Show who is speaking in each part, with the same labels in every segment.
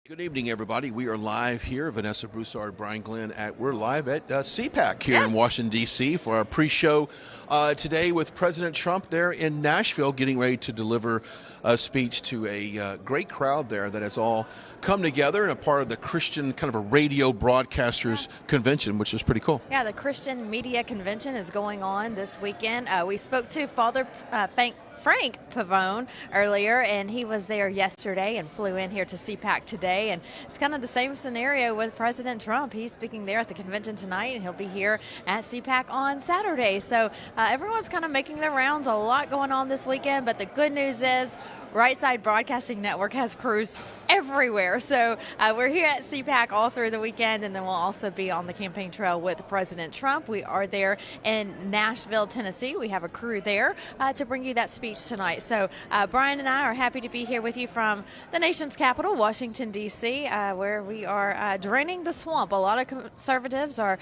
Speaker 1: Good evening, everybody. We are live here. Vanessa Broussard, Brian Glenn. We're live at CPAC here in Washington, D.C. for our pre-show today with President Trump there in Nashville, getting ready to deliver a speech to a great crowd there that has all come together and a part of the Christian kind of a radio broadcasters convention, which is pretty cool.
Speaker 2: Yeah, the Christian Media Convention is going on this weekend. We spoke to Father Frank Pavone earlier, and he was there yesterday and flew in here to CPAC today. And it's kind of the same scenario with President Trump. He's speaking there at the convention tonight, and he'll be here at CPAC on Saturday. So everyone's kind of making their rounds. A lot going on this weekend, but the good news is Right Side Broadcasting Network has crews everywhere. So we're here at CPAC all through the weekend, and then we'll also be on the campaign trail with President Trump. We are there in Nashville, Tennessee. We have a crew there to bring you that speech tonight. So Brian and I are happy to be here with you from the nation's capital, Washington, D.C., where we are draining the swamp. A lot of conservatives are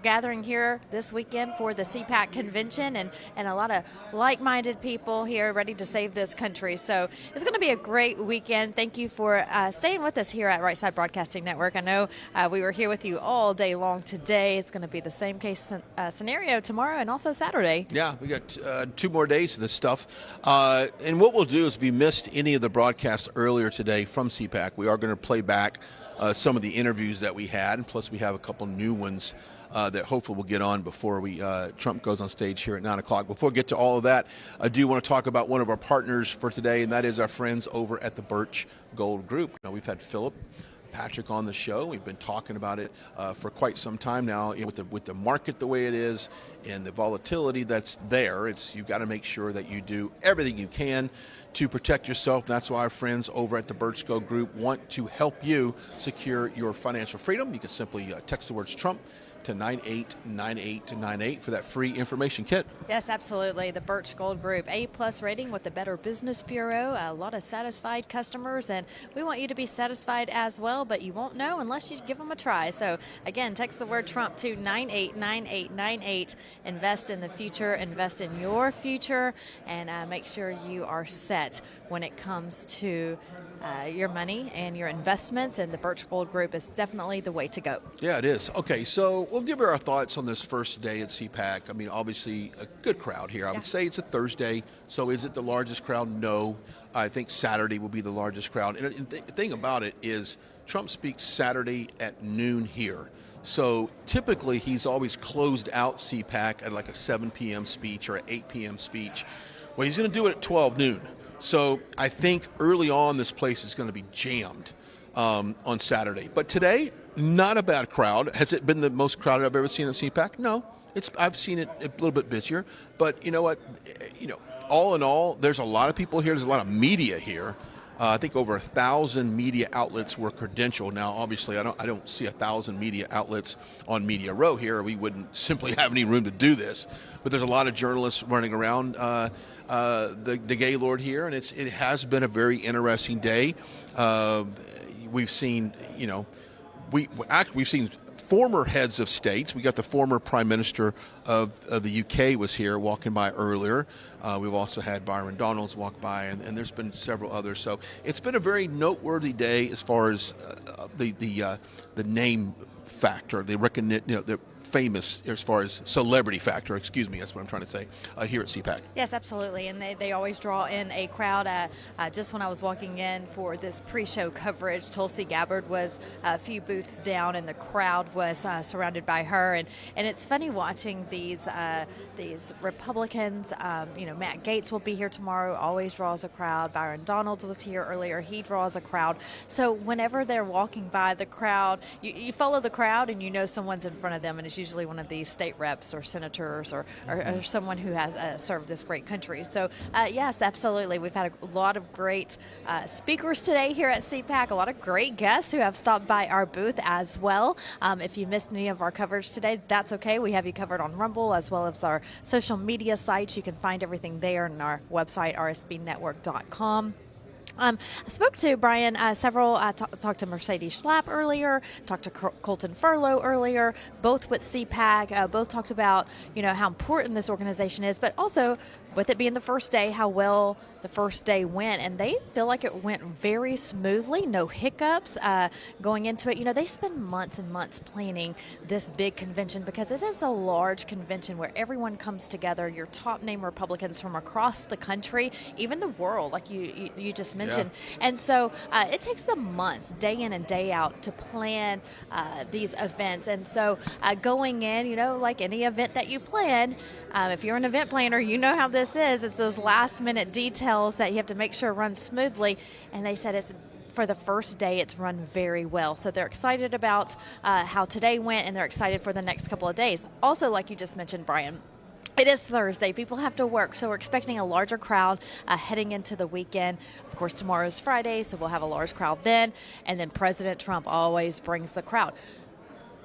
Speaker 2: gathering here this weekend for the CPAC convention, and a lot of like-minded people here ready to save this country. So it's going to be a great weekend. Thank you for staying with us here at Right Side Broadcasting Network. I know we were here with you all day long today. It's going to be the same case scenario tomorrow and also Saturday.
Speaker 1: Yeah, we got 2 more days of this stuff. And what we'll do is if you missed any of the broadcasts earlier today from CPAC, we are going to play back some of the interviews that we had, and plus we have a couple new ones that hopefully we'll get on before Trump goes on stage here at 9 o'clock. Before we get to all of that, I do want to talk about one of our partners for today, and that is our friends over at the Birch Gold Group. Now, we've had Philip Patrick on the show. We've been talking about it for quite some time now. With the market the way it is and the volatility that's there, you've got to make sure that you do everything you can to protect yourself. That's why our friends over at the Birch Gold Group want to help you secure your financial freedom. You can simply text the words Trump to 989898 for that free information kit.
Speaker 2: Yes, absolutely. The Birch Gold Group, A+ rating with the Better Business Bureau, a lot of satisfied customers, and we want you to be satisfied as well, but you won't know unless you give them a try. So again, text the word Trump to 989898. Invest in the future, invest in your future, and make sure you are set when it comes to your money and your investments, and the Birch Gold Group is definitely the way to go.
Speaker 1: Yeah, it is. Okay, so we'll give our thoughts on this first day at CPAC. I mean, obviously a good crowd here. I would say it's a Thursday, so is it the largest crowd? No. I think Saturday will be the largest crowd. And the thing about it is Trump speaks Saturday at noon here. So typically he's always closed out CPAC at like a 7 p.m. speech or an 8 p.m. speech. Well, he's going to do it at 12 noon. So I think early on this place is going to be jammed on Saturday. But today, not a bad crowd. Has it been the most crowded I've ever seen at CPAC? No. I've seen it a little bit busier. But you know what? All in all, there's a lot of people here. There's a lot of media here. I think over 1,000 media outlets were credentialed. Now, obviously, I don't see 1,000 media outlets on Media Row here. We wouldn't simply have any room to do this. But there's a lot of journalists running around the Gaylord here, and it has been a very interesting day. We've seen, we've seen former heads of states. We got the former Prime Minister of the UK was here walking by earlier. We've also had Byron Donalds walk by, and there's been several others. So it's been a very noteworthy day as far as the name factor, the recognition, the famous as far as celebrity factor, that's what I'm trying to say, here at CPAC.
Speaker 2: Yes, absolutely, and they always draw in a crowd. Just when I was walking in for this pre-show coverage, Tulsi Gabbard was a few booths down, and the crowd was surrounded by her, and it's funny watching these Republicans. Matt Gaetz will be here tomorrow, always draws a crowd. Byron Donalds was here earlier, he draws a crowd. So whenever they're walking by the crowd, you follow the crowd and you know someone's in front of them, and it's usually one of these state reps or senators or someone who has served this great country. So yes, absolutely. We've had a lot of great speakers today here at CPAC, a lot of great guests who have stopped by our booth as well. If you missed any of our coverage today, that's okay. We have you covered on Rumble as well as our social media sites. You can find everything there on our website, rsbnetwork.com. I spoke to Brian several. I talked to Mercedes Schlapp earlier, talked to Colton Furlow earlier, both with CPAC. Both talked about how important this organization is, but also with it being the first day, how well the first day went, and they feel like it went very smoothly, no hiccups going into it. You know, they spend months and months planning this big convention because it is a large convention where everyone comes together, your top name Republicans from across the country, even the world, like you just mentioned. Yeah. And so it takes them months, day in and day out, to plan these events. And so going in, you know, like any event that you plan, if you're an event planner, you know how this is. It's those last minute details that you have to make sure run smoothly. And they said for the first day, it's run very well. So they're excited about how today went, and they're excited for the next couple of days. Also, like you just mentioned, Brian, it is Thursday. People have to work, so we're expecting a larger crowd heading into the weekend. Of course, tomorrow is Friday, so we'll have a large crowd then. And then President Trump always brings the crowd.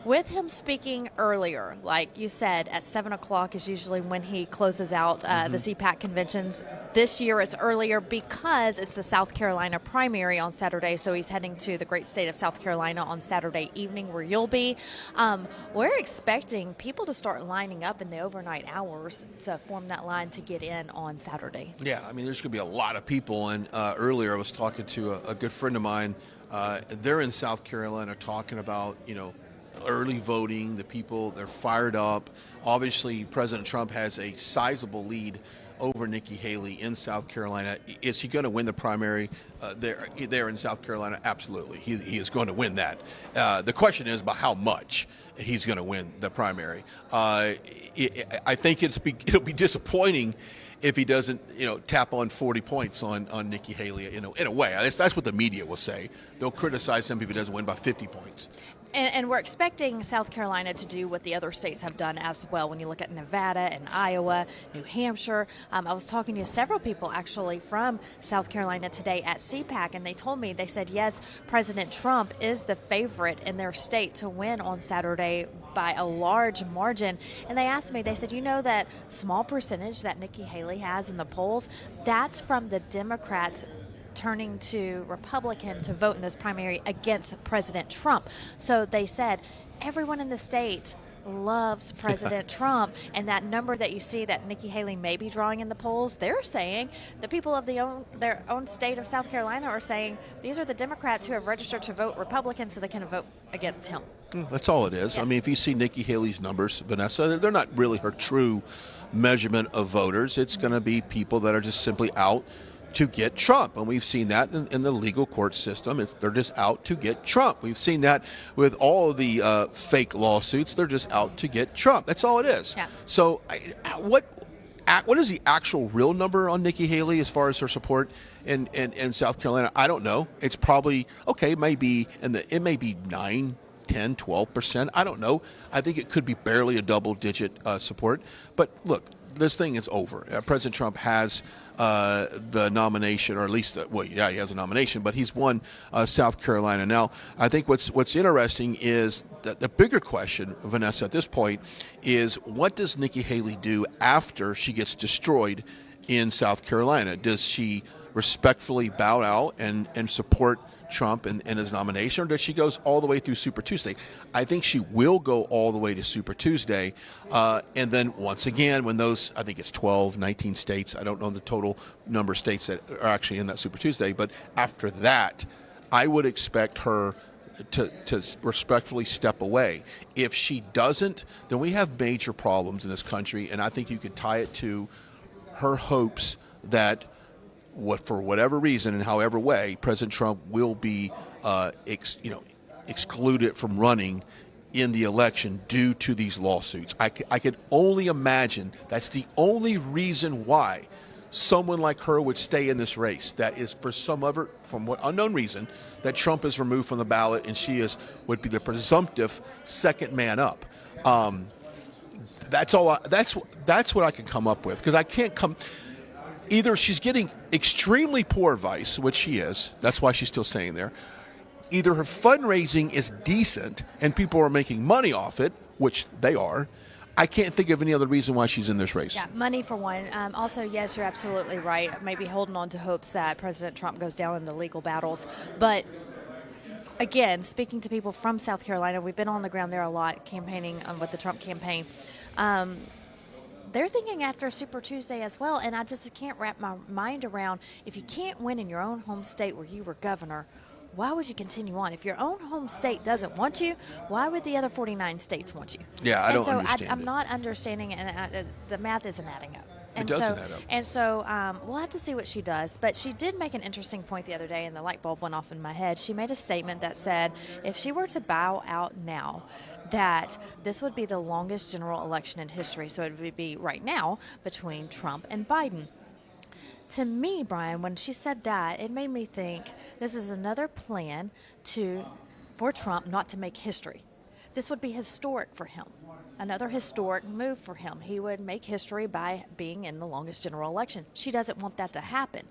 Speaker 2: With him speaking earlier, like you said, at 7 o'clock is usually when he closes out the CPAC conventions. This year it's earlier because it's the South Carolina primary on Saturday, so he's heading to the great state of South Carolina on Saturday evening where you'll be. We're expecting people to start lining up in the overnight hours to form that line to get in on Saturday.
Speaker 1: Yeah, I mean, there's going to be a lot of people, and earlier I was talking to a good friend of mine. They're in South Carolina talking about, you know, early voting, the people, they're fired up. Obviously, President Trump has a sizable lead over Nikki Haley in South Carolina. Is he going to win the primary there in South Carolina? Absolutely. He is going to win that. The question is about how much he's going to win the primary. I think it'll be disappointing if he doesn't, you know, tap on 40 points on Nikki Haley, you know, in a way. That's what the media will say. They'll criticize him if he doesn't win by 50 points.
Speaker 2: And we're expecting South Carolina to do what the other states have done as well. When you look at Nevada and Iowa, New Hampshire, I was talking to several people actually from South Carolina today at CPAC, and they told me, they said, yes, President Trump is the favorite in their state to win on Saturday by a large margin. And they asked me, they said, you know, that small percentage that Nikki Haley has in the polls, that's from the Democrats turning to Republican to vote in this primary against President Trump. So they said everyone in the state loves President Trump, and that number that you see that Nikki Haley may be drawing in the polls, they're saying the people of their own state of South Carolina are saying these are the Democrats who have registered to vote Republican so they can vote against him.
Speaker 1: That's all it is. Yes. I mean, if you see Nikki Haley's numbers, Vanessa, they're not really her true measurement of voters. It's going to be people that are just simply out to get Trump. And we've seen that in the legal court system. They're just out to get Trump. We've seen that with all of the fake lawsuits. They're just out to get Trump. That's all it is. Yeah. So what is the actual real number on Nikki Haley as far as her support in South Carolina? I don't know. It's probably, okay, it may be 9, 10, 12%. I don't know. I think it could be barely a double-digit support. But look, this thing is over. President Trump has the nomination, or at least, he has a nomination, but he's won South Carolina. Now, I think what's interesting is that the bigger question, Vanessa, at this point, is what does Nikki Haley do after she gets destroyed in South Carolina? Does she respectfully bow out and support Trump and his nomination, or does she goes all the way through Super Tuesday? I think she will go all the way to Super Tuesday, and then once again, when those, I think it's 12, 19 states, I don't know the total number of states that are actually in that Super Tuesday, but after that, I would expect her to respectfully step away. If she doesn't, then we have major problems in this country, and I think you could tie it to her hopes that for whatever reason and however way, President Trump will be excluded from running in the election due to these lawsuits. I can only imagine that's the only reason why someone like her would stay in this race. That is for from what unknown reason, that Trump is removed from the ballot and she would be the presumptive second man up. That's all. That's what I can come up with, because I can't come. Either she's getting extremely poor advice, which she is. That's why she's still staying there. Either her fundraising is decent and people are making money off it, which they are. I can't think of any other reason why she's in this race.
Speaker 2: Yeah, money for one. Also, yes, you're absolutely right. Maybe holding on to hopes that President Trump goes down in the legal battles. But again, speaking to people from South Carolina, we've been on the ground there a lot campaigning with the Trump campaign. they're thinking after Super Tuesday as well, and I just can't wrap my mind around, if you can't win in your own home state where you were governor, why would you continue on? If your own home state doesn't want you, why would the other 49 states want you?
Speaker 1: Yeah, I don't understand
Speaker 2: I'm
Speaker 1: it.
Speaker 2: not understanding, and the math isn't adding up.
Speaker 1: It doesn't add up.
Speaker 2: And so we'll have to see what she does. But she did make an interesting point the other day, and the light bulb went off in my head. She made a statement that said if she were to bow out now, that this would be the longest general election in history. So it would be right now between Trump and Biden. To me, Brian, when she said that, it made me think this is another plan for Trump not to make history. This would be historic for him. Another historic move for him. He would make history by being in the longest general election. She doesn't want that to happen.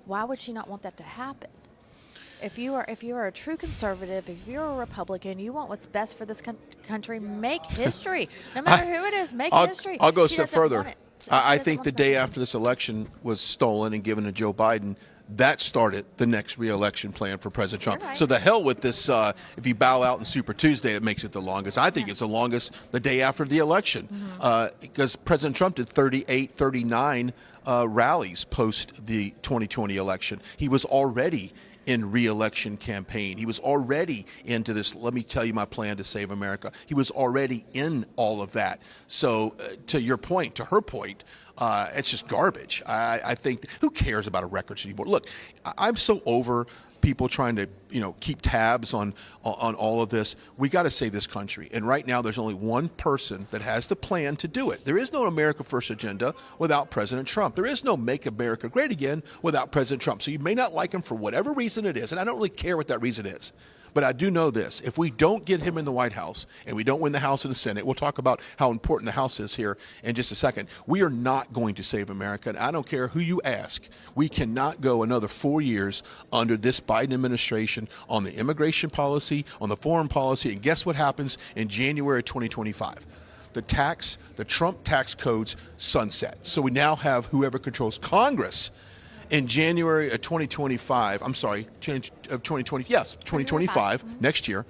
Speaker 2: Why would she not want that to happen? If you are a true conservative, if you're a Republican, you want what's best for this country, make history. No matter who it is, make history.
Speaker 1: I'll go a
Speaker 2: She
Speaker 1: step
Speaker 2: doesn't
Speaker 1: further.
Speaker 2: want it.
Speaker 1: I think the day after this election was stolen and given to Joe Biden, that started the next re-election plan for President Trump.
Speaker 2: Right.
Speaker 1: So the hell with this, if you bow out in Super Tuesday, it makes it the longest. I think it's the longest the day after the election because President Trump did 38, 39 rallies post the 2020 election. He was already in re-election campaign. He was already into this, let me tell you my plan to save America. He was already in all of that. So to your point, to her point, it's just garbage. I think, who cares about a records anymore? Look, I'm so over people trying to, keep tabs on all of this. We got to save this country. And right now, there's only one person that has the plan to do it. There is no America First agenda without President Trump. There is no Make America Great Again without President Trump. So you may not like him for whatever reason it is, and I don't really care what that reason is. But I do know this. If we don't get him in the White House and we don't win the House and the Senate, we'll talk about how important the House is here in just a second. We are not going to save America. And I don't care who you ask. We cannot go another 4 years under this Biden administration on the immigration policy, on the foreign policy. And guess what happens in January 2025? The Trump tax codes sunset. So we now have whoever controls Congress in January of 2025, I'm sorry, of 2020, yes, 2025, next year,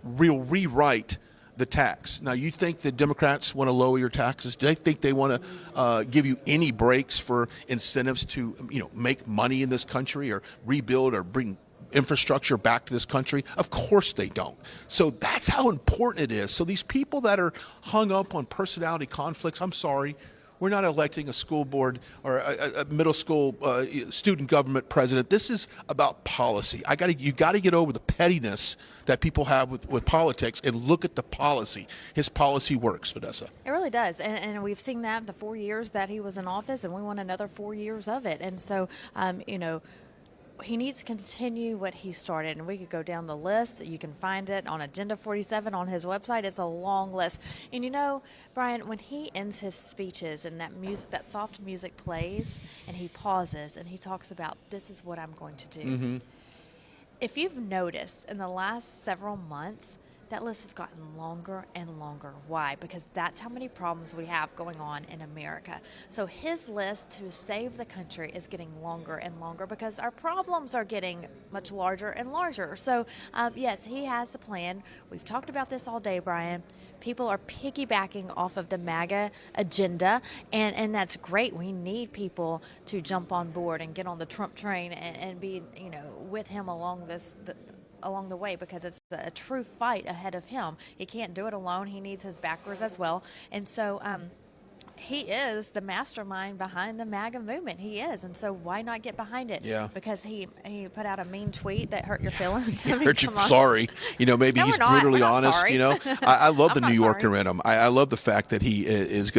Speaker 1: we'll rewrite the tax. Now, you think the Democrats want to lower your taxes? Do they think they want to give you any breaks for incentives to, make money in this country or rebuild or bring infrastructure back to this country? Of course they don't. So that's how important it is. So these people that are hung up on personality conflicts, I'm sorry, we're not electing a school board or a middle school student government president. This is about policy. You got to get over the pettiness that people have with politics and look at the policy. His policy works, Vanessa.
Speaker 2: It really does. And we've seen that the 4 years that he was in office, and we want another 4 years of it. And so, he needs to continue what he started, and we could go down the list. You can find it on Agenda 47 on his website. It's a long list. And Brian, when he ends his speeches and that music, that soft music plays, and he pauses and he talks about, this is what I'm going to do. Mm-hmm. If you've noticed in the last several months, that list has gotten longer and longer. Why? Because that's how many problems we have going on in America. So his list to save the country is getting longer and longer because our problems are getting much larger and larger. So, yes, he has the plan. We've talked about this all day, Brian. People are piggybacking off of the MAGA agenda, and that's great. We need people to jump on board and get on the Trump train and be, with him along the way, because it's a true fight ahead of him. He can't do it alone. He needs his backers as well. And so he is the mastermind behind the MAGA movement. He is. And so why not get behind it?
Speaker 1: Yeah.
Speaker 2: Because he put out a mean tweet that hurt your feelings.
Speaker 1: Sorry. Maybe
Speaker 2: No,
Speaker 1: he's
Speaker 2: we're not.
Speaker 1: brutally
Speaker 2: We're not
Speaker 1: honest.
Speaker 2: sorry.
Speaker 1: I love the
Speaker 2: I'm
Speaker 1: New
Speaker 2: not
Speaker 1: Yorker
Speaker 2: sorry.
Speaker 1: in him. I love the fact that he's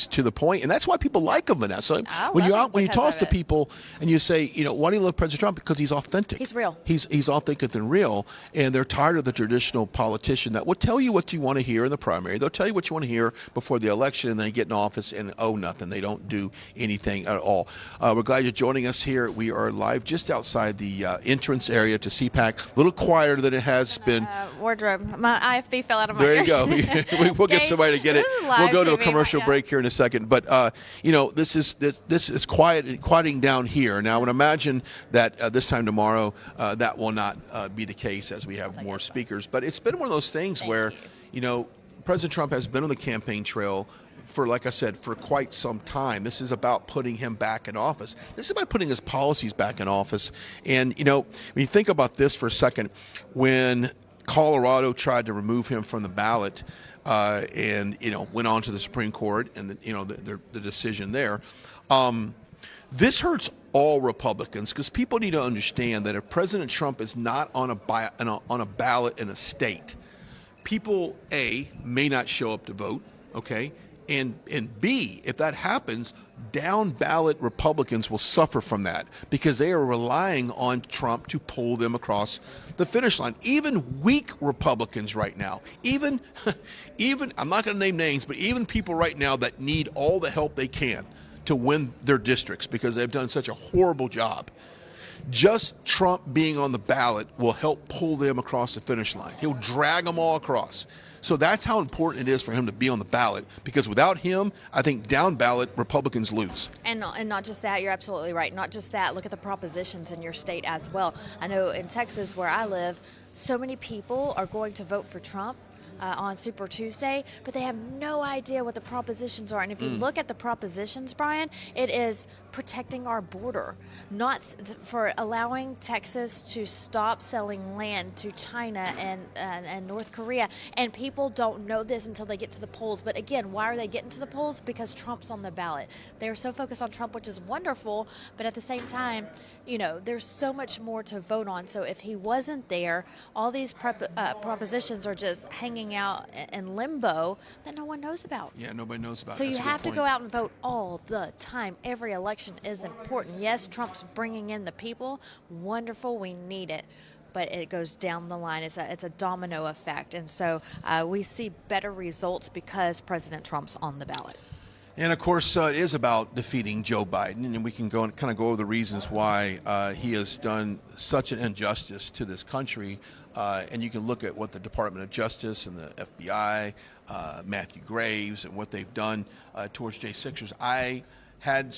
Speaker 1: to the point, and that's why people like him, Vanessa. When you talk to people and you say, why do you love President Trump? Because he's authentic.
Speaker 2: He's real.
Speaker 1: He's authentic and real, and they're tired of the traditional politician that will tell you what you want to hear in the primary. They'll tell you what you want to hear before the election, and then they get in office and nothing. They don't do anything at all. We're glad you're joining us here. We are live just outside the entrance area to CPAC. A little quieter than it has been.
Speaker 2: Wardrobe. My IFB fell out of my
Speaker 1: There
Speaker 2: ear.
Speaker 1: you go. We'll get somebody to get it. We'll go to a commercial break here in a second. But this is quieting down here. Now I would imagine that this time tomorrow that will not be the case as we have more speakers. But it's been one of those things where President Trump has been on the campaign trail for, like I said, for quite some time. This is about putting him back in office. This is about putting his policies back in office. And, you know, when you think about this for a second, when Colorado tried to remove him from the ballot and, you know, went on to the Supreme Court and, the decision there, this hurts all Republicans, because people need to understand that if President Trump is not on a ballot in a state, people, A, may not show up to vote, okay? And B, if that happens, down ballot Republicans will suffer from that, because they are relying on Trump to pull them across the finish line. Even weak Republicans right now, even I'm not going to name names, but even people right now that need all the help they can to win their districts because they've done such a horrible job, just Trump being on the ballot will help pull them across the finish line. He'll drag them all across. So that's how important it is for him to be on the ballot, because without him, I think down ballot Republicans lose.
Speaker 2: And not just that, you're absolutely right. Not just that, look at the propositions in your state as well. I know in Texas, where I live, so many people are going to vote for Trump on Super Tuesday, but they have no idea what the propositions are. And if you look at the propositions, Brian, it is protecting our border, not for allowing Texas to stop selling land to China and North Korea. And people don't know this until they get to the polls. But again, why are they getting to the polls? Because Trump's on the ballot. They're so focused on Trump, which is wonderful, but at the same time, you know, there's so much more to vote on. So if he wasn't there, all these propositions are just hanging out in limbo that no one knows about.
Speaker 1: Yeah, nobody knows about.
Speaker 2: So you have to go out and vote all the time. Every election is important. Yes, Trump's bringing in the people. Wonderful, we need it. But it goes down the line. It's a domino effect. And so we see better results because President Trump's on the ballot.
Speaker 1: And of course, it is about defeating Joe Biden, and we can go over the reasons why he has done such an injustice to this country. And you can look at what the Department of Justice and the FBI, Matthew Graves, and what they've done towards J6ers. I had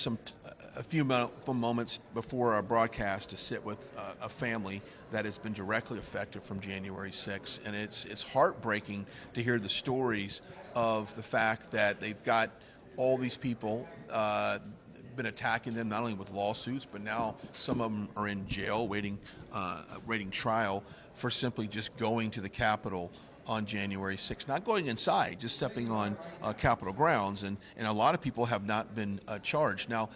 Speaker 1: a few moments before our broadcast to sit with a family that has been directly affected from January 6th, and it's heartbreaking to hear the stories of the fact that they've got all these people been attacking them, not only with lawsuits, but now some of them are in jail waiting trial for simply just going to the Capitol on January 6th, not going inside, just stepping on Capitol grounds, and a lot of people have not been charged. Now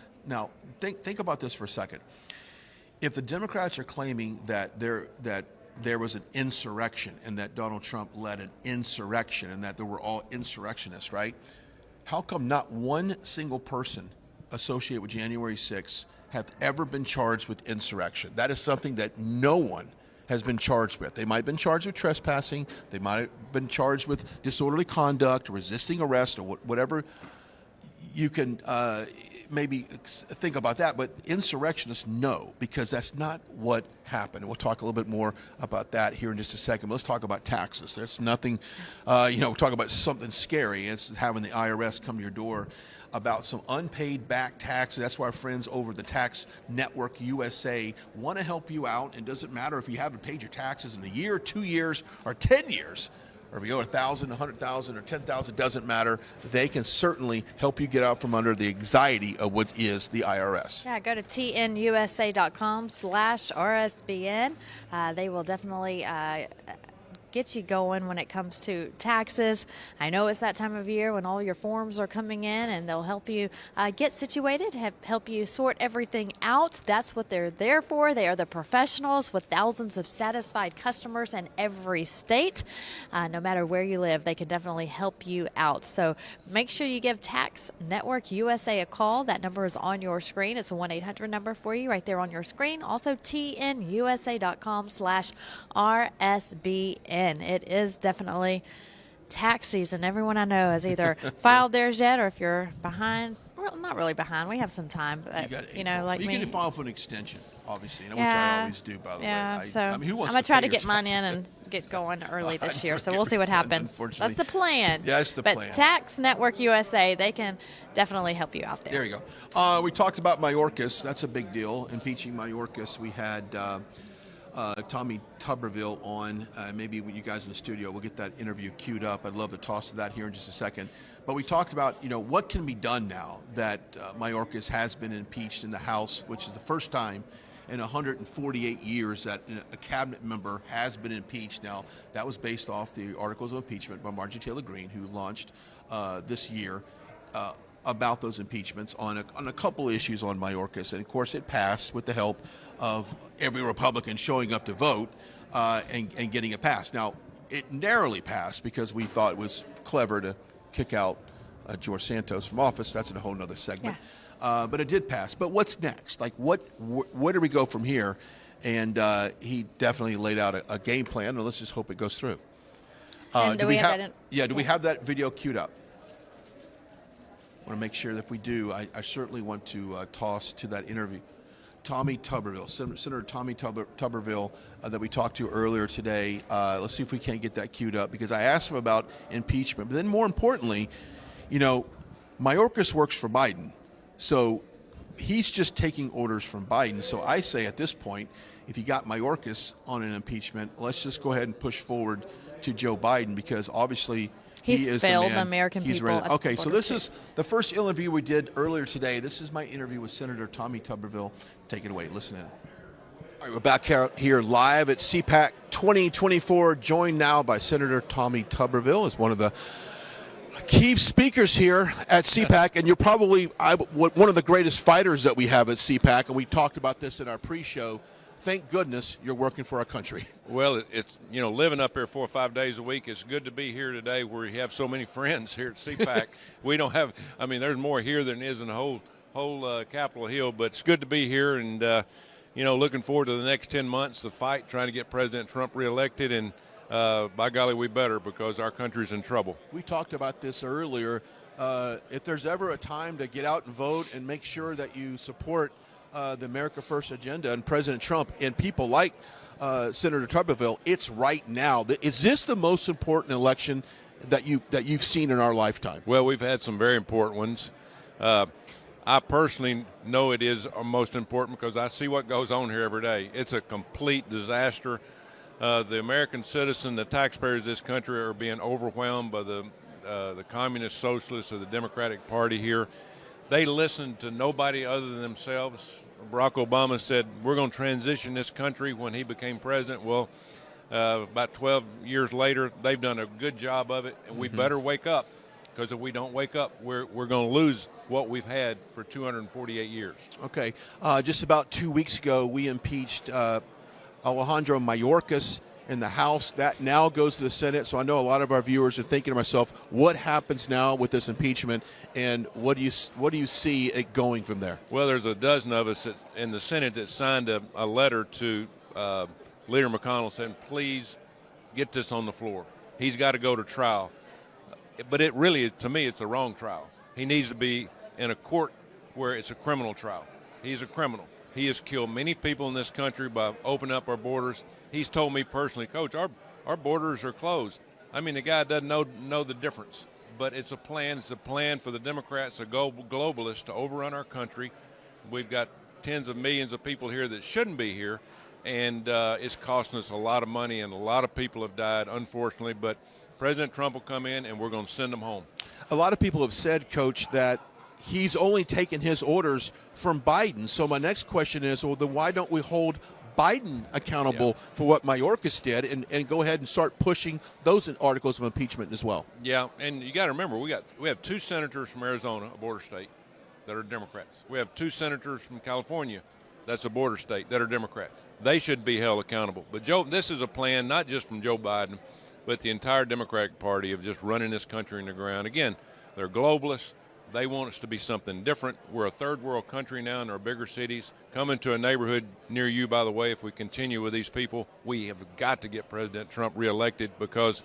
Speaker 1: think about this for a second. If the Democrats are claiming that there was an insurrection and that Donald Trump led an insurrection and that they were all insurrectionists, right? How come not one single person associated with January 6th have ever been charged with insurrection? That is something that no one has been charged with. They might have been charged with trespassing. They might have been charged with disorderly conduct, resisting arrest, or whatever you can maybe think about that. But insurrectionists, no, because that's not what happened. And we'll talk a little bit more about that here in just a second. Let's talk about taxes. There's nothing, we'll talk about something scary. It's having the IRS come to your door about some unpaid back taxes. That's why our friends over the Tax Network USA want to help you out. It doesn't matter if you haven't paid your taxes in a year, 2 years, or 10 years, or if you owe 1,000, 100,000, or 10,000, doesn't matter. They can certainly help you get out from under the anxiety of what is the IRS.
Speaker 2: Yeah, go to tnusa.com/RSBN. They will definitely get you going when it comes to taxes. I know it's that time of year when all your forms are coming in, and they'll help you get situated, help you sort everything out. That's what they're there for. They are the professionals with thousands of satisfied customers in every state. No matter where you live, they can definitely help you out. So make sure you give Tax Network USA a call. That number is on your screen. It's a 1-800 number for you right there on your screen. Also, tnusa.com/RSBN. It is definitely tax season. Everyone I know has either filed theirs yet, or if you're behind, well, not really behind. We have some time, but like me.
Speaker 1: You can file for an extension, obviously, which I always do, by the way.
Speaker 2: Yeah, so
Speaker 1: I'm
Speaker 2: going to try to get mine in and get going early this year, so we'll see what happens. That's the plan.
Speaker 1: Yeah, that's the plan.
Speaker 2: But Tax Network USA, they can definitely help you out there.
Speaker 1: There you go. We talked about Mayorkas. That's a big deal, impeaching Mayorkas. We had Tommy Tuberville on. Maybe when you guys in the studio, we'll get that interview queued up. I'd love to toss to that here in just a second. But we talked about, what can be done now that Mayorkas has been impeached in the House, which is the first time in 148 years that a cabinet member has been impeached. Now, that was based off the articles of impeachment by Marjorie Taylor Greene, who launched this year about those impeachments on a couple issues on Mayorkas. And, of course, it passed with the help of every Republican showing up to vote and getting it passed. Now, it narrowly passed because we thought it was clever to kick out George Santos from office. That's in a whole nother segment. Yeah. But it did pass. But what's next? Like, where do we go from here? And he definitely laid out a game plan, and let's just hope it goes through.
Speaker 2: And do we have that?
Speaker 1: Do we have that video queued up? I want to make sure that if we do, I certainly want to toss to that interview. Tommy Tuberville, Senator Tommy Tuberville that we talked to earlier today. Let's see if we can't get that queued up, because I asked him about impeachment. But then more importantly, Mayorkas works for Biden. So he's just taking orders from Biden. So I say at this point, if you got Mayorkas on an impeachment, let's just go ahead and push forward to Joe Biden, because obviously
Speaker 2: he's
Speaker 1: he is
Speaker 2: failed
Speaker 1: the man.
Speaker 2: American
Speaker 1: He's
Speaker 2: people.
Speaker 1: Okay, so this is the first interview we did earlier today. This is my interview with Senator Tommy Tuberville. Take it away. Listen in. All right, we're back here live at CPAC 2024, joined now by Senator Tommy Tuberville as one of the key speakers here at CPAC, and you're probably one of the greatest fighters that we have at CPAC, and we talked about this in our pre-show. Thank goodness you're working for our country.
Speaker 3: Well, it's living up here 4 or 5 days a week. It's good to be here today where we have so many friends here at CPAC. We don't have, there's more here than is in the whole Capitol Hill, but it's good to be here, and looking forward to the next 10 months, the fight trying to get President Trump reelected, and by golly, we better, because our country's in trouble.
Speaker 1: We talked about this earlier. If there's ever a time to get out and vote and make sure that you support the America First agenda and President Trump and people like Senator Tuberville, it's right now. Is this the most important election that you've seen in our lifetime?
Speaker 3: Well, we've had some very important ones. I personally know it is most important because I see what goes on here every day. It's a complete disaster. The American citizen, the taxpayers of this country, are being overwhelmed by the communist socialists of the Democratic Party here. They listen to nobody other than themselves. Barack Obama said, we're going to transition this country when he became president. Well, about 12 years later, they've done a good job of it, and we better wake up, because if we don't wake up, we're going to lose what we've had for 248 years.
Speaker 1: Okay. Just about 2 weeks ago, we impeached Alejandro Mayorkas in the House. That now goes to the Senate. So I know a lot of our viewers are thinking to myself, what happens now with this impeachment, and what do you see it going from there?
Speaker 3: Well, there's a dozen of us in the Senate that signed a letter to Leader McConnell saying, please get this on the floor. He's got to go to trial. But it really, to me, it's a wrong trial. He needs to be in a court where it's a criminal trial. He's a criminal. He has killed many people in this country by opening up our borders. He's told me personally, Coach, our borders are closed. The guy doesn't know the difference. But it's a plan. It's a plan for the Democrats, the globalists, to overrun our country. We've got tens of millions of people here that shouldn't be here, and it's costing us a lot of money, and a lot of people have died, unfortunately. But President Trump will come in, and we're going to send them home.
Speaker 1: A lot of people have said, Coach, that he's only taken his orders from Biden. So my next question is, well, then why don't we hold Biden accountable for what Mayorkas did and go ahead and start pushing those articles of impeachment as well?
Speaker 3: Yeah, and you got to remember, we have 2 senators from Arizona, a border state, that are Democrats. We have 2 senators from California, that's a border state, that are Democrat. They should be held accountable. But Joe, this is a plan not just from Joe Biden, but the entire Democratic Party of just running this country in the ground. Again, they're globalists. They want us to be something different. We're a third world country now in our bigger cities. Coming to a neighborhood near you, by the way, if we continue with these people, we have got to get President Trump reelected, because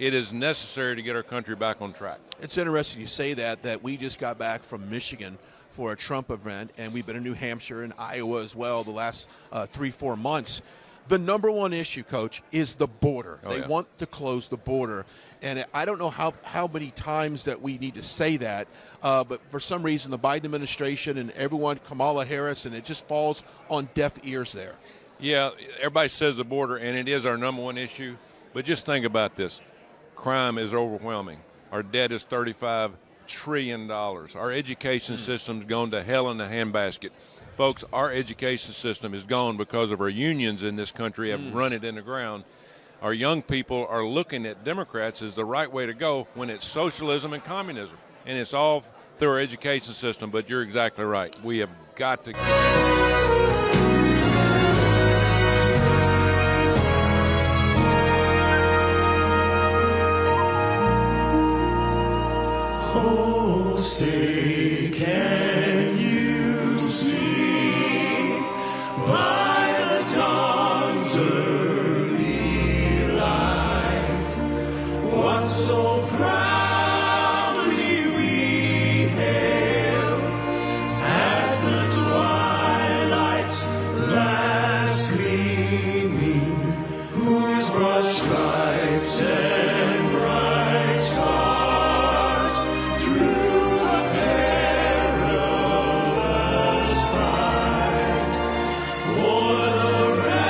Speaker 3: it is necessary to get our country back on track.
Speaker 1: It's interesting you say that we just got back from Michigan for a Trump event, and we've been in New Hampshire and Iowa as well the last 3-4 months. The number one issue, Coach, is the border. They want to close the border. And I don't know how many times that we need to say that, but for some reason the Biden administration and everyone, Kamala Harris, and it just falls on deaf ears there.
Speaker 3: Yeah, everybody says the border, and it is our number one issue. But just think about this. Crime is overwhelming. Our debt is $35 trillion. Our education system's gone to hell in a handbasket. Folks, our education system is gone because of our unions in this country have run it in the ground. Our young people are looking at Democrats as the right way to go when it's socialism and communism. And it's all through our education system, but you're exactly right. We have got to...
Speaker 4: Oh, say, can you see by the dawn's early light what so proudly we hailed at the twilight's last gleaming, whose broad stripes and bright stars through the perilous fight o'er the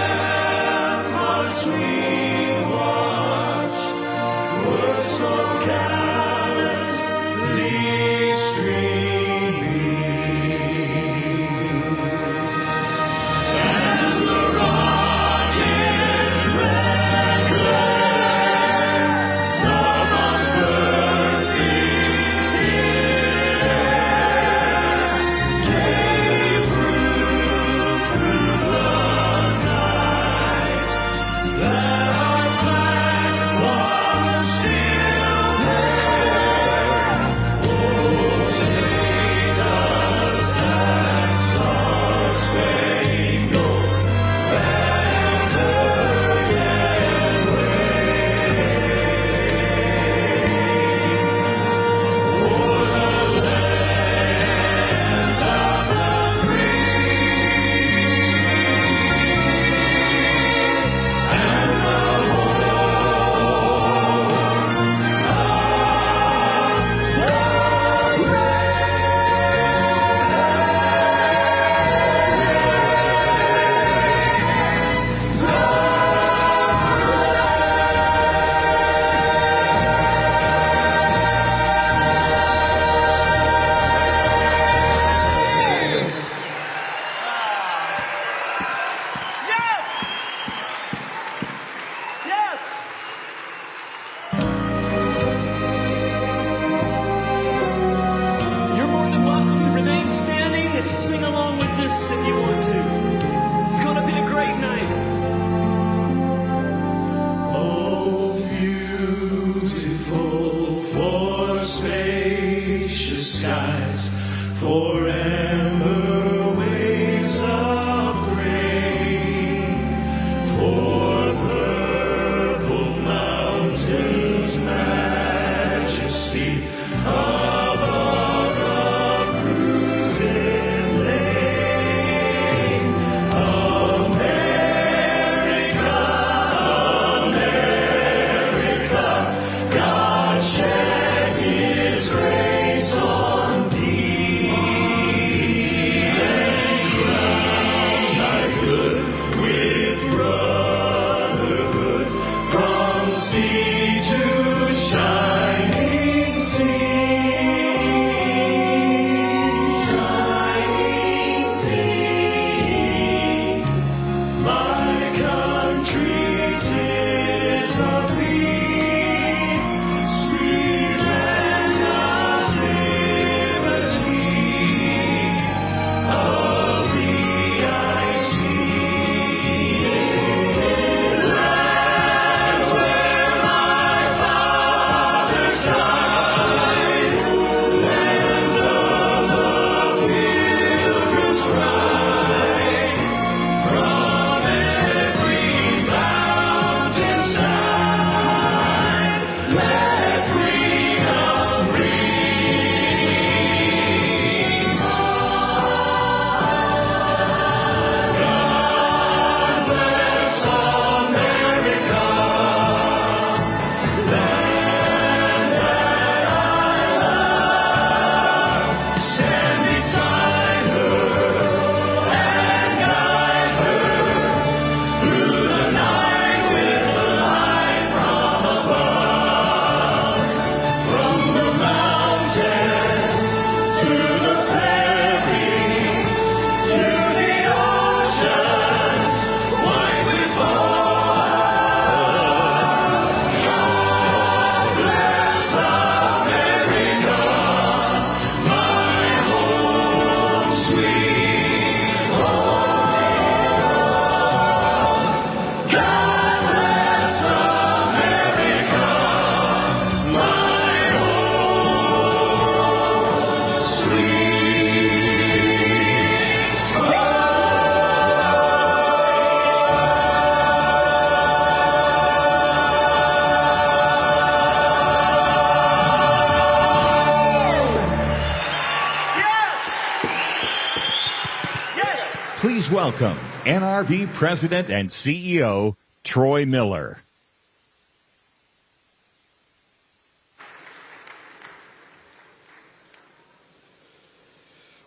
Speaker 5: Please welcome NRB President and CEO, Troy Miller.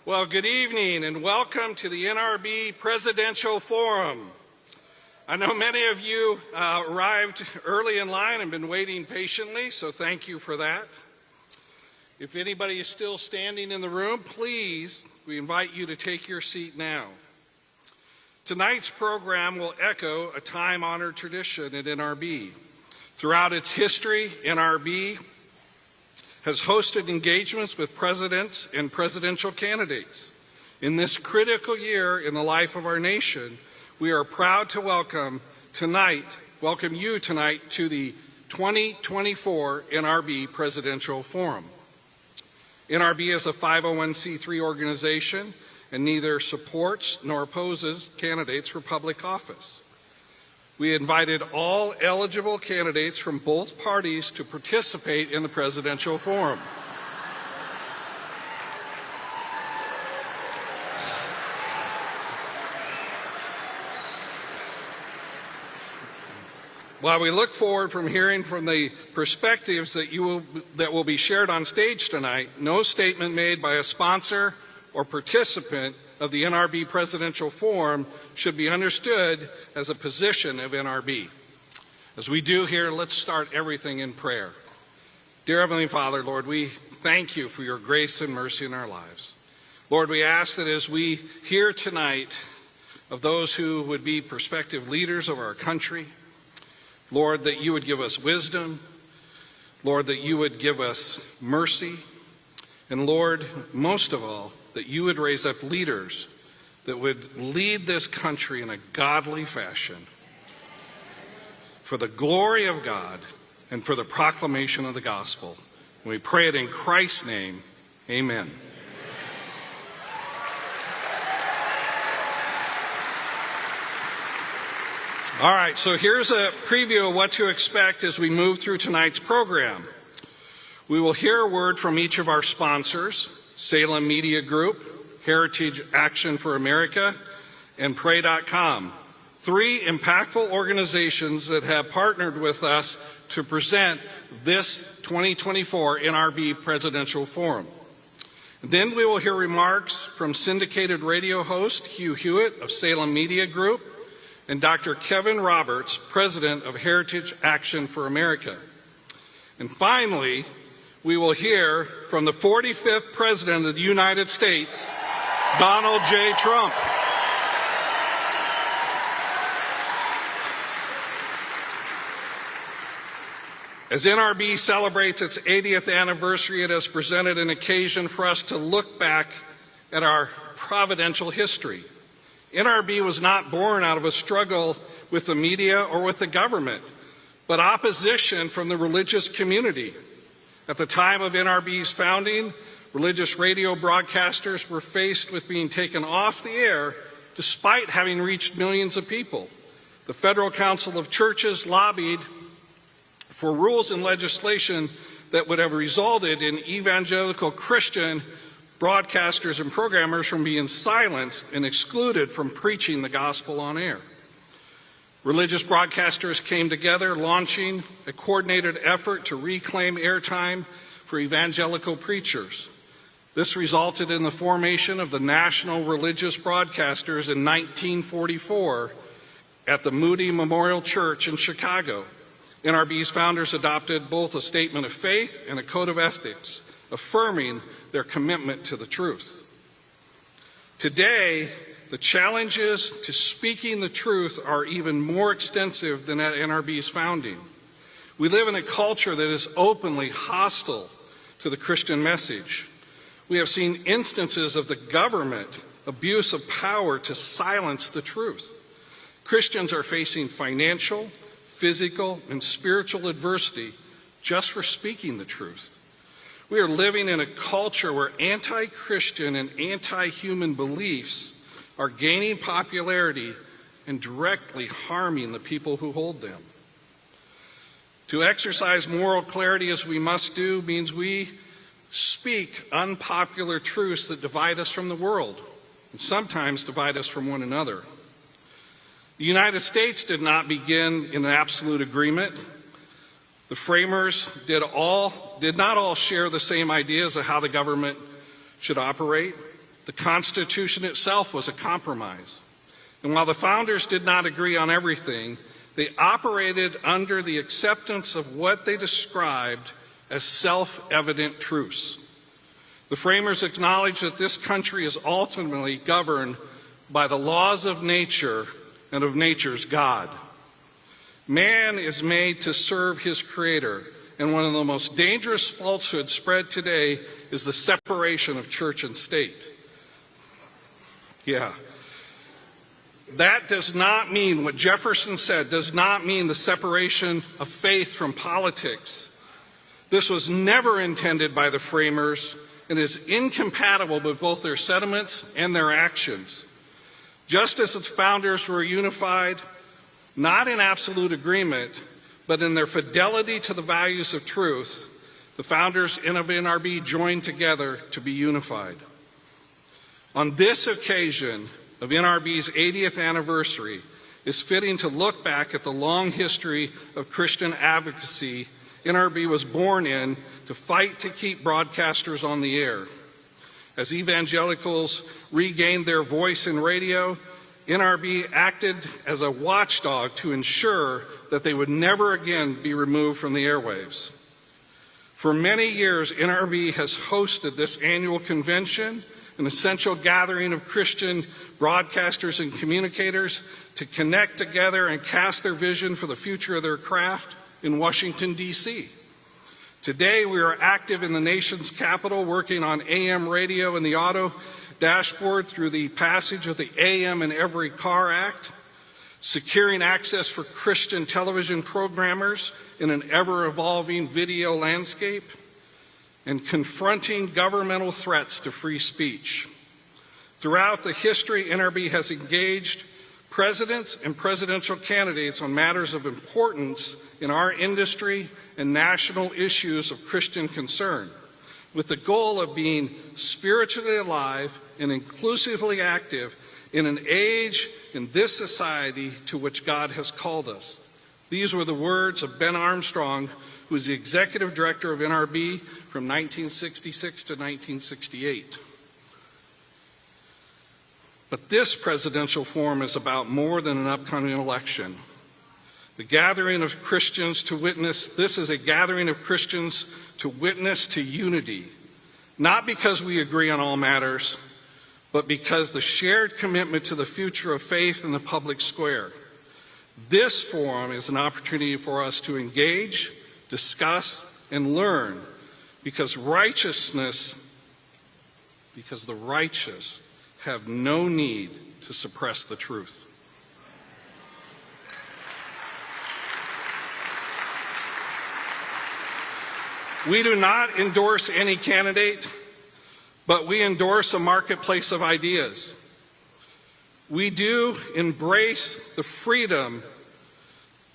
Speaker 6: Well, good evening and welcome to the NRB Presidential Forum. I know many of you arrived early in line and been waiting patiently, so thank you for that. If anybody is still standing in the room, please, we invite you to take your seat now. Tonight's program will echo a time-honored tradition at NRB. Throughout its history, NRB has hosted engagements with presidents and presidential candidates. In this critical year in the life of our nation, we are proud to welcome you tonight to the 2024 NRB Presidential Forum. NRB is a 501c3 organization and neither supports nor opposes candidates for public office. We invited all eligible candidates from both parties to participate in the Presidential Forum. While we look forward from hearing from the perspectives that will be shared on stage tonight, no statement made by a sponsor or participant of the NRB Presidential Forum should be understood as a position of NRB. As we do here, let's start everything in prayer. Dear Heavenly Father, Lord, we thank you for your grace and mercy in our lives. Lord, we ask that as we hear tonight of those who would be prospective leaders of our country, Lord, that you would give us wisdom, Lord, that you would give us mercy, and Lord, most of all, that you would raise up leaders that would lead this country in a godly fashion for the glory of God and for the proclamation of the gospel. And we pray it in Christ's name. Amen. All right, so here's a preview of what to expect as we move through tonight's program. We will hear a word from each of our sponsors, Salem Media Group, Heritage Action for America, and Pray.com, three impactful organizations that have partnered with us to present this 2024 NRB Presidential Forum. Then we will hear remarks from syndicated radio host Hugh Hewitt of Salem Media Group and Dr. Kevin Roberts, President of Heritage Action for America. And finally, we will hear from the 45th President of the United States, Donald J. Trump. As NRB celebrates its 80th anniversary, it has presented an occasion for us to look back at our providential history. NRB was not born out of a struggle with the media or with the government, but opposition from the religious community. At the time of NRB's founding, religious radio broadcasters were faced with being taken off the air despite having reached millions of people. The Federal Council of Churches lobbied for rules and legislation that would have resulted in evangelical Christian broadcasters and programmers from being silenced and excluded from preaching the gospel on air. Religious broadcasters came together, launching a coordinated effort to reclaim airtime for evangelical preachers. This resulted in the formation of the National Religious Broadcasters in 1944 at the Moody Memorial Church in Chicago. NRB's founders adopted both a statement of faith and a code of ethics, affirming their commitment to the truth. Today, the challenges to speaking the truth are even more extensive than at NRB's founding. We live in a culture that is openly hostile to the Christian message. We have seen instances of the government abuse of power to silence the truth. Christians are facing financial, physical, and spiritual adversity just for speaking the truth. We are living in a culture where anti-Christian and anti-human beliefs are gaining popularity and directly harming the people who hold them. To exercise moral clarity as we must do means we speak unpopular truths that divide us from the world. and sometimes divide us from one another. The United States did not begin in absolute agreement. The framers did not all share the same ideas of how the government should operate. The Constitution itself was a compromise. And while the founders did not agree on everything, they operated under the acceptance of what they described as self-evident truths. The framers acknowledged that this country is ultimately governed by the laws of nature and of nature's God. Man is made to serve his Creator, and one of the most dangerous falsehoods spread today is the separation of church and state. Yeah. That does not mean, what Jefferson said, does not mean the separation of faith from politics. This was never intended by the framers and is incompatible with both their sentiments and their actions. Just as the founders were unified, not in absolute agreement, but in their fidelity to the values of truth, the founders of NRB joined together to be unified. On this occasion of NRB's 80th anniversary, it's fitting to look back at the long history of Christian advocacy NRB was born in to fight to keep broadcasters on the air. As evangelicals regained their voice in radio, NRB acted as a watchdog to ensure that they would never again be removed from the airwaves. For many years, NRB has hosted this annual convention, an essential gathering of Christian broadcasters and communicators to connect together and cast their vision for the future of their craft in Washington, D.C. Today, we are active in the nation's capital, working on AM radio and the auto dashboard through the passage of the AM in Every Car Act, securing access for Christian television programmers in an ever-evolving video landscape, and confronting governmental threats to free speech. Throughout the history, NRB has engaged presidents and presidential candidates on matters of importance in our industry and national issues of Christian concern, with the goal of being spiritually alive and inclusively active in an age in this society to which God has called us. These were the words of Ben Armstrong, who was the executive director of NRB from 1966 to 1968. But this presidential forum is about more than an upcoming election. The gathering of Christians to witness, this is a gathering of Christians to witness to unity, not because we agree on all matters, but because the shared commitment to the future of faith in the public square. This forum is an opportunity for us to engage, discuss, and learn, because the righteous have no need to suppress the truth. We do not endorse any candidate, but we endorse a marketplace of ideas. We do embrace the freedom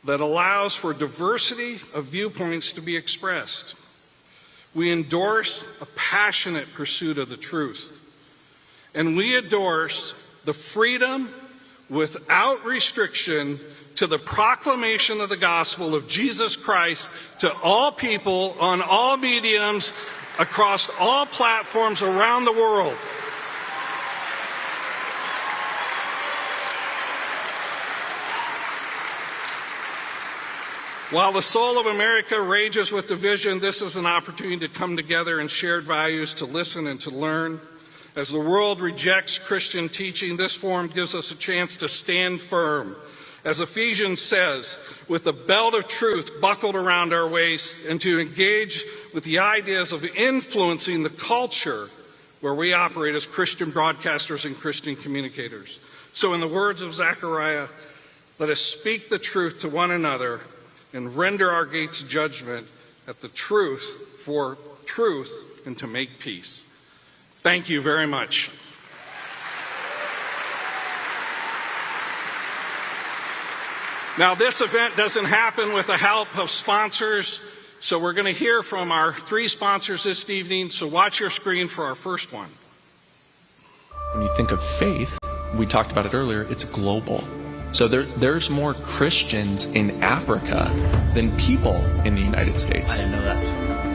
Speaker 6: that allows for diversity of viewpoints to be expressed. We endorse a passionate pursuit of the truth. And we endorse the freedom without restriction to the proclamation of the gospel of Jesus Christ to all people on all mediums across all platforms around the world. While the soul of America rages with division, this is an opportunity to come together in shared values, to listen and to learn. As the world rejects Christian teaching, this forum gives us a chance to stand firm. As Ephesians says, with the belt of truth buckled around our waist, and to engage with the ideas of influencing the culture where we operate as Christian broadcasters and Christian communicators. So in the words of Zechariah, let us speak the truth to one another and render our gates judgment at the truth for truth and to make peace. Thank you very much. Now, this event doesn't happen with the help of sponsors, so we're going to hear from our three sponsors this evening, so watch your screen for our first one.
Speaker 7: When you think of faith, we talked about it earlier, it's global. So there's more Christians in Africa than people in the United States.
Speaker 8: I didn't know that.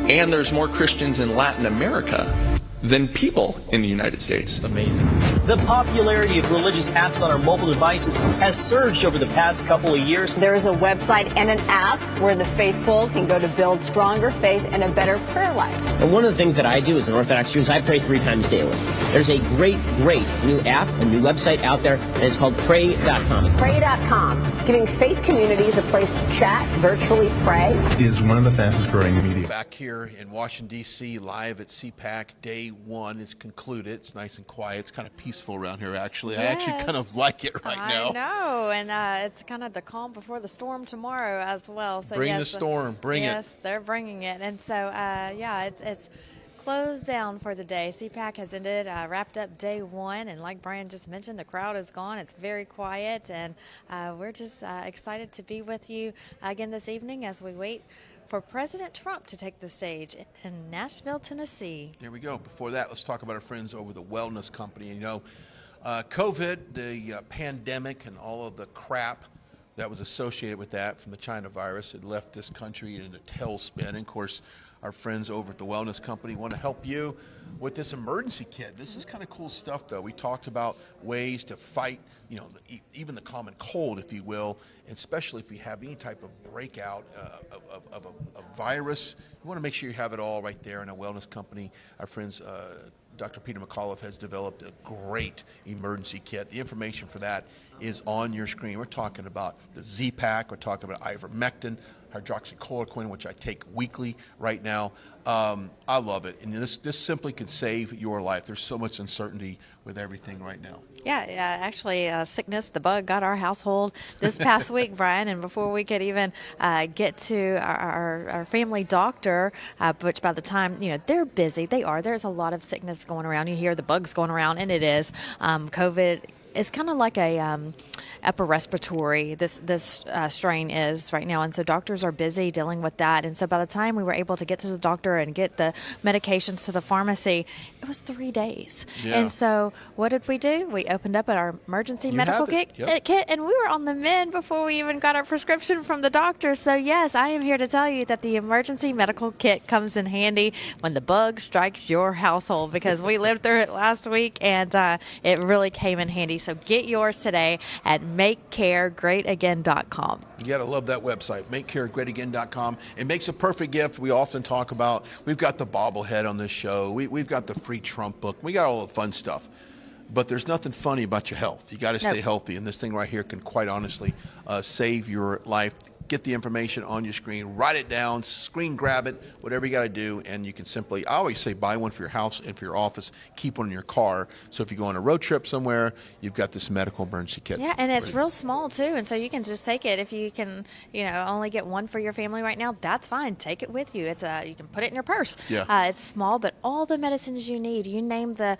Speaker 7: And there's more Christians in Latin America than people in the United States.
Speaker 8: Amazing. The popularity of religious apps on our mobile devices has surged over the past couple of years.
Speaker 9: There is a website and an app where the faithful can go to build stronger faith and a better prayer life.
Speaker 8: And one of the things that I do as an Orthodox Jew is I pray 3 times daily. There's a great new app, a new website out there, and it's called pray.com.
Speaker 9: Pray.com, giving faith communities a place to chat, virtually pray.
Speaker 10: Is one of the fastest growing media.
Speaker 1: Back here in Washington, D.C., live at CPAC, day 1 is concluded. It's nice and quiet. It's kind of peaceful around here, actually.
Speaker 2: Yes.
Speaker 1: I actually kind of like it right now.
Speaker 2: I know, and it's kind of the calm before the storm tomorrow as well. So
Speaker 1: Bring
Speaker 2: yes,
Speaker 1: the storm. Bring it.
Speaker 2: Yes, they're bringing it. And so, yeah, it's closed down for the day. CPAC has ended, wrapped up day 1, and like Brian just mentioned, the crowd is gone. It's very quiet, and we're just excited to be with you again this evening as we wait for President Trump to take the stage in Nashville, Tennessee.
Speaker 1: Here we go. Before that, let's talk about our friends over the Wellness Company. You know, COVID, the pandemic, and all of the crap that was associated with that from the China virus had left this country in a tailspin. And of course, our friends over at the Wellness Company want to help you with this emergency kit. This is kind of cool stuff, though. We talked about ways to fight, you know, even the common cold, if you will, especially if you have any type of breakout of a virus. You want to make sure you have it all right there in a Wellness Company. Our friends, Dr. Peter McAuliffe has developed a great emergency kit. The information for that is on your screen. We're talking about the Z-Pack. We're talking about ivermectin, hydroxychloroquine, which I take weekly right now. I love it. And this simply could save your life. There's so much uncertainty with everything right now.
Speaker 2: Yeah, actually, sickness, the bug got our household this past week, Brian, and before we could even get to our family doctor, which by the time, you know, they're busy, there's a lot of sickness going around. You hear the bugs going around, and it is. COVID is kind of like a upper respiratory, this strain is right now. And so doctors are busy dealing with that. And so by the time we were able to get to the doctor and get the medications to the pharmacy, it was 3 days.
Speaker 1: Yeah.
Speaker 2: And so what did we do? We opened up our emergency medical kit, and we were on the mend before we even got our prescription from the doctor. So yes, I am here to tell you that the emergency medical kit comes in handy when the bug strikes your household, because we lived through it last week, and it really came in handy. So get yours today at makecaregreatagain.com.
Speaker 1: You got to love that website, makecaregreatagain.com. It makes a perfect gift. We often talk about, we've got the bobblehead on this show. We've got the free Trump book. We got all the fun stuff. But there's nothing funny about your health. You got to stay healthy. And this thing right here can quite honestly save your life. Get the information on your screen, write it down, screen grab it, whatever you got to do, and you can simply, I always say, buy one for your house and for your office, keep one in your car. So if you go on a road trip somewhere, you've got this medical emergency kit.
Speaker 2: Yeah, and it's real small too, and so you can just take it. If you can, you know, only get one for your family right now, that's fine. Take it with you. It's you can put it in your purse.
Speaker 1: Yeah.
Speaker 2: It's small, but all the medicines you need. You name the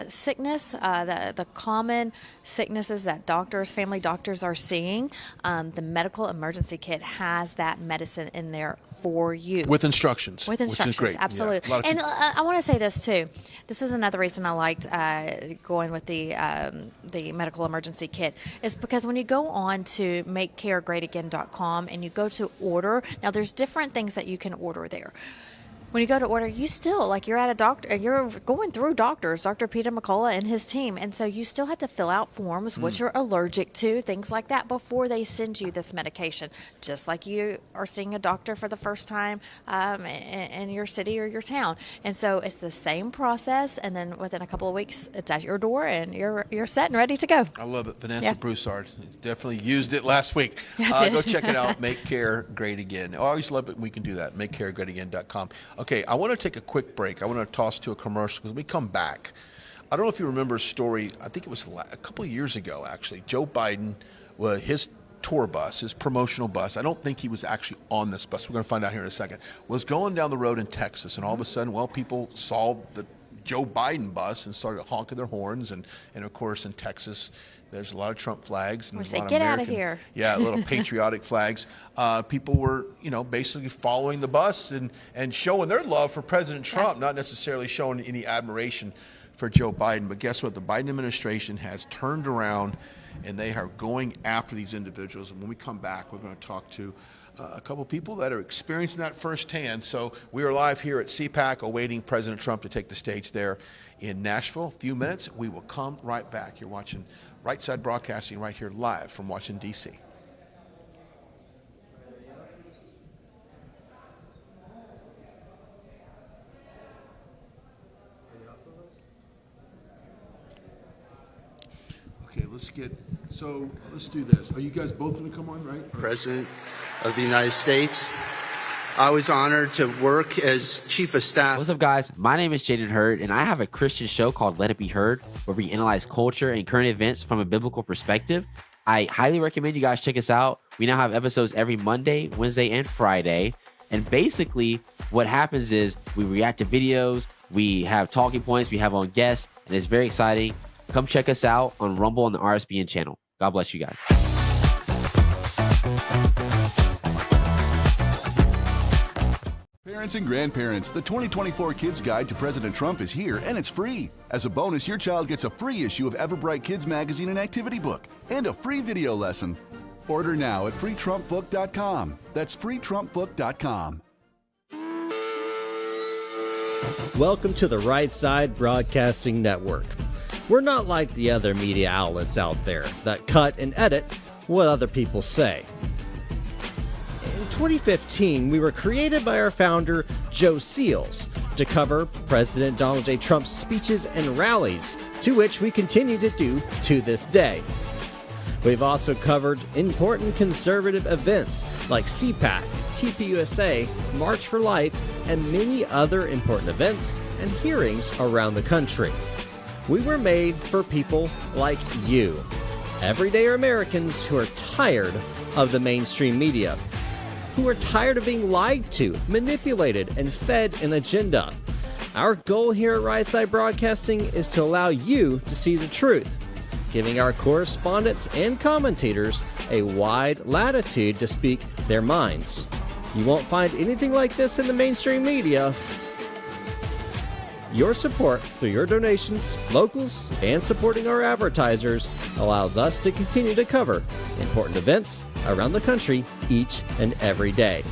Speaker 2: sickness, the common sicknesses that family doctors are seeing. The medical emergency kit has that medicine in there for you.
Speaker 1: With instructions.
Speaker 2: With instructions,
Speaker 1: which is great.
Speaker 2: absolutely.
Speaker 1: Yeah,
Speaker 2: and I want to say this too. This is another reason I liked going with the medical emergency kit, is because when you go on to makecaregreatagain.com and you go to order, now there's different things that you can order there. When you go to order, you still, like, you're at a doctor, you're going through doctors, Dr. Peter McCullough and his team, and so you still have to fill out forms, what you're allergic to, things like that, before they send you this medication, just like you are seeing a doctor for the first time in your city or your town. And so it's the same process, and then within a couple of weeks, it's at your door, and you're set and ready to go.
Speaker 1: I love it. Vanessa Broussard definitely used it last week. Go check it out, Make Care Great Again. I always love it when we can do that, makecaregreatagain.com. Okay, I want to take a quick break. I want to toss to a commercial because we come back. I don't know if you remember a story, I think it was a couple of years ago, actually. Joe Biden, his tour bus, his promotional bus, I don't think he was actually on this bus, we're going to find out here in a second, was going down the road in Texas, and all of a sudden, people saw the Joe Biden bus and started honking their horns, and of course in Texas, there's a lot of Trump flags. And
Speaker 2: We
Speaker 1: there's
Speaker 2: say,
Speaker 1: a lot
Speaker 2: get
Speaker 1: of
Speaker 2: out of
Speaker 1: American,
Speaker 2: here.
Speaker 1: Yeah, little patriotic flags. People were, basically following the bus and showing their love for President Trump, not necessarily showing any admiration for Joe Biden. But guess what? The Biden administration has turned around, and they are going after these individuals. And when we come back, we're going to talk to a couple people that are experiencing that firsthand. So we are live here at CPAC, awaiting President Trump to take the stage there in Nashville. A few minutes, we will come right back. You're watching Right Side Broadcasting right here live from Washington, D.C. Okay, let's do this. Are you guys both going to come on, right?
Speaker 11: President of the United States. I was honored to work as Chief of Staff.
Speaker 12: What's up, guys? My name is Jaden Hurd, and I have a Christian show called Let It Be Heard, where we analyze culture and current events from a biblical perspective. I highly recommend you guys check us out. We now have episodes every Monday, Wednesday, and Friday. And basically, what happens is we react to videos, we have talking points, we have on guests, and it's very exciting. Come check us out on Rumble on the RSBN channel. God bless you guys.
Speaker 13: Parents and grandparents, the 2024 Kids Guide to President Trump is here, and it's free. As a bonus, your child gets a free issue of Everbright Kids Magazine and Activity Book, and a free video lesson. Order now at freetrumpbook.com. That's freetrumpbook.com.
Speaker 14: Welcome to the Right Side Broadcasting Network. We're not like the other media outlets out there that cut and edit what other people say. In 2015, we were created by our founder, Joe Seals, to cover President Donald J. Trump's speeches and rallies, to which we continue to do to this day. We've also covered important conservative events like CPAC, tvOS, March for Life, and many other important events and hearings around the country. We were made for people like you, everyday Americans who are tired of the mainstream media, who are tired of being lied to, manipulated, and fed an agenda. Our goal here at Right Side Broadcasting is to allow you to see the truth, giving our correspondents and commentators a wide latitude to speak their minds. You won't find anything like this in the mainstream media. Your support through your donations, locals, and supporting our advertisers allows us to continue to cover important events around the country each and every day.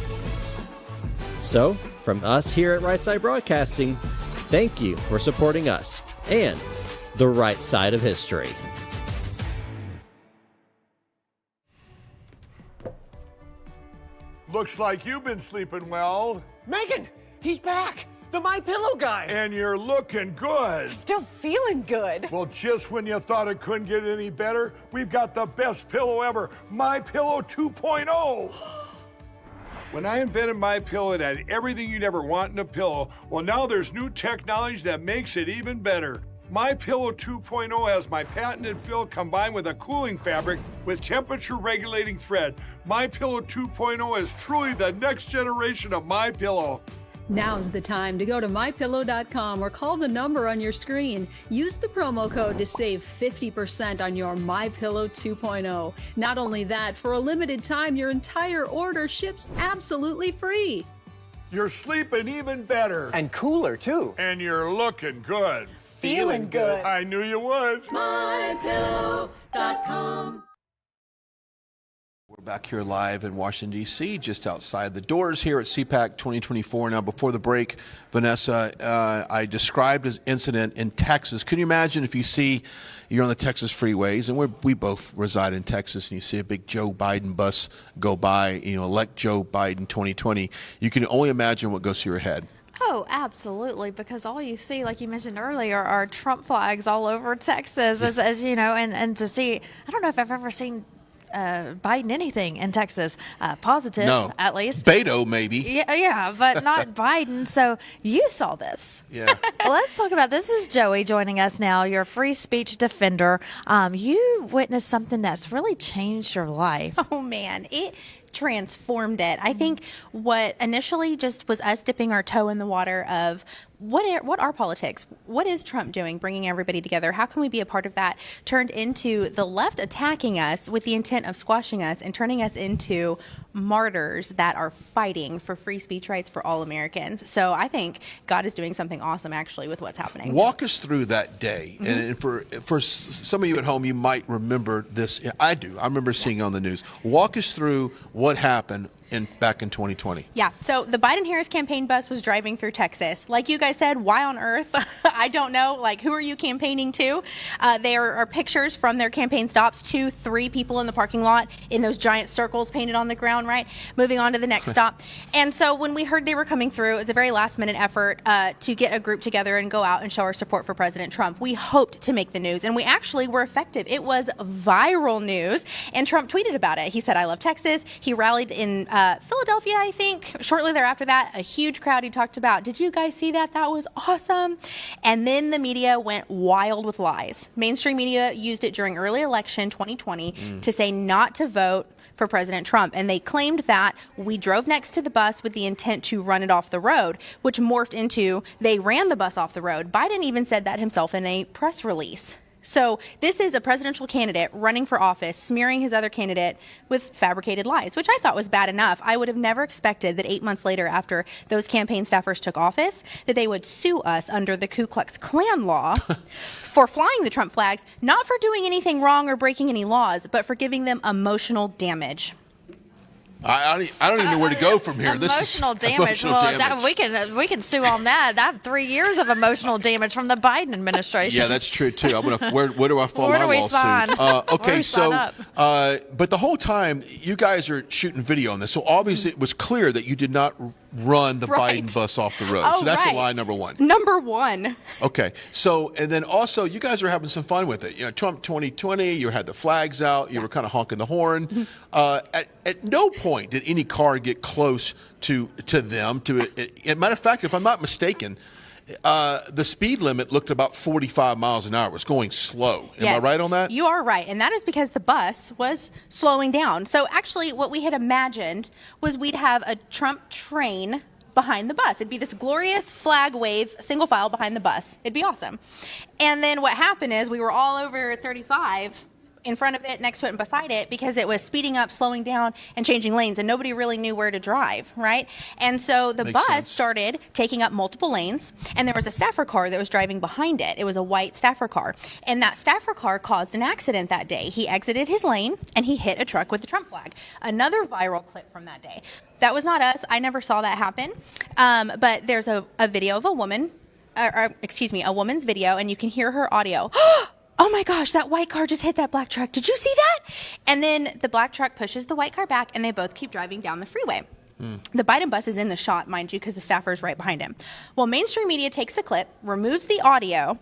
Speaker 14: So, from us here at Right Side Broadcasting, thank you for supporting us and the right side of history.
Speaker 15: Looks like you've been sleeping well.
Speaker 16: Megan, he's back. The My Pillow guy.
Speaker 15: And you're looking good.
Speaker 16: Still feeling good.
Speaker 15: Well, just when you thought it couldn't get any better, we've got the best pillow ever, My Pillow 2.0. When I invented My Pillow, it had everything you'd ever want in a pillow. Well, now there's new technology that makes it even better. My Pillow 2.0 has my patented fill combined with a cooling fabric with temperature regulating thread. My Pillow 2.0 is truly the next generation of My Pillow.
Speaker 17: Now's the time to go to mypillow.com or call the number on your screen. Use the promo code to save 50% on your My Pillow 2.0. Not only that, for a limited time, your entire order ships absolutely free.
Speaker 15: You're sleeping even better.
Speaker 16: And cooler, too.
Speaker 15: And you're looking good.
Speaker 16: Feeling good.
Speaker 15: I knew you would.
Speaker 17: mypillow.com.
Speaker 1: We're back here live in Washington, D.C., just outside the doors here at CPAC 2024. Now, before the break, Vanessa, I described an incident in Texas. Can you imagine if you're on the Texas freeways, and we both reside in Texas, and you see a big Joe Biden bus go by, elect Joe Biden 2020. You can only imagine what goes through your head.
Speaker 2: Oh, absolutely, because all you see, like you mentioned earlier, are Trump flags all over Texas, as you know, and to see, I don't know if I've ever seen Biden anything in Texas, positive,
Speaker 1: no.
Speaker 2: At least.
Speaker 1: Beto, maybe.
Speaker 2: Yeah, but not Biden. So you saw this.
Speaker 1: Yeah.
Speaker 2: Well, let's talk about this. Is Joey joining us now? You're a free speech defender. You witnessed something that's really changed your life.
Speaker 18: Oh, man. It transformed it. I think what initially just was us dipping our toe in the water of what are politics? What is Trump doing, bringing everybody together? How can we be a part of that? Turned into the left attacking us with the intent of squashing us and turning us into martyrs that are fighting for free speech rights for all Americans. So I think God is doing something awesome, actually, with what's happening.
Speaker 1: Walk us through that day. And for some of you at home, you might remember this. I do. I remember seeing it on the news. Walk us through what happened back in 2020.
Speaker 18: Yeah, so the Biden-Harris campaign bus was driving through Texas. Like you guys said, why on earth? I don't know. Like, who are you campaigning to? There are pictures from their campaign stops, 2-3 people in the parking lot in those giant circles painted on the ground, right? Moving on to the next stop. And so when we heard they were coming through, it was a very last-minute effort to get a group together and go out and show our support for President Trump. We hoped to make the news, and we actually were effective. It was viral news, and Trump tweeted about it. He said, "I love Texas." He rallied in Philadelphia, I think. Shortly thereafter that, a huge crowd he talked about. Did you guys see that? That was awesome. And then the media went wild with lies. Mainstream media used it during early election 2020 to say not to vote for President Trump. And they claimed that we drove next to the bus with the intent to run it off the road, which morphed into they ran the bus off the road. Biden even said that himself in a press release. So this is a presidential candidate running for office, smearing his other candidate with fabricated lies, which I thought was bad enough. I would have never expected that 8 months later, after those campaign staffers took office, that they would sue us under the Ku Klux Klan law for flying the Trump flags, not for doing anything wrong or breaking any laws, but for giving them emotional damage.
Speaker 1: I don't even know where to go from here.
Speaker 2: Emotional damage. Well, we can sue on that. That 3 years of emotional damage from the Biden administration.
Speaker 1: Yeah, that's true too. Where do I fall
Speaker 2: Where
Speaker 1: on
Speaker 2: do we
Speaker 1: lawsuit?
Speaker 2: sign?
Speaker 1: Okay, so but the whole time you guys are shooting video on this, so obviously it was clear that you did not run the Biden bus off the road.
Speaker 18: Oh,
Speaker 1: so that's
Speaker 18: right.
Speaker 1: a lie number one.
Speaker 18: Number one.
Speaker 1: Okay, so and then also you guys are having some fun with it. You know, Trump 2020. You had the flags out. You were kind of honking the horn. At no point did any car get close to them. As a matter of fact, if I'm not mistaken, the speed limit looked about 45 miles an hour. It was going slow. Am I right on that?
Speaker 18: You are right. And that is because the bus was slowing down. So actually what we had imagined was we'd have a Trump train behind the bus. It'd be this glorious flag wave, single file behind the bus. It'd be awesome. And then what happened is we were all over 35 in front of it, next to it, and beside it, because it was speeding up, slowing down, and changing lanes, and nobody really knew where to drive, right? And so the bus started taking up multiple lanes, and there was a staffer car that was driving behind it. It was a white staffer car, and that staffer car caused an accident that day. He exited his lane, and he hit a truck with the Trump flag. Another viral clip from that day. That was not us. I never saw that happen, but there's a video of a woman, a woman's video, and you can hear her audio. Oh my gosh, that white car just hit that black truck. Did you see that? And then the black truck pushes the white car back, and they both keep driving down the freeway. The Biden bus is in the shot, mind you, because the staffer is right behind him. Well, mainstream media takes the clip, removes the audio,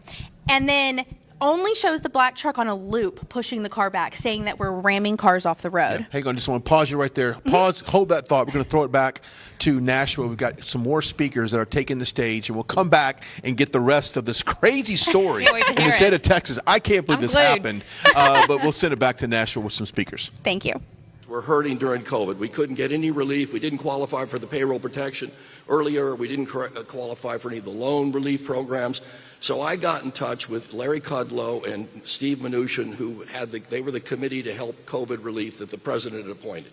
Speaker 18: and then only shows the black truck on a loop pushing the car back, saying that we're ramming cars off the road.
Speaker 1: Yeah. Hang on, just want to pause you right there. Pause, hold that thought. We're going to throw it back to Nashville. We've got some more speakers that are taking the stage, and we'll come back and get the rest of this crazy story in the state of Texas. I can't believe this happened, but we'll send it back to Nashville with some speakers.
Speaker 18: Thank you.
Speaker 19: We're hurting during COVID. We couldn't get any relief. We didn't qualify for the payroll protection earlier. We didn't qualify for any of the loan relief programs. So I got in touch with Larry Kudlow and Steve Mnuchin, who they were the committee to help COVID relief that the president had appointed.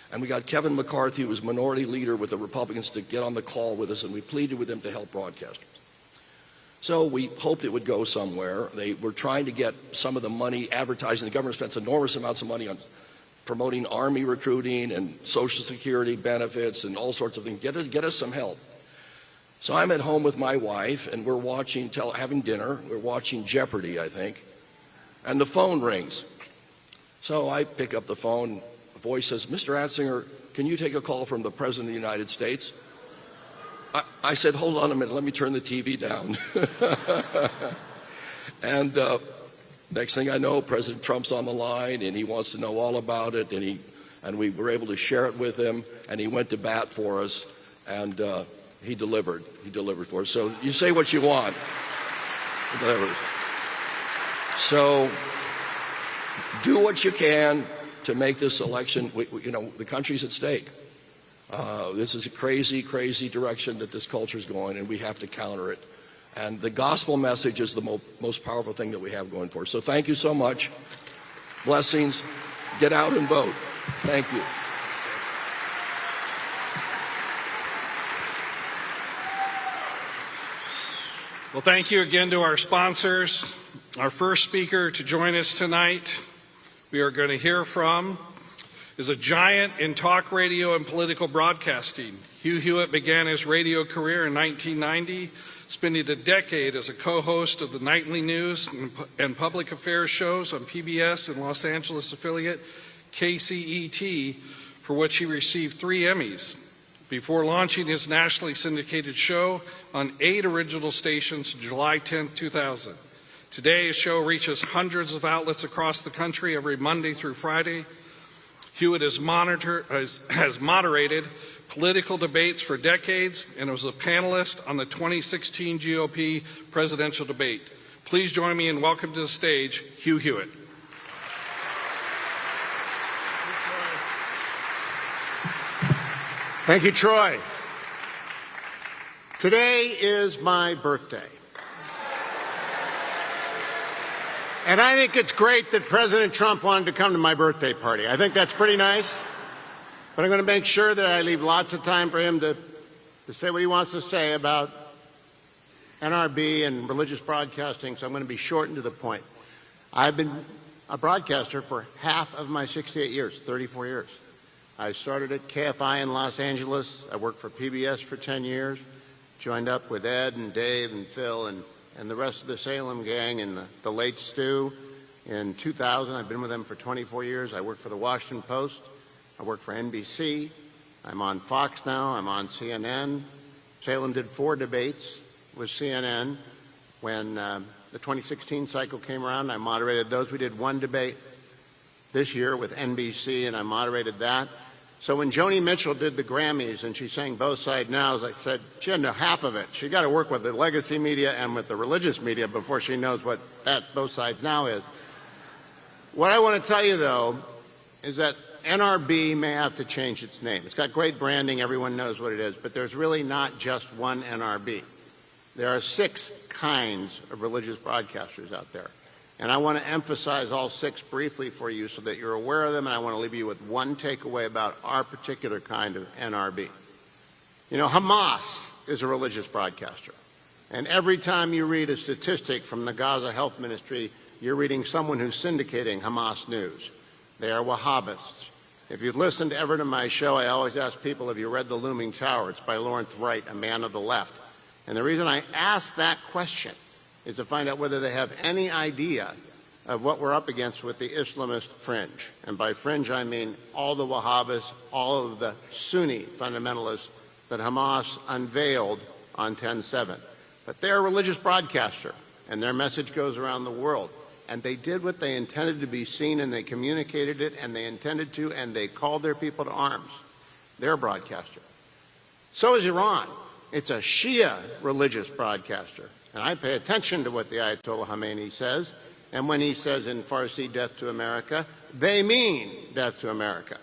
Speaker 19: And we got Kevin McCarthy, who was minority leader with the Republicans, to get on the call with us, and we pleaded with them to help broadcasters. So we hoped it would go somewhere. They were trying to get some of the money advertising. The government spends enormous amounts of money on promoting Army recruiting and Social Security benefits and all sorts of things. Get us some help. So I'm at home with my wife, and we're watching, having dinner. We're watching Jeopardy, I think. And the phone rings. So I pick up the phone. A voice says, "Mr. Atzinger, can you take a call from the President of the United States?" I said, "Hold on a minute. Let me turn the TV down." And next thing I know, President Trump's on the line, and he wants to know all about it. And we were able to share it with him, and he went to bat for us. And he delivered. He delivered for us. So you say what you want. He delivers. So do what you can to make this election. The country's at stake. This is a crazy, crazy direction that this culture is going, and we have to counter it. And the gospel message is the most powerful thing that we have going for us. So thank you so much. Blessings. Get out and vote. Thank you.
Speaker 6: Well, thank you again to our sponsors. Our first speaker to join us tonight, we are going to hear from, is a giant in talk radio and political broadcasting. Hugh Hewitt began his radio career in 1990, spending a decade as a co-host of the nightly news and public affairs shows on PBS and Los Angeles affiliate KCET, for which he received 3 Emmys, before launching his nationally syndicated show on 8 original stations July 10, 2000. Today, his show reaches hundreds of outlets across the country every Monday through Friday. Hewitt has moderated political debates for decades and was a panelist on the 2016 GOP presidential debate. Please join me in welcome to the stage, Hugh Hewitt.
Speaker 20: Thank you, Troy. Today is my birthday. And I think it's great that President Trump wanted to come to my birthday party. I think that's pretty nice. But I'm going to make sure that I leave lots of time for him to say what he wants to say about NRB and religious broadcasting, so I'm going to be short and to the point. I've been a broadcaster for half of my 68 years, 34 years. I started at KFI in Los Angeles. I worked for PBS for 10 years, joined up with Ed and Dave and Phil and the rest of the Salem gang and the late Stu. In 2000, I've been with them for 24 years. I worked for the Washington Post. I worked for NBC. I'm on Fox now. I'm on CNN. Salem did 4 debates with CNN. When the 2016 cycle came around, I moderated those. We did 1 debate this year with NBC, and I moderated that. So when Joni Mitchell did the Grammys and she sang Both Sides Now, as I said, she didn't know half of it. She got to work with the legacy media and with the religious media before she knows what that Both Sides Now is. What I want to tell you, though, is that NRB may have to change its name. It's got great branding. Everyone knows what it is. But there's really not just one NRB. There are 6 kinds of religious broadcasters out there. And I want to emphasize all 6 briefly for you so that you're aware of them, and I want to leave you with one takeaway about our particular kind of NRB. You know, Hamas is a religious broadcaster. And every time you read a statistic from the Gaza Health Ministry, you're reading someone who's syndicating Hamas news. They are Wahhabists. If you've listened ever to my show, I always ask people, have you read The Looming Tower? It's by Lawrence Wright, a man of the left. And the reason I ask that question is to find out whether they have any idea of what we're up against with the Islamist fringe. And by fringe, I mean all the Wahhabists, all of the Sunni fundamentalists that Hamas unveiled on 10/7. But they're a religious broadcaster, and their message goes around the world. And they did what they intended to be seen, and they communicated it, and they intended to, and they called their people to arms. They're a broadcaster. So is Iran. It's a Shia religious broadcaster. And I pay attention to what the Ayatollah Khamenei says. And when he says in Farsi, death to America, they mean death to America.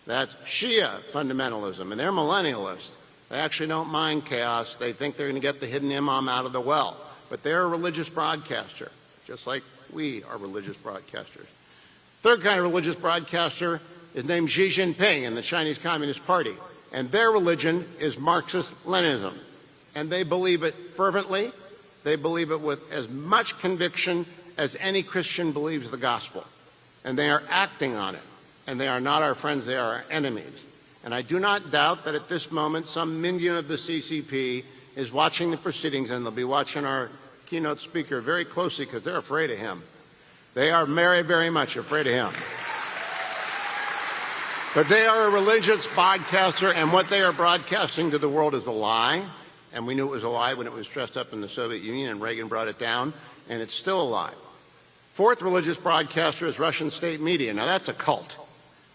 Speaker 20: That's Shia fundamentalism. And they're millennialists. They actually don't mind chaos. They think they're going to get the hidden imam out of the well. But they're a religious broadcaster, just like we are religious broadcasters. Third kind of religious broadcaster is named Xi Jinping in the Chinese Communist Party. And their religion is Marxist-Leninism. And they believe it fervently. They believe it with as much conviction as any Christian believes the gospel. And they are acting on it. And they are not our friends, they are our enemies. And I do not doubt that at this moment some minion of the CCP is watching the proceedings, and they'll be watching our keynote speaker very closely because they're afraid of him. They are very, very much afraid of him. But they are a religious broadcaster, and what they are broadcasting to the world is a lie. And we knew it was a lie when it was dressed up in the Soviet Union and Reagan brought it down, and it's still a lie. Fourth religious broadcaster is Russian state media. Now that's a cult.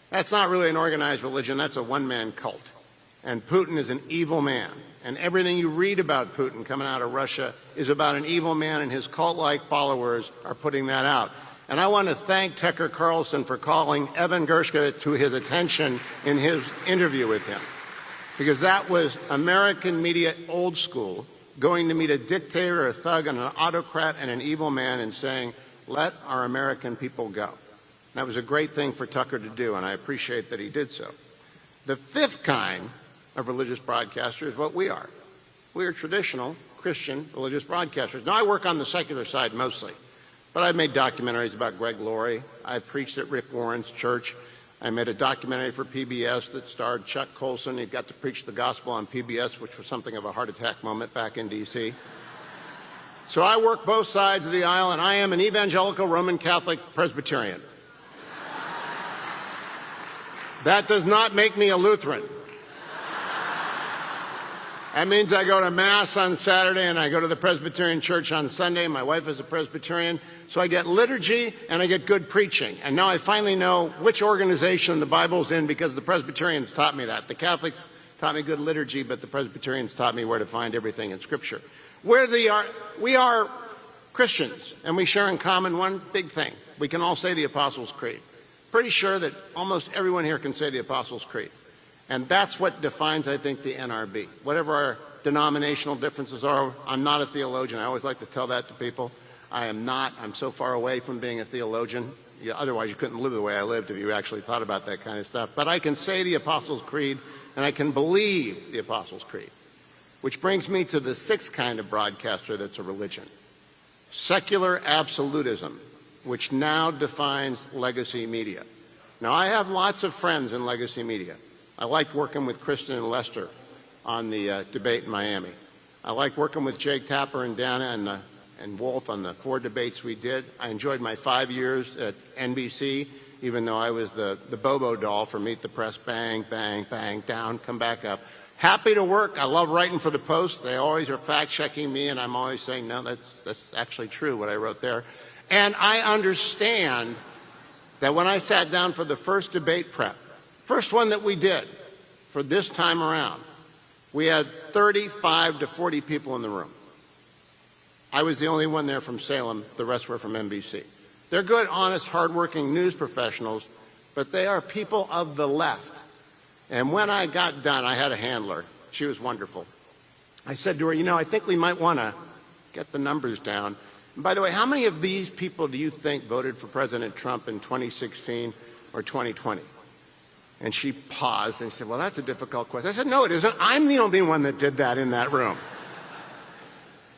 Speaker 20: That's not really an organized religion, that's a one-man cult. And Putin is an evil man. And everything you read about Putin coming out of Russia is about an evil man, and his cult-like followers are putting that out. And I want to thank Tucker Carlson for calling Evan Gershkovich to his attention in his interview with him. because that was American media old school, going to meet a dictator, a thug, and an autocrat and an evil man and saying, let our American people go. That was a great thing for Tucker to do, and I appreciate that he did so. The fifth kind of religious broadcaster is what we are. We are traditional Christian religious broadcasters. Now, I work on the secular side mostly, but I've made documentaries about Greg Laurie. I've preached at Rick Warren's church. I made a documentary for PBS that starred Chuck Colson. He got to preach the gospel on PBS, which was something of a heart attack moment back in D.C. So I work both sides of the aisle, and I am an evangelical Roman Catholic Presbyterian. That does not make me a Lutheran. That means I go to Mass on Saturday and I go to the Presbyterian Church on Sunday. My wife is a Presbyterian. So I get liturgy and I get good preaching. And now I finally know which organization the Bible's in because the Presbyterians taught me that. The Catholics taught me good liturgy, but the Presbyterians taught me where to find everything in Scripture. We are Christians, and we share in common one big thing. We can all say the Apostles' Creed. Pretty sure that almost everyone here can say the Apostles' Creed. And that's what defines, I think, the NRB. Whatever our denominational differences are, I'm not a theologian. I always like to tell that to people. I am not. I'm so far away from being a theologian. Otherwise, you couldn't live the way I lived if you actually thought about that kind of stuff. But I can say the Apostles' Creed, and I can believe the Apostles' Creed. Which brings me to the sixth kind of broadcaster that's a religion. Secular absolutism, which now defines legacy media. Now, I have lots of friends in legacy media. I liked working with Kristen and Lester on the debate in Miami. I liked working with Jake Tapper and Dana and Wolf on the 4 debates we did. I enjoyed my 5 years at NBC, even though I was the Bobo doll for Meet the Press, bang, bang, bang, down, come back up. Happy to work. I love writing for the Post. They always are fact-checking me, and I'm always saying, no, that's actually true, what I wrote there. And I understand that when I sat down for the first debate prep, first one that we did for this time around, we had 35 to 40 people in the room. I was the only one there from Salem. The rest were from NBC. They're good, honest, hardworking news professionals, but they are people of the left. And when I got done, I had a handler. She was wonderful. I said to her, I think we might want to get the numbers down. And by the way, how many of these people do you think voted for President Trump in 2016 or 2020? And she paused and said, well, that's a difficult question. I said, no, it isn't. I'm the only one that did that in that room.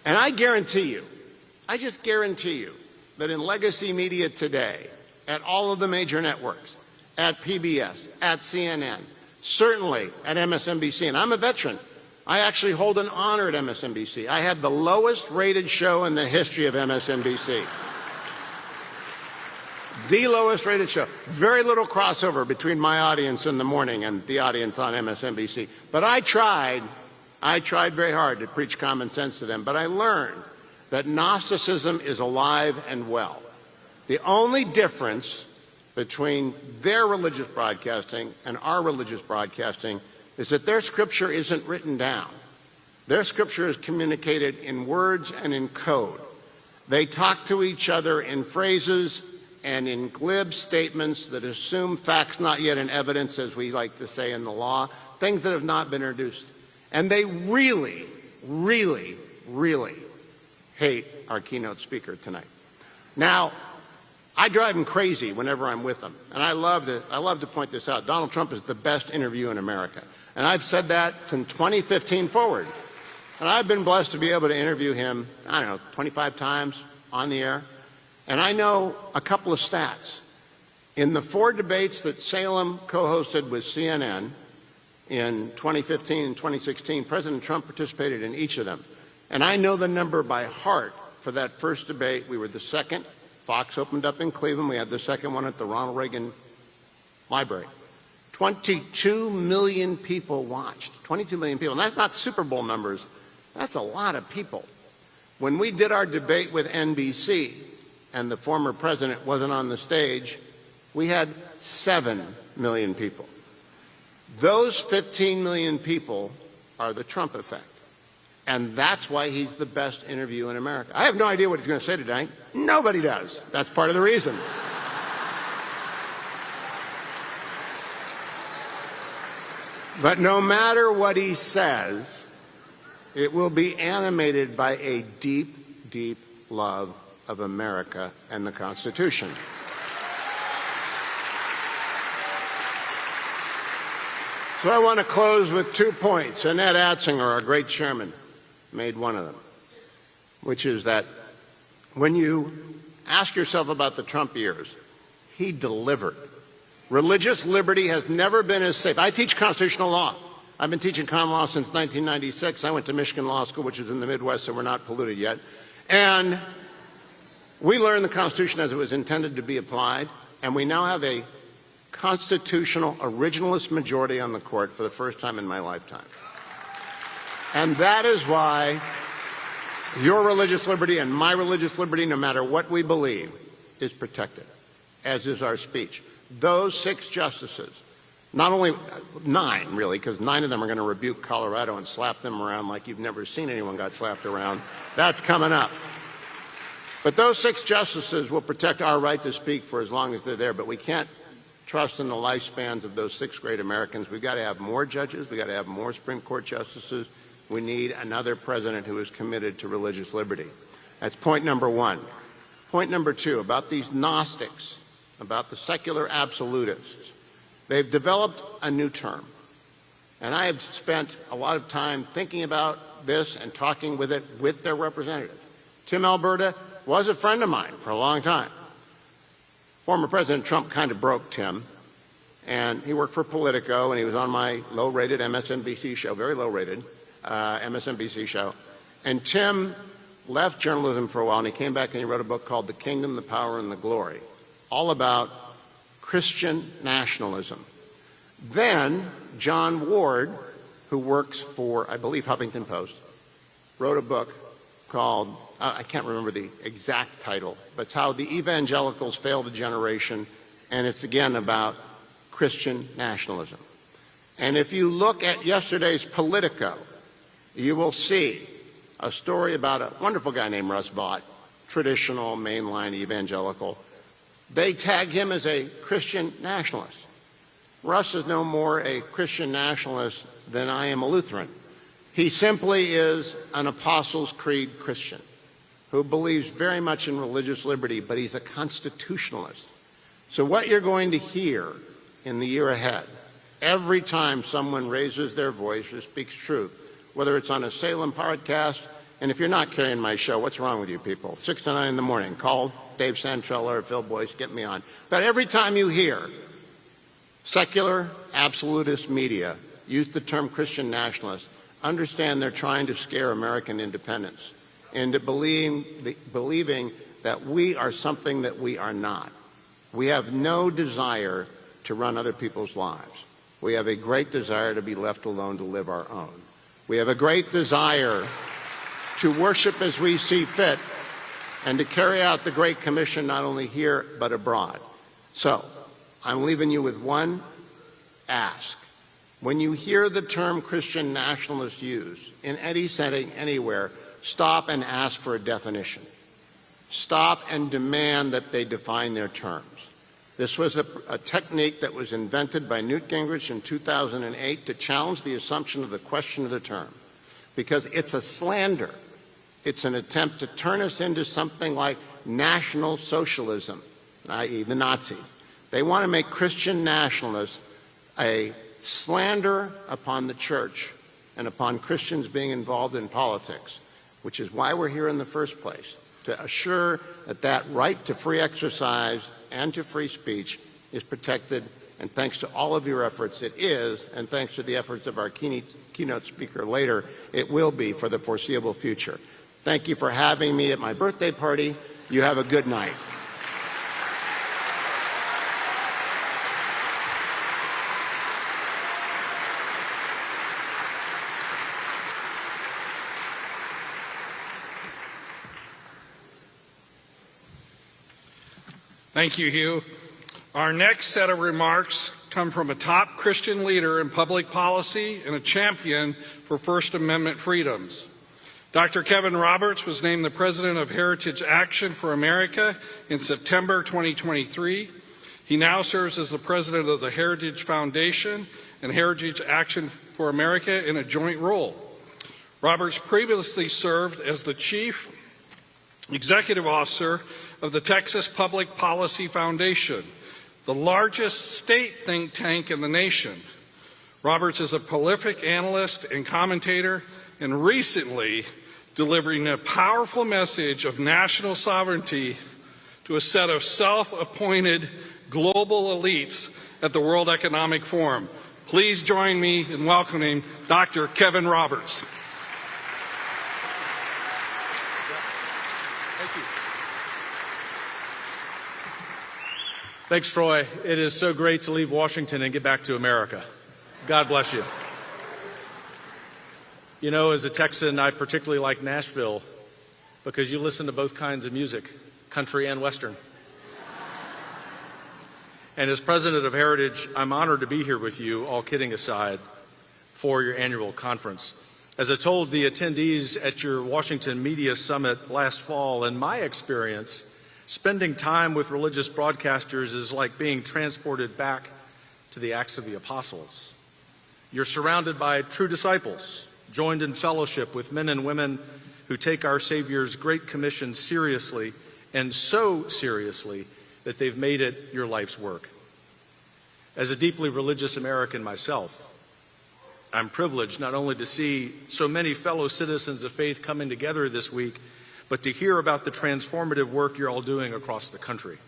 Speaker 20: And I just guarantee you, that in legacy media today, at all of the major networks, at PBS, at CNN, certainly at MSNBC, and I'm a veteran. I actually hold an honor at MSNBC. I had the lowest rated show in the history of MSNBC. The lowest rated show. Very little crossover between my audience in the morning and the audience on MSNBC. But I tried very hard to preach common sense to them. But I learned that Gnosticism is alive and well. The only difference between their religious broadcasting and our religious broadcasting is that their scripture isn't written down. Their scripture is communicated in words and in code. They talk to each other in phrases and in glib statements that assume facts not yet in evidence, as we like to say in the law, things that have not been introduced. And they really, really, really hate our keynote speaker tonight. Now, I drive them crazy whenever I'm with them. And I love to point this out. Donald Trump is the best interview in America. And I've said that since 2015 forward. And I've been blessed to be able to interview him, 25 times on the air. And I know a couple of stats. In the 4 debates that Salem co-hosted with CNN in 2015 and 2016, President Trump participated in each of them. And I know the number by heart for that first debate. We were the second. Fox opened up in Cleveland. We had the second one at the Ronald Reagan Library. 22 million people watched. 22 million people. And that's not Super Bowl numbers. That's a lot of people. When we did our debate with NBC and the former president wasn't on the stage, we had 7 million people. Those 15 million people are the Trump effect. And that's why he's the best interview in America. I have no idea what he's going to say tonight. Nobody does. That's part of the reason. But no matter what he says, it will be animated by a deep, deep love of America and the Constitution. So I want to close with 2 points. Annette Atzinger, our great chairman, made one of them, which is that when you ask yourself about the Trump years, he delivered. Religious liberty has never been as safe. I teach constitutional law. I've been teaching common law since 1996. I went to Michigan Law School, which is in the Midwest, so we're not polluted yet. And we learned the Constitution as it was intended to be applied, and we now have a constitutional originalist majority on the court for the first time in my lifetime. And that is why your religious liberty and my religious liberty, no matter what we believe, is protected, as is our speech. Those 6 justices, not only 9 really, because 9 of them are going to rebuke Colorado and slap them around like you've never seen anyone got slapped around. That's coming up. But those 6 justices will protect our right to speak for as long as they're there, but we can't trust in the lifespans of those 6 great Americans. We've got to have more judges. We've got to have more Supreme Court justices. We need another president who is committed to religious liberty. That's point number 1. Point number 2, about these Gnostics, about the secular absolutists. They've developed a new term. And I have spent a lot of time thinking about this and talking with it with their representatives. Tim Alberta was a friend of mine for a long time. Former President Trump kind of broke Tim, and he worked for Politico, and he was on my low-rated MSNBC show, very low-rated MSNBC show. And Tim left journalism for a while, and he came back and he wrote a book called The Kingdom, the Power, and the Glory, all about Christian nationalism. Then John Ward, who works for, I believe, Huffington Post, wrote a book called, I can't remember the exact title, but it's how the evangelicals failed a generation, and it's again about Christian nationalism. And if you look at yesterday's Politico, you will see a story about a wonderful guy named Russ Vought, traditional mainline evangelical. They tag him as a Christian nationalist. Russ is no more a Christian nationalist than I am a Lutheran. He simply is an Apostles' Creed Christian who believes very much in religious liberty, but he's a constitutionalist. So what you're going to hear in the year ahead, every time someone raises their voice or speaks truth, whether it's on a Salem podcast, and if you're not carrying my show, what's wrong with you people? 6 to 9 in the morning, call Dave Santrella or Phil Boyce, get me on. But every time you hear secular, absolutist media use the term Christian nationalist, understand they're trying to scare American independence into believing that we are something that we are not. We have no desire to run other people's lives. We have a great desire to be left alone to live our own. We have a great desire to worship as we see fit and to carry out the Great Commission not only here but abroad. So, I'm leaving you with one ask. When you hear the term Christian nationalist used in any setting, anywhere, stop and ask for a definition. Stop and demand that they define their terms. This was a technique that was invented by Newt Gingrich in 2008 to challenge the assumption of the question of the term, because it's a slander. It's an attempt to turn us into something like National Socialism, i.e. the Nazis. They want to make Christian nationalists a slander upon the church and upon Christians being involved in politics, which is why we're here in the first place, to assure that that right to free exercise and to free speech is protected. And thanks to all of your efforts, it is, and thanks to the efforts of our keynote speaker later, it will be for the foreseeable future. Thank you for having me at my birthday party. You have a good night.
Speaker 6: Thank you, Hugh. Our next set of remarks come from a top Christian leader in public policy and a champion for First Amendment freedoms. Dr. Kevin Roberts was named the president of Heritage Action for America in September 2023. He now serves as the president of the Heritage Foundation and Heritage Action for America in a joint role. Roberts previously served as the Chief Executive Officer of the Texas Public Policy Foundation, the largest state think tank in the nation. Roberts is a prolific analyst and commentator, and recently delivering a powerful message of national sovereignty to a set of self-appointed global elites at the World Economic Forum. Please join me in welcoming Dr. Kevin Roberts.
Speaker 21: Thanks, Troy. It is so great to leave Washington and get back to America. God bless you. You know, as a Texan, I particularly like Nashville because you listen to both kinds of music, country and Western. And as president of Heritage, I'm honored to be here with you, all kidding aside, for your annual conference. As I told the attendees at your Washington Media Summit last fall, in my experience, spending time with religious broadcasters is like being transported back to the Acts of the Apostles. You're surrounded by true disciples, joined in fellowship with men and women who take our Savior's Great Commission seriously, and so seriously that they've made it your life's work. As a deeply religious American myself, I'm privileged not only to see so many fellow citizens of faith coming together this week, but to hear about the transformative work you're all doing across the country.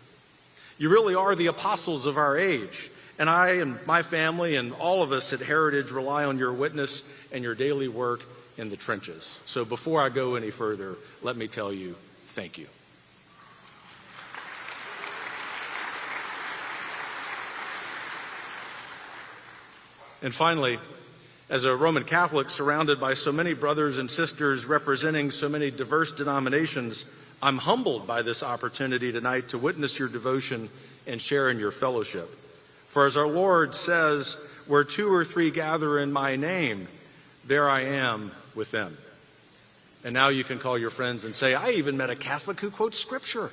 Speaker 21: You really are the apostles of our age, and I and my family and all of us at Heritage rely on your witness and your daily work in the trenches. So before I go any further, let me tell you, thank you. And finally, as a Roman Catholic surrounded by so many brothers and sisters representing so many diverse denominations, I'm humbled by this opportunity tonight to witness your devotion and share in your fellowship. For as our Lord says, where two or three gather in my name, there I am with them. And now you can call your friends and say, I even met a Catholic who quotes Scripture.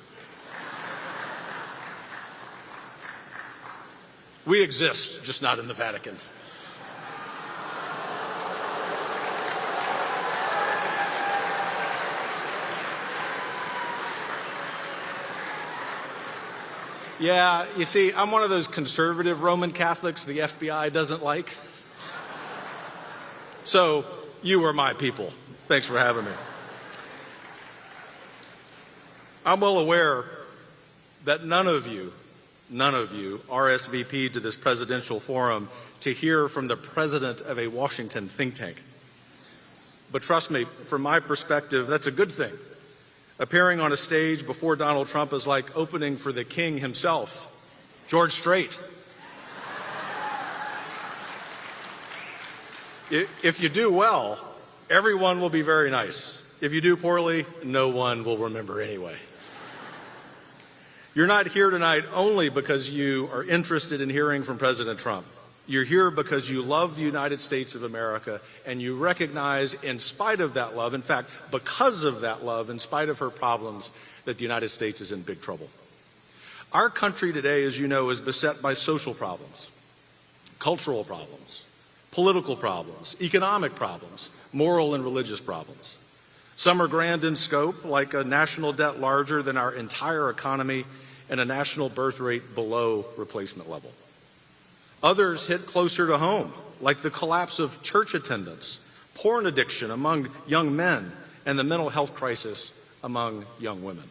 Speaker 21: We exist, just not in the Vatican. Yeah, you see, I'm one of those conservative Roman Catholics the FBI doesn't like. So, you are my people. Thanks for having me. I'm well aware that none of you RSVP'd to this presidential forum to hear from the president of a Washington think tank. But trust me, from my perspective, that's a good thing. Appearing on a stage before Donald Trump is like opening for the king himself, George Strait. If you do well, everyone will be very nice. If you do poorly, no one will remember anyway. You're not here tonight only because you are interested in hearing from President Trump. You're here because you love the United States of America, and you recognize, in spite of that love, in fact, because of that love, in spite of her problems, that the United States is in big trouble. Our country today, as you know, is beset by social problems, cultural problems, political problems, economic problems, moral and religious problems. Some are grand in scope, like a national debt larger than our entire economy and a national birth rate below replacement level. Others hit closer to home, like the collapse of church attendance, porn addiction among young men, and the mental health crisis among young women.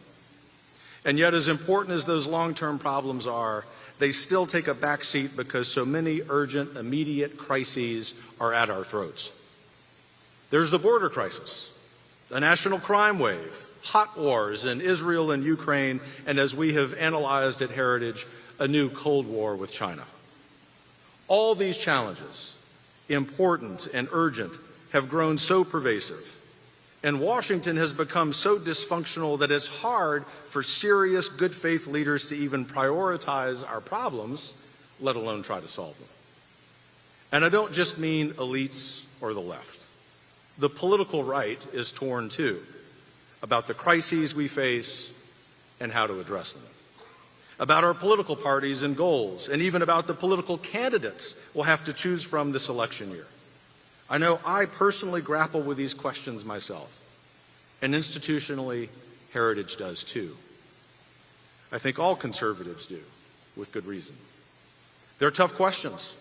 Speaker 21: And yet, as important as those long-term problems are, they still take a backseat because so many urgent, immediate crises are at our throats. There's the border crisis, a national crime wave, hot wars in Israel and Ukraine, and as we have analyzed at Heritage, a new Cold War with China. All these challenges, important and urgent, have grown so pervasive, and Washington has become so dysfunctional that it's hard for serious, good faith leaders to even prioritize our problems, let alone try to solve them. And I don't just mean elites or the left. The political right is torn too, about the crises we face and how to address them. about our political parties and goals, and even about the political candidates we'll have to choose from this election year. I know I personally grapple with these questions myself, and institutionally, Heritage does too. I think all conservatives do, with good reason. They're tough questions,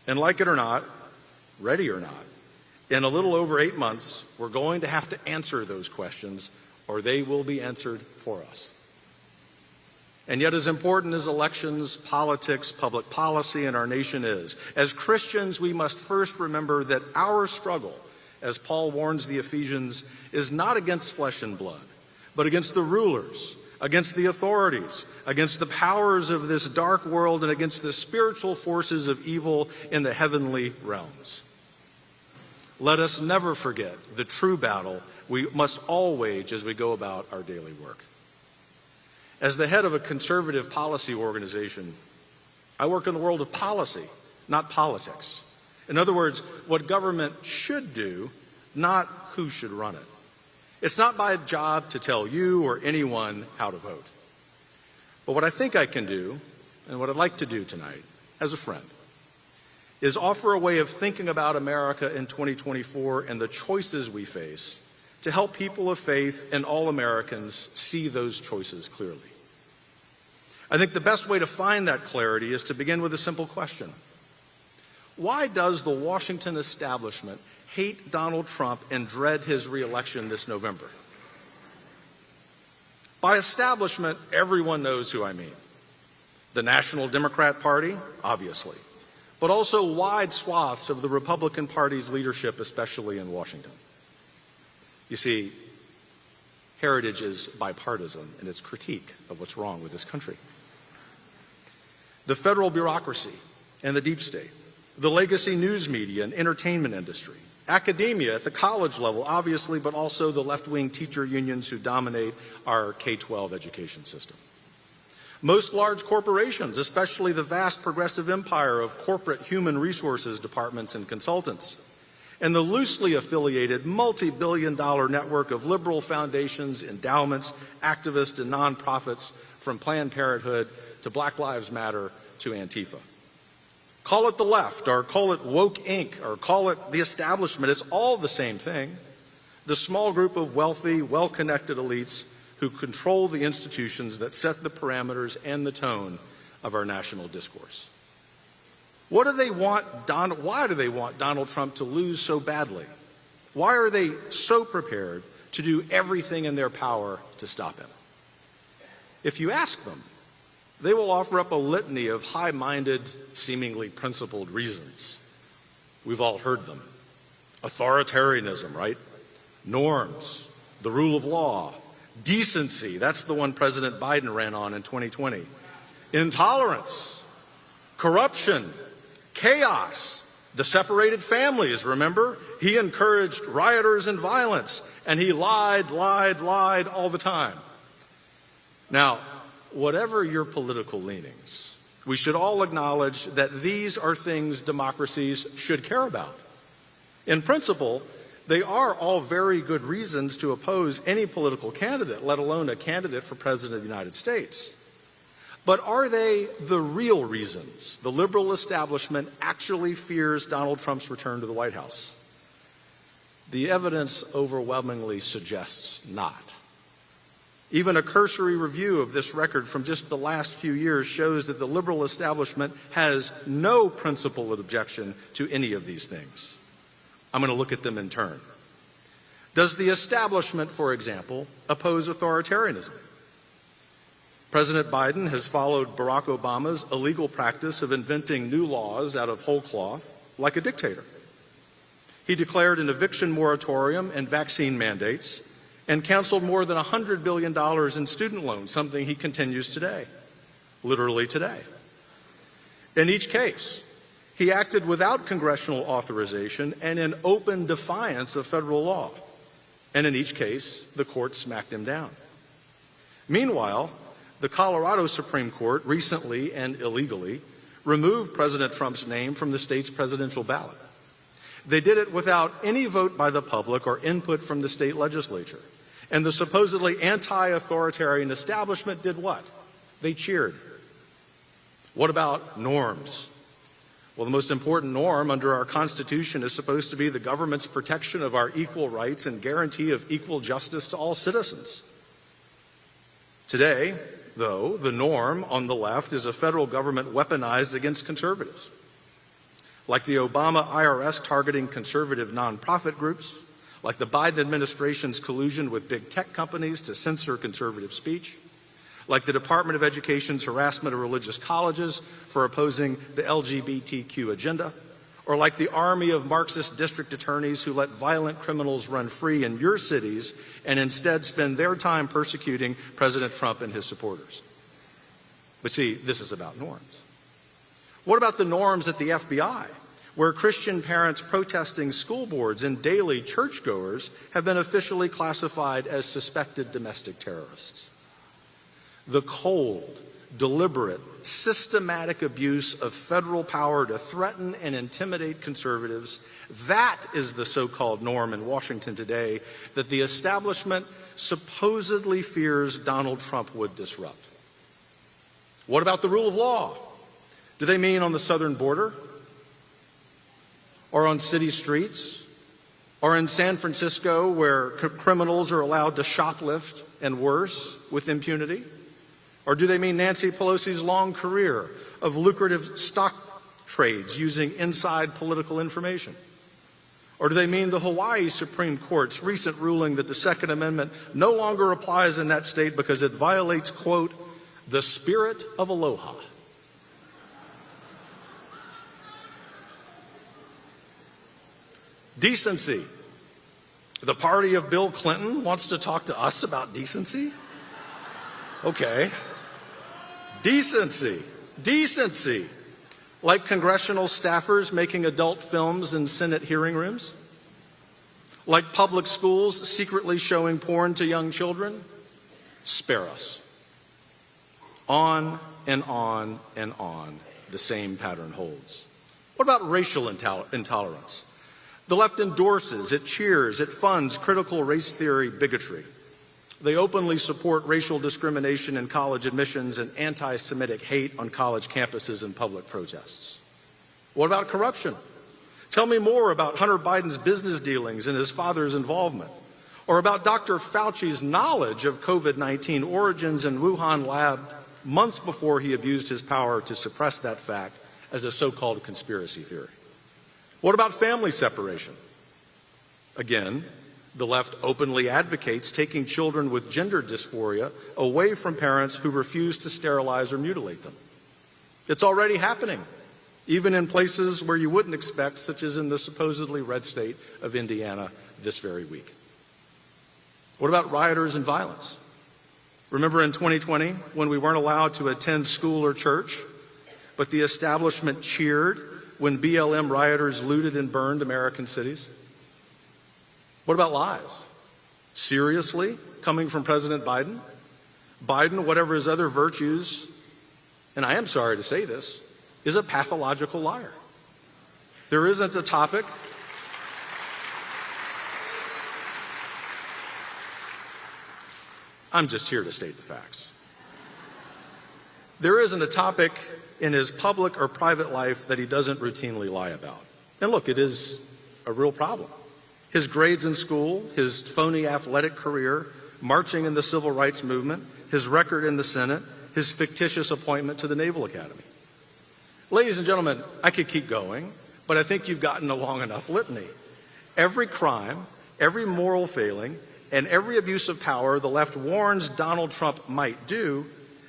Speaker 21: and like it or not, ready or not, in a little over 8 months, we're going to have to answer those questions, or they will be answered for us. And yet, as important as elections, politics, public policy in our nation is, as Christians, we must first remember that our struggle, as Paul warns the Ephesians, is not against flesh and blood, but against the rulers, against the authorities, against the powers of this dark world, and against the spiritual forces of evil in the heavenly realms. Let us never forget the true battle we must all wage as we go about our daily work. As the head of a conservative policy organization, I work in the world of policy, not politics. In other words, what government should do, not who should run it. It's not my job to tell you or anyone how to vote. But what I think I can do, and what I'd like to do tonight, as a friend, is offer a way of thinking about America in 2024 and the choices we face to help people of faith and all Americans see those choices clearly. I think the best way to find that clarity is to begin with a simple question. Why does the Washington establishment hate Donald Trump and dread his reelection this November? By establishment, everyone knows who I mean. The National Democrat Party, obviously, but also wide swaths of the Republican Party's leadership, especially in Washington. You see, Heritage is bipartisan in its critique of what's wrong with this country. The federal bureaucracy and the deep state, the legacy news media and entertainment industry, academia at the college level, obviously, but also the left-wing teacher unions who dominate our K-12 education system. Most large corporations, especially the vast progressive empire of corporate human resources departments and consultants, and the loosely affiliated multi-billion-dollar network of liberal foundations, endowments, activists, and nonprofits from Planned Parenthood to Black Lives Matter to Antifa. Call it the left, or call it woke Inc., or call it the establishment. It's all the same thing. The small group of wealthy, well-connected elites who control the institutions that set the parameters and the tone of our national discourse. Why do they want Donald Trump to lose so badly? Why are they so prepared to do everything in their power to stop him? If you ask them, they will offer up a litany of high-minded, seemingly principled reasons. We've all heard them. Authoritarianism, right? Norms, the rule of law, decency, that's the one President Biden ran on in 2020. Intolerance, corruption, chaos, the separated families, remember? He encouraged rioters and violence, and he lied all the time. Now, whatever your political leanings, we should all acknowledge that these are things democracies should care about. In principle, they are all very good reasons to oppose any political candidate, let alone a candidate for President of the United States. But are they the real reasons the liberal establishment actually fears Donald Trump's return to the White House? The evidence overwhelmingly suggests not. Even a cursory review of this record from just the last few years shows that the liberal establishment has no principled objection to any of these things. I'm going to look at them in turn. Does the establishment, for example, oppose authoritarianism? President Biden has followed Barack Obama's illegal practice of inventing new laws out of whole cloth like a dictator. He declared an eviction moratorium and vaccine mandates and canceled more than $100 billion in student loans, something he continues today, literally today. In each case, he acted without congressional authorization and in open defiance of federal law. And in each case, the court smacked him down. Meanwhile, the Colorado Supreme Court recently and illegally removed President Trump's name from the state's presidential ballot. They did it without any vote by the public or input from the state legislature. And the supposedly anti-authoritarian establishment did what? They cheered. What about norms? Well, the most important norm under our Constitution is supposed to be the government's protection of our equal rights and guarantee of equal justice to all citizens. Today, though, the norm on the left is a federal government weaponized against conservatives, like the Obama IRS targeting conservative nonprofit groups, like the Biden administration's collusion with big tech companies to censor conservative speech, like the Department of Education's harassment of religious colleges for opposing the LGBTQ agenda, or like the army of Marxist district attorneys who let violent criminals run free in your cities and instead spend their time persecuting President Trump and his supporters. But see, this is about norms. What about the norms at the FBI, where Christian parents protesting school boards and daily churchgoers have been officially classified as suspected domestic terrorists? The cold, deliberate, systematic abuse of federal power to threaten and intimidate conservatives, that is the so-called norm in Washington today that the establishment supposedly fears Donald Trump would disrupt. What about the rule of law? Do they mean on the southern border? Or on city streets? Or in San Francisco, where criminals are allowed to shoplift and worse with impunity? Or do they mean Nancy Pelosi's long career of lucrative stock trades using inside political information? Or do they mean the Hawaii Supreme Court's recent ruling that the Second Amendment no longer applies in that state because it violates, quote, the spirit of aloha? Decency. The party of Bill Clinton wants to talk to us about decency? Okay. Decency. Decency. Like congressional staffers making adult films in Senate hearing rooms? Like public schools secretly showing porn to young children? Spare us. On and on and on, the same pattern holds. What about racial intolerance? The left endorses, it cheers, it funds critical race theory bigotry. They openly support racial discrimination in college admissions and anti-Semitic hate on college campuses and public protests. What about corruption? Tell me more about Hunter Biden's business dealings and his father's involvement, or about Dr. Fauci's knowledge of COVID-19 origins in Wuhan lab months before he abused his power to suppress that fact as a so-called conspiracy theory. What about family separation? Again, the left openly advocates taking children with gender dysphoria away from parents who refuse to sterilize or mutilate them. It's already happening, even in places where you wouldn't expect, such as in the supposedly red state of Indiana this very week. What about rioters and violence? Remember in 2020 when we weren't allowed to attend school or church, but the establishment cheered when BLM rioters looted and burned American cities? What about lies? Seriously, coming from President Biden? Biden, whatever his other virtues, and I am sorry to say this, is a pathological liar. There isn't a topic I'm just here to state the facts. There isn't a topic in his public or private life that he doesn't routinely lie about. And look, it is a real problem. His grades in school, his phony athletic career, marching in the civil rights movement, his record in the Senate, his fictitious appointment to the Naval Academy. Ladies and gentlemen, I could keep going, but I think you've gotten a long enough litany. Every crime, every moral failing, and every abuse of power the left warns Donald Trump might do,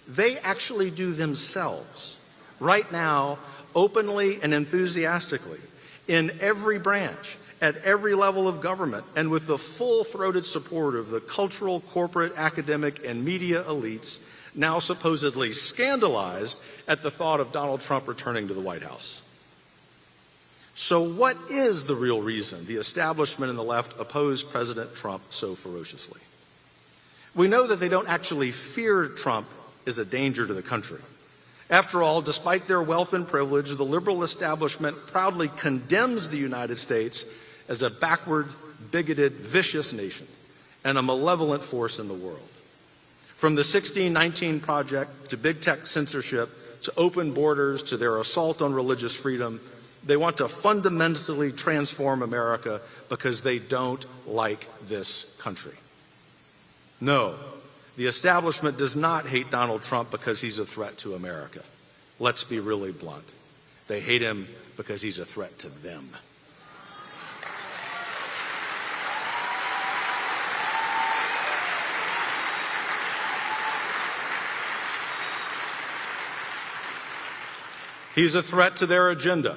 Speaker 21: they actually do themselves, right now, openly and enthusiastically, in every branch, at every level of government, and with the full-throated support of the cultural, corporate, academic, and media elites, now supposedly scandalized at the thought of Donald Trump returning to the White House. So what is the real reason the establishment and the left oppose President Trump so ferociously? We know that they don't actually fear Trump as a danger to the country. After all, despite their wealth and privilege, the liberal establishment proudly condemns the United States as a backward, bigoted, vicious nation and a malevolent force in the world. From the 1619 Project to big tech censorship to open borders to their assault on religious freedom, they want to fundamentally transform America because they don't like this country. No, the establishment does not hate Donald Trump because he's a threat to America. Let's be really blunt. They hate him because he's a threat to them. He's a threat to their agenda.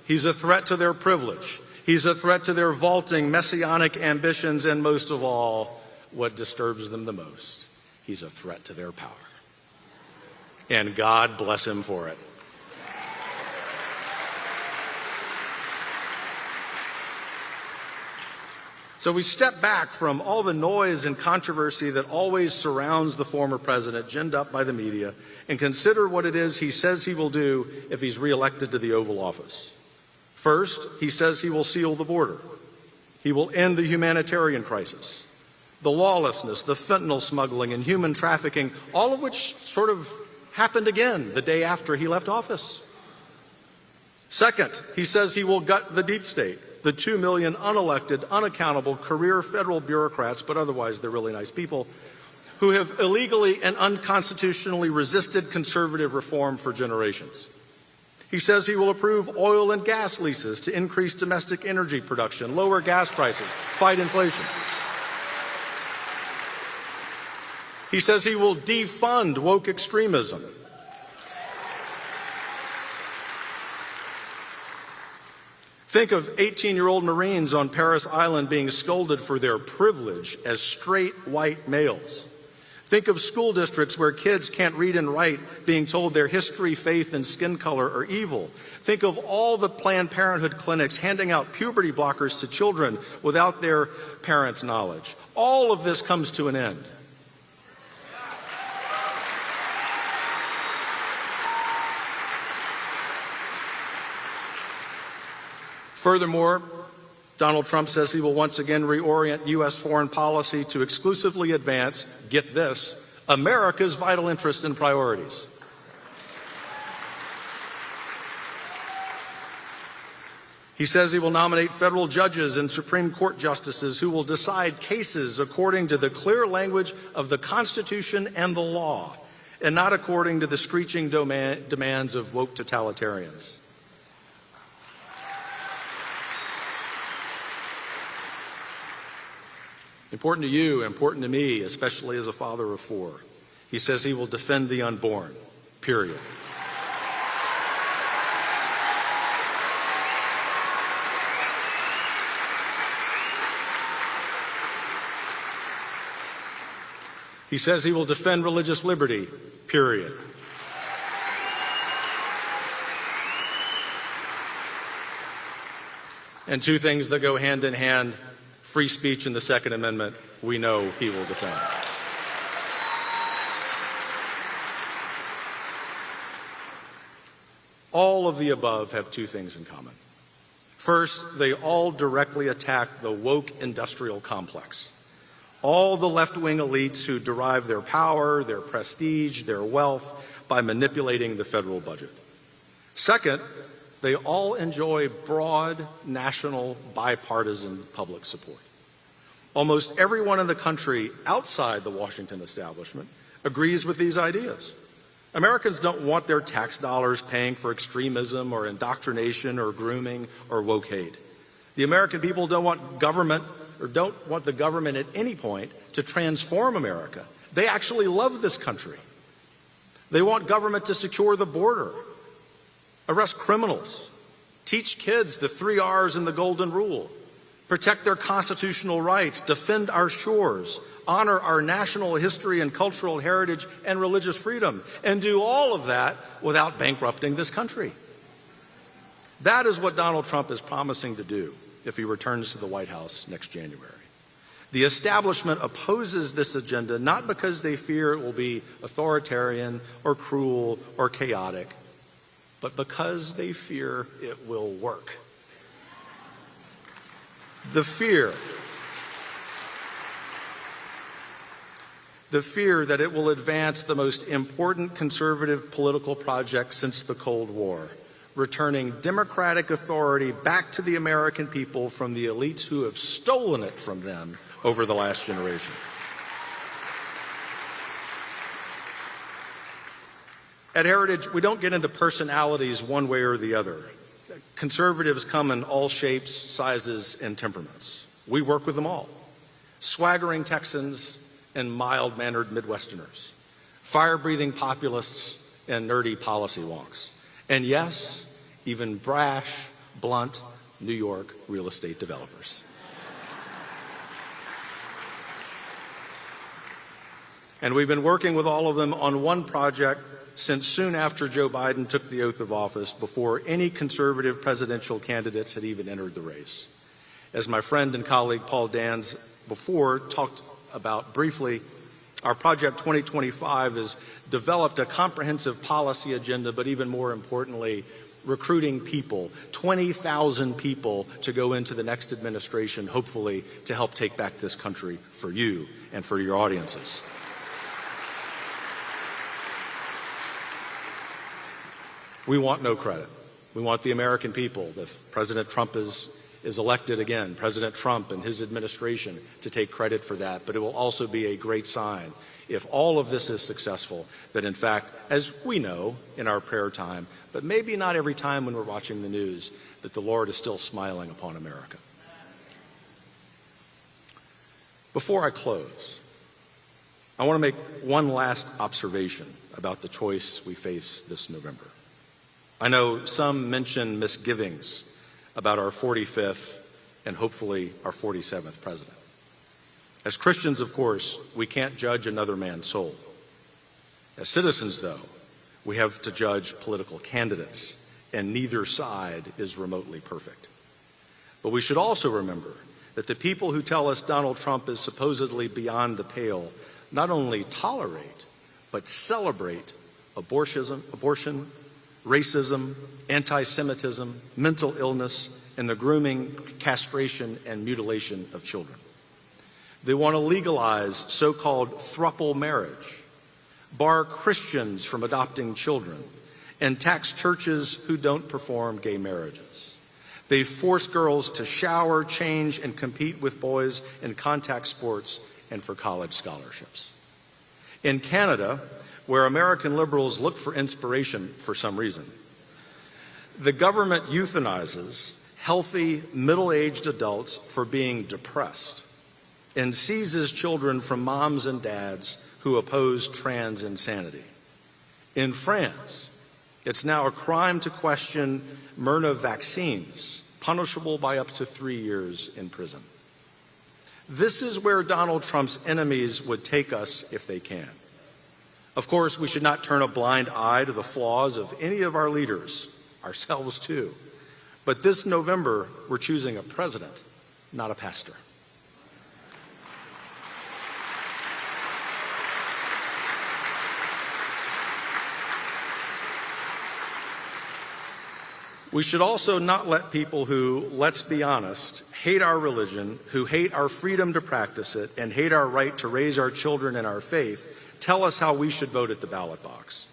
Speaker 21: He's a threat to their privilege. He's a threat to their vaulting messianic ambitions, and most of all, what disturbs them the most, he's a threat to their power. And God bless him for it. So we step back from all the noise and controversy that always surrounds the former president, ginned up by the media, and consider what it is he says he will do if he's reelected to the Oval Office. First, he says he will seal the border. He will end the humanitarian crisis, the lawlessness, the fentanyl smuggling, and human trafficking, all of which sort of happened again the day after he left office. Second, he says he will gut the deep state, the 2 million unelected, unaccountable career federal bureaucrats, but otherwise they're really nice people, who have illegally and unconstitutionally resisted conservative reform for generations. He says he will approve oil and gas leases to increase domestic energy production, lower gas prices, fight inflation. He says he will defund woke extremism. Think of 18-year-old Marines on Parris Island being scolded for their privilege as straight white males. Think of school districts where kids can't read and write being told their history, faith, and skin color are evil. Think of all the Planned Parenthood clinics handing out puberty blockers to children without their parents' knowledge. All of this comes to an end. Furthermore, Donald Trump says he will once again reorient U.S. foreign policy to exclusively advance, get this, America's vital interests and priorities. He says he will nominate federal judges and Supreme Court justices who will decide cases according to the clear language of the Constitution and the law, and not according to the screeching demands of woke totalitarians. Important to you, important to me, especially as a father of 4. He says he will defend the unborn, period. He says he will defend religious liberty, period. And two things that go hand in hand: free speech and the Second Amendment, we know he will defend. All of the above have two things in common. First, they all directly attack the woke industrial complex. All the left-wing elites who derive their power, their prestige, their wealth by manipulating the federal budget. Second, they all enjoy broad, national, bipartisan public support. Almost everyone in the country outside the Washington establishment agrees with these ideas. Americans don't want their tax dollars paying for extremism or indoctrination or grooming or woke hate. The American people don't want government, or don't want the government at any point to transform America. They actually love this country. They want government to secure the border, arrest criminals, teach kids the 3 R's and the Golden Rule, protect their constitutional rights, defend our shores, honor our national history and cultural heritage and religious freedom, and do all of that without bankrupting this country. That is what Donald Trump is promising to do if he returns to the White House next January. The establishment opposes this agenda not because they fear it will be authoritarian or cruel or chaotic, but because they fear it will work. The fear the fear that it will advance the most important conservative political project since the Cold War, returning democratic authority back to the American people from the elites who have stolen it from them over the last generation. At Heritage, we don't get into personalities one way or the other. Conservatives come in all shapes, sizes, and temperaments. We work with them all. Swaggering Texans and mild-mannered Midwesterners, fire-breathing populists and nerdy policy wonks, and yes, even brash, blunt New York real estate developers. And we've been working with all of them on one project since soon after Joe Biden took the oath of office, before any conservative presidential candidates had even entered the race. As my friend and colleague Paul Dans before talked about briefly, our Project 2025 has developed a comprehensive policy agenda, but even more importantly, recruiting people, 20,000 people to go into the next administration, hopefully to help take back this country for you and for your audiences. We want no credit. We want the American people, if President Trump is elected again, President Trump and his administration, to take credit for that. But it will also be a great sign, if all of this is successful, that in fact, as we know in our prayer time, but maybe not every time when we're watching the news, that the Lord is still smiling upon America. Before I close, I want to make one last observation about the choice we face this November. I know some mention misgivings about our 45th and hopefully our 47th president. As Christians, of course, we can't judge another man's soul. As citizens, though, we have to judge political candidates, and neither side is remotely perfect. But we should also remember that the people who tell us Donald Trump is supposedly beyond the pale not only tolerate, but celebrate abortion, racism, anti-Semitism, mental illness, and the grooming, castration, and mutilation of children. They want to legalize so-called throuple marriage, bar Christians from adopting children, and tax churches who don't perform gay marriages. They force girls to shower, change, and compete with boys in contact sports and for college scholarships. In Canada, where American liberals look for inspiration for some reason, the government euthanizes healthy, middle-aged adults for being depressed and seizes children from moms and dads who oppose trans insanity. In France, it's now a crime to question Myrna vaccines, punishable by up to 3 years in prison. This is where Donald Trump's enemies would take us if they can. Of course, we should not turn a blind eye to the flaws of any of our leaders, ourselves too. But this November, we're choosing a president, not a pastor. We should also not let people who, let's be honest, hate our religion, who hate our freedom to practice it, and hate our right to raise our children in our faith, tell us how we should vote at the ballot box.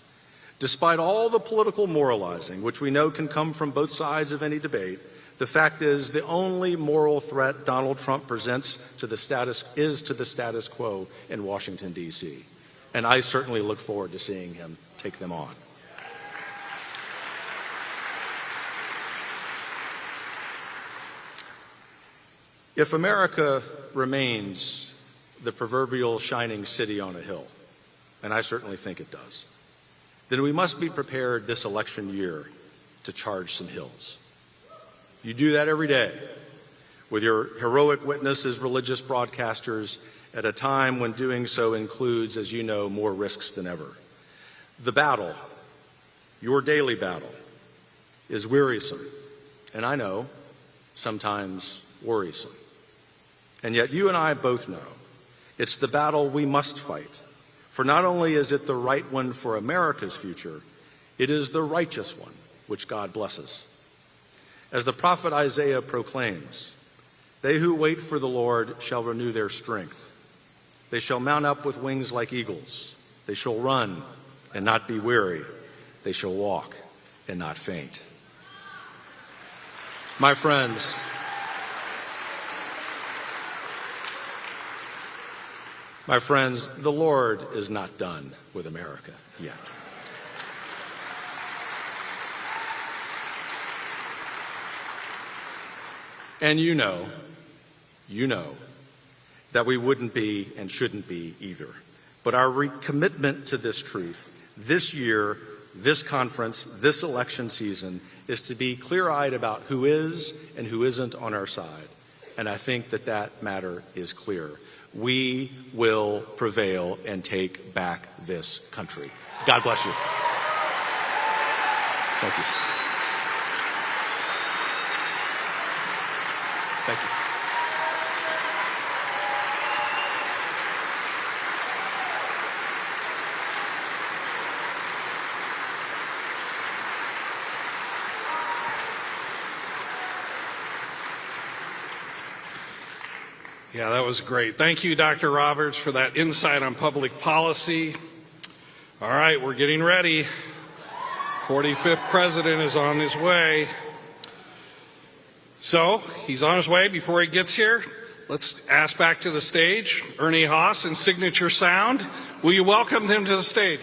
Speaker 21: Despite all the political moralizing, which we know can come from both sides of any debate, the fact is the only moral threat Donald Trump presents to the status quo in Washington, D.C. And I certainly look forward to seeing him take them on. If America remains the proverbial shining city on a hill, and I certainly think it does, then we must be prepared this election year to charge some hills. You do that every day with your heroic witness as religious broadcasters at a time when doing so includes, as you know, more risks than ever. The battle, your daily battle, is wearisome, and I know, sometimes worrisome. And yet you and I both know it's the battle we must fight. For not only is it the right one for America's future, it is the righteous one which God blesses. As the prophet Isaiah proclaims, they who wait for the Lord shall renew their strength. They shall mount up with wings like eagles. They shall run and not be weary. They shall walk and not faint. My friends, the Lord is not done with America yet. And you know that we wouldn't be and shouldn't be either. But our recommitment to this truth this year, this conference, this election season, is to be clear-eyed about who is and who isn't on our side. And I think that matter is clear. We will prevail and take back this country. God bless you. Thank you. Thank you.
Speaker 6: Yeah, that was great. Thank you, Dr. Roberts, for that insight on public policy. All right, we're getting ready. 45th president is on his way. So he's on his way. Before he gets here, let's ask back to the stage Ernie Haas in Signature Sound. Will you welcome him to the stage?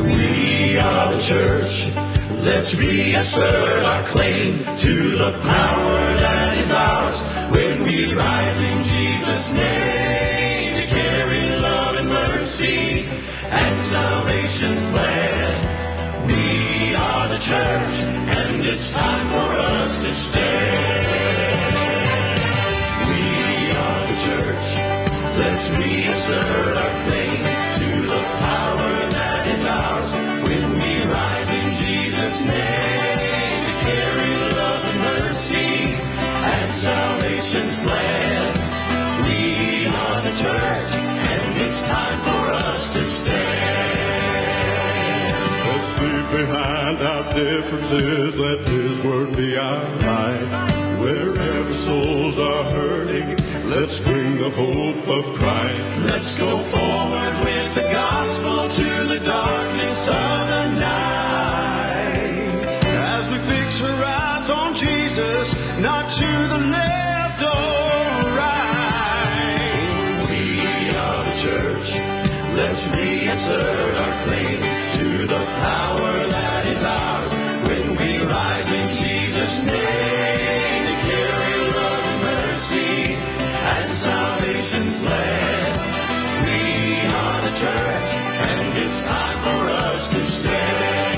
Speaker 4: We are the church. Let's reassert our claim to the power that is ours when we rise in Jesus' name to carry love and mercy and salvation's plan. We are the church, and it's time for us to stand. We are the church. Let's reassert our claim to the power that is ours when we rise in Jesus' name to carry love and mercy and salvation's plan. We are the church, and it's time for us to stand.
Speaker 3: Let's leave behind our differences, let His word be our light. Wherever souls are hurting, let's bring the hope of Christ.
Speaker 4: Let's go forward with the gospel to the darkness of the night.
Speaker 3: As we fix our eyes on Jesus, not to the left or right.
Speaker 4: We are the church. Let's reassert our claim to the power that is ours when we rise in Jesus' name to carry love and mercy and salvation's plan. We are the church, and it's time for us to stand.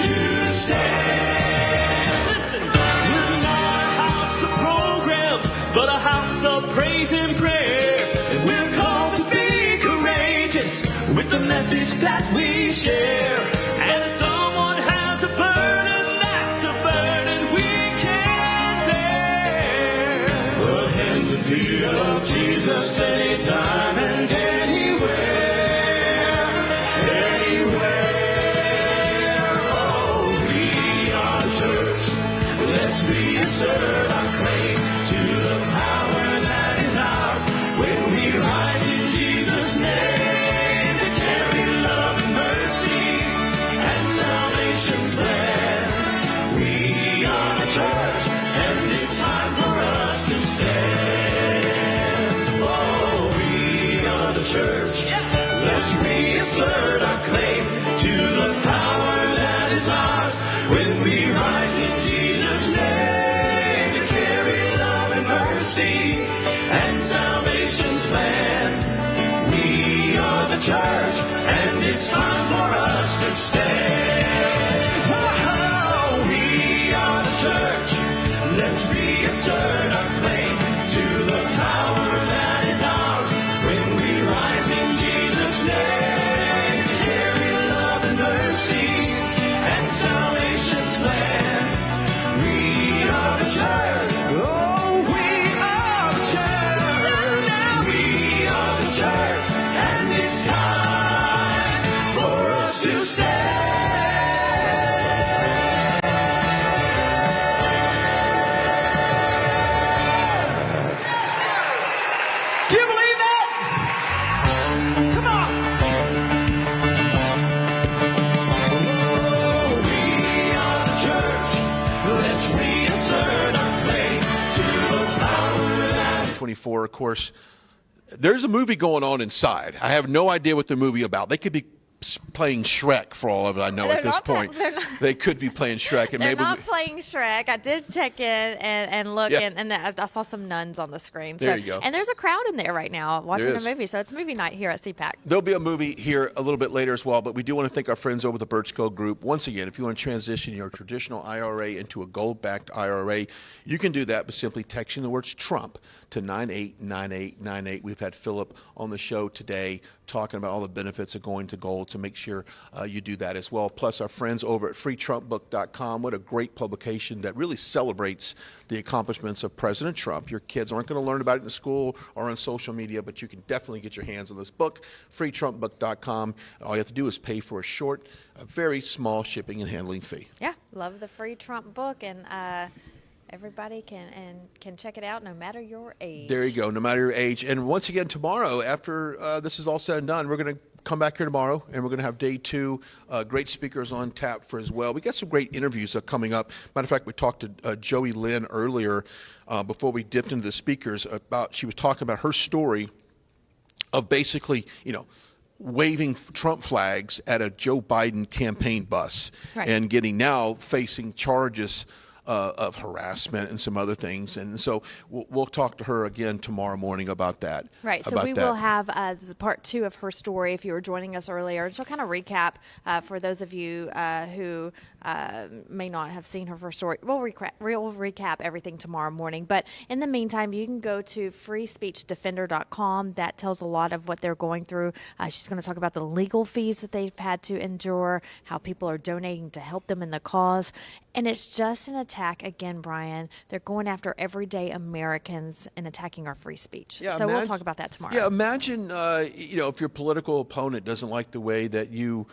Speaker 4: To stand. Listen, we're not a house of programs, but a house of praise and prayer. And we're called to be courageous with the message that we share. And if someone has a burden, that's a burden we can bear. Put hands and feet of Jesus anytime and anywhere. Anywhere. Oh, we are the church. Let's reassert our claim to the power that is ours when we rise in Jesus' name to carry love and mercy and salvation's plan. We are the church, and it's time for us to stand. Oh, we are the church. Yes. Let's reassert our claim to the power that is ours when we rise in Jesus' name to carry love and mercy and salvation's plan. We are the church, and it's time for us to stand. Oh, we are the church. Let's reassert our claim to the power that is ours when we rise in Jesus' name to carry love and mercy and salvation's plan. We are the church. Oh, we are the church. We
Speaker 1: 2024. Of course, there's a movie going on inside. I have no idea what the movie about. They could be playing Shrek for all of it I know at this point. They could be playing Shrek. And
Speaker 2: They're
Speaker 1: maybe
Speaker 2: not playing Shrek. I did check in and look,
Speaker 1: Yeah.
Speaker 2: and I saw some nuns on the screen.
Speaker 1: There you go.
Speaker 2: And there's a crowd in there right now watching
Speaker 1: There
Speaker 2: a
Speaker 1: is.
Speaker 2: movie. So it's movie night here at CPAC.
Speaker 1: There'll be a movie here a little bit later as well, but we do want to thank our friends over the Birch Gold Group. Once again, if you want to transition your traditional IRA into a gold-backed IRA, you can do that by simply texting the words Trump to 989898. We've had Philip on the show today talking about all the benefits of going to gold, so make sure you do that as well. Plus, our friends over at freetrumpbook.com. What a great publication that really celebrates the accomplishments of President Trump. Your kids aren't going to learn about it in school or on social media, but you can definitely get your hands on this book, freetrumpbook.com. All you have to do is pay for a very small shipping and handling fee.
Speaker 2: Yeah, love the free Trump book, and everybody can check it out no matter your age.
Speaker 1: There you go, no matter your age. And once again, tomorrow, after this is all said and done, we're going to come back here tomorrow, and we're going to have day 2. Great speakers on tap for as well. We got some great interviews coming up. Matter of fact, we talked to Joey Lynn earlier before we dipped into the speakers about, she was talking about her story of basically, waving Trump flags at a Joe Biden campaign bus and now facing charges of harassment and some other things. And so we'll talk to her again tomorrow morning about that.
Speaker 2: Right. So we will have this is part 2 of her story if you were joining us earlier. And she'll kind of recap for those of you who may not have seen her first story. We'll recap everything tomorrow morning. But in the meantime, you can go to freespeechdefender.com. That tells a lot of what they're going through. She's going to talk about the legal fees that they've had to endure, how people are donating to help them in the cause. And it's just an attack, again, Brian. They're going after everyday Americans and attacking our free speech.
Speaker 1: Yeah,
Speaker 2: so we'll talk about that tomorrow.
Speaker 1: Yeah, imagine, if your political opponent doesn't like the way that you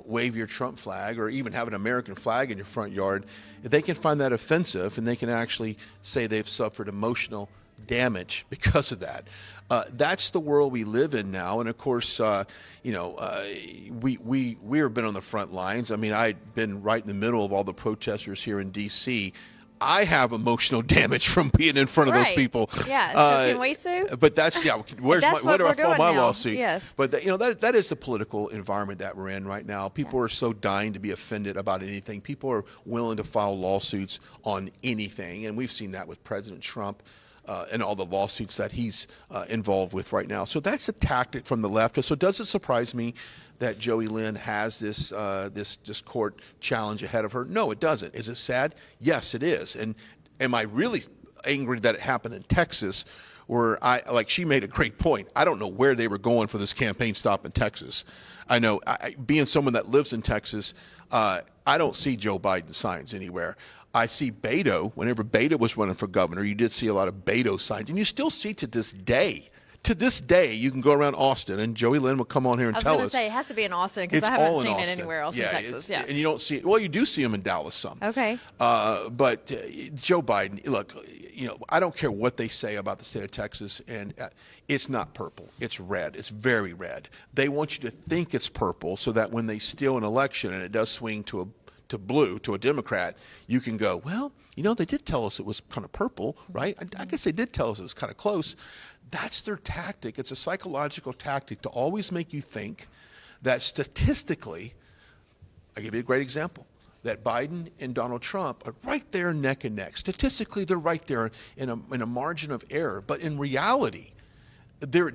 Speaker 1: wave your Trump flag or even have an American flag in your front yard, if they can find that offensive and they can actually say they've suffered emotional damage because of that. That's the world we live in now, and of course, we have been on the front lines. I mean, I've been right in the middle of all the protesters here in D.C. I have emotional damage from being in front of those people.
Speaker 2: Yeah, so can we sue?
Speaker 1: But that's where do I file my lawsuit?
Speaker 2: Yes.
Speaker 1: But that is the political environment that we're in right now. People are so dying to be offended about anything. People are willing to file lawsuits on anything, and we've seen that with President Trump. And all the lawsuits that he's involved with right now. So that's a tactic from the left. So does it surprise me that Joey Lynn has this court challenge ahead of her? No, it doesn't. Is it sad? Yes, it is. And am I really angry that it happened in Texas, where she made a great point. I don't know where they were going for this campaign stop in Texas. I know, being someone that lives in Texas, I don't see Joe Biden signs anywhere. I see Beto. Whenever Beto was running for governor, you did see a lot of Beto signs, and you still see to this day. To this day, you can go around Austin, and Joey Lynn will come on here and tell us.
Speaker 2: I was going to say, it has to be in Austin, because I haven't seen it anywhere else in Texas. Yeah,
Speaker 1: and you don't see it. Well, you do see them in Dallas some.
Speaker 2: Okay.
Speaker 1: But Joe Biden, look, I don't care what they say about the state of Texas, and it's not purple. It's red. It's very red. They want you to think it's purple so that when they steal an election and it does swing to blue, to a Democrat, you can go, well, they did tell us it was kind of purple, right? I guess they did tell us it was kind of close. That's their tactic. It's a psychological tactic to always make you think that statistically, I'll give you a great example, that Biden and Donald Trump are right there neck and neck. Statistically, they're right there in a margin of error. But in reality, they're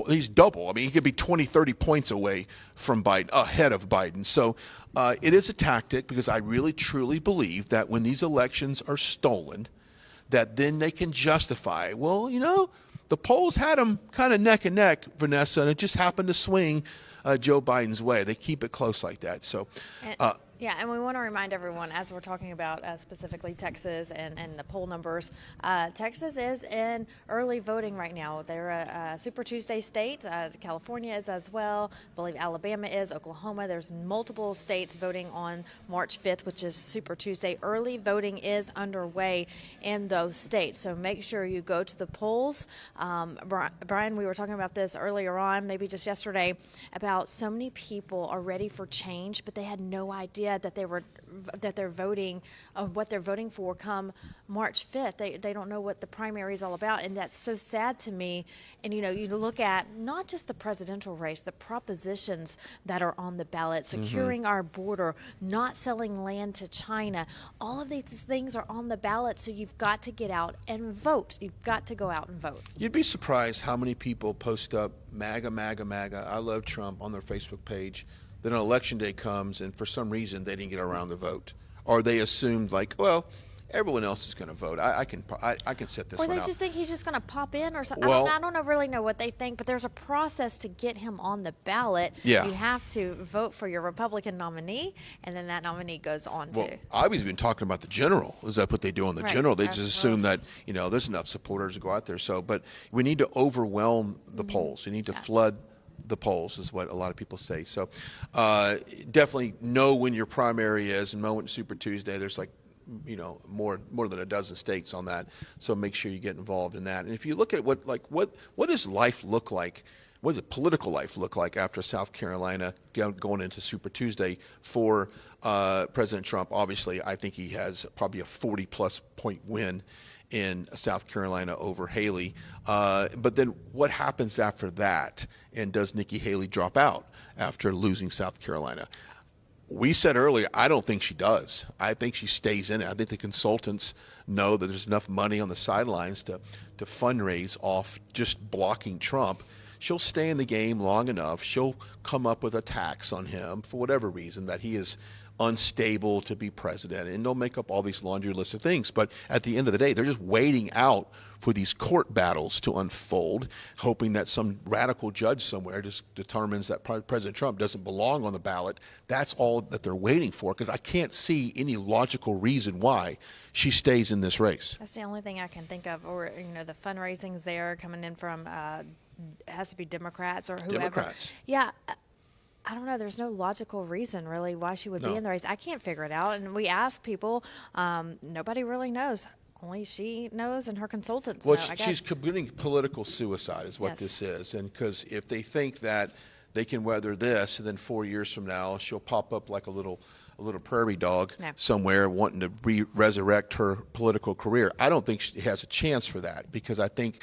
Speaker 1: he's double. I mean, he could be 20, 30 points away from Biden, ahead of Biden. So it is a tactic, because I really, truly believe that when these elections are stolen, that then they can justify, well, the polls had them kind of neck and neck, Vanessa, and it just happened to swing Joe Biden's way. They keep it close like that. So.
Speaker 2: Yeah, and we want to remind everyone, as we're talking about specifically Texas and the poll numbers, Texas is in early voting right now. They're a Super Tuesday state. California is as well. I believe Alabama is, Oklahoma. There's multiple states voting on March 5th, which is Super Tuesday. Early voting is underway in those states, so make sure you go to the polls. Brian, we were talking about this earlier on, maybe just yesterday, about so many people are ready for change, but they had no idea idea that they're voting what they're voting for come March 5th. They don't know what the primary is all about, and that's so sad to me. And you look at not just the presidential race, the propositions that are on the ballot, securing our border, not selling land to China. All of these things are on the ballot, so you've got to get out and vote. You've got to go out and vote.
Speaker 1: You'd be surprised how many people post up MAGA, MAGA, MAGA, I love Trump on their Facebook page. Then election day comes, and for some reason they didn't get around the vote, or they assumed like, well, everyone else is going to vote. I can set this
Speaker 2: or
Speaker 1: one
Speaker 2: they
Speaker 1: out.
Speaker 2: just think he's just going to pop in or something.
Speaker 1: Well,
Speaker 2: I don't really know what they think, but there's a process to get him on the ballot.
Speaker 1: Yeah.
Speaker 2: You have to vote for your Republican nominee, and then that nominee goes on to.
Speaker 1: I was even talking about the general. Is that what they do on the
Speaker 2: Right.
Speaker 1: general? They just assume that there's enough supporters to go out there. So, but we need to overwhelm the polls. You need to flood the polls, is what a lot of people say. So, definitely know when your primary is. And Moment Super Tuesday, there's like more than a dozen states on that. So make sure you get involved in that. And if you look at what does life look like? What does political life look like after South Carolina going into Super Tuesday for President Trump? Obviously, I think he has probably a 40-plus point win in South Carolina over Haley. But then what happens after that? And does Nikki Haley drop out after losing South Carolina? We said earlier, I don't think she does. I think she stays in it. I think the consultants know that there's enough money on the sidelines to fundraise off just blocking Trump. She'll stay in the game long enough. She'll come up with a tax on him for whatever reason that he is unstable to be president, and they'll make up all these laundry lists of things. But at the end of the day, they're just waiting out for these court battles to unfold, hoping that some radical judge somewhere just determines that President Trump doesn't belong on the ballot. That's all that they're waiting for, because I can't see any logical reason why she stays in this race.
Speaker 2: That's the only thing I can think of. Or the fundraisings there coming in from it has to be Democrats or whoever.
Speaker 1: Democrats.
Speaker 2: Yeah. I don't know. There's no logical reason, really, why she would be in the race. I can't figure it out. And we ask people. Nobody really knows. Only she knows, and her consultants know, I guess.
Speaker 1: She's committing political suicide is what this is. And because if they think that they can weather this, and then 4 years from now, she'll pop up like a little prairie dog somewhere wanting to resurrect her political career. I don't think she has a chance for that, because I think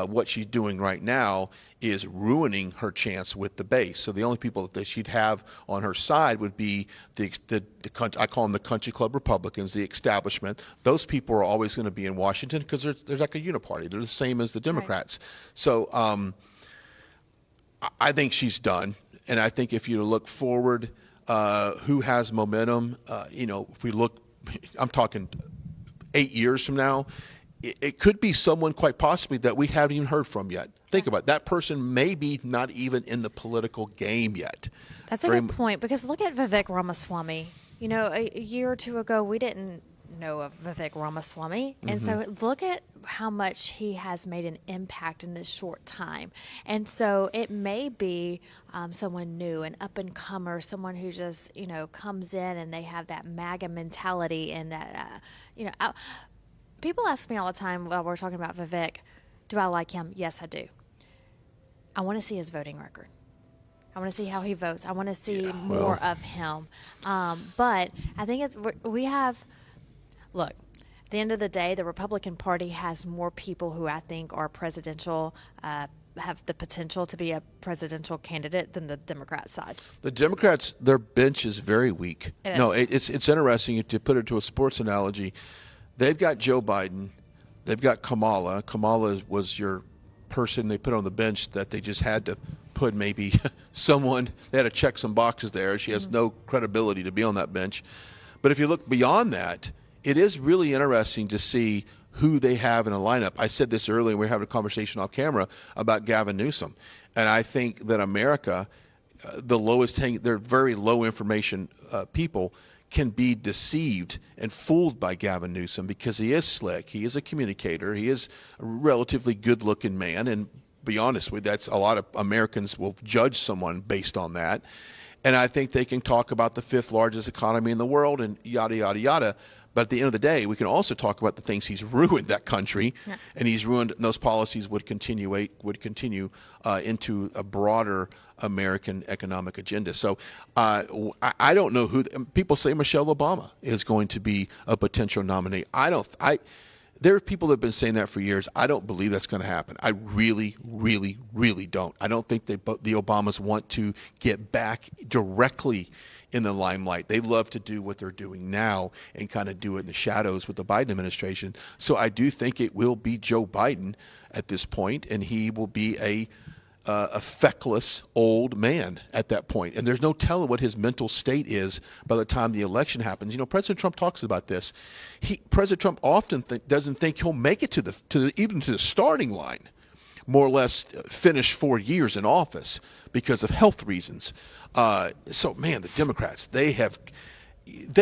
Speaker 1: what she's doing right now is ruining her chance with the base. So the only people that she'd have on her side would be the I call them the country club Republicans, the establishment. Those people are always going to be in Washington because there's like a uniparty. They're the same as the Democrats. Right. So I think she's done. And I think if you look forward, who has momentum, if we look, I'm talking 8 years from now, it could be someone quite possibly that we haven't even heard from yet. Think about it. That person may be not even in the political game yet.
Speaker 2: That's a good point, because look at Vivek Ramaswamy. A year or two ago, we didn't know of Vivek Ramaswamy. And so look at how much he has made an impact in this short time. And so it may be someone new, an up-and-comer, someone who just, comes in and they have that MAGA mentality and that, people ask me all the time while we're talking about Vivek, do I like him? Yes, I do. I want to see his voting record. I want to see how he votes. I want to see more of him. But I think look, at the end of the day, the Republican Party has more people who I think are presidential, have the potential to be a presidential candidate than the Democrat side.
Speaker 1: The Democrats, their bench is very weak. It's interesting to put it to a sports analogy. They've got Joe Biden. They've got Kamala. Kamala was your person they put on the bench that they just had to put maybe someone. They had to check some boxes there. She has no credibility to be on that bench. But if you look beyond that, it is really interesting to see who they have in a lineup. I said this earlier, we were having a conversation off camera about Gavin Newsom. And I think that America, they're very low information people, can be deceived and fooled by Gavin Newsom because he is slick. He is a communicator. He is a relatively good-looking man. And be honest with you, that's a lot of Americans will judge someone based on that. And I think they can talk about the fifth largest economy in the world and yada, yada, yada. But at the end of the day, we can also talk about the things he's ruined that country, and he's ruined. And those policies would continue into a broader American economic agenda. So I don't know who people say Michelle Obama is going to be a potential nominee. There are people that have been saying that for years. I don't believe that's going to happen. I really, really, really don't. I don't think the Obamas want to get back directly in the limelight. They love to do what they're doing now and kind of do it in the shadows with the Biden administration. So I do think it will be Joe Biden at this point, and he will be a feckless old man at that point. And there's no telling what his mental state is by the time the election happens. You know, President Trump talks about this. President Trump often doesn't think he'll make it even to the starting line, more or less finish 4 years in office because of health reasons. So, man, the Democrats, they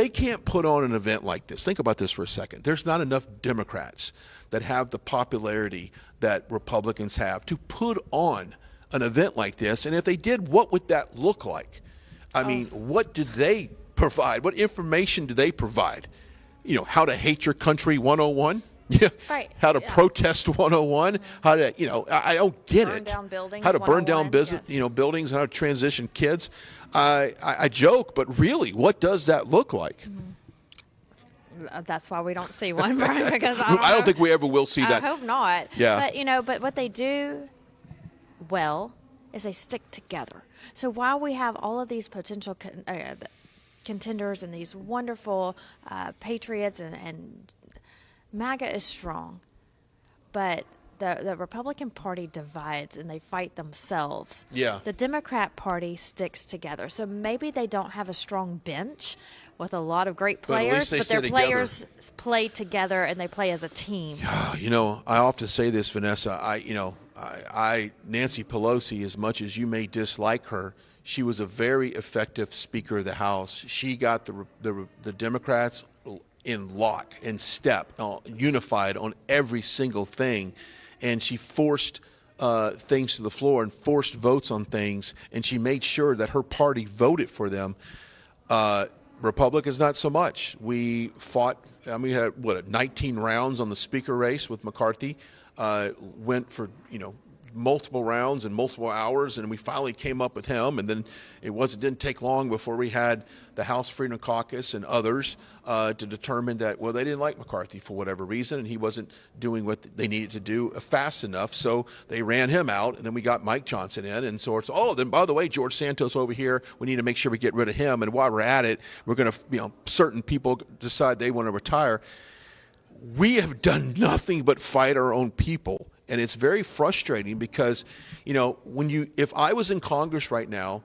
Speaker 1: can't put on an event like this. Think about this for a second. There's not enough Democrats that have the popularity that Republicans have to put on an event like this. And if they did, what would that look like? I mean, what do they provide? What information do they provide? You know, how to hate your country 101? Yeah.
Speaker 2: Right.
Speaker 1: How to protest 101? How to, I don't get it.
Speaker 2: Burn down buildings.
Speaker 1: How to burn down
Speaker 2: 101, yes.
Speaker 1: buildings, how to transition kids. I joke, but really, what does that look like?
Speaker 2: That's why we don't see one, Brian, because I
Speaker 1: don't think we ever will see that.
Speaker 2: I hope not.
Speaker 1: Yeah.
Speaker 2: But what they do well is they stick together. So while we have all of these potential contenders and these wonderful patriots and MAGA is strong, but the Republican Party divides and they fight themselves.
Speaker 1: Yeah.
Speaker 2: The Democrat Party sticks together. So maybe they don't have a strong bench with a lot of great players, but their players play together and they play as a team.
Speaker 1: You know, I often say this, Vanessa. Nancy Pelosi, as much as you may dislike her, she was a very effective Speaker of the House. She got the Democrats in lock, in step, unified on every single thing, and she forced things to the floor and forced votes on things, and she made sure that her party voted for them. Republicans, not so much. We fought, we had, 19 rounds on the Speaker race with McCarthy, went for, multiple rounds and multiple hours, and we finally came up with him. And then it didn't take long before we had the House Freedom Caucus and others to determine that, they didn't like McCarthy for whatever reason, and he wasn't doing what they needed to do fast enough, so they ran him out, and then we got Mike Johnson in, and so it's, then by the way, George Santos over here, we need to make sure we get rid of him, and while we're at it, we're going to, certain people decide they want to retire. We have done nothing but fight our own people. And it's very frustrating because, if I was in Congress right now,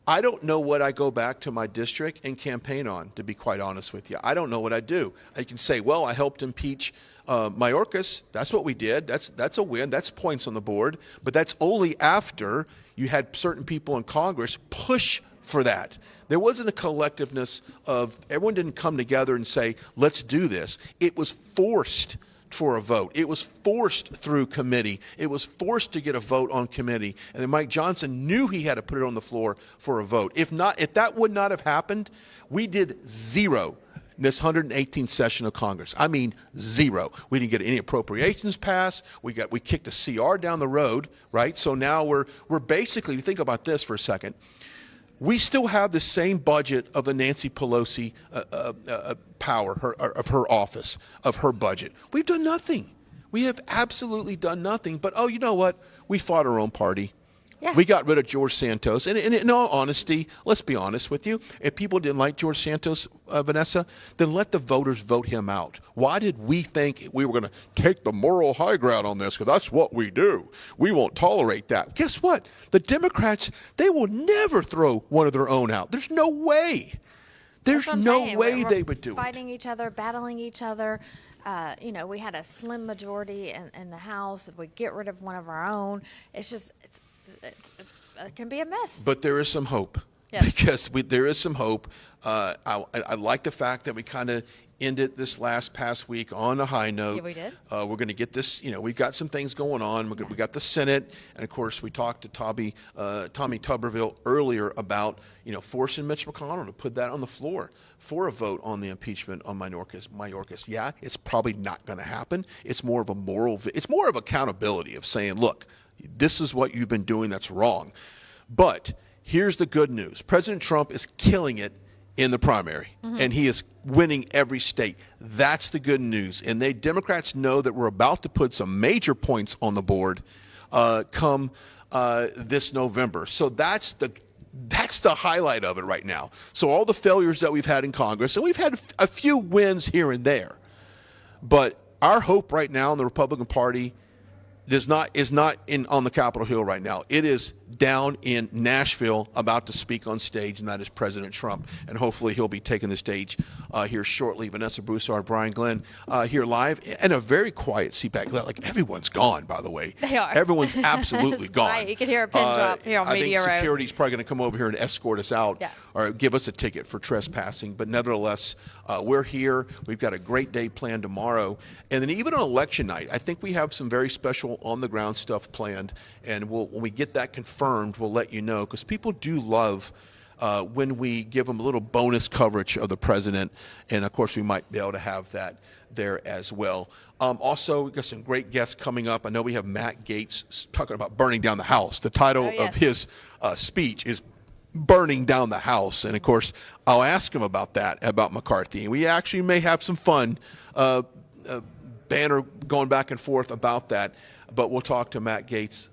Speaker 1: I don't know what I go back to my district and campaign on, to be quite honest with you. I don't know what I do. I can say, I helped impeach Mayorkas. That's what we did. That's a win. That's points on the board. But that's only after you had certain people in Congress push for that. There wasn't a collectiveness of, everyone didn't come together and say, let's do this. It was forced for a vote. It was forced through committee. It was forced to get a vote on committee. And then Mike Johnson knew he had to put it on the floor for a vote. If that would not have happened, we did zero in this 118th session of Congress. I mean, zero. We didn't get any appropriations passed. We kicked a CR down the road, right? So now we're basically, think about this for a second. We still have the same budget of the Nancy Pelosi power, of her office, of her budget. We've done nothing. We have absolutely done nothing. But, you know what? We fought our own party.
Speaker 2: Yeah.
Speaker 1: We got rid of George Santos. And in all honesty, let's be honest with you. If people didn't like George Santos, Vanessa, then let the voters vote him out. Why did we think we were going to take the moral high ground on this? Because that's what we do. We won't tolerate that. Guess what? The Democrats, they will never throw one of their own out. There's no way. There's no way they would do it.
Speaker 2: Fighting each other, battling each other. We had a slim majority in the House. If we get rid of one of our own, it can be a mess.
Speaker 1: But there is some hope.
Speaker 2: Yes.
Speaker 1: Because there is some hope. I like the fact that we kind of ended this past week on a high note.
Speaker 2: Yeah, we did.
Speaker 1: We're going to get this, we've got some things going on. We got the Senate, and of course we talked to Tommy Tuberville earlier about, forcing Mitch McConnell to put that on the floor for a vote on the impeachment on Mayorkas. Yeah, it's probably not going to happen. It's more of it's more of accountability of saying, look, this is what you've been doing that's wrong. But here's the good news. President Trump is killing it in the primary, and he is winning every state. That's the good news. And Democrats know that we're about to put some major points on the board come this November. So that's the highlight of it right now. So all the failures that we've had in Congress, and we've had a few wins here and there, but our hope right now in the Republican Party is not on the Capitol Hill right now. It is down in Nashville, about to speak on stage, and that is President Trump. And hopefully he'll be taking the stage here shortly. Vanessa Broussard, Brian Glenn here live, and a very quiet CPAC. Like, everyone's gone, by the way.
Speaker 2: They are.
Speaker 1: Everyone's absolutely gone.
Speaker 2: Right. You can hear a pin drop here on Media
Speaker 1: I think
Speaker 2: Row.
Speaker 1: security's probably going to come over here and escort us out,
Speaker 2: Yeah.
Speaker 1: or give us a ticket for trespassing. But nevertheless, we're here. We've got a great day planned tomorrow. And then even on election night, I think we have some very special on-the-ground stuff planned. And when we get that confirmed, we'll let you know, because people do love when we give them a little bonus coverage of the president. And, of course, we might be able to have that there as well. Also, we've got some great guests coming up. I know we have Matt Gaetz talking about burning down the house. The title of his speech is Burning Down the House. And, of course, I'll ask him about that, about McCarthy. And we actually may have some fun banner going back and forth about that. But we'll talk to Matt Gaetz.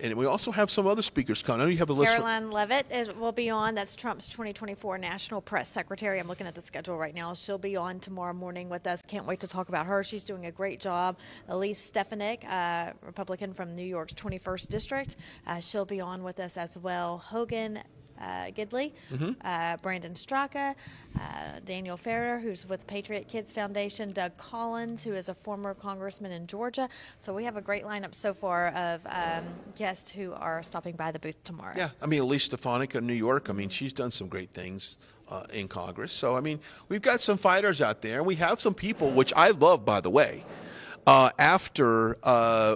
Speaker 1: And we also have some other speakers coming. I know you have a list.
Speaker 2: Caroline Leavitt will be on. That's Trump's 2024 National Press Secretary. I'm looking at the schedule right now. She'll be on tomorrow morning with us. Can't wait to talk about her. She's doing a great job. Elise Stefanik, Republican from New York's 21st District. She'll be on with us as well. Hogan Gidley, Brandon Straka, Daniel Ferrer, who's with Patriot Kids Foundation, Doug Collins, who is a former congressman in Georgia. So we have a great lineup so far of guests who are stopping by the booth tomorrow.
Speaker 1: Yeah, Elise Stefanik in New York, she's done some great things in Congress. So, we've got some fighters out there, and we have some people, which I love, by the way. After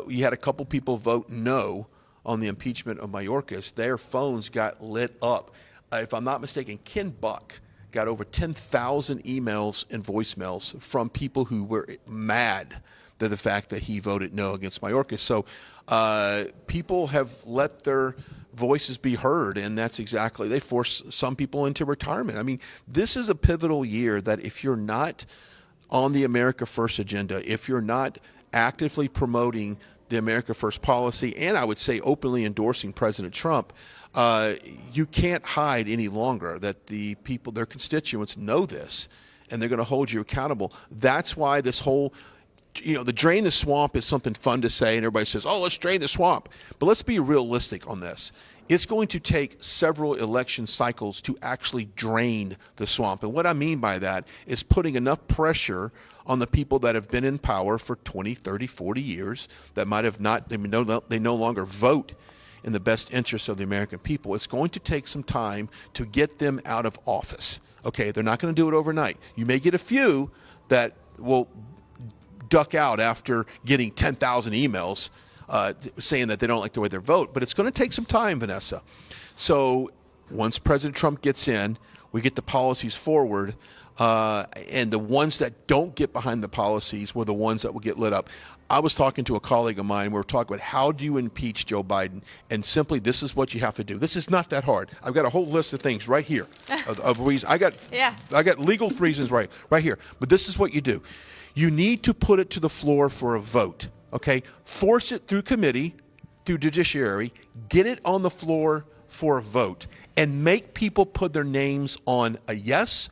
Speaker 1: you had a couple people vote no on the impeachment of Mayorkas, their phones got lit up. If I'm not mistaken, Ken Buck got over 10,000 emails and voicemails from people who were mad at the fact that he voted no against Mayorkas. So people have let their voices be heard, and that's exactly, they force some people into retirement. This is a pivotal year that if you're not on the America First agenda, if you're not actively promoting the America First policy, and I would say openly endorsing President Trump, you can't hide any longer that the people, their constituents, know this, and they're going to hold you accountable. That's why this whole, the drain the swamp is something fun to say, and everybody says, oh, let's drain the swamp. But let's be realistic on this. It's going to take several election cycles to actually drain the swamp. And what I mean by that is putting enough pressure on the people that have been in power for 20, 30, 40 years that might have not, they no longer vote in the best interests of the American people. It's going to take some time to get them out of office. Okay, they're not going to do it overnight. You may get a few that will duck out after getting 10,000 emails saying that they don't like the way they vote, but it's going to take some time, Vanessa. So once President Trump gets in, we get the policies forward, and the ones that don't get behind the policies were the ones that will get lit up. I was talking to a colleague of mine. We were talking about how do you impeach Joe Biden, and simply this is what you have to do. This is not that hard. I've got a whole list of things right here of reasons. I got legal reasons right here. But this is what you do. You need to put it to the floor for a vote. Okay, force it through committee, through judiciary, get it on the floor for a vote, and make people put their names on a yes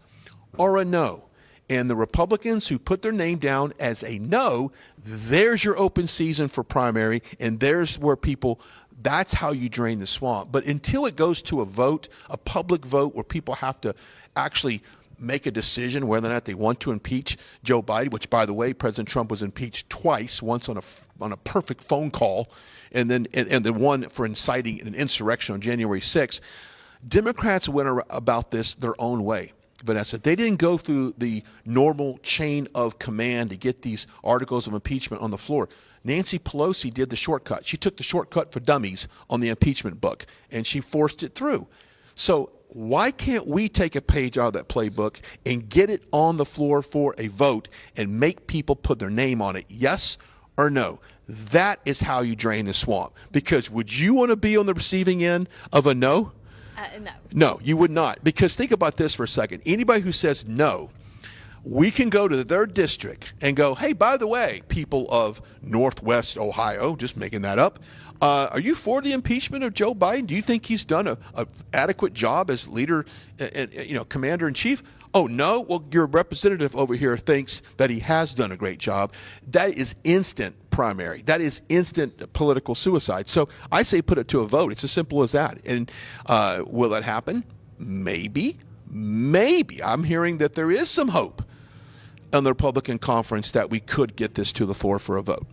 Speaker 1: or a no. And the Republicans who put their name down as a no, there's your open season for primary, and there's where people, that's how you drain the swamp. But until it goes to a vote, a public vote where people have to actually make a decision whether or not they want to impeach Joe Biden, which, by the way, President Trump was impeached twice, once on a perfect phone call, and then the one for inciting an insurrection on January 6th. Democrats went about this their own way. Vanessa. They didn't go through the normal chain of command to get these articles of impeachment on the floor. Nancy Pelosi did the shortcut. She took the shortcut for dummies on the impeachment book, and she forced it through. So why can't we take a page out of that playbook and get it on the floor for a vote and make people put their name on it? Yes or no? That is how you drain the swamp. Because would you want to be on the receiving end of a no?
Speaker 2: No.
Speaker 1: No, you would not. Because think about this for a second. Anybody who says no, we can go to their district and go, hey, by the way, people of Northwest Ohio, just making that up, are you for the impeachment of Joe Biden? Do you think he's done a adequate job as leader, commander in chief? Oh, no? Well, your representative over here thinks that he has done a great job. That is instant primary. That is instant political suicide. So I say put it to a vote. It's as simple as that. And will that happen? Maybe. Maybe. I'm hearing that there is some hope on the Republican conference that we could get this to the floor for a vote.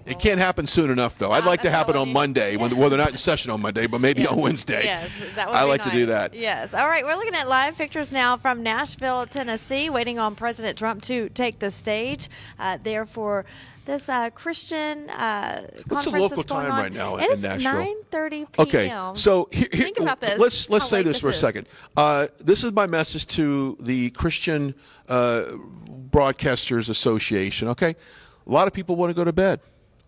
Speaker 1: It can't happen soon enough, though. I'd like to happen on Monday, when they're not in session on Monday, but maybe on Wednesday.
Speaker 2: Yes, that would
Speaker 1: I
Speaker 2: be
Speaker 1: like
Speaker 2: nice.
Speaker 1: to do that.
Speaker 2: Yes. All right, we're looking at live pictures now from Nashville, Tennessee, waiting on President Trump to take the stage there for this Christian conference.
Speaker 1: What's the local
Speaker 2: that's going
Speaker 1: time
Speaker 2: on.
Speaker 1: right now
Speaker 2: It
Speaker 1: in
Speaker 2: is
Speaker 1: Nashville?
Speaker 2: 9:30 p.m.
Speaker 1: Okay, so
Speaker 2: think about this.
Speaker 1: Let's say
Speaker 2: how late
Speaker 1: this for a
Speaker 2: is.
Speaker 1: second. This is my message to the Christian Broadcasters Association. Okay, a lot of people want to go to bed.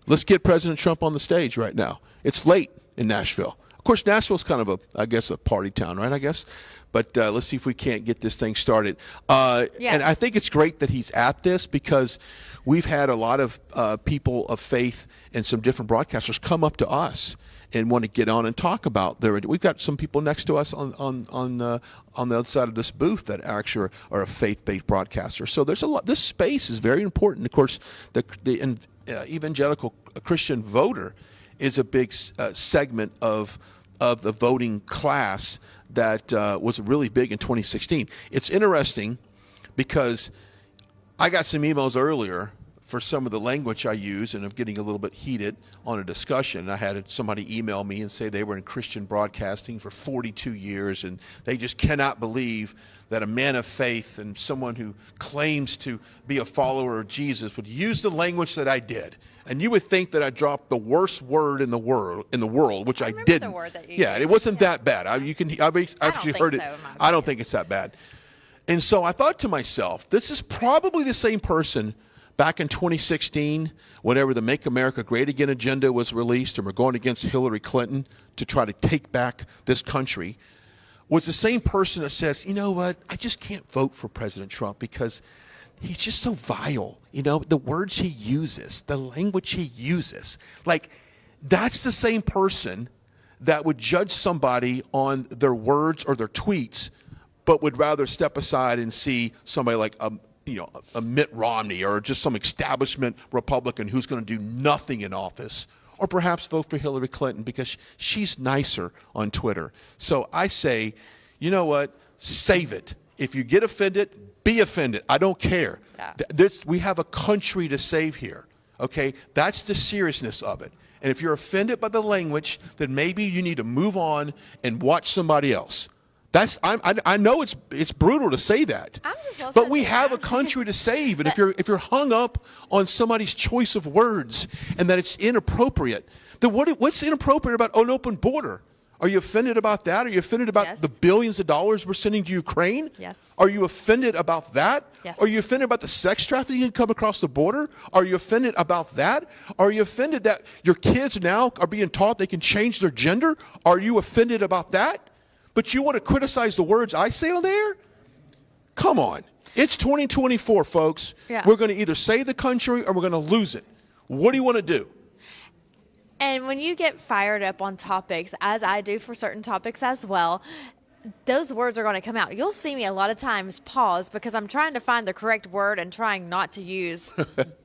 Speaker 1: Let's get President Trump on the stage right now. It's late in Nashville. Of course, Nashville's kind of a party town, right? I guess. But let's see if we can't get this thing started. And I think it's great that he's at this, because we've had a lot of people of faith and some different broadcasters come up to us and want to get on and talk about their. We've got some people next to us on the other side of this booth that actually are a faith-based broadcaster. So there's a lot. This space is very important. Of course, the evangelical Christian voter is a big segment of the voting class that was really big in 2016. It's interesting because I got some emails earlier for some of the language I use, and I'm getting a little bit heated on a discussion. I had somebody email me and say they were in Christian broadcasting for 42 years, and they just cannot believe that a man of faith and someone who claims to be a follower of Jesus would use the language that I did. And you would think that I dropped the worst word in the world, which I didn't.
Speaker 2: The word that you
Speaker 1: yeah,
Speaker 2: used.
Speaker 1: it wasn't that bad. I've actually heard it. I don't think it's that bad. And so I thought to myself, this is probably the same person back in 2016, whenever the Make America Great Again agenda was released, and we're going against Hillary Clinton to try to take back this country, was the same person that says, you know what, I just can't vote for President Trump because he's just so vile. You know, the words he uses, the language he uses. Like, that's the same person that would judge somebody on their words or their tweets, but would rather step aside and see somebody like a Mitt Romney or just some establishment Republican who's going to do nothing in office, or perhaps vote for Hillary Clinton because she's nicer on Twitter. So I say, you know what? Save it. If you get offended, be offended. I don't care. Yeah. We have a country to save here. Okay? That's the seriousness of it. And if you're offended by the language, then maybe you need to move on and watch somebody else. I know it's brutal to say that, but we have a country to save. And if you're hung up on somebody's choice of words and that it's inappropriate, then what's inappropriate about an open border? Are you offended about that? Are you offended about the billions of dollars we're sending to Ukraine?
Speaker 2: Yes.
Speaker 1: Are you offended about that?
Speaker 2: Yes.
Speaker 1: Are you offended about the sex trafficking that come across the border? Are you offended about that? Are you offended that your kids now are being taught they can change their gender? Are you offended about that? But you want to criticize the words I say on there? Come on. It's 2024, folks.
Speaker 2: Yeah.
Speaker 1: We're going to either save the country or we're going to lose it. What do you want to do?
Speaker 2: And when you get fired up on topics, as I do for certain topics as well, those words are going to come out. You'll see me a lot of times pause because I'm trying to find the correct word and trying not to use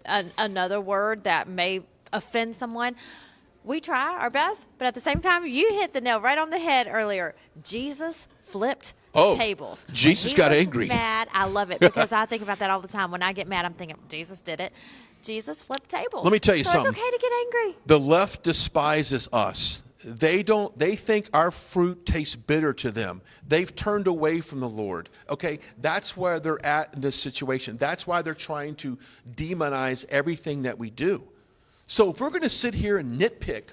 Speaker 2: another word that may offend someone. We try our best, but at the same time, you hit the nail right on the head earlier. Jesus flipped tables.
Speaker 1: Jesus got angry.
Speaker 2: Mad. I love it because I think about that all the time. When I get mad, I'm thinking, Jesus did it. Jesus flipped tables.
Speaker 1: Let me tell you
Speaker 2: so
Speaker 1: something.
Speaker 2: It's okay to get angry.
Speaker 1: The left despises us. They think our fruit tastes bitter to them. They've turned away from the Lord. Okay, that's where they're at in this situation. That's why they're trying to demonize everything that we do. So if we're going to sit here and nitpick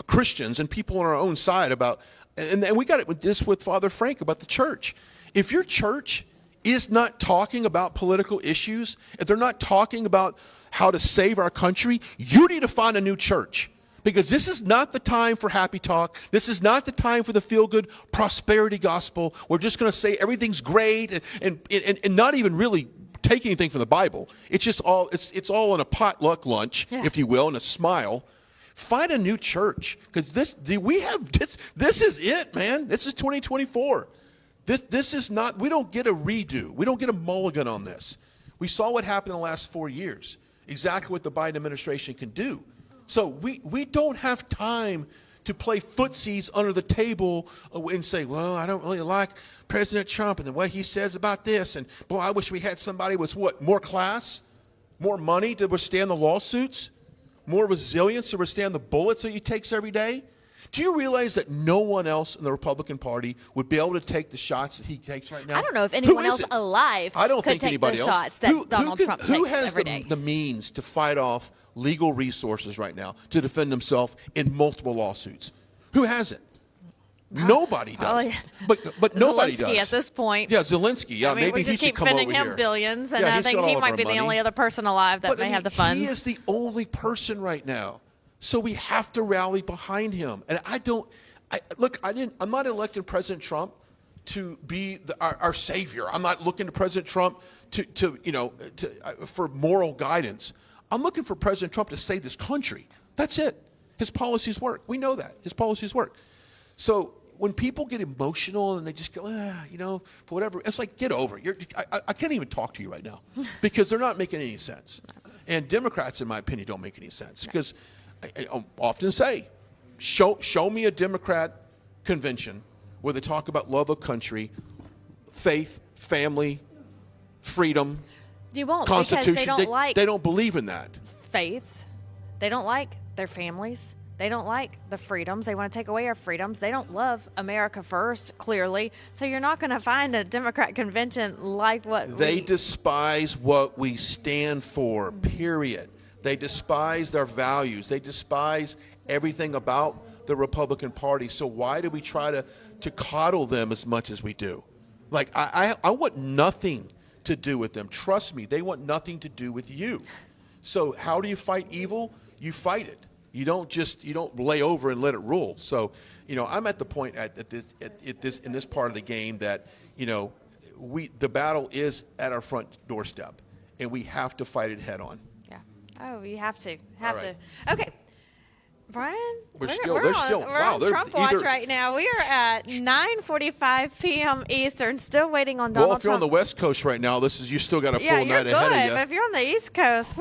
Speaker 1: Christians and people on our own side about, and we got it with this with Father Frank about the church. If your church is not talking about political issues, if they're not talking about how to save our country, you need to find a new church. Because this is not the time for happy talk. This is not the time for the feel-good prosperity gospel. We're just going to say everything's great and not even really take anything from the Bible. It's just all it's all in a potluck lunch, if you will, and a smile. Find a new church, because this is it, man. This is 2024. This is not. We don't get a redo. We don't get a mulligan on this. We saw what happened in the last 4 years. Exactly what the Biden administration can do. So we don't have time to play footsies under the table and say, well, I don't really like President Trump and what he says about this. And, boy, I wish we had somebody with more class, more money to withstand the lawsuits, more resilience to withstand the bullets that he takes every day. Do you realize that no one else in the Republican Party would be able to take the shots that he takes right now?
Speaker 2: I don't know if anyone else alive could take the shots that Donald Trump takes every day.
Speaker 1: Who has the means to fight off legal resources right now to defend himself in multiple lawsuits? Who has it? Nobody does. But nobody does.
Speaker 2: Zelensky at this point.
Speaker 1: Yeah, Zelensky. Yeah,
Speaker 2: I mean,
Speaker 1: maybe
Speaker 2: we just
Speaker 1: he should
Speaker 2: keep
Speaker 1: come over
Speaker 2: sending him
Speaker 1: here.
Speaker 2: billions, and
Speaker 1: Yeah,
Speaker 2: I think he might be the
Speaker 1: money.
Speaker 2: only other person alive that may have the funds.
Speaker 1: He is the only person right now. So we have to rally behind him. And I'm not electing President Trump to be our savior. I'm not looking to President Trump for moral guidance. I'm looking for President Trump to save this country. That's it. His policies work. We know that. His policies work. So when people get emotional and they just go, for whatever, it's like, get over it. I can't even talk to you right now because they're not making any sense. And Democrats, in my opinion, don't make any sense because I often say, show me a Democrat convention where they talk about love of country, faith, family, freedom,
Speaker 2: You won't,
Speaker 1: Constitution.
Speaker 2: because
Speaker 1: they don't believe in that.
Speaker 2: Faith. They don't like their families. They don't like the freedoms. They want to take away our freedoms. They don't love America first, clearly. So you're not going to find a Democrat convention like what
Speaker 1: They despise what we stand for, period. They despise their values. They despise everything about the Republican Party. So why do we try to coddle them as much as we do? Like, I want nothing to do with them. Trust me, they want nothing to do with you. So how do you fight evil? You fight it. You don't lay over and let it rule. So, I'm at the point in this part of the game that, the battle is at our front doorstep, and we have to fight it head on.
Speaker 2: Yeah. Oh, you have to.
Speaker 1: Right.
Speaker 2: Okay. Brian, we're
Speaker 1: wow,
Speaker 2: on Trump watch right now. We are at 9:45 p.m. Eastern, still waiting on Donald Trump.
Speaker 1: Well, if you're on the West Coast right now, you still got a full night ahead of you.
Speaker 2: Yeah, you're good. But if you're on the East Coast,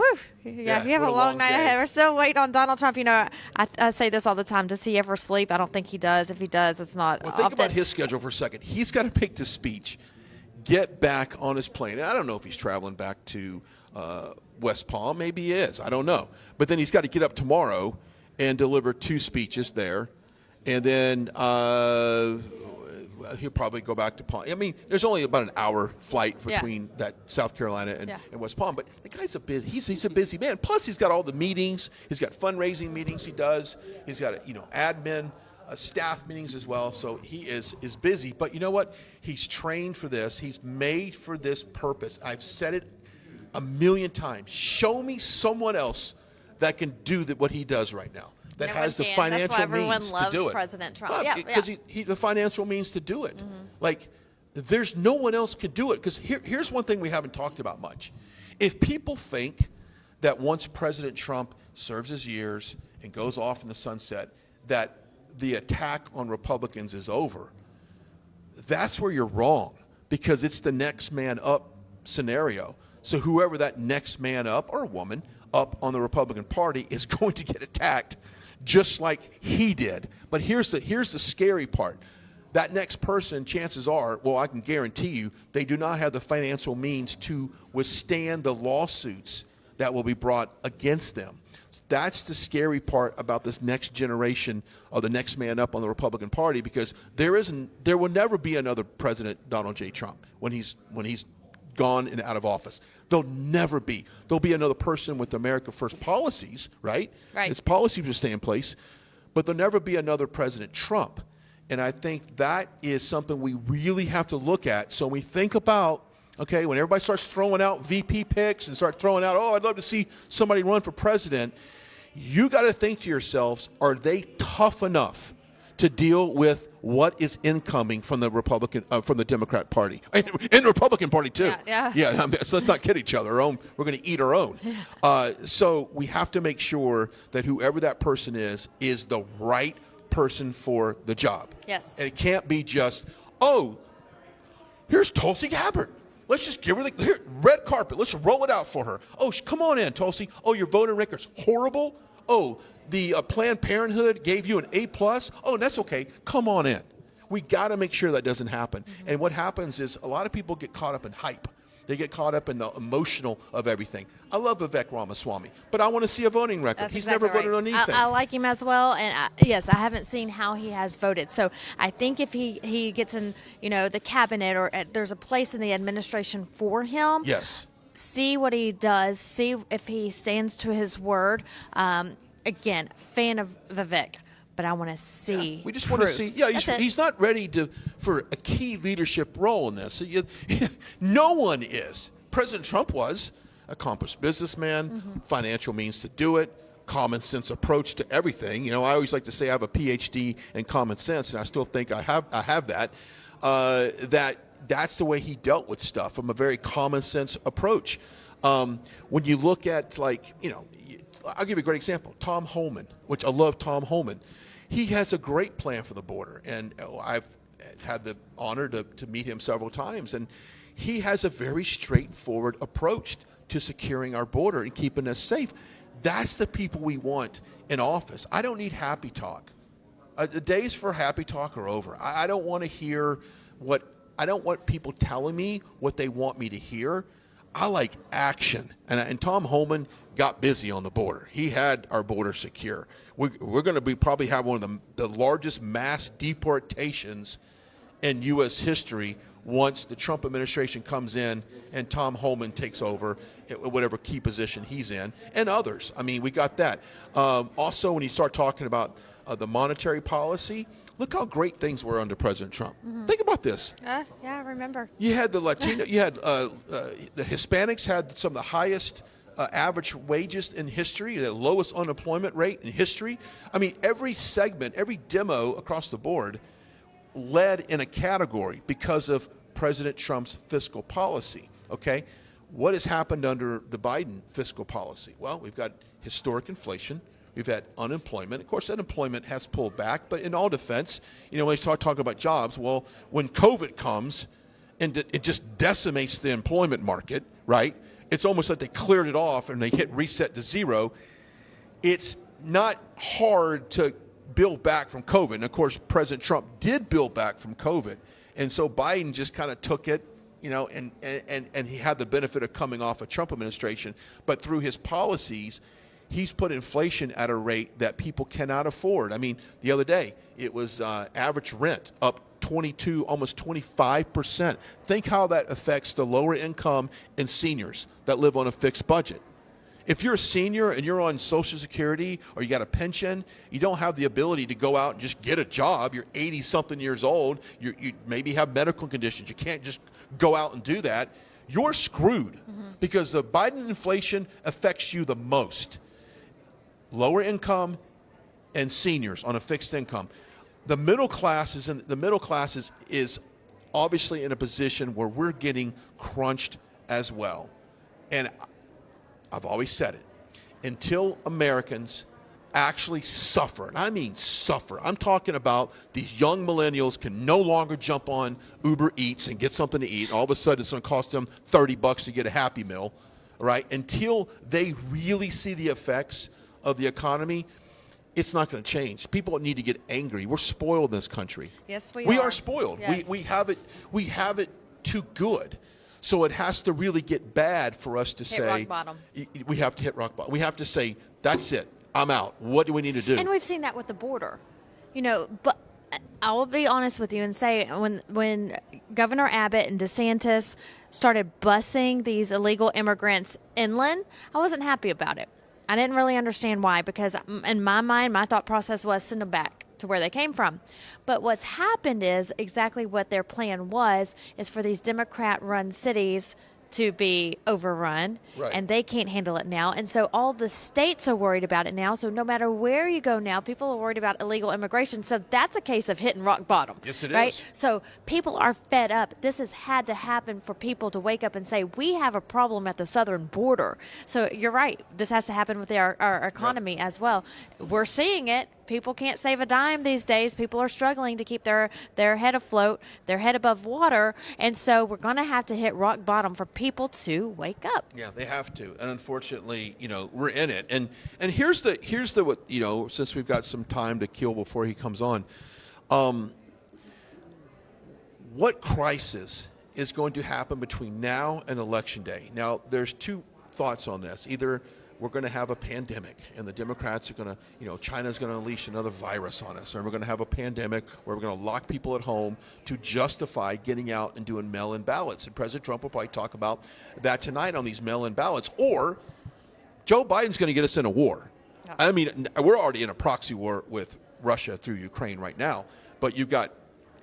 Speaker 2: you have a long night ahead. We're still waiting on Donald Trump. I say this all the time. Does he ever sleep? I don't think he does. If he does, it's not
Speaker 1: Well, think about his schedule for a second. He's got to make this speech, get back on his plane. And I don't know if he's traveling back to West Palm. Maybe he is. I don't know. But then he's got to get up tomorrow and deliver 2 speeches there. And then he'll probably go back to Palm. I mean, there's only about an hour flight between that South Carolina and West Palm. But the guy's he's a busy man. Plus, he's got all the meetings. He's got fundraising meetings he does. He's got, admin, staff meetings as well. So he is busy. But you know what? He's trained for this. He's made for this purpose. I've said it a million times. Show me someone else that can do what he does right now, that has the financial means to do it.
Speaker 2: President Trump.
Speaker 1: Because he the financial means to do it. Mm-hmm. Like, there's no one else can do it. Because here's one thing we haven't talked about much. If people think that once President Trump serves his years and goes off in the sunset, that the attack on Republicans is over, that's where you're wrong. Because it's the next man up scenario. So whoever that next man up, or woman, up on the Republican Party is going to get attacked just like he did. But here's the scary part. That next person, chances are, well, I can guarantee you, they do not have the financial means to withstand the lawsuits that will be brought against them. That's the scary part about this next generation or the next man up on the Republican Party, because there will never be another President Donald J. Trump when he's gone and out of office. There'll never be. There'll be another person with America First policies, right?
Speaker 2: Right.
Speaker 1: His policies will stay in place, but there'll never be another President Trump. And I think that is something we really have to look at. So when we think about, okay, when everybody starts throwing out VP picks and start throwing out, oh, I'd love to see somebody run for president, you got to think to yourselves, are they tough enough to deal with what is incoming from the from the Democrat Party, and the Republican Party too? Yeah. So let's not kid each other. We're going to eat our own. So we have to make sure that whoever that person is the right person for the job.
Speaker 2: Yes.
Speaker 1: And it can't be just, oh, here's Tulsi Gabbard. Let's just give her the red carpet. Let's roll it out for her. Oh, come on in, Tulsi. Oh, your voting record's horrible. Oh, the Planned Parenthood gave you an A+. Oh, that's okay. Come on in. We got to make sure that doesn't happen. Mm-hmm. And what happens is a lot of people get caught up in hype. They get caught up in the emotional of everything. I love Vivek Ramaswamy, but I want to see a voting record.
Speaker 2: That's
Speaker 1: He's
Speaker 2: exactly
Speaker 1: never voted on anything.
Speaker 2: I like him as well, and yes, I haven't seen how he has voted. So I think if he gets in, the cabinet or there's a place in the administration for him.
Speaker 1: Yes.
Speaker 2: See what he does. See if he stands to his word. Again, fan of Vivek. But I want to see.
Speaker 1: We just want to see. Yeah, he's not ready for a key leadership role in this. No one is. President Trump was accomplished businessman, financial means to do it, common sense approach to everything. I always like to say I have a PhD in common sense, and I still think I have that. That's the way he dealt with stuff, from a very common sense approach. When you look at I'll give you a great example. Tom Homan, which I love Tom Homan. He has a great plan for the border, and I've had the honor to meet him several times, and he has a very straightforward approach to securing our border and keeping us safe. That's the people we want in office. I don't need happy talk. The days for happy talk are over. I don't want to hear I don't want people telling me what they want me to hear. I like action, and Tom Homan got busy on the border. He had our border secure. We're going to probably have one of the largest mass deportations in U.S. history once the Trump administration comes in and Tom Homan takes over whatever key position he's in, and others. I mean, we got that. Also, when you start talking about the monetary policy, look how great things were under President Trump. Mm-hmm. Think about this.
Speaker 2: Yeah, I remember.
Speaker 1: You had the Latino, you had the Hispanics had some of the highest average wages in history, the lowest unemployment rate in history. I mean, every segment, every demo across the board led in a category because of President Trump's fiscal policy. Okay, what has happened under the Biden fiscal policy? Well, we've got historic inflation. We've had unemployment. Of course, unemployment has pulled back, but in all defense, when we start talking about jobs, well, when COVID comes and it just decimates the employment market, right? It's almost like they cleared it off and they hit reset to zero. It's not hard to build back from COVID. And of course, President Trump did build back from COVID. And so Biden just kind of took it, and he had the benefit of coming off a Trump administration. But through his policies, he's put inflation at a rate that people cannot afford. I mean, the other day, it was average rent up 22, almost 25%. Think how that affects the lower income and seniors that live on a fixed budget. If you're a senior and you're on Social Security or you got a pension, you don't have the ability to go out and just get a job. You're 80-something years old. You maybe have medical conditions. You can't just go out and do that. You're screwed because the Biden inflation affects you the most. Lower income and seniors on a fixed income. The middle class is obviously in a position where we're getting crunched as well. And I've always said it, until Americans actually suffer, and I mean suffer. I'm talking about these young millennials can no longer jump on Uber Eats and get something to eat. All of a sudden it's going to cost them $30 to get a Happy Meal, right? Until they really see the effects of the economy, it's not going to change. People need to get angry. We're spoiled in this country.
Speaker 2: Yes, we
Speaker 1: are spoiled.
Speaker 2: Yes.
Speaker 1: We have it too good. So it has to really get bad for us to
Speaker 2: Hit
Speaker 1: say
Speaker 2: rock bottom.
Speaker 1: We have to hit rock bottom. We have to say, that's it. I'm out. What do we need to do?
Speaker 2: And we've seen that with the border. But I will be honest with you and say when Governor Abbott and DeSantis started busing these illegal immigrants inland, I wasn't happy about it. I didn't really understand why, because in my mind, my thought process was send them back to where they came from. But what's happened is exactly what their plan was, is for these Democrat-run cities to be overrun,
Speaker 1: Right.
Speaker 2: and they can't handle it now. And so all the states are worried about it now. So no matter where you go now, people are worried about illegal immigration. So that's a case of hitting rock bottom.
Speaker 1: Yes, it
Speaker 2: right?
Speaker 1: is.
Speaker 2: So people are fed up. This has had to happen for people to wake up and say, we have a problem at the southern border. So you're right. This has to happen with our economy as well. We're seeing it. People can't save a dime these days. People are struggling to keep their head afloat, their head above water. And so we're going to have to hit rock bottom for people to wake up.
Speaker 1: Yeah, they have to. And unfortunately, we're in it. And here's the what, since we've got some time to kill before he comes on, what crisis is going to happen between now and Election Day? Now, there's two thoughts on this. Either we're going to have a pandemic, and the Democrats are going to, China's going to unleash another virus on us, and we're going to have a pandemic where we're going to lock people at home to justify getting out and doing mail-in ballots. And President Trump will probably talk about that tonight on these mail-in ballots. Or Joe Biden's going to get us in a war. I mean, we're already in a proxy war with Russia through Ukraine right now, but you've got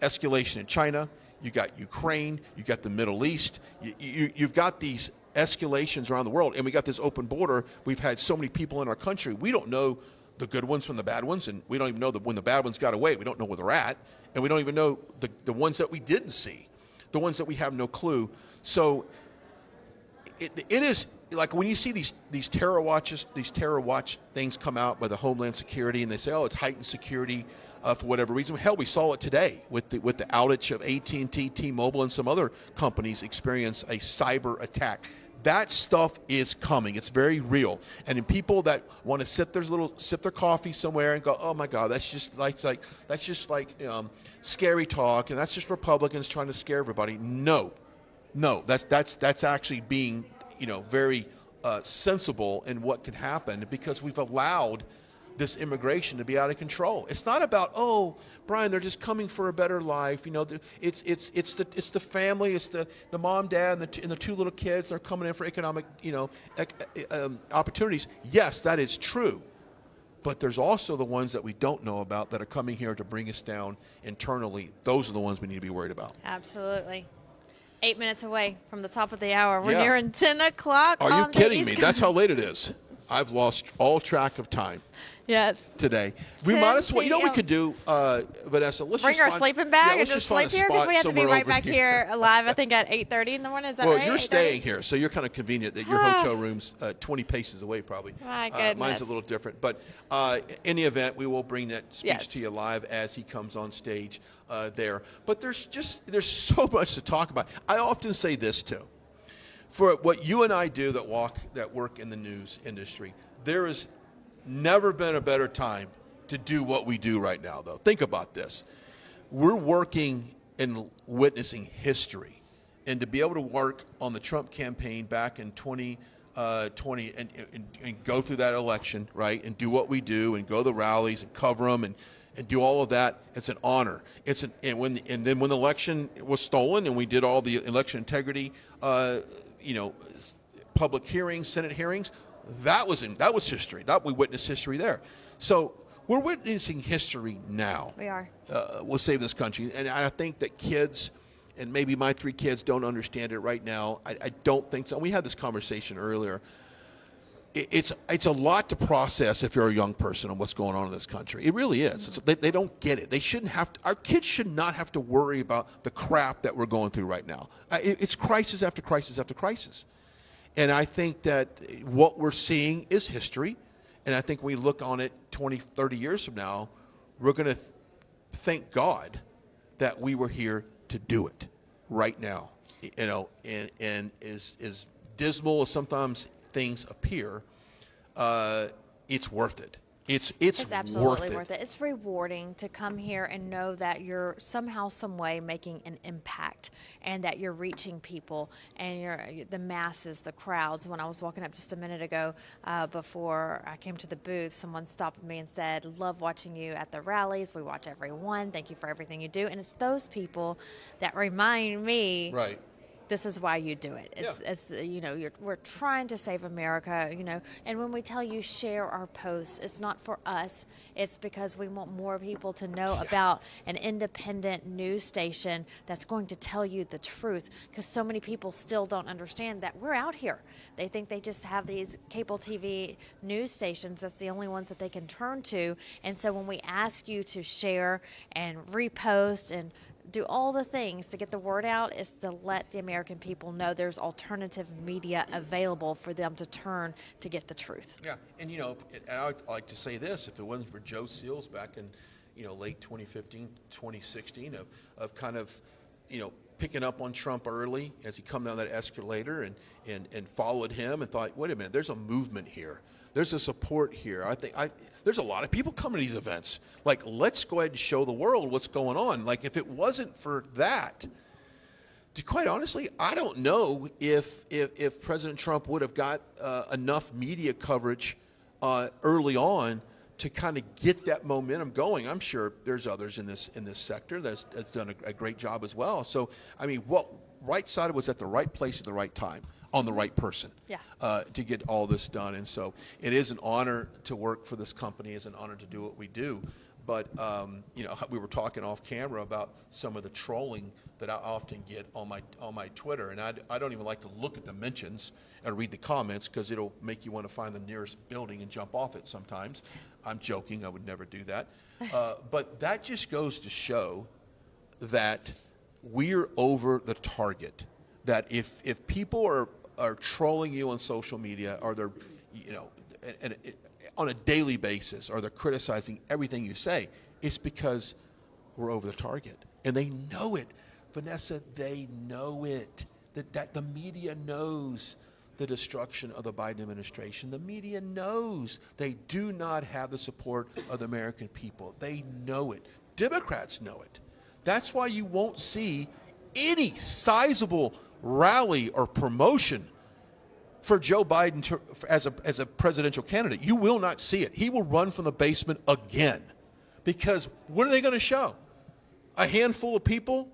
Speaker 1: escalation in China, you've got Ukraine, you've got the Middle East, you've got these escalations around the world, and we got this open border. We've had so many people in our country. We don't know the good ones from the bad ones, and we don't even know that when the bad ones got away. We don't know where they're at, and we don't even know the ones that we didn't see, the ones that we have no clue. So it is like when you see these terror watch things come out by the Homeland Security, and they say, oh, it's heightened security for whatever reason. Hell, we saw it today with the outage of AT&T, T-Mobile, and some other companies experience a cyber attack. That stuff is coming. It's very real. And in people that want to sip their coffee somewhere and go, oh my God, that's just like scary talk, and that's just Republicans trying to scare everybody. No, that's actually being very sensible in what could happen, because we've allowed this immigration to be out of control. It's not about, oh, Brian, they're just coming for a better life. It's the family, it's the mom, dad, and the two little kids. They're coming in for economic, opportunities. Yes, that is true. But there's also the ones that we don't know about that are coming here to bring us down internally. Those are the ones we need to be worried about.
Speaker 2: Absolutely. 8 minutes away from the top of the hour. We're
Speaker 1: Yeah.
Speaker 2: nearing 10 o'clock.
Speaker 1: Are you kidding me? That's how late it is. I've lost all track of time.
Speaker 2: Yes.
Speaker 1: Today. We might as well, what we could do, Vanessa, let's
Speaker 2: bring
Speaker 1: just
Speaker 2: our
Speaker 1: find,
Speaker 2: sleeping bag
Speaker 1: yeah,
Speaker 2: and just
Speaker 1: find a
Speaker 2: sleep here, because
Speaker 1: spot
Speaker 2: we have to be
Speaker 1: somewhere
Speaker 2: right
Speaker 1: over
Speaker 2: back here live, I think, at 8:30 in the morning. Is that
Speaker 1: well,
Speaker 2: right?
Speaker 1: you're
Speaker 2: 8:30?
Speaker 1: staying here, so you're kind of convenient that your hotel room's 20 paces away probably.
Speaker 2: My goodness.
Speaker 1: Mine's a little different. But in the event, we will bring that speech
Speaker 2: Yes.
Speaker 1: to you live as he comes on stage there. But there's so much to talk about. I often say this, too. For what you and I do that work in the news industry, there has never been a better time to do what we do right now, though. Think about this. We're working and witnessing history. And to be able to work on the Trump campaign back in 2020 and go through that election, right, and do what we do and go to the rallies and cover them and do all of that, it's an honor. And then when the election was stolen and we did all the election integrity, public hearings, Senate hearings, that was history. We witnessed history there. So we're witnessing history now.
Speaker 2: We are.
Speaker 1: We'll save this country. And I think that kids, and maybe my 3 kids don't understand it right now. I don't think so. We had this conversation earlier. It's a lot to process if you're a young person on what's going on in this country. It really is. They don't get it. They shouldn't have to. Our kids should not have to worry about the crap that we're going through right now. It's crisis after crisis after crisis. And I think that what we're seeing is history. And I think when we look on it 20, 30 years from now, we're going to thank God that we were here to do it right now. And as dismal as sometimes things appear, it's worth it. It's
Speaker 2: absolutely worth it. It's rewarding to come here and know that you're somehow, some way making an impact, and that you're reaching people and the masses, the crowds. When I was walking up just a minute ago, before I came to the booth, someone stopped me and said, "Love watching you at the rallies. We watch every one. Thank you for everything you do." And it's those people that remind me,
Speaker 1: right,
Speaker 2: this is why you do it. It's we're trying to save America, and when we tell you share our posts, it's not for us. It's because we want more people to know about an independent news station that's going to tell you the truth, because so many people still don't understand that we're out here. They think they just have these cable TV news stations. That's the only ones that they can turn to. And so when we ask you to share and repost and do all the things to get the word out, is to let the American people know there's alternative media available for them to turn to get the truth.
Speaker 1: Yeah, and I'd like to say this: if it wasn't for Joe Seals back in, late 2015, 2016, of kind of, picking up on Trump early as he come down that escalator and followed him and thought, wait a minute, there's a movement here. There's a support here. I think there's a lot of people coming to these events. Like, let's go ahead and show the world what's going on. Like, if it wasn't for that, quite honestly, I don't know if President Trump would have got enough media coverage early on to kind of get that momentum going. I'm sure there's others in this sector that's done a great job as well. So, I mean, Right Side was at the right place at the right time, on the right person, to get all this done. And so it is an honor to work for this company. It's an honor to do what we do. But, we were talking off camera about some of the trolling that I often get on my Twitter. And I don't even like to look at the mentions and read the comments, because it'll make you want to find the nearest building and jump off it sometimes. I'm joking. I would never do that. But that just goes to show that we're over the target. That if people are trolling you on social media, or they're, on a daily basis, or they're criticizing everything you say, it's because we're over the target. And they know it. Vanessa, they know it. That the media knows the destruction of the Biden administration. The media knows they do not have the support of the American people. They know it. Democrats know it. That's why you won't see any sizable rally or promotion for Joe Biden as a presidential candidate. You will not see it. He will run from the basement again, because what are they going to show? A handful of people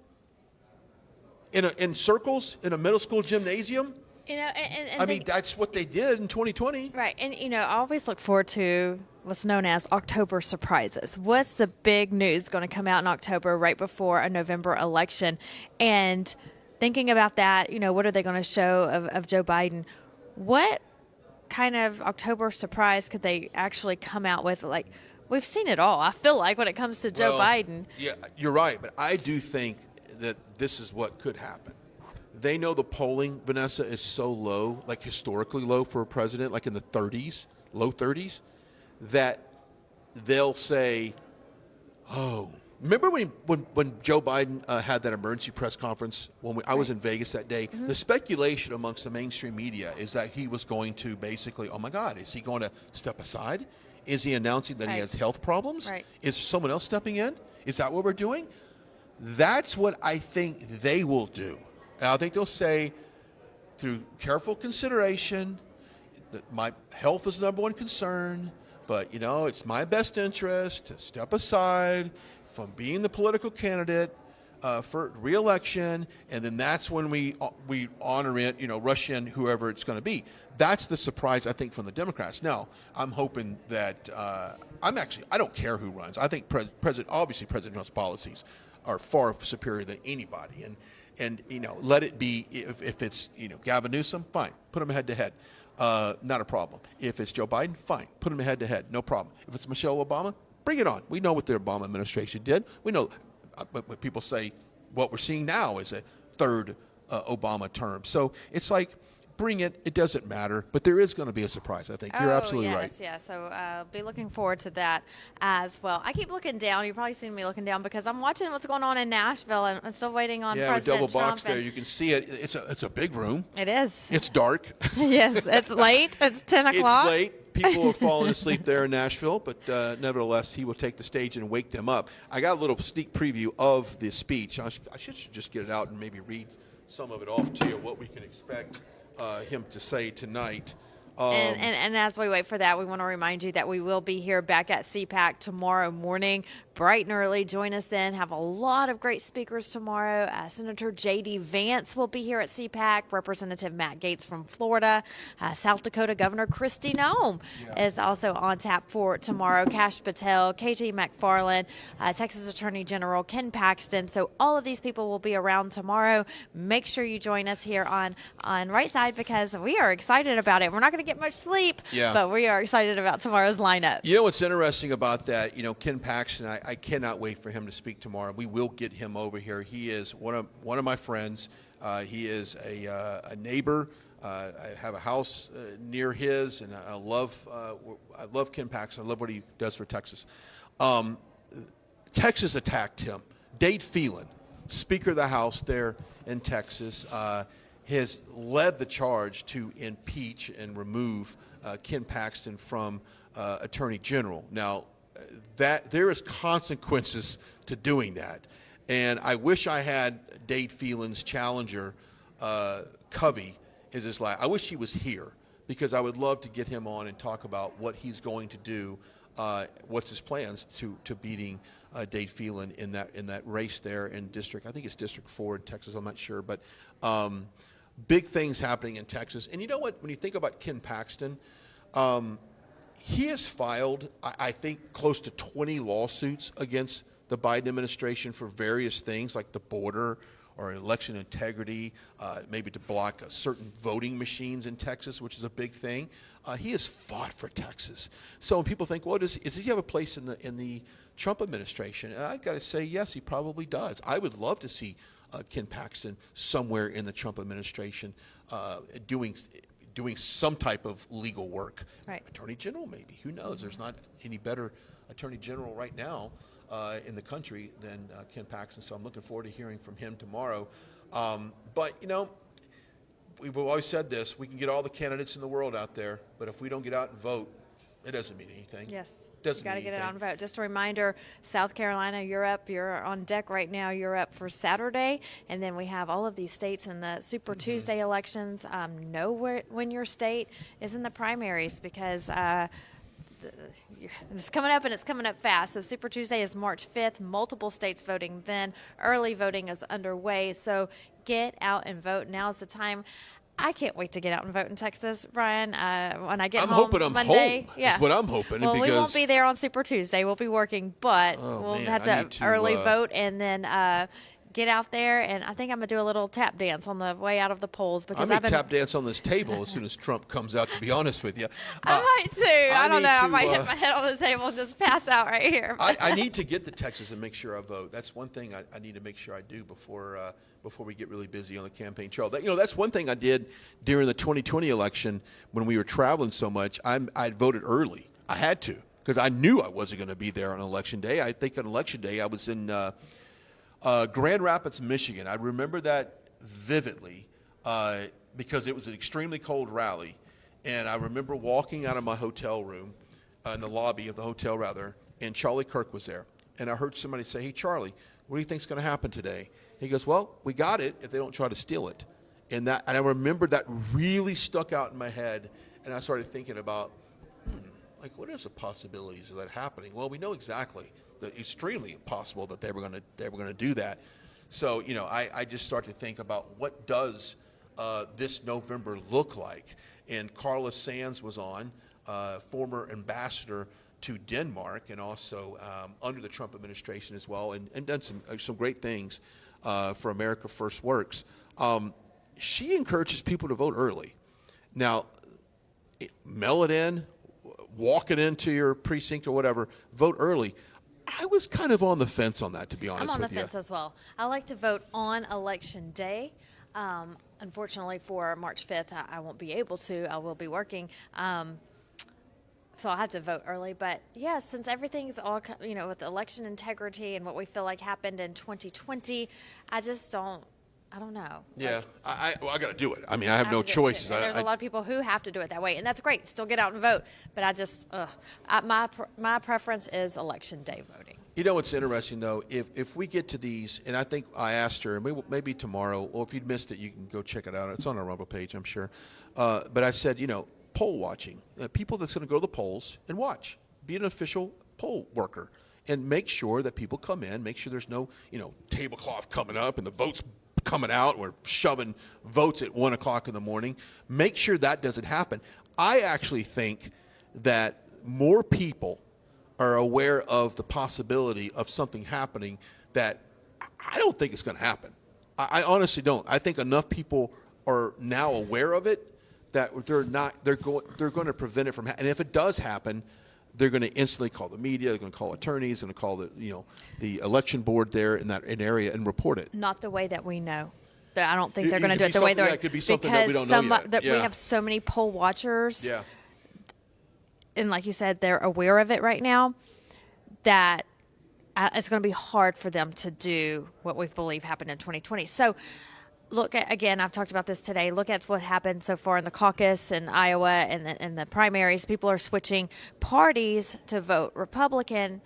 Speaker 1: in circles in a middle school gymnasium? That's what they did in 2020.
Speaker 2: Right. And, I always look forward to what's known as October surprises. What's the big news going to come out in October right before a November election? And thinking about that, what are they going to show of Joe Biden? What kind of October surprise could they actually come out with? Like, we've seen it all, I feel like, when it comes to Joe Biden.
Speaker 1: Yeah, you're right. But I do think that this is what could happen. They know the polling, Vanessa, is so low, like historically low for a president, like in the 30s, low 30s, that they'll say, oh, remember when Joe Biden had that emergency press conference when I was in Vegas that day? Mm-hmm. The speculation amongst the mainstream media is that he was going to basically, oh my God, is he going to step aside? Is he announcing that he has health problems?
Speaker 2: Right.
Speaker 1: Is someone else stepping in? Is that what we're doing? That's what I think they will do. And I think they'll say, through careful consideration, that my health is the number one concern, but, it's my best interest to step aside from being the political candidate for re-election, and then that's when we honor it, rush in whoever it's going to be. That's the surprise, I think, from the Democrats. Now, I'm hoping that I don't care who runs. I think President Trump's policies are far superior than anybody, and let it be. If it's Gavin Newsom, fine, put him head to head, not a problem. If it's Joe Biden, fine, put him head to head, no problem. If it's Michelle Obama, bring it on. We know what the Obama administration did. We know what people say. What we're seeing now is a third Obama term. So it's like, bring it. It doesn't matter. But there is going to be a surprise, I think. You're absolutely right.
Speaker 2: Yeah, so be looking forward to that as well. I keep looking down. You've probably seen me looking down because I'm watching what's going on in Nashville, and I'm still waiting on President
Speaker 1: double
Speaker 2: Trump.
Speaker 1: box there. You can see it. It's a big room.
Speaker 2: It is.
Speaker 1: It's dark.
Speaker 2: Yes, it's late. It's 10 o'clock.
Speaker 1: It's late. people are falling asleep there in Nashville, but nevertheless, he will take the stage and wake them up. I got a little sneak preview of the speech. I should just get it out and maybe read some of it off to you, what we can expect him to say tonight.
Speaker 2: And as we wait for that, we want to remind you that we will be here back at CPAC tomorrow morning, bright and early. Join us then. Have a lot of great speakers tomorrow. Senator J.D. Vance will be here at CPAC. Representative Matt Gaetz from Florida. South Dakota Governor Kristi Noem is also on tap for tomorrow. Kash Patel, KT McFarland, Texas Attorney General Ken Paxton. So all of these people will be around tomorrow. Make sure you join us here on Right Side because we are excited about it. We're not going to get much sleep, but we are excited about tomorrow's lineup.
Speaker 1: You know what's interesting about that? You know, Ken Paxton, I cannot wait for him to speak tomorrow. We will get him over here. He is one of my friends. He is a neighbor. I have a house near his, and I love Ken Paxton. I love what he does for Texas. Texas attacked him. Dade Phelan, Speaker of the House there in Texas, has led the charge to impeach and remove Ken Paxton from Attorney General. Now, that there is consequences to doing that, and I wish I had Dade Phelan's challenger, Covey, I wish he was here because I would love to get him on and talk about what he's going to do, what's his plans to beating Dade Phelan in that race there in I think it's District 4 in Texas. I'm not sure, but. Big things happening in Texas. And you know what? When you think about Ken Paxton, he has filed, I think, close to 20 lawsuits against the Biden administration for various things like the border or election integrity, maybe to block certain voting machines in Texas, which is a big thing. He has fought for Texas. So when people think, well, does he have a place in the Trump administration? And I've got to say, yes, he probably does. I would love to see Ken Paxton somewhere in the Trump administration doing some type of legal work.
Speaker 2: Right.
Speaker 1: Attorney General, maybe. Who knows? There's not any better Attorney General right now in the country than Ken Paxton, so I'm looking forward to hearing from him tomorrow. But, you know, we've always said this. We can get all the candidates in the world out there, but if we don't get out and vote, it doesn't mean anything.
Speaker 2: Yes.
Speaker 1: Doesn't
Speaker 2: got to
Speaker 1: mean
Speaker 2: get it
Speaker 1: anything.
Speaker 2: on vote. Just a reminder, South Carolina, you're up. You're on deck right now. You're up for Saturday. And then we have all of these states in the Super Tuesday elections. Know when your state is in the primaries because it's coming up and it's coming up fast. So Super Tuesday is March 5th. Multiple states voting then. Early voting is underway. So get out and vote. Now's the time. I can't wait to get out and vote in Texas, Brian. When I get
Speaker 1: I'm
Speaker 2: home
Speaker 1: hoping I'm
Speaker 2: Monday,
Speaker 1: home. That's what I'm hoping.
Speaker 2: Well,
Speaker 1: because
Speaker 2: we won't be there on Super Tuesday. We'll be working, but we'll have to early vote and then get out there. And I think I'm gonna do a little tap dance on the way out of the polls because
Speaker 1: I may tap dance on this table as soon as Trump comes out. To be honest with you,
Speaker 2: I might too. I don't know. I might
Speaker 1: to,
Speaker 2: hit my head on the table and just pass out right here.
Speaker 1: I need to get to Texas and make sure I vote. That's one thing I need to make sure I do before we get really busy on the campaign trail. That's one thing I did during the 2020 election when we were traveling so much. I voted early. I had to because I knew I wasn't going to be there on election day. I think on election day I was in Grand Rapids, Michigan. I remember that vividly because it was an extremely cold rally. And I remember walking out of my hotel room, in the lobby of the hotel rather, and Charlie Kirk was there. And I heard somebody say, "Hey, Charlie, what do you think's going to happen today?" He goes, "Well, we got it if they don't try to steal it." And I remember that really stuck out in my head. And I started thinking about, what is the possibilities of that happening? Well, we know exactly. Extremely impossible that they were going to do that. So, I just started to think about what does this November look like. And Carla Sands was on, former ambassador to Denmark, and also under the Trump administration as well, and done some great things for America First Works. She encourages people to vote early. Now, mail it in, walk it into your precinct or whatever, vote early. I was kind of on the fence on that, to be honest with you.
Speaker 2: I'm on the fence as well. I like to vote on election day. Unfortunately, for March 5th, I won't be able to. I will be working. So I'll have to vote early. But, yeah, since everything's all, with election integrity and what we feel like happened in 2020, I just don't I don't know.
Speaker 1: Yeah, I got to do it. I mean, I have no choice.
Speaker 2: There's a lot of people who have to do it that way, and that's great. Still get out and vote. But I just, my preference is election day voting.
Speaker 1: You know what's interesting, though? If we get to these, and I think I asked her, maybe tomorrow, or if you'd missed it, you can go check it out. It's on our Rumble page, I'm sure. But I said, poll watching. People that's going to go to the polls and watch. Be an official poll worker. And make sure that people come in. Make sure there's no, tablecloth coming up and the votes coming out. We're shoving votes at 1 o'clock in the morning. Make sure that doesn't happen. I actually think that more people are aware of the possibility of something happening that I don't think it's going to happen. I honestly don't. I think enough people are now aware of it that they're going to prevent it from happening. And if it does happen, they're going to instantly call the media. They're going to call attorneys. They're going to call the election board there in that area and report it.
Speaker 2: Not the way that we know. I don't think they're going to do it the way they're.
Speaker 1: It could be something that we don't know yet.
Speaker 2: We have so many poll watchers.
Speaker 1: Yeah.
Speaker 2: And like you said, they're aware of it right now. That it's going to be hard for them to do what we believe happened in 2020. So. Look at, again, I've talked about this today. Look at what happened so far in the caucus in Iowa and the primaries. People are switching parties to vote Republican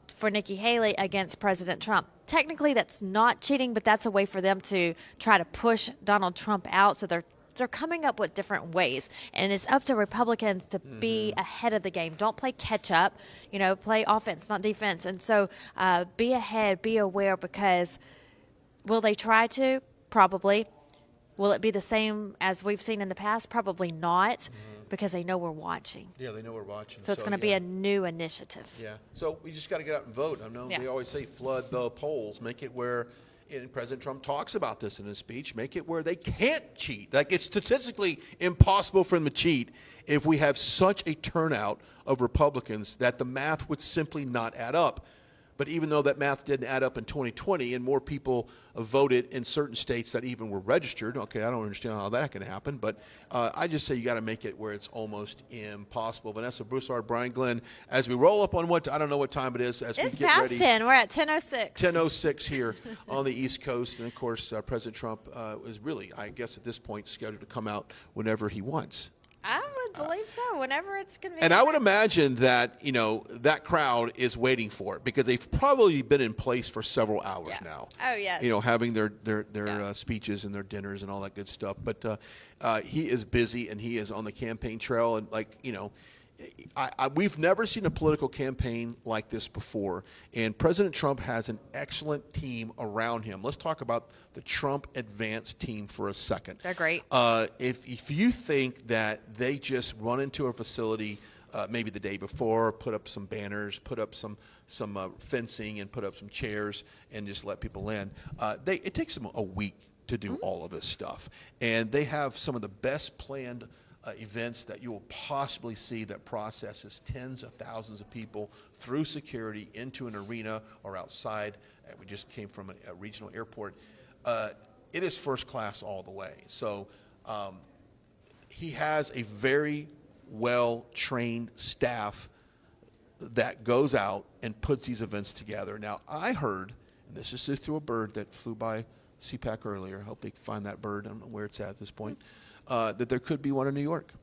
Speaker 2: for Nikki Haley against President Trump. Technically, that's not cheating, but that's a way for them to try to push Donald Trump out. So they're coming up with different ways. And it's up to Republicans to be ahead of the game. Don't play catch up. Play offense, not defense. And so be ahead, be aware, because will they try to? Probably. Will it be the same as we've seen in the past? Probably not, because they know we're watching.
Speaker 1: Yeah, they know we're watching.
Speaker 2: So it's going to be a new initiative.
Speaker 1: Yeah. So we just got to get out and vote. I know they always say flood the polls, make it where, and President Trump talks about this in his speech, make it where they can't cheat. Like, it's statistically impossible for them to cheat if we have such a turnout of Republicans that the math would simply not add up. But even though that math didn't add up in 2020 and more people voted in certain states that even were registered, okay, I don't understand how that can happen. But I just say you got to make it where it's almost impossible. Vanessa Broussard, Brian Glenn, as we roll up on I don't know what time it is. As
Speaker 2: it's
Speaker 1: we get
Speaker 2: past
Speaker 1: ready.
Speaker 2: 10. We're at 10:06.
Speaker 1: 10:06 here on the East Coast. And, of course, President Trump is really, I guess at this point, scheduled to come out whenever he wants.
Speaker 2: I would believe so, whenever it's convenient.
Speaker 1: And I would imagine that, that crowd is waiting for it because they've probably been in place for several hours now.
Speaker 2: Oh, yes.
Speaker 1: Having their speeches and their dinners and all that good stuff. But he is busy and he is on the campaign trail. And, we've never seen a political campaign like this before. And President Trump has an excellent team around him. Let's talk about the Trump Advance team for a second.
Speaker 2: They're great.
Speaker 1: If you think that they just run into a facility maybe the day before, put up some banners, put up some fencing and put up some chairs and just let people in, it takes them a week to do all of this stuff. And they have some of the best planned events that you will possibly see that processes tens of thousands of people through security into an arena or outside. We just came from a regional airport. It is first class all the way. So he has a very well-trained staff that goes out and puts these events together. Now, I heard, and this is through a bird that flew by CPAC earlier. I hope they find that bird. I don't know where it's at this point. That there could be one in New York.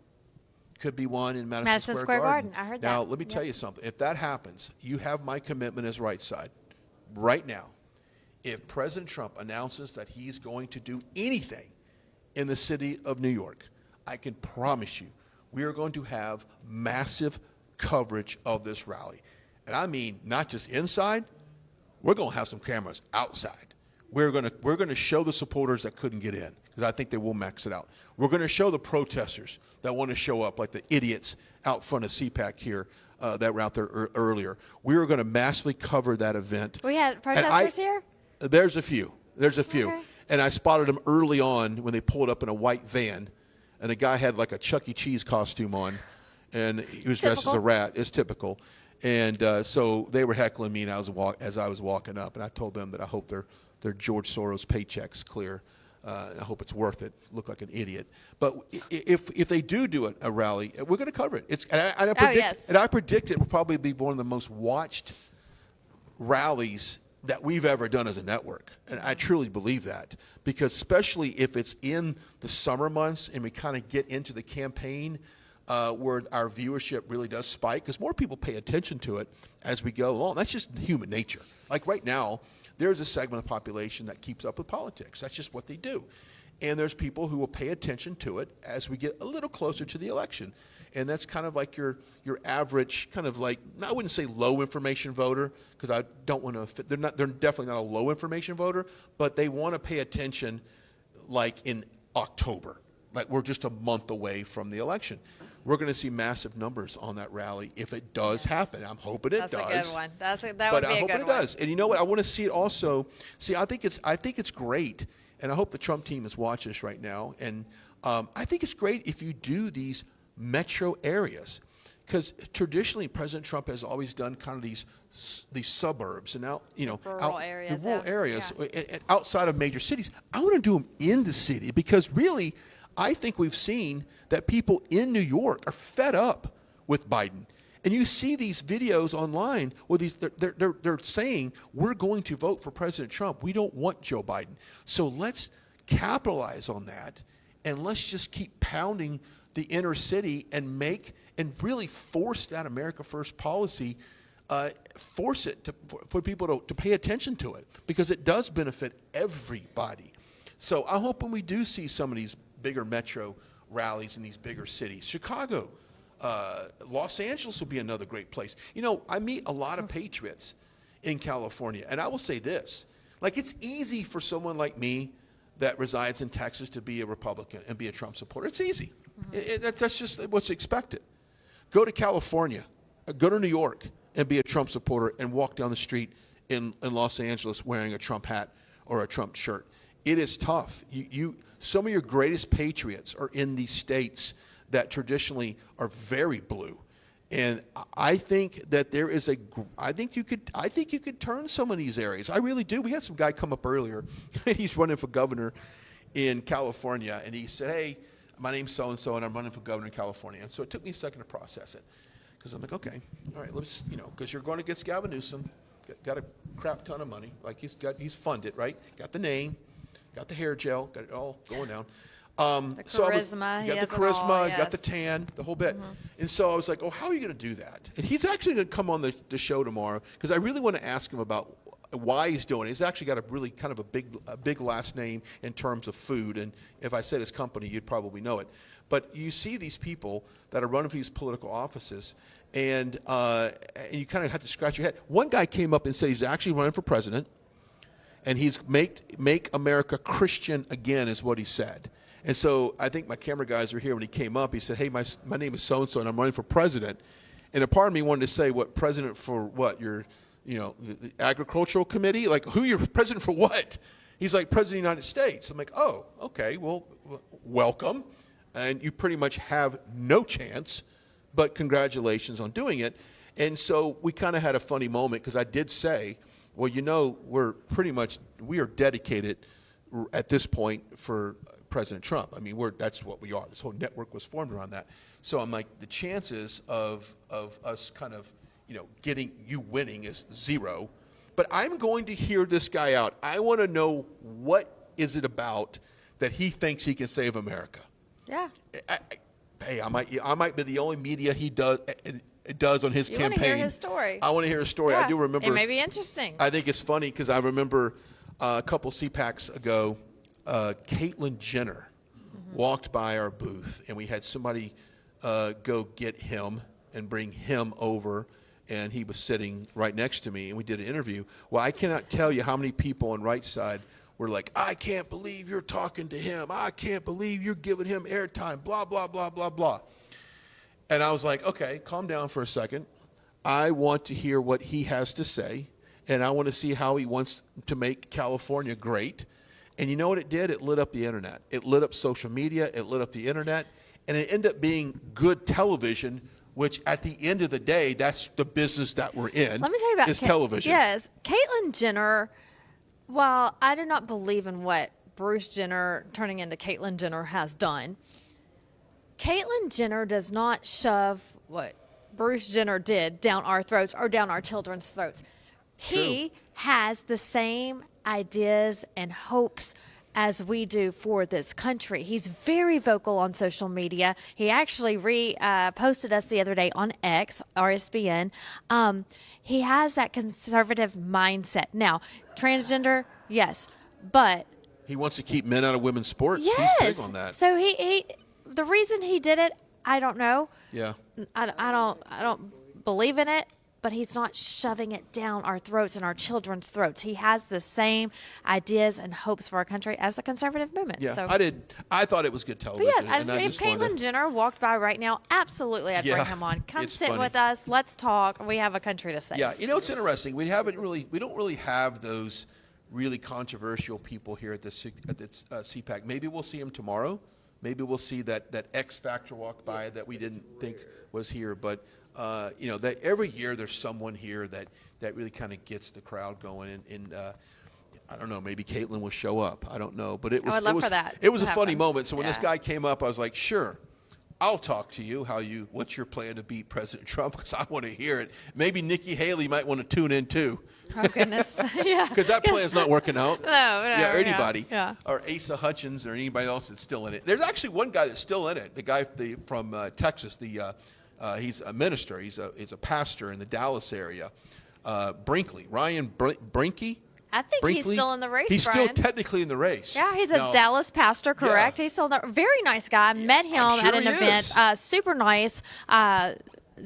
Speaker 1: Could be one in Madison Square Garden.
Speaker 2: I heard that.
Speaker 1: Now, let me tell you something. If that happens, you have my commitment as right side. Right now, if President Trump announces that he's going to do anything in the city of New York, I can promise you we are going to have massive coverage of this rally. And I mean not just inside, we're going to have some cameras outside. We're going to show the supporters that couldn't get in, because I think they will max it out. We're going to show the protesters that want to show up, like the idiots out front of CPAC here that were out there earlier. We are going to massively cover that event.
Speaker 2: We had protesters here?
Speaker 1: There's a few.
Speaker 2: Okay.
Speaker 1: And I spotted them early on when they pulled up in a white van, and a guy had like a Chuck E. Cheese costume on, and he was dressed as a rat. It's typical. And so they were heckling me as I was walking up, and I told them that I hope their George Soros paychecks clear. I hope it's worth it. Look like an idiot. But if they do a rally, we're going to cover it. I predict it will probably be one of the most watched rallies that we've ever done as a network. And I truly believe that, because especially if it's in the summer months and we kind of get into the campaign where our viewership really does spike, because more people pay attention to it as we go along. That's just human nature. Like right now, there's a segment of the population that keeps up with politics. That's just what they do. And there's people who will pay attention to it as we get a little closer to the election. And that's kind of like your average kind of like, I wouldn't say low information voter, because I don't want to, they're definitely not a low information voter, but they want to pay attention like in October. Like we're just a month away from the election. We're going to see massive numbers on that rally if it does happen. I'm hoping it does.
Speaker 2: That's a good one. That would be a good one.
Speaker 1: But I'm hoping it does. And you know what? I want to see it also. See, I think it's great, and I hope the Trump team is watching this right now. And I think it's great if you do these metro areas, because traditionally President Trump has always done kind of these suburbs and out,
Speaker 2: rural areas,
Speaker 1: the rural areas and outside of major cities. I want to do them in the city, because really, I think we've seen that people in New York are fed up with Biden. And you see these videos online where they're saying, we're going to vote for President Trump. We don't want Joe Biden. So let's capitalize on that, and let's just keep pounding the inner city and really force that America First policy, force it for people to pay attention to it, because it does benefit everybody. So I hope when we do see some of these bigger metro rallies in these bigger cities, Chicago, Los Angeles will be another great place. I meet a lot of patriots in California, and I will say this, like it's easy for someone like me that resides in Texas to be a Republican and be a Trump supporter. It's easy. That's just what's expected. Go to California, go to New York and be a Trump supporter and walk down the street in Los Angeles wearing a Trump hat or a Trump shirt. It is tough. Some of your greatest patriots are in these states that traditionally are very blue. And I think that there is I think you could turn some of these areas. I really do. We had some guy come up earlier. He's running for governor in California, and he said, hey, my name's so-and-so, and I'm running for governor in California. And so it took me a second to process it, because I'm like, okay, all right, let's, because you're going against Gavin Newsom, got a crap ton of money, like he's funded, right? Got the name, got the hair gel, got it all going down.
Speaker 2: The charisma,
Speaker 1: you got the charisma, you got the tan, the whole bit. And so I was like, oh, how are you going to do that? And he's actually going to come on the show tomorrow, because I really want to ask him about why he's doing it. He's actually got a really kind of a big last name in terms of food, and if I said his company, you'd probably know it. But you see these people that are running for these political offices, and you kind of have to scratch your head. One guy came up and said he's actually running for president, and he's make America Christian again, is what he said. And so I think my camera guys were here when he came up. He said, hey, my name is so-and-so, and I'm running for president. And a part of me wanted to say, what, president for what? The agricultural committee? Like, who you're president for what? He's like, president of the United States. I'm like, oh, okay, well, welcome. And you pretty much have no chance, but congratulations on doing it. And so we kind of had a funny moment, because I did say, well, we are dedicated at this point for President Trump. I mean, that's what we are. This whole network was formed around that. So I'm like, the chances of us kind of, getting you winning is zero. But I'm going to hear this guy out. I want to know, what is it about that he thinks he can save America?
Speaker 2: Yeah.
Speaker 1: I might be the only media he does on his campaign.
Speaker 2: You want to hear his story.
Speaker 1: I want to hear his story.
Speaker 2: Yeah.
Speaker 1: I do remember.
Speaker 2: It may be interesting.
Speaker 1: I think it's funny, because I remember a couple CPACs ago, Caitlyn Jenner walked by our booth, and we had somebody go get him and bring him over, and he was sitting right next to me, and we did an interview. Well, I cannot tell you how many people on right side were like, I can't believe you're talking to him. I can't believe you're giving him airtime, blah, blah, blah, blah, blah. And I was like, okay, calm down for a second. I want to hear what he has to say, and I want to see how he wants to make California great. And you know what it did? It lit up the internet. It lit up social media. It lit up the internet. And it ended up being good television, which at the end of the day, that's the business that we're in.
Speaker 2: Let me tell you about
Speaker 1: television.
Speaker 2: Yes. Caitlyn Jenner, while I do not believe in what Bruce Jenner turning into Caitlyn Jenner has done, Caitlyn Jenner does not shove what Bruce Jenner did down our throats or down our children's throats. He has the same ideas and hopes as we do for this country. He's very vocal on social media. He actually posted us the other day on X, RSBN. He has that conservative mindset. Now, transgender, yes, but
Speaker 1: He wants to keep men out of women's sports.
Speaker 2: yes.
Speaker 1: He's big on that.
Speaker 2: So the reason he did it, I don't know.
Speaker 1: Yeah.
Speaker 2: I don't believe in it, but he's not shoving it down our throats and our children's throats. He has the same ideas and hopes for our country as the conservative movement.
Speaker 1: Yeah,
Speaker 2: So,
Speaker 1: I thought it was good television.
Speaker 2: but yeah,
Speaker 1: and I
Speaker 2: if
Speaker 1: just wanted
Speaker 2: Caitlyn Jenner walked by right now, absolutely, I'd bring him on. Come
Speaker 1: it's
Speaker 2: sit
Speaker 1: funny.
Speaker 2: with us. Let's talk. We have a country to save.
Speaker 1: Yeah, you know, it's interesting. We don't really have those really controversial people here at this CPAC. Maybe we'll see them tomorrow. Maybe we'll see that X Factor walk by that we didn't think was here. But you know, that every year there's someone here that really kind of gets the crowd going. And I don't know, maybe Caitlyn will show up. I don't know, but it was.
Speaker 2: I would love for that
Speaker 1: It was
Speaker 2: to
Speaker 1: a funny
Speaker 2: happen.
Speaker 1: moment. So when this
Speaker 2: Yeah.
Speaker 1: guy came up, I was like, sure. I'll talk to you. What's your plan to beat President Trump? Because I want to hear it. Maybe Nikki Haley might want to tune in too.
Speaker 2: Oh goodness, yeah.
Speaker 1: Because that plan's not working out.
Speaker 2: No,
Speaker 1: Yeah, or
Speaker 2: yeah,
Speaker 1: anybody.
Speaker 2: yeah.
Speaker 1: Or Asa Hutchins or anybody else that's still in it. There's actually one guy that's still in it. The guy from Texas. He's a minister. He's a pastor in the Dallas area. Brinkley. Ryan Brinkley.
Speaker 2: I think he's
Speaker 1: Brinkley?
Speaker 2: still in the race,
Speaker 1: He's
Speaker 2: Brian.
Speaker 1: still technically in the race.
Speaker 2: Yeah, he's a
Speaker 1: Now,
Speaker 2: Dallas pastor, correct?
Speaker 1: Yeah.
Speaker 2: He's still there. Very nice guy. Met him
Speaker 1: I'm sure
Speaker 2: at an
Speaker 1: he
Speaker 2: event.
Speaker 1: is.
Speaker 2: Super nice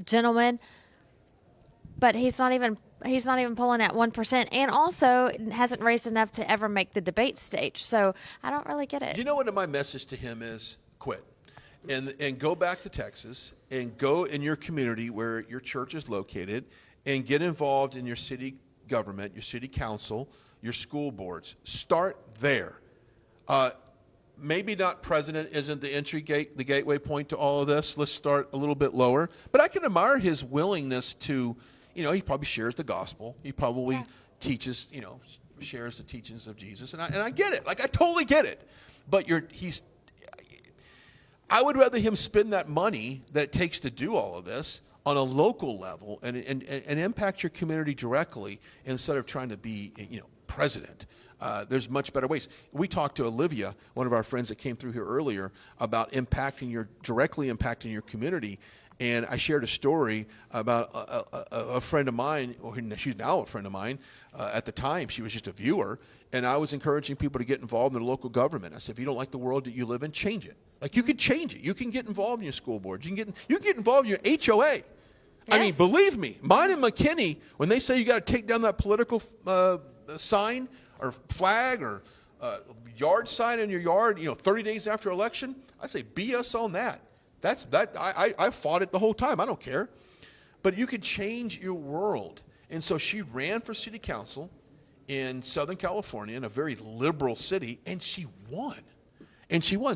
Speaker 2: gentleman. But he's not even pulling at 1%, and also hasn't raised enough to ever make the debate stage. So I don't really get it.
Speaker 1: You know what my message to him is? Quit. And go back to Texas and go in your community where your church is located and get involved in your city government, your city council, your school boards. Start there. Maybe not president isn't the the gateway point to all of this. Let's start a little bit lower. But I can admire his willingness to, you know, he probably shares the gospel. He probably teaches, you know, shares the teachings of Jesus. And I get it. Like, I totally get it. But I would rather him spend that money that it takes to do all of this on a local level and impact your community directly instead of trying to be, you know, president. There's much better ways. We talked to Olivia, one of our friends that came through here earlier, about directly impacting your community. And I shared a story about a friend of mine, or she's now a friend of mine. At the time, she was just a viewer. And I was encouraging people to get involved in the local government. I said, if you don't like the world that you live in, change it. Like, you can change it. You can get involved in your school board. You can get involved in your HOA. Yes. I mean, believe me, mine and McKinney, when they say you got to take down that political sign or flag or yard sign in your yard, you know, 30 days after election, I say BS on that. I fought it the whole time. I don't care. But you could change your world. And so she ran for city council in Southern California, in a very liberal city, and she won.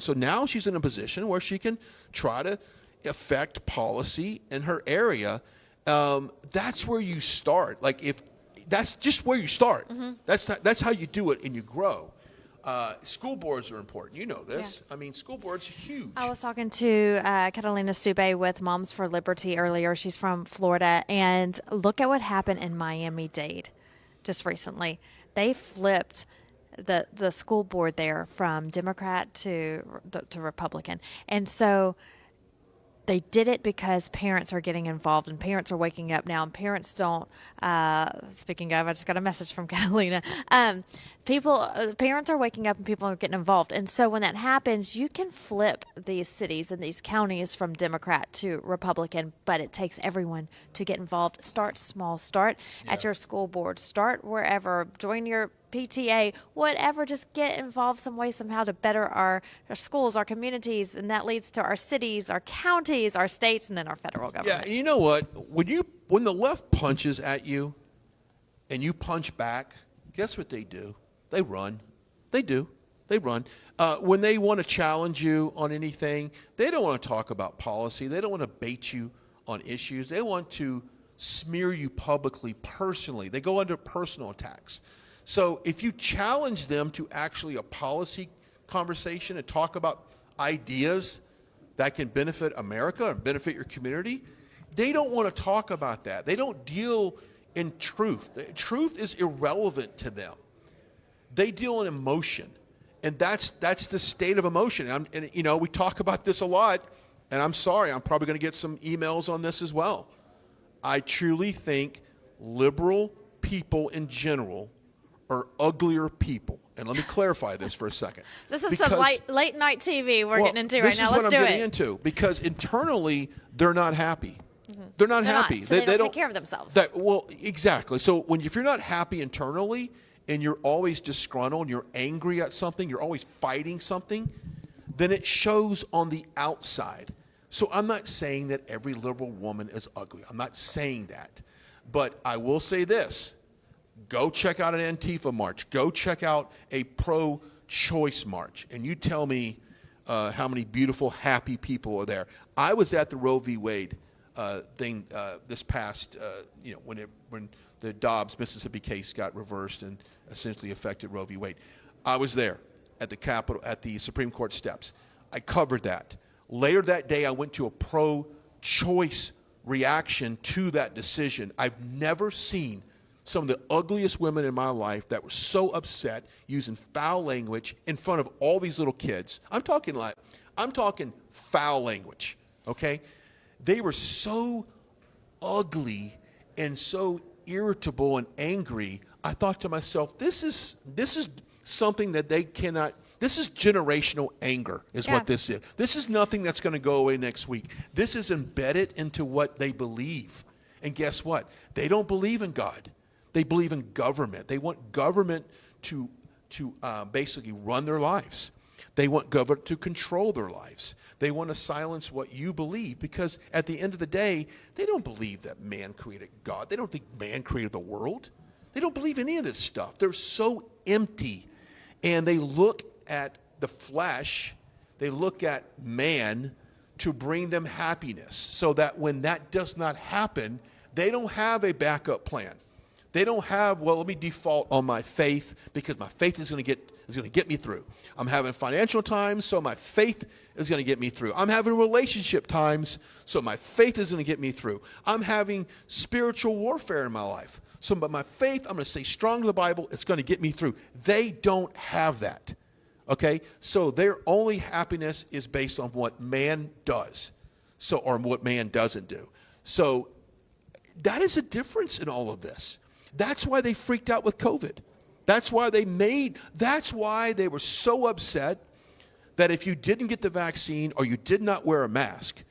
Speaker 1: So now she's in a position where she can try to affect policy in her area. That's where you start. That's just where you start. Mm-hmm. That's how you do it and you grow. School boards are important. You know this. Yeah. I mean, school boards are huge.
Speaker 2: I was talking to Catalina Stube with Moms for Liberty earlier. She's from Florida. And look at what happened in Miami-Dade just recently. They flipped the school board there from Democrat to Republican. And so they did it because parents are getting involved and parents are waking up now, and parents don't, speaking of, I just got a message from Catalina. Parents are waking up and people are getting involved. And so when that happens, you can flip these cities and these counties from Democrat to Republican, but it takes everyone to get involved. Start small, start at your school board, start wherever, join your PTA, whatever, just get involved some way, somehow to better our schools, our communities, and that leads to our cities, our counties, our states, and then our federal government.
Speaker 1: Yeah, and you know what? When the left punches at you and you punch back, guess what they do? They run. They do. They run. When they want to challenge you on anything, they don't want to talk about policy. They don't want to bait you on issues. They want to smear you publicly, personally. They go under personal attacks. So if you challenge them to actually a policy conversation and talk about ideas that can benefit America or benefit your community, they don't want to talk about that. They don't deal in truth. Truth is irrelevant to them. They deal in emotion, and that's the state of emotion. And you know, we talk about this a lot, and I'm sorry, I'm probably going to get some emails on this as well. I truly think liberal people in general are uglier people. And let me clarify this for a second.
Speaker 2: This is some late night TV we're getting into right now. Let's do it.
Speaker 1: This is what I'm getting into, because internally they're not happy. They're not happy.
Speaker 2: So they don't take care of themselves.
Speaker 1: Well, exactly. So if you're not happy internally and you're always disgruntled, you're angry at something, you're always fighting something, then it shows on the outside. So I'm not saying that every liberal woman is ugly. I'm not saying that. But I will say this. Go check out an Antifa march. Go check out a pro-choice march. And you tell me how many beautiful, happy people are there. I was at the Roe v. Wade thing this past, when the Dobbs, Mississippi case got reversed and essentially affected Roe v. Wade. I was there at the Capitol, at the Supreme Court steps. I covered that. Later that day, I went to a pro-choice reaction to that decision. I've never seen some of the ugliest women in my life that were so upset using foul language in front of all these little kids. I'm talking foul language, okay? They were so ugly and so irritable and angry. I thought to myself, this is something that they cannot. This is generational anger is what this is. This is nothing that's going to go away next week. This is embedded into what they believe. And guess what? They don't believe in God. They believe in government. They want government to basically run their lives. They want government to control their lives. They want to silence what you believe, because at the end of the day, they don't believe that man created God. They don't think man created the world. They don't believe any of this stuff. They're so empty. And they look at the flesh, they look at man to bring them happiness, so that when that does not happen, they don't have a backup plan. They don't have, well, let me default on my faith because my faith is going to get me through. I'm having financial times, so my faith is going to get me through. I'm having relationship times, so my faith is going to get me through. I'm having spiritual warfare in my life. So but my faith, I'm going to stay strong to the Bible, it's going to get me through. They don't have that. Okay? So their only happiness is based on what man does. Or what man doesn't do. So that is a difference in all of this. That's why they freaked out with COVID. That's why they were so upset that if you didn't get the vaccine or you did not wear a mask,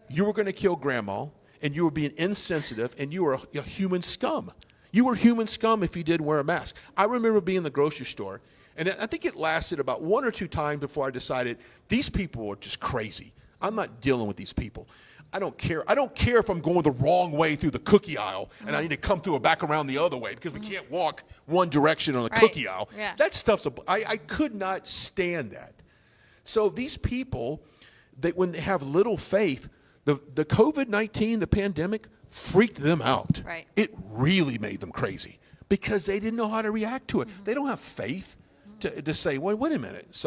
Speaker 1: you were going to kill grandma, and you were being insensitive, and you were a human scum. You were human scum if you didn't wear a mask. I remember being in the grocery store, and I think it lasted about 1 or 2 times before I decided these people are just crazy. I'm not dealing with these people. I don't care. I don't care if I'm going the wrong way through the cookie aisle and I need to come through or back around the other way because we can't walk one direction on the cookie aisle.
Speaker 2: Yeah.
Speaker 1: That stuff's I could not stand that. So these people, when they have little faith, the COVID-19, the pandemic, freaked them out.
Speaker 2: Right.
Speaker 1: It really made them crazy because they didn't know how to react to it. They don't have faith to say, well, wait a minute.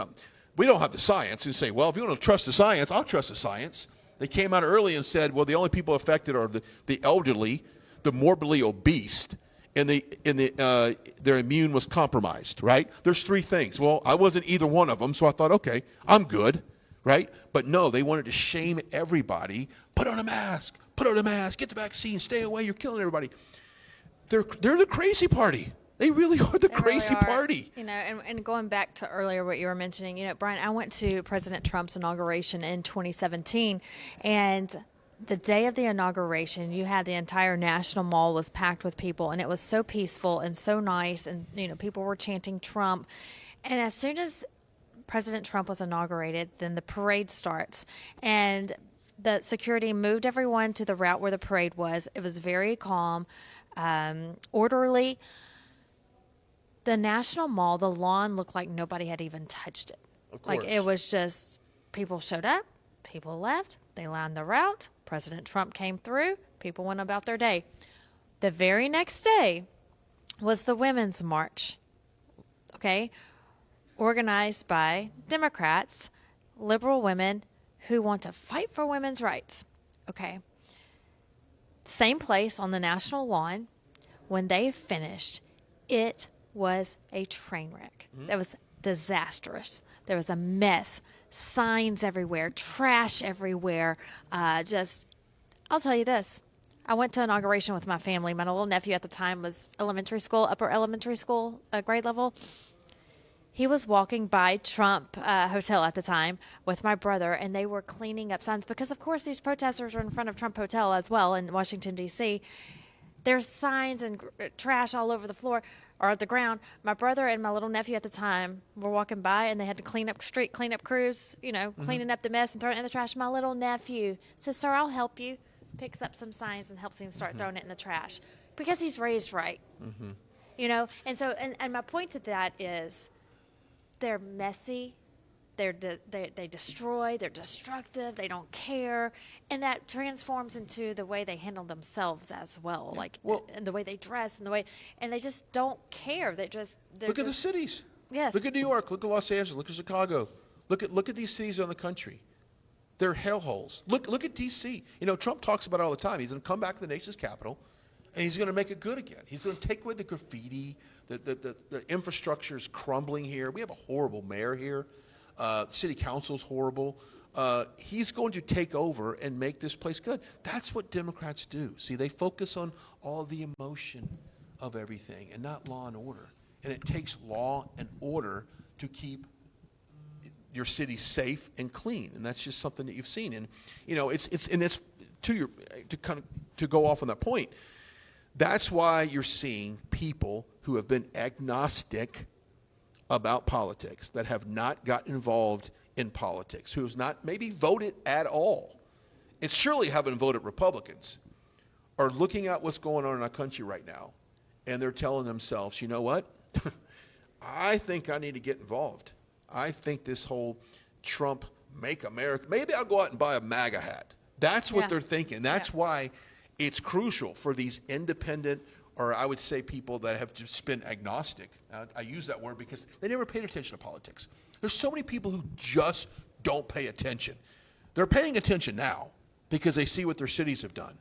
Speaker 1: We don't have the science. And say, well, if you want to trust the science, I'll trust the science. They came out early and said, well, the only people affected are the elderly, the morbidly obese, and their immune was compromised, right? There's 3 things. Well, I wasn't either one of them, so I thought, okay, I'm good, right? But no, they wanted to shame everybody. Put on a mask, get the vaccine, stay away, you're killing everybody. They're the crazy party. They really are the crazy party.
Speaker 2: You know, and going back to earlier what you were mentioning, you know, Brian, I went to President Trump's inauguration in 2017, and the day of the inauguration, you had the entire National Mall was packed with people, and it was so peaceful and so nice, and, you know, people were chanting Trump. And as soon as President Trump was inaugurated, then the parade starts, and the security moved everyone to the route where the parade was. It was very calm, orderly. The National Mall, the lawn looked like nobody had even touched it.
Speaker 1: Of course.
Speaker 2: Like it was just, people showed up, people left, they lined the route, President Trump came through, people went about their day. The very next day was the Women's March, okay, organized by Democrats, liberal women who want to fight for women's rights, okay. Same place on the national lawn. when they finished, it was a train wreck. It was disastrous. There was a mess, signs everywhere, trash everywhere. I'll tell you this. I went to inauguration with my family. My little nephew at the time was upper elementary school, grade level. He was walking by Trump Hotel at the time with my brother, and they were cleaning up signs because, of course, these protesters are in front of Trump Hotel as well in Washington, D.C. There's signs and trash all over the floor or the ground. My brother and my little nephew at the time were walking by, and they had to clean up crews, cleaning up the mess and throwing it in the trash. My little nephew says, "Sir, I'll help you." Picks up some signs and helps him start throwing it in the trash because he's raised right. And so, and my point to that is they're messy. They destroy, they're destructive, they don't care, and that transforms into the way they handle themselves as well, and the way they dress and they just don't care. Look
Speaker 1: at the cities.
Speaker 2: Yes.
Speaker 1: Look at New York. Look at Los Angeles. Look at Chicago. Look at these cities around the country. They're hellholes. Look at D.C. Trump talks about it all the time. He's going to come back to the nation's capital, and he's going to make it good again. He's going to take away the graffiti. The infrastructure is crumbling here. We have a horrible mayor here. City council's horrible. He's going to take over and make this place good. That's what Democrats do. See, they focus on all the emotion of everything and not law and order. And it takes law and order to keep your city safe and clean. And that's just something that you've seen. And it's to go off on that point. That's why you're seeing people who have been agnostic about politics, that have not gotten involved in politics, who has not maybe voted at all, and surely haven't voted Republicans, are looking at what's going on in our country right now, and they're telling themselves, you know what? I think I need to get involved. I think this whole Trump make America, maybe I'll go out and buy a MAGA hat. That's what they're thinking. That's why it's crucial for these independent, or I would say people that have just been agnostic. I use that word because they never paid attention to politics. There's so many people who just don't pay attention. They're paying attention now because they see what their cities have done.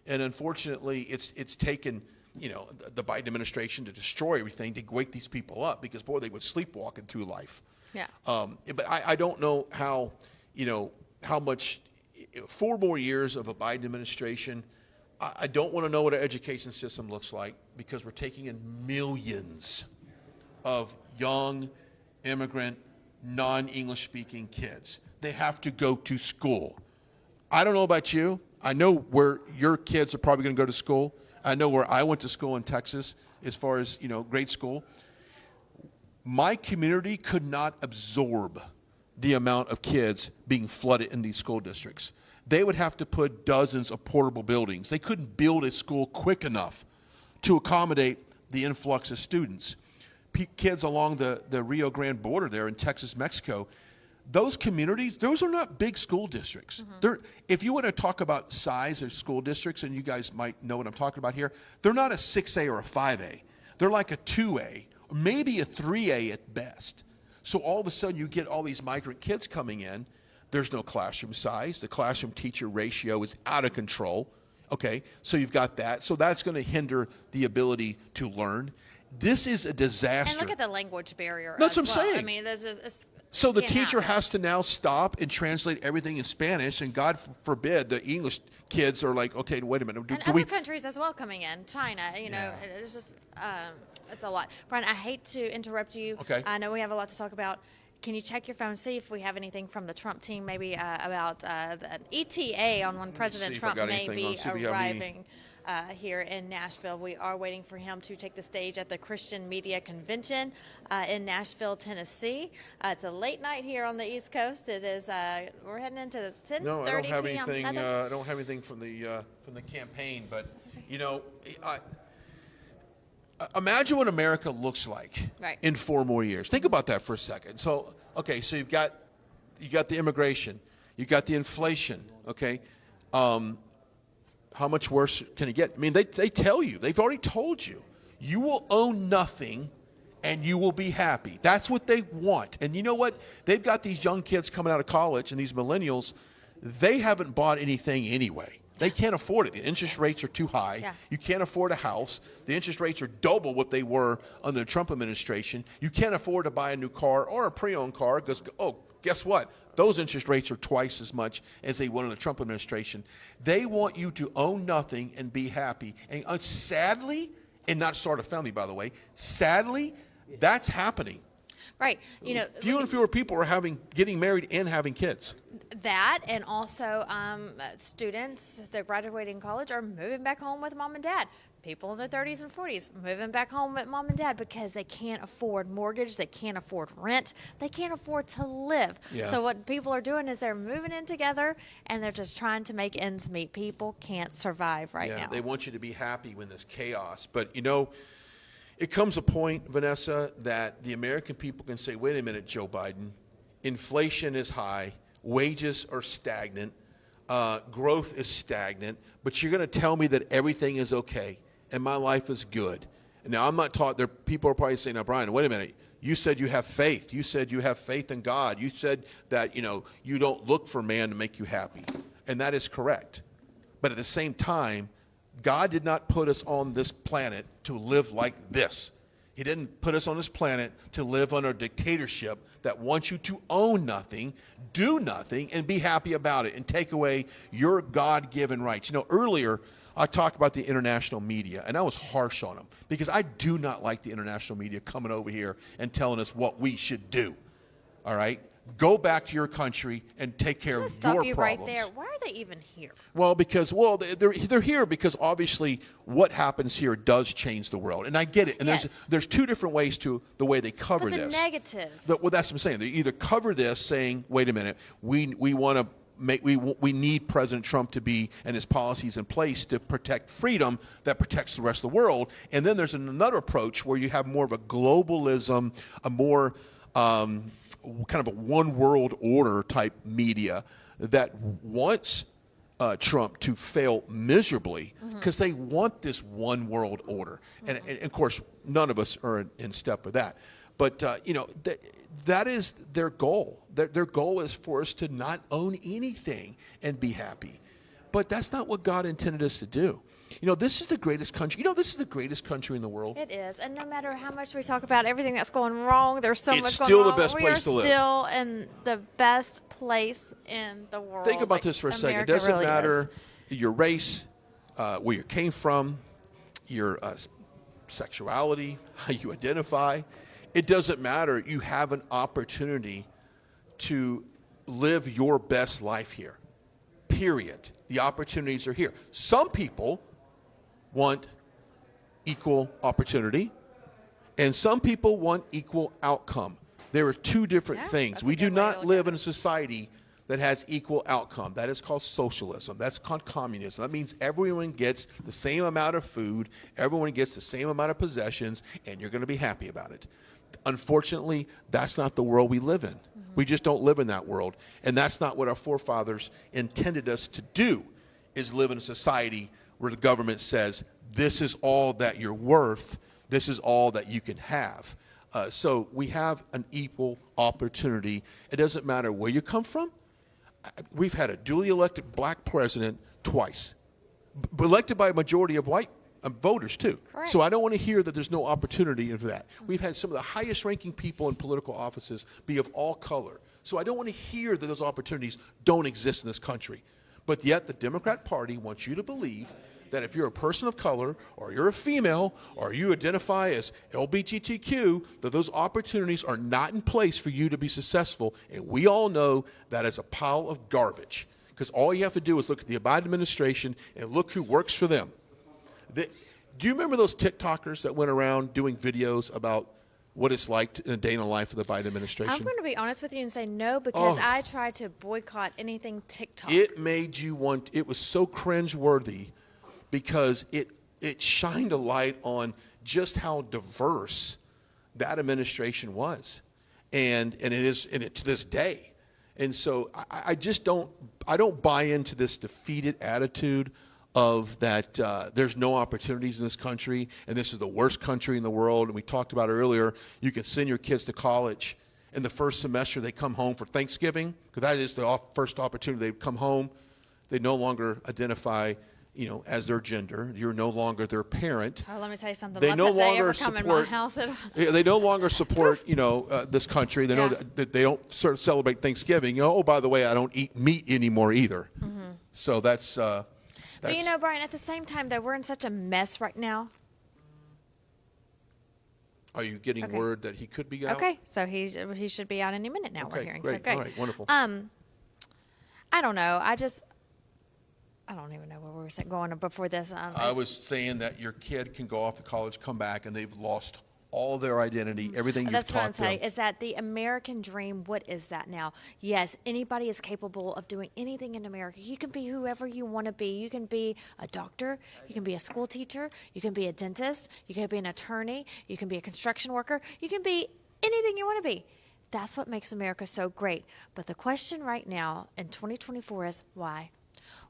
Speaker 1: And unfortunately, it's taken, the Biden administration to destroy everything to wake these people up because, boy, they would sleepwalking through life.
Speaker 2: Yeah.
Speaker 1: But I don't know how much, 4 more years of a Biden administration, I don't want to know what our education system looks like because we're taking in millions of young, immigrant, non-English speaking kids. They have to go to school. I don't know about you. I know where your kids are probably going to go to school. I know where I went to school in Texas as far as, grade school. My community could not absorb the amount of kids being flooded in these school districts. They would have to put dozens of portable buildings. They couldn't build a school quick enough to accommodate the influx of students. Kids along the Rio Grande border there in Texas, Mexico, those communities, those are not big school districts. If you want to talk about size of school districts, and you guys might know what I'm talking about here, they're not a 6A or a 5A. They're like a 2A, or maybe a 3A at best. So all of a sudden you get all these migrant kids coming in. There's no classroom size. The classroom teacher ratio is out of control. Okay, so you've got that. So that's going to hinder the ability to learn. This is a disaster.
Speaker 2: And look at the language barrier.
Speaker 1: That's what I'm
Speaker 2: well.
Speaker 1: saying.
Speaker 2: I mean,
Speaker 1: so the teacher has to now stop and translate everything in Spanish, and God forbid the English kids are like, okay, wait a minute.
Speaker 2: And other countries as well coming in, China, it's just, it's a lot. Brian, I hate to interrupt you.
Speaker 1: Okay.
Speaker 2: I know we have a lot to talk about. Can you check your phone, see if we have anything from the Trump team, maybe about an ETA on when President Trump may be arriving here in Nashville. We are waiting for him to take the stage at the Christian Media Convention in Nashville, Tennessee. It's a late night here on the East Coast. It is. We're heading into 10:30
Speaker 1: No, I don't have
Speaker 2: p.m.
Speaker 1: anything. I don't have anything from the campaign, but imagine what America looks like in 4 more years. Think about that for a second. So, okay, so you've got the immigration, you've got the inflation. Okay, how much worse can it get? I mean, they tell you, they've already told you, you will own nothing and you will be happy. That's what they want. And you know what? They've got these young kids coming out of college and these millennials, they haven't bought anything anyway. They can't afford it. The interest rates are too high.
Speaker 2: Yeah.
Speaker 1: You can't afford a house. The interest rates are double what they were under the Trump administration. You can't afford to buy a new car or a pre-owned car because, guess what? Those interest rates are twice as much as they were in the Trump administration. They want you to own nothing and be happy. And sadly, and not start a family, by the way, sadly, that's happening.
Speaker 2: Right.
Speaker 1: Fewer and fewer people are getting married and having kids.
Speaker 2: That, and also students that graduating college are moving back home with mom and dad. People in their 30s and 40s moving back home with mom and dad because they can't afford mortgage, they can't afford rent, they can't afford to live.
Speaker 1: Yeah.
Speaker 2: So what people are doing is they're moving in together and they're just trying to make ends meet. People can't survive right now.
Speaker 1: They want you to be happy when there's chaos. But, it comes a point, Vanessa, that the American people can say, wait a minute, Joe Biden, inflation is high, wages are stagnant, growth is stagnant, but you're going to tell me that everything is okay and my life is good. Now, I'm not taught, people are probably saying, now, Brian, wait a minute. You said you have faith. You said you have faith in God. You said that, you don't look for man to make you happy. And that is correct. But at the same time, God did not put us on this planet to live like this. He didn't put us on this planet to live under a dictatorship that wants you to own nothing, do nothing, and be happy about it and take away your God-given rights. Earlier I talked about the international media, and I was harsh on them because I do not like the international media coming over here and telling us what we should do. All right? Go back to your country and take care of your problems.
Speaker 2: Right there. Why are they even here?
Speaker 1: Well, they're here because obviously what happens here does change the world, and I get it. And there's two different ways to the way they cover this.
Speaker 2: Negative.
Speaker 1: Well, that's what I'm saying. They either cover this saying, "Wait a minute, we want to we need President Trump to be and his policies in place to protect freedom that protects the rest of the world," and then there's another approach where you have more of a globalism, a more kind of a one world order type media that wants Trump to fail miserably because they want this one world order. And of course, none of us are in step with that. But, that is their goal. Their goal is for us to not own anything and be happy. But that's not what God intended us to do. This is the greatest country. This is the greatest country in the world.
Speaker 2: It is. And no matter how much we talk about everything that's going wrong, there's so much going
Speaker 1: still
Speaker 2: wrong.
Speaker 1: the best place to live.
Speaker 2: We are still in the best place in the world.
Speaker 1: Think about this for a second. It doesn't matter your race, where you came from, your sexuality, how you identify. It doesn't matter. You have an opportunity to live your best life here. Period. The opportunities are here. Some people want equal opportunity, and some people want equal outcome. There are two different things. We do not live in a society that has equal outcome. That is called socialism. That's called communism. That means everyone gets the same amount of food, everyone gets the same amount of possessions, and you're going to be happy about it. Unfortunately, that's not the world we live in. We just don't live in that world. And that's not what our forefathers intended us to do, is live in a society where the government says, this is all that you're worth, this is all that you can have. So we have an equal opportunity. It doesn't matter where you come from. We've had a duly elected black president twice, elected by a majority of white voters too.
Speaker 2: Correct.
Speaker 1: So I don't want to hear that there's no opportunity for that. We've had some of the highest ranking people in political offices be of all color. So I don't want to hear that those opportunities don't exist in this country. But yet the Democrat Party wants you to believe that if you're a person of color or you're a female or you identify as LGBTQ, that those opportunities are not in place for you to be successful. And we all know that is a pile of garbage, because all you have to do is look at the Biden administration and look who works for them. Do you remember those TikTokers that went around doing videos about what it's like in a day in the life of the Biden administration?
Speaker 2: I'm going to be honest with you and say no, because I try to boycott anything TikTok.
Speaker 1: It made you want, it was so cringeworthy because it shined a light on just how diverse that administration was. And it is to this day. And so I just don't buy into this defeated attitude of that there's no opportunities in this country and this is the worst country in the world. And we talked about earlier, you can send your kids to college in the first semester, they come home for Thanksgiving, because that is the first opportunity. They come home, They no longer identify, as their gender. You're no longer their parent.
Speaker 2: Oh, let me tell you something.
Speaker 1: They
Speaker 2: Let
Speaker 1: no
Speaker 2: that day
Speaker 1: longer
Speaker 2: ever come in my
Speaker 1: support.
Speaker 2: house at all.
Speaker 1: They no longer support, this country. They know that they don't sort of celebrate Thanksgiving. Oh, by the way, I don't eat meat anymore either.
Speaker 2: Mm-hmm.
Speaker 1: So that's.
Speaker 2: But Brian, at the same time, though, we're in such a mess right now.
Speaker 1: Are you getting word that he could be out?
Speaker 2: Okay, so he should be out any minute now. We're hearing.
Speaker 1: Great.
Speaker 2: So good.
Speaker 1: All right, wonderful.
Speaker 2: I don't know. I don't even know where we were going before this.
Speaker 1: I was saying that your kid can go off to college, come back, and they've lost all their identity, everything you've
Speaker 2: That's what I'm
Speaker 1: taught them.
Speaker 2: saying. Is that the American dream? What is that now? Yes, anybody is capable of doing anything in America. You can be whoever you want to be. You can be a doctor. You can be a school teacher. You can be a dentist. You can be an attorney. You can be a construction worker. You can be anything you want to be. That's what makes America so great. But the question right now in 2024 is why?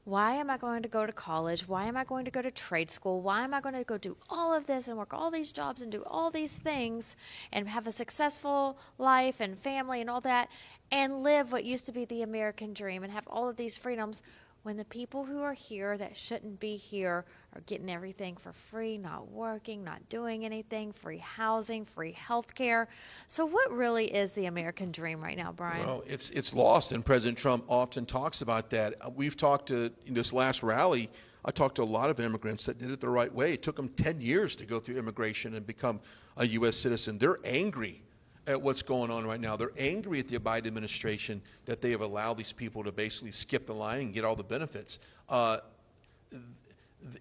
Speaker 2: Why am I going to go to college? Why am I going to go to trade school? Why am I going to go do all of this and work all these jobs and do all these things and have a successful life and family and all that and live what used to be the American dream and have all of these freedoms when the people who are here that shouldn't be here are getting everything for free, not working, not doing anything, free housing, free health care? So what really is the American dream right now, Brian?
Speaker 1: Well, it's lost, and President Trump often talks about that. We've talked to, in this last rally, I talked to a lot of immigrants that did it the right way. It took them 10 years to go through immigration and become a U.S. citizen. They're angry at what's going on right now. They're angry at the Biden administration that they have allowed these people to basically skip the line and get all the benefits.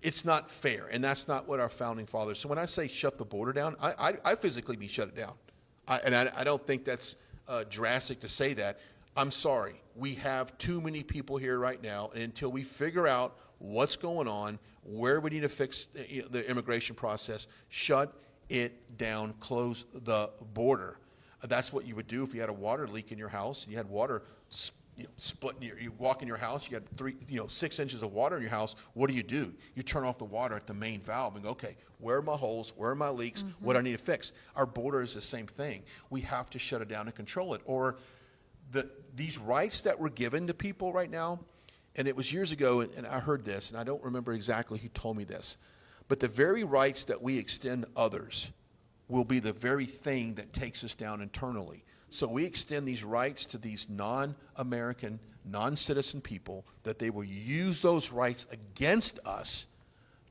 Speaker 1: It's not fair, and that's not what our founding fathers. So when I say shut the border down, I physically mean shut it down. I don't think that's drastic to say that. I'm sorry. We have too many people here right now, and until we figure out what's going on, where we need to fix the immigration process, shut it down, close the border. That's what you would do if you had a water leak in your house and you had water split. You walk in your house, you got 6 inches of water in your house. What do? You turn off the water at the main valve and go, okay, where are my holes? Where are my leaks?
Speaker 2: Mm-hmm.
Speaker 1: What do I need to fix? Our border is the same thing. We have to shut it down and control it. Or these rights that were given to people right now, and it was years ago, and I heard this, and I don't remember exactly who told me this, but the very rights that we extend to others will be the very thing that takes us down internally. So we extend these rights to these non-American, non-citizen people, that they will use those rights against us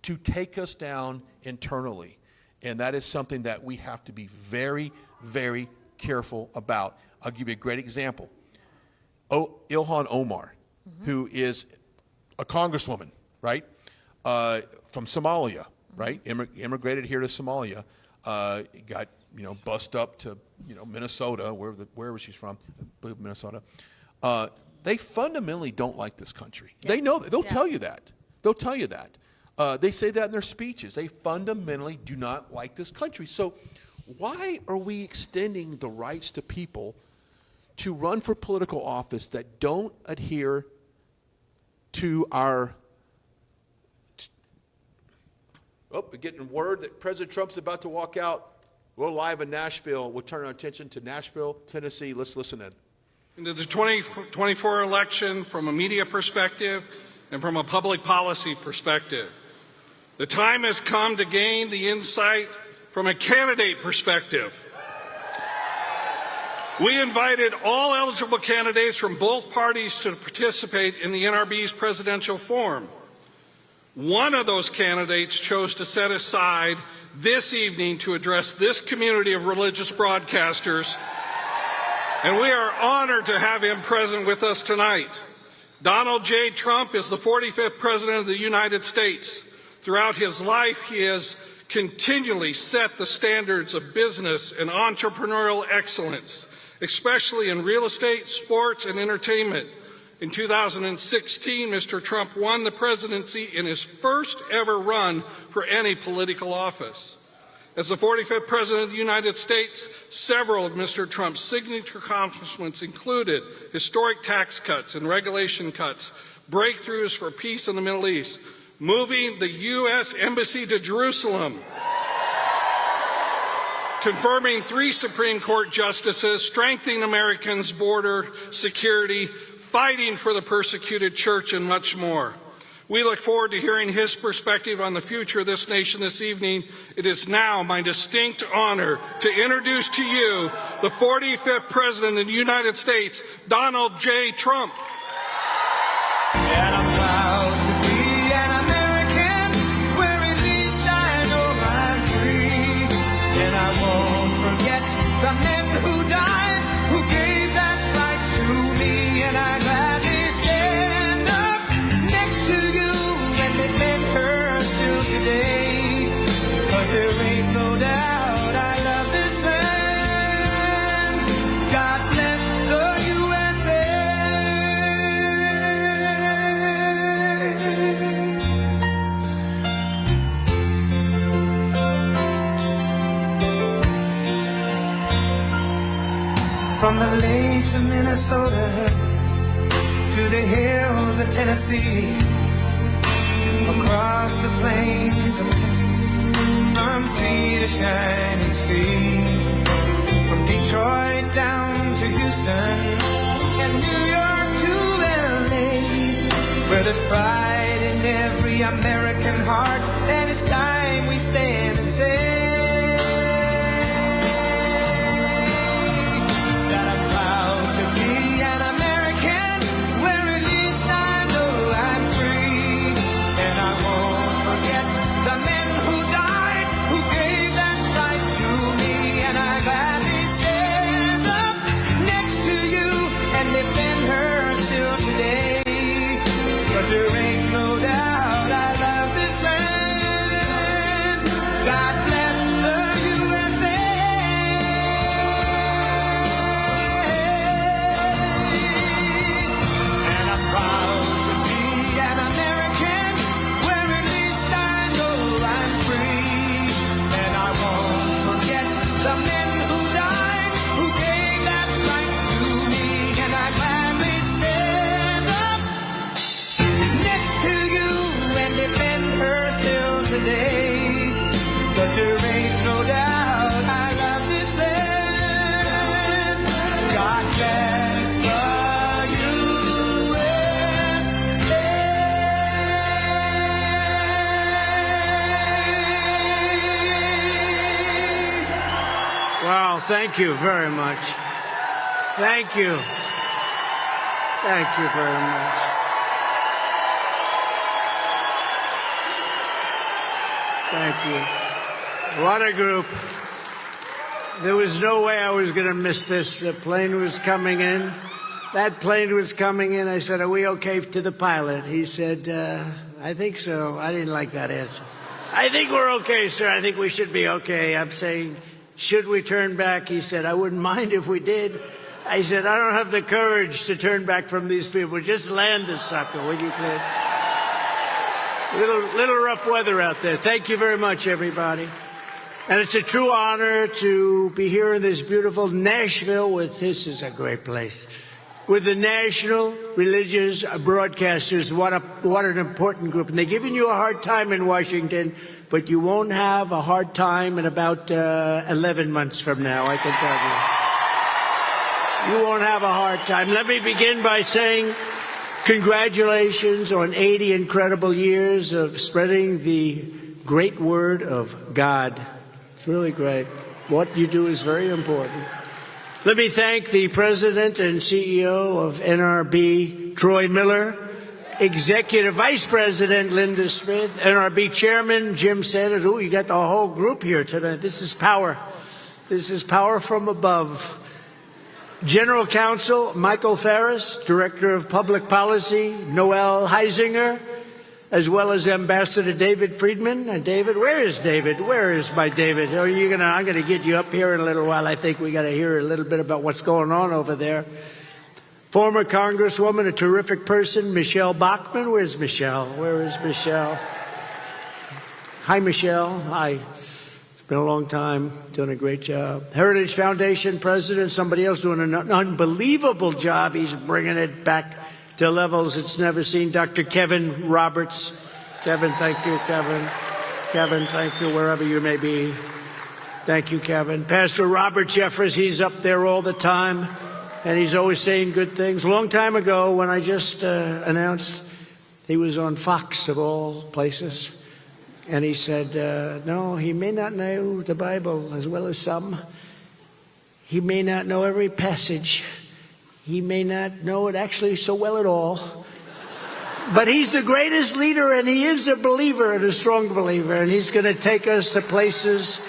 Speaker 1: to take us down internally. And that is something that we have to be very, very careful about. I'll give you a great example. Ilhan Omar, who is a congresswoman, right, from Somalia, right, immigrated here to Somalia, got bussed up to Minnesota, wherever she's from, Minnesota. They fundamentally don't like this country. Yeah. They know that. They'll tell you that. They'll tell you that. They say that in their speeches. They fundamentally do not like this country. So why are we extending the rights to people to run for political office that don't adhere to our... we're getting word that President Trump's about to walk out. We're live in Nashville. We'll turn our attention to Nashville, Tennessee. Let's listen in.
Speaker 6: Into the 2024 election from a media perspective and from a public policy perspective. The time has come to gain the insight from a candidate perspective. We invited all eligible candidates from both parties to participate in the NRB's presidential forum. One of those candidates chose to set aside this evening to address this community of religious broadcasters, and we are honored to have him present with us tonight. Donald J. Trump is the 45th President of the United States. Throughout his life, he has continually set the standards of business and entrepreneurial excellence, especially in real estate, sports, and entertainment. In 2016, Mr. Trump won the presidency in his first ever run for any political office. As the 45th President of the United States, several of Mr. Trump's signature accomplishments included historic tax cuts and regulation cuts, breakthroughs for peace in the Middle East, moving the U.S. Embassy to Jerusalem, confirming 3 Supreme Court justices, strengthening Americans' border security, fighting for the persecuted church, and much more. We look forward to hearing his perspective on the future of this nation this evening. It is now my distinct honor to introduce to you the 45th President of the United States, Donald J. Trump.
Speaker 4: And I'm proud to be an American, where at least I know I'm free. And I won't forget the men who died, who gave that right to me. And I gladly stand up next to you and defend her still today. 'Cause there ain't no doubt I love this land. God bless the USA. From the lakes of Minnesota to the hills of Tennessee, across the plains of Texas, from sea to shining sea, from Detroit down to Houston and New York to LA, where there's pride in every American heart, and it's time we stand and say that I'm proud to be an American, where at least I know I'm free. And I won't forget the men who died, who gave that right to me. And I gladly stand up next to you and defend her still today. 'Cause there ain't no doubt I love this land. God bless the USA. And I'm proud to be an American, where at least I know I'm free. And I won't forget the men who died, who gave that right to me. And I gladly stand up next to you and defend her still today. 'Cause there ain't no doubt I love this land. God bless the
Speaker 5: Wow, thank you very much. Thank you. Thank you very much. Thank you. What a group. There was no way I was going to miss this. The plane was coming in. That plane was coming in. I said, "Are we okay?" to the pilot. He said, "I think so." I didn't like that answer. "I think we're okay, sir. I think we should be okay." I'm saying, "Should we turn back?" He said, "I wouldn't mind if we did." I said, "I don't have the courage to turn back from these people. Just land this sucker, will you, please?" Little rough weather out there. Thank you very much, everybody. And it's a true honor to be here in this beautiful Nashville this is a great place, with the National Religious Broadcasters. What an important group. And they're giving you a hard time in Washington, but you won't have a hard time in about 11 months from now, I can tell you. You won't have a hard time. Let me begin by saying congratulations on 80 incredible years of spreading the great word of God. It's really great. What you do is very important. Let me thank the President and CEO of NRB, Troy Miller, Executive Vice President Linda Smith, NRB Chairman Jim Sanders. Oh, you got the whole group here tonight. This is power. This is power from above. General Counsel Michael Farris, Director of Public Policy Noel Heisinger, as well as Ambassador David Friedman. And David, where is David? Where is my David? I'm going to get you up here in a little while. I think we got to hear a little bit about what's going on over there. Former Congresswoman, a terrific person, Michelle Bachmann. Where's Michelle? Where is Michelle? Hi, Michelle. Hi. Been a long time, doing a great job. Heritage Foundation president, somebody else doing an unbelievable job. He's bringing it back to levels it's never seen. Dr. Kevin Roberts. Kevin, thank you, Kevin. Kevin, thank you, wherever you may be. Thank you, Kevin. Pastor Robert Jeffers, he's up there all the time. and he's always saying good things. A long time ago, when I just announced he was on Fox, of all places, and he said, no, he may not know the Bible as well as some. He may not know every passage. He may not know it actually so well at all. But he's the greatest leader, and he is a believer and a strong believer, and he's going to take us to places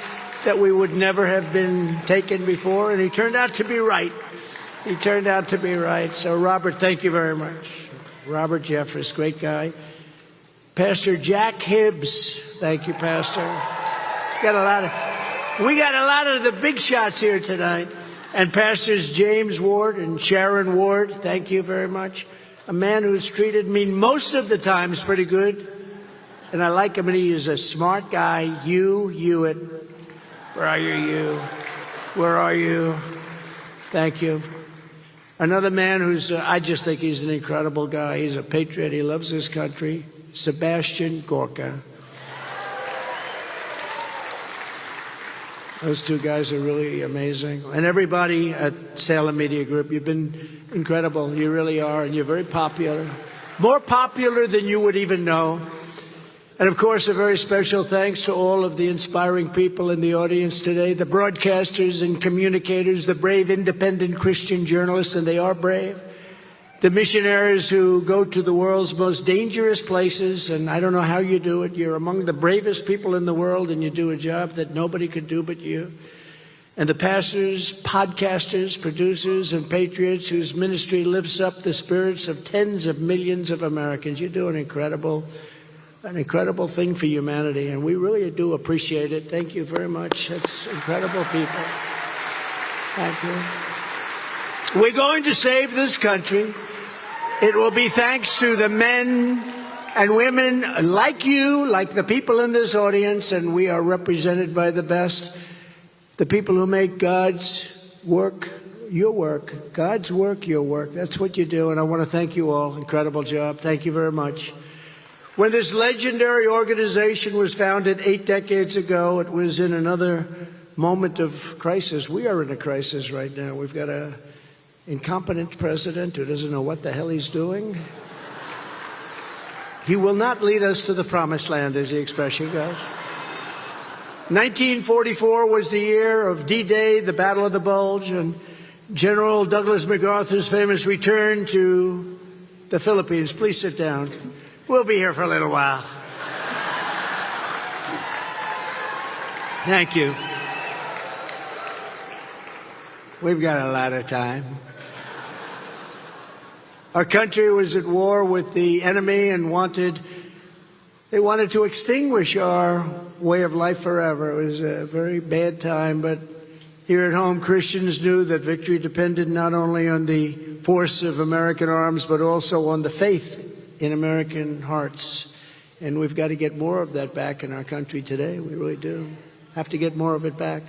Speaker 5: that we would never have been taken before, and he turned out to be right. He turned out to be right. So, Robert, thank you very much. Robert Jeffress, great guy. Pastor Jack Hibbs, thank you, Pastor. We got a lot of the big shots here tonight. And Pastors James Ward and Sharon Ward, thank you very much. A man who's treated me most of the times pretty good. And I like him, and he is a smart guy. Hugh Hewitt. Where are you, Hugh? Where are you? Thank you. Another man who's, I just think he's an incredible guy. He's a patriot. He loves his country. Sebastian Gorka. Those two guys are really amazing. And everybody at Salem Media Group, you've been incredible. You really are. And you're very popular. More popular than you would even know. And, of course, a very special thanks to all of the inspiring people in the audience today, the broadcasters and communicators, the brave independent Christian journalists, and they are brave, the missionaries who go to the world's most dangerous places, and I don't know how you do it. You're among the bravest people in the world, and you do a job that nobody could do but you. And the pastors, podcasters, producers, and patriots whose ministry lifts up the spirits of tens of millions of Americans. You do an incredible thing for humanity, and we really do appreciate it. Thank you very much. It's incredible people. Thank you. We're going to save this country. It will be thanks to the men and women like you, like the people in this audience, and we are represented by the best, the people who make God's work your work, God's work your work. That's what you do, and I want to thank you all. Incredible job. Thank you very much. When this legendary organization was founded 8 decades ago, it was in another moment of crisis. We are in a crisis right now. We've got an incompetent president who doesn't know what the hell he's doing. He will not lead us to the promised land, as the expression goes. 1944 was the year of D-Day, the Battle of the Bulge, and General Douglas MacArthur's famous return to the Philippines. Please sit down. We'll be here for a little while. Thank you. We've got a lot of time. Our country was at war with the enemy and they wanted to extinguish our way of life forever. It was a very bad time, but here at home, Christians knew that victory depended not only on the force of American arms, but also on the faith in American hearts. And we've got to get more of that back in our country today. We really do. Have to get more of it back.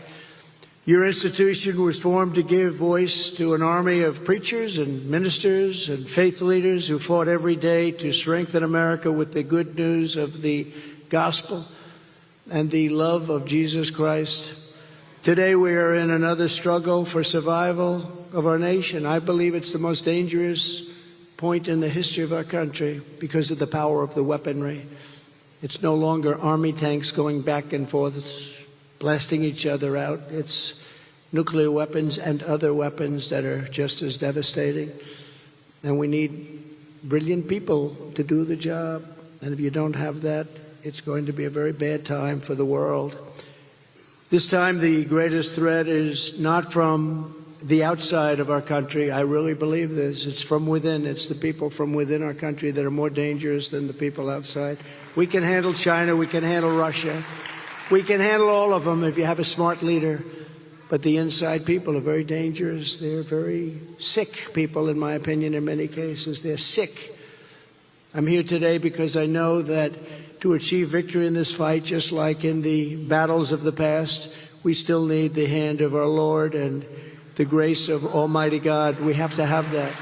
Speaker 5: Your institution was formed to give voice to an army of preachers and ministers and faith leaders who fought every day to strengthen America with the good news of the gospel and the love of Jesus Christ. Today we are in another struggle for survival of our nation. I believe it's the most dangerous point in the history of our country because of the power of the weaponry. It's no longer army tanks going back and forth, blasting each other out. It's nuclear weapons and other weapons that are just as devastating. And we need brilliant people to do the job. And if you don't have that, it's going to be a very bad time for the world. This time, the greatest threat is not from the outside of our country. I really believe this. It's from within. It's the people from within our country that are more dangerous than the people outside. We can handle China. We can handle Russia. We can handle all of them if you have a smart leader. But the inside people are very dangerous. They're very sick people, in my opinion, in many cases. They're sick. I'm here today because I know that to achieve victory in this fight, just like in the battles of the past, we still need the hand of our Lord and the grace of Almighty God. We have to have that.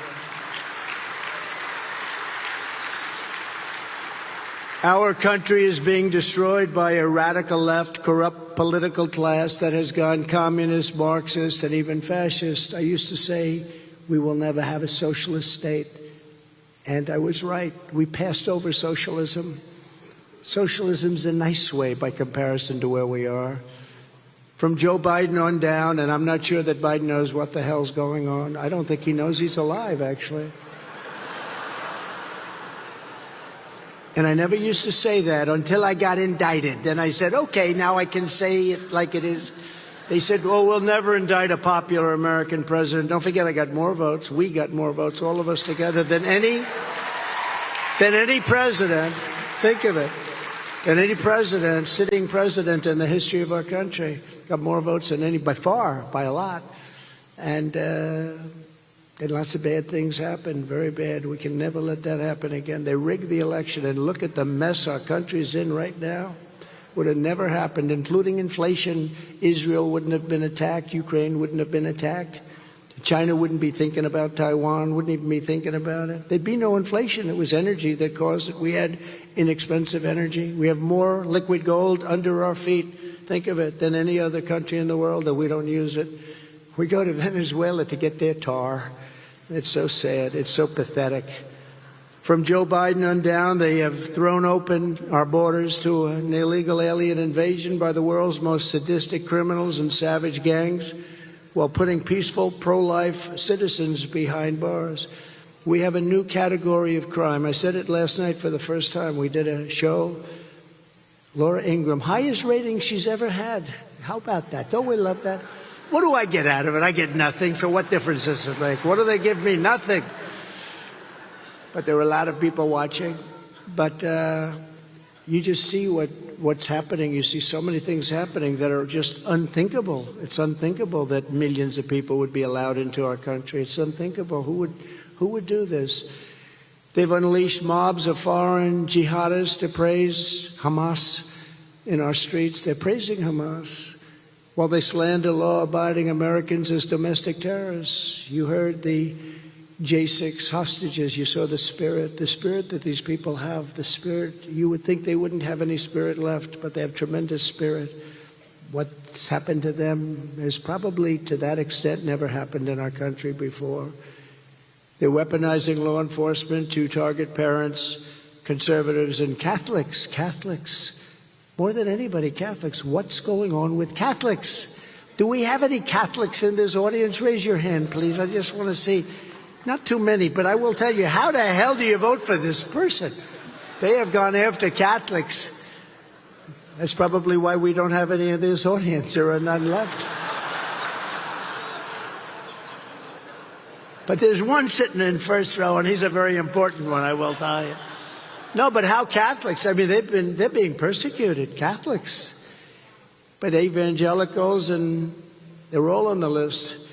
Speaker 5: Our country is being destroyed by a radical left, corrupt political class that has gone communist, Marxist, and even fascist. I used to say we will never have a socialist state. And I was right. We passed over socialism. Socialism's a nice way by comparison to where we are. From Joe Biden on down, and I'm not sure that Biden knows what the hell's going on. I don't think he knows he's alive, actually. And I never used to say that until I got indicted. Then I said, okay, now I can say it like it is. They said, well, we'll never indict a popular American president. Don't forget, I got more votes. We got more votes, all of us together, than any president. Think of it. Than any president, sitting president in the history of our country. Got more votes than any, by far, by a lot. And lots of bad things happen, very bad. We can never let that happen again. They rigged the election, and look at the mess our country's in right now. Would have never happened, including inflation. Israel wouldn't have been attacked. Ukraine wouldn't have been attacked. China wouldn't be thinking about Taiwan, wouldn't even be thinking about it. There'd be no inflation. It was energy that caused it. We had inexpensive energy. We have more liquid gold under our feet, think of it, than any other country in the world, and we don't use it. We go to Venezuela to get their tar. It's so sad. It's so pathetic. From Joe Biden on down, they have thrown open our borders to an illegal alien invasion by the world's most sadistic criminals and savage gangs, while putting peaceful, pro-life citizens behind bars. We have a new category of crime. I said it last night for the first time. We did a show. Laura Ingraham, highest rating she's ever had. How about that? Don't we love that? What do I get out of it? I get nothing, so what difference does it make? What do they give me? Nothing. But there were a lot of people watching. But you just see what's happening. You see so many things happening that are just unthinkable. It's unthinkable that millions of people would be allowed into our country. It's unthinkable. Who would do this? They've unleashed mobs of foreign jihadists to praise Hamas in our streets. They're praising Hamas while they slander law-abiding Americans as domestic terrorists. You heard the J6 hostages. You saw the spirit that these people have, the spirit. You would think they wouldn't have any spirit left, but they have tremendous spirit. What's happened to them has probably, to that extent, never happened in our country before. They're weaponizing law enforcement to target parents, conservatives, and Catholics. Catholics. More than anybody, Catholics. What's going on with Catholics? Do we have any Catholics in this audience? Raise your hand, please. I just want to see. Not too many, but I will tell you, how the hell do you vote for this person? They have gone after Catholics. That's probably why we don't have any of this audience. There are none left. But there's one sitting in first row, and he's a very important one, I will tell you. No, but how Catholics? I mean, they're being persecuted, Catholics. But evangelicals, and they're all on the list.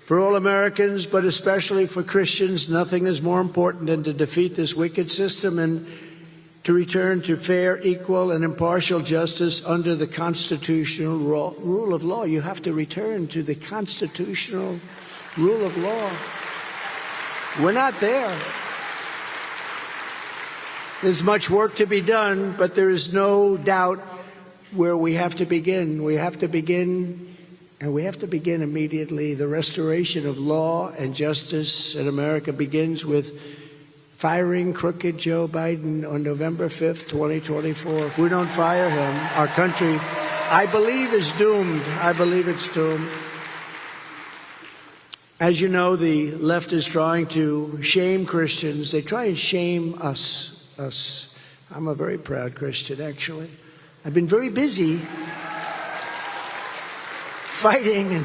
Speaker 5: For all Americans, but especially for Christians, nothing is more important than to defeat this wicked system and to return to fair, equal, and impartial justice under the constitutional rule of law. You have to return to the constitutional rule of law. We're not there. There's much work to be done, but there is no doubt where we have to begin. We have to begin, and we have to begin immediately. The restoration of law and justice in America begins with firing crooked Joe Biden on November 5th, 2024. If we don't fire him, our country, I believe, is doomed. I believe it's doomed. As you know, the left is trying to shame Christians. They try and shame us. I'm a very proud Christian, actually. I've been very busy fighting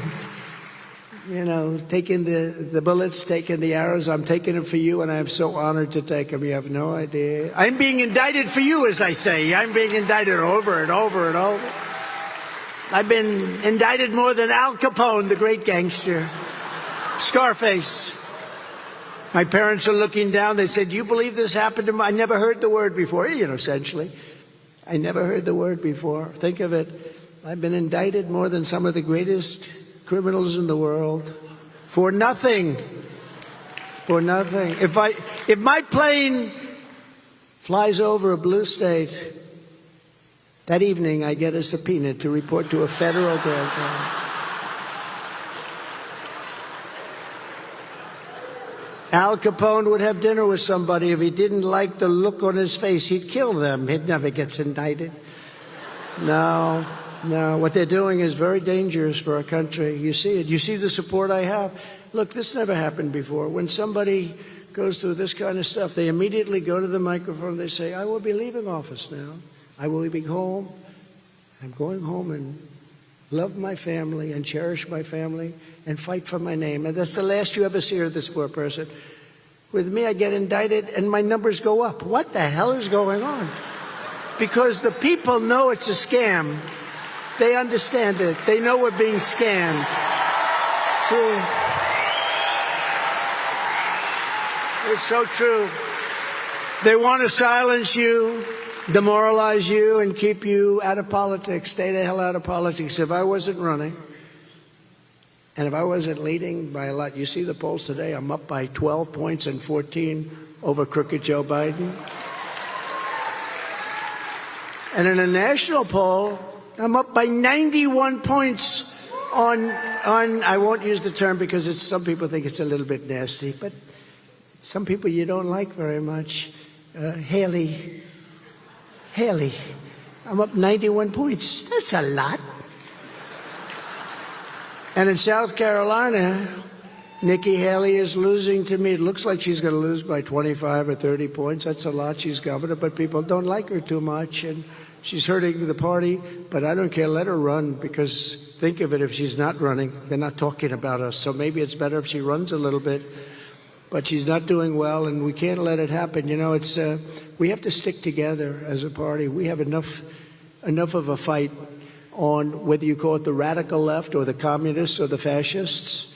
Speaker 5: and, taking the bullets, taking the arrows. I'm taking them for you, and I'm so honored to take them. You have no idea. I'm being indicted for you, as I say. I'm being indicted over and over and over. I've been indicted more than Al Capone, the great gangster. Scarface. My parents are looking down. They said, "Do you believe this happened to me?" I never heard the word before, essentially. I never heard the word before. Think of it. I've been indicted more than some of the greatest criminals in the world for nothing. For nothing. If my plane flies over a blue state, that evening I get a subpoena to report to a federal grand jury. Al Capone would have dinner with somebody. If he didn't like the look on his face, he'd kill them. He never gets indicted. No, what they're doing is very dangerous for our country. You see it. You see the support I have. Look, this never happened before. When somebody goes through this kind of stuff, they immediately go to the microphone. They say, I will be leaving office now. I will be home. I'm going home and love my family and cherish my family and fight for my name. And that's the last you ever see of this poor person. With me, I get indicted and my numbers go up. What the hell is going on? Because the people know it's a scam. They understand it. They know we're being scammed. True. It's so true. They want to silence you, demoralize you, and keep you out of politics. Stay the hell out of politics. If I wasn't running, and if I wasn't leading by a lot, you see the polls today, I'm up by 12 points and 14 over crooked Joe Biden. And in a national poll, I'm up by 91 points on I won't use the term because some people think it's a little bit nasty, but some people you don't like very much. Haley. I'm up 91 points. That's a lot. And in South Carolina, Nikki Haley is losing to me. It looks like she's going to lose by 25 or 30 points. That's a lot. She's governor, but people don't like her too much. And she's hurting the party, but I don't care. Let her run, because think of it, if she's not running, they're not talking about us. So maybe it's better if she runs a little bit. But she's not doing well, and we can't let it happen. You know, we have to stick together as a party. We have enough of a fight on whether you call it the radical left or the communists or the fascists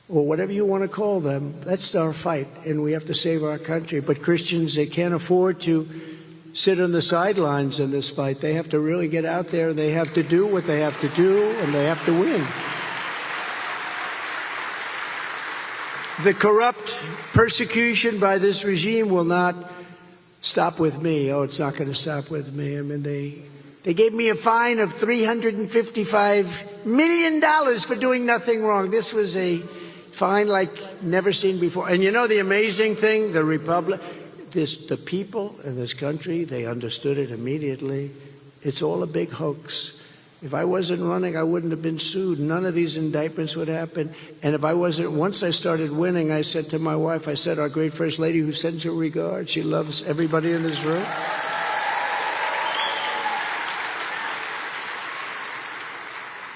Speaker 5: or whatever you want to call them. That's our fight, and we have to save our country. But Christians, they can't afford to sit on the sidelines in this fight. They have to really get out there. They have to do what they have to do, and they have to win. The corrupt persecution by this regime will not stop with me. Oh, it's not going to stop with me. I mean, they gave me a fine of $355 million for doing nothing wrong. This was a fine like never seen before. And you know the amazing thing? The people in this country, they understood it immediately. It's all a big hoax. If I wasn't running, I wouldn't have been sued. None of these indictments would happen. And if I wasn't, once I started winning, I said to my wife, I said, our great First Lady who sends her regards, she loves everybody in this room.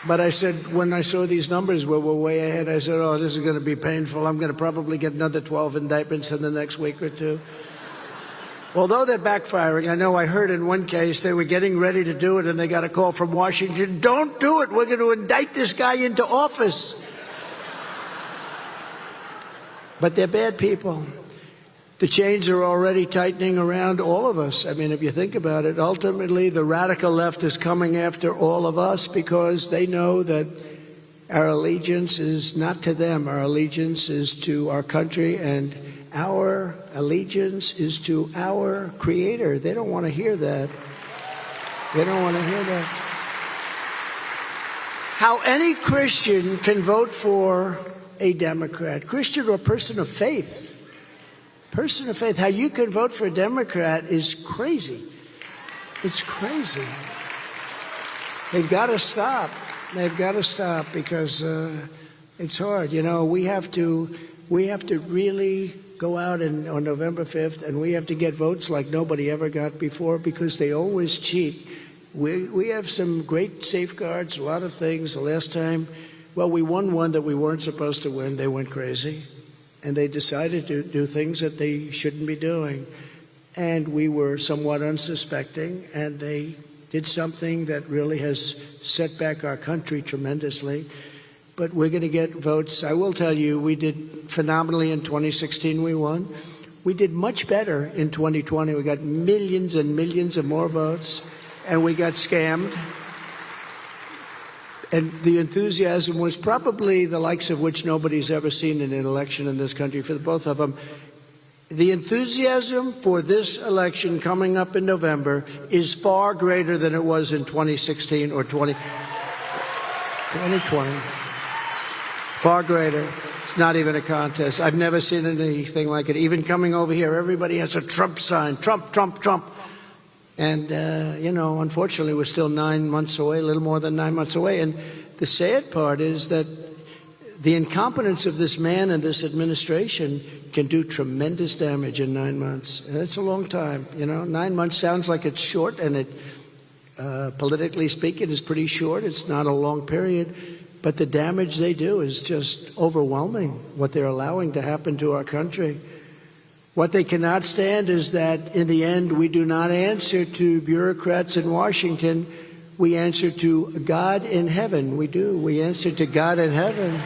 Speaker 5: But I said, when I saw these numbers where we're way ahead, I said, oh, this is going to be painful. I'm going to probably get another 12 indictments in the next week or two. Although they're backfiring, I know I heard in one case they were getting ready to do it and they got a call from Washington, don't do it, we're going to indict this guy into office. But they're bad people. The chains are already tightening around all of us. I mean, if you think about it, ultimately the radical left is coming after all of us because they know that our allegiance is not to them. Our allegiance is to our country, and our allegiance is to our Creator. They don't want to hear that. They don't want to hear that. How any Christian can vote for a Democrat, Christian or person of faith, how you can vote for a Democrat is crazy. It's crazy. They've got to stop. They've got to stop because it's hard. You know, we have to really go out on November 5th, and we have to get votes like nobody ever got before because they always cheat. We have some great safeguards, a lot of things. The last time, well, we won one that we weren't supposed to win. They went crazy, and they decided to do things that they shouldn't be doing. And we were somewhat unsuspecting, and they did something that really has set back our country tremendously. But we're going to get votes. I will tell you, we did phenomenally in 2016. We won. We did much better in 2020. We got millions and millions of more votes, and we got scammed. And the enthusiasm was probably the likes of which nobody's ever seen in an election in this country for the both of them. The enthusiasm for this election coming up in November is far greater than it was in 2016 or 2020. Far greater. It's not even a contest. I've never seen anything like it. Even coming over here, everybody has a Trump sign. Trump, Trump, Trump. And, unfortunately, we're still 9 months away, a little more than 9 months away. And the sad part is that the incompetence of this man and this administration can do tremendous damage in 9 months. And it's a long time, 9 months sounds like it's short, and it, politically speaking, is pretty short. It's not a long period. But the damage they do is just overwhelming, what they're allowing to happen to our country. What they cannot stand is that, in the end, we do not answer to bureaucrats in Washington. We answer to God in heaven. We do. We answer to God in heaven.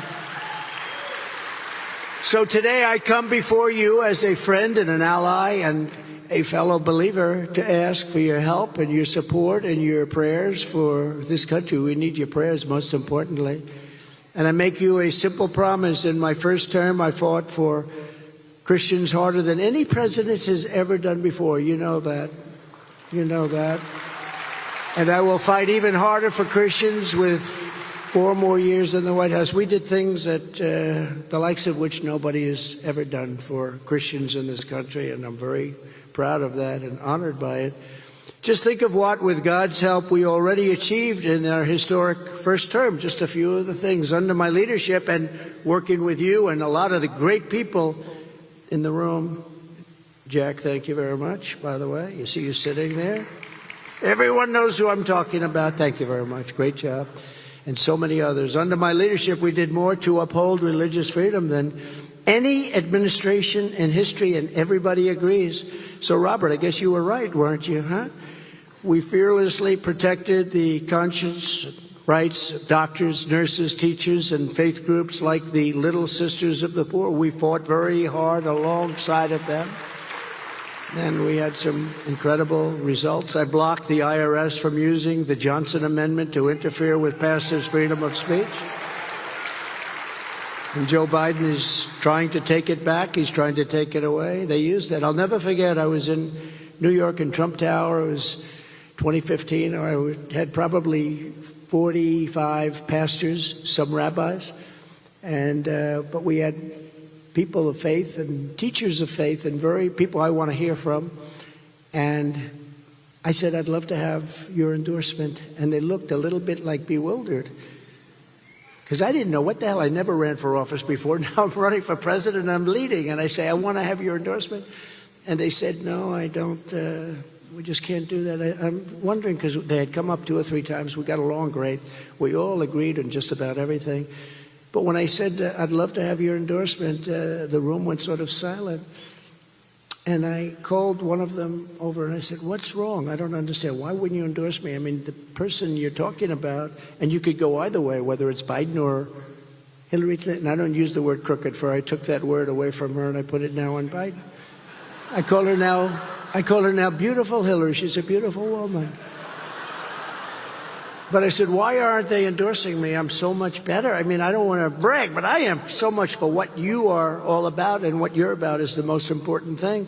Speaker 5: So today I come before you as a friend and an ally and a fellow believer to ask for your help and your support and your prayers for this country. We need your prayers, most importantly. And I make you a simple promise. In my first term, I fought for Christians harder than any president has ever done before. You know that. You know that. And I will fight even harder for Christians with 4 more years in the White House. We did things that the likes of which nobody has ever done for Christians in this country, and I'm very proud of that and honored by it. Just think of what, with God's help, we already achieved in our historic first term. Just a few of the things under my leadership and working with you and a lot of the great people in the room. Jack, thank you very much, by the way. You see you sitting there. Everyone knows who I'm talking about. Thank you very much. Great job. And so many others. Under my leadership, we did more to uphold religious freedom than any administration in history, and everybody agrees. So, Robert, I guess you were right, weren't you, huh? We fearlessly protected the conscience rights of doctors, nurses, teachers, and faith groups like the Little Sisters of the Poor. We fought very hard alongside of them. And we had some incredible results. I blocked the IRS from using the Johnson Amendment to interfere with pastors' freedom of speech. And Joe Biden is trying to take it back. He's trying to take it away. They used that. I'll never forget, I was in New York in Trump Tower. It was 2015. I had probably 45 pastors, some rabbis. But we had people of faith and teachers of faith and very people I want to hear from. And I said, I'd love to have your endorsement. And they looked a little bit like bewildered. Because I didn't know what the hell. I never ran for office before. Now I'm running for president and I'm leading. And I say, I want to have your endorsement. And they said, no, I don't. We just can't do that. I'm wondering, because they had come up 2 or 3 times. We got along great. We all agreed on just about everything. But when I said, I'd love to have your endorsement, the room went sort of silent. And I called one of them over and I said, what's wrong? I don't understand. Why wouldn't you endorse me? I mean, the person you're talking about, and you could go either way, whether it's Biden or Hillary Clinton. I don't use the word crooked, for I took that word away from her and I put it now on Biden. I call her now beautiful Hillary. She's a beautiful woman. But I said, why aren't they endorsing me? I'm so much better. I mean, I don't want to brag, but I am so much for what you are all about, and what you're about is the most important thing.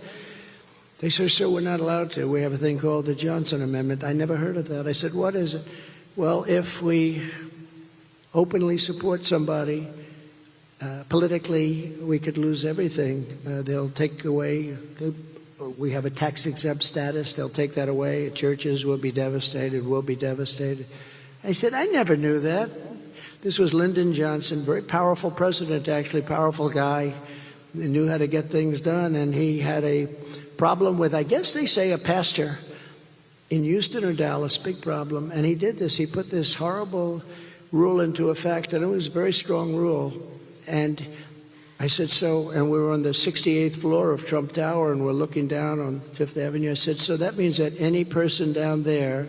Speaker 5: They said, sir, we're not allowed to. We have a thing called the Johnson Amendment. I never heard of that. I said, what is it? Well, if we openly support somebody, politically, we could lose everything. They'll take away, we have a tax-exempt status. They'll take that away. Churches will be devastated, will be devastated. I said, I never knew that. This was Lyndon Johnson, very powerful president, actually, powerful guy. He knew how to get things done, and he had a problem with, I guess they say, a pastor in Houston or Dallas, big problem. And he did this. He put this horrible rule into effect, and it was a very strong rule. And I said, so, and we were on the 68th floor of Trump Tower, and we're looking down on Fifth Avenue. I said, so that means that any person down there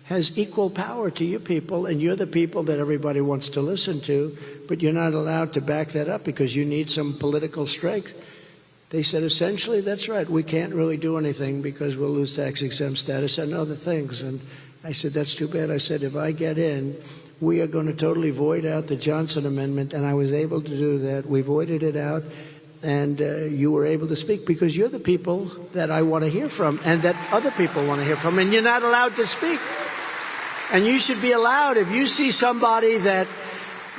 Speaker 5: has equal power to you people, and you're the people that everybody wants to listen to, but you're not allowed to back that up because you need some political strength. They said, essentially, that's right. We can't really do anything because we'll lose tax-exempt status and other things. And I said, that's too bad. I said, if I get in, we are going to totally void out the Johnson Amendment, and I was able to do that. We voided it out, and you were able to speak because you're the people that I want to hear from and that other people want to hear from, and you're not allowed to speak. And you should be allowed, if you see somebody that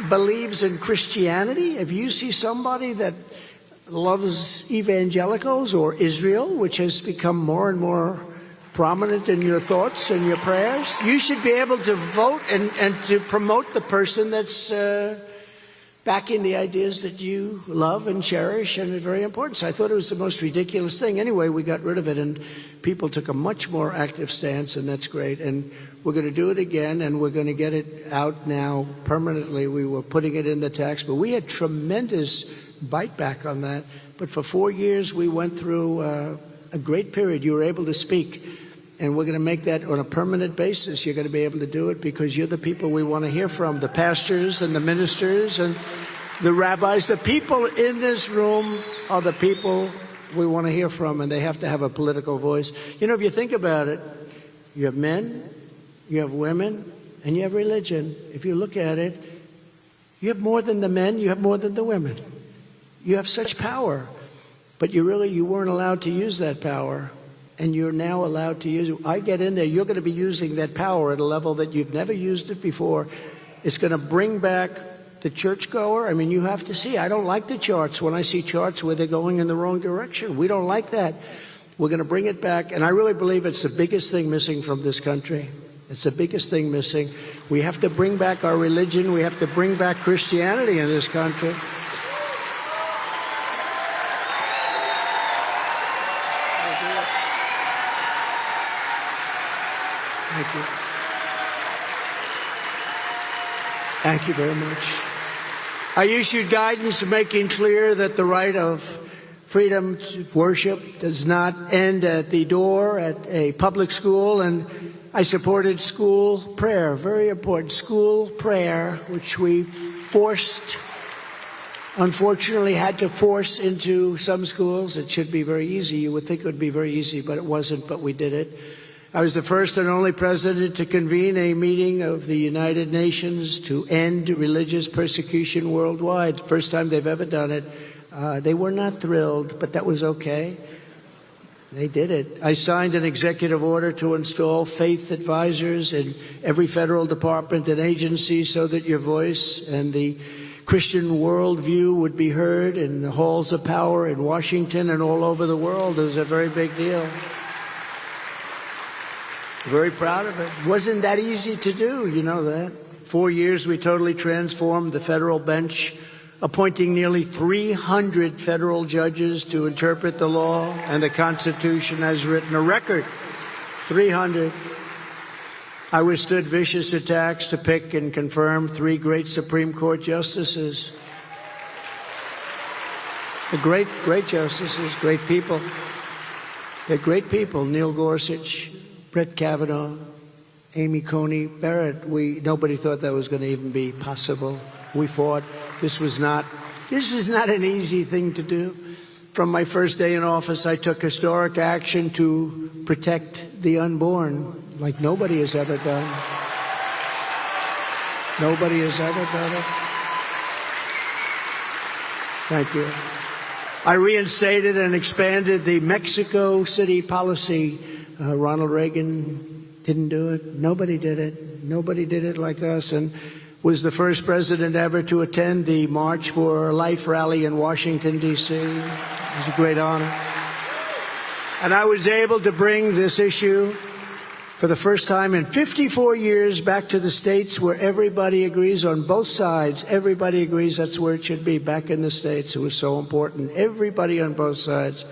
Speaker 5: believes in Christianity, if you see somebody that loves evangelicals or Israel, which has become more and more prominent in your thoughts and your prayers, you should be able to vote and to promote the person that's backing the ideas that you love and cherish and are very important. So I thought it was the most ridiculous thing. Anyway, we got rid of it, and people took a much more active stance, and that's great. And we're going to do it again, and we're going to get it out now permanently. We were putting it in the text, but we had tremendous bite back on that. But for 4 years, we went through a great period. You were able to speak. And we're going to make that on a permanent basis. You're going to be able to do it because you're the people we want to hear from, the pastors and the ministers and the rabbis. The people in this room are the people we want to hear from, and they have to have a political voice. You know, if you think about it, you have men, you have women, and you have religion. If you look at it, you have more than the men, you have more than the women. You have such power, but you weren't allowed to use that power. And you're now allowed to use it. I get in there, you're going to be using that power at a level that you've never used it before. It's going to bring back the churchgoer. I mean, you have to see. I don't like the charts when I see charts where they're going in the wrong direction. We don't like that. We're going to bring it back. And I really believe it's the biggest thing missing from this country. It's the biggest thing missing. We have to bring back our religion. We have to bring back Christianity in this country. Thank you. Thank you very much. I issued guidance making clear that the right of freedom to worship does not end at the door at a public school, and I supported school prayer, very important, school prayer, which we unfortunately had to force into some schools. It should be very easy. You would think it would be very easy, but it wasn't, but we did it. I was the first and only president to convene a meeting of the United Nations to end religious persecution worldwide. First time they've ever done it. They were not thrilled, but that was okay. They did it. I signed an executive order to install faith advisors in every federal department and agency so that your voice and the Christian worldview would be heard in the halls of power in Washington and all over the world. It was a very big deal. Very proud of it. Wasn't that easy to do, you know that. 4 years we totally transformed the federal bench, appointing nearly 300 federal judges to interpret the law and the Constitution as written, a record, 300. I withstood vicious attacks to pick and confirm 3 great Supreme Court justices. The great justices, great people. They're great people. Neil Gorsuch, Brett Kavanaugh, Amy Coney Barrett. Nobody thought that was going to even be possible. We fought. This was not an easy thing to do. From my first day in office, I took historic action to protect the unborn, like nobody has ever done. Nobody has ever done it. Thank you. I reinstated and expanded the Mexico City policy. Ronald Reagan didn't do it. Nobody did it. Nobody did it like us, and was the first president ever to attend the March for Life rally in Washington, D.C. It was a great honor. And I was able to bring this issue for the first time in 54 years back to the states where everybody agrees on both sides. Everybody agrees that's where it should be, back in the states. It was so important. Everybody on both sides.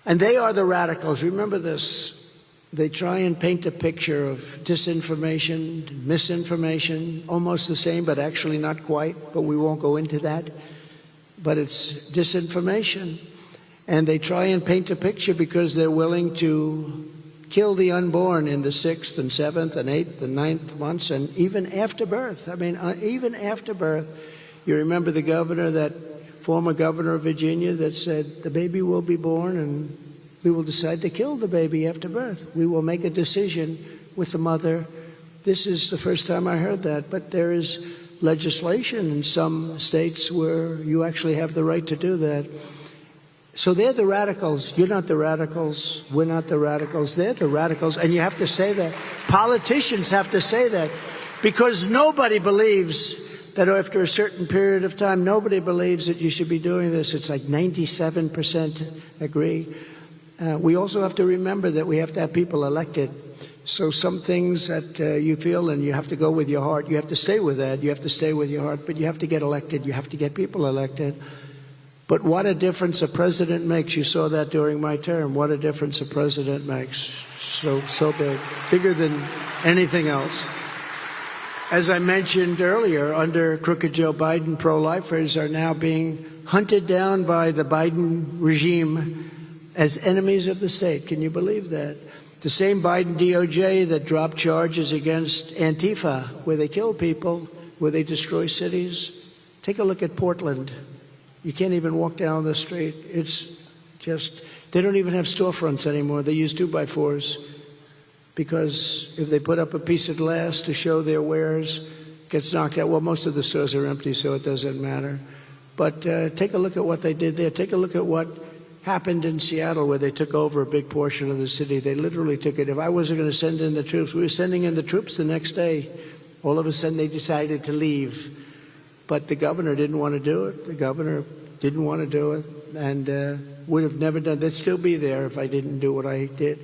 Speaker 5: And they are the radicals. Remember this. They try and paint a picture of disinformation, misinformation, almost the same, but actually not quite. But we won't go into that. But it's disinformation. And they try and paint a picture because they're willing to kill the unborn in the 6th and 7th and 8th and 9th months, and even after birth. I mean, even after birth. You remember the governor, that former governor of Virginia, that said the baby will be born and we will decide to kill the baby after birth. We will make a decision with the mother. This is the first time I heard that, but there is legislation in some states where you actually have the right to do that. So they're the radicals. You're not the radicals. We're not the radicals. They're the radicals, and you have to say that. Politicians have to say that, because nobody believes that after a certain period of time, nobody believes that you should be doing this. It's like 97% agree. We also have to remember that we have to have people elected. So some things that you feel and you have to go with your heart, you have to stay with that. You have to stay with your heart, but you have to get elected. You have to get people elected. But what a difference a president makes. You saw that during my term. What a difference a president makes. So big. Bigger than anything else. As I mentioned earlier, under crooked Joe Biden, pro-lifers are now being hunted down by the Biden regime as enemies of the state. Can you believe that? The same Biden DOJ that dropped charges against Antifa, where they kill people, where they destroy cities. Take a look at Portland. You can't even walk down the street. It's just, they don't even have storefronts anymore. They use 2x4s because if they put up a piece of glass to show their wares, it gets knocked out. Well, most of the stores are empty, so it doesn't matter. But take a look at what they did there. Take a look at what happened in Seattle, where they took over a big portion of the city. They literally took it. If I wasn't going to send in the troops, we were sending in the troops the next day. All of a sudden, they decided to leave. But the governor didn't want to do it. The governor didn't want to do it and would have never done it. They'd still be there if I didn't do what I did.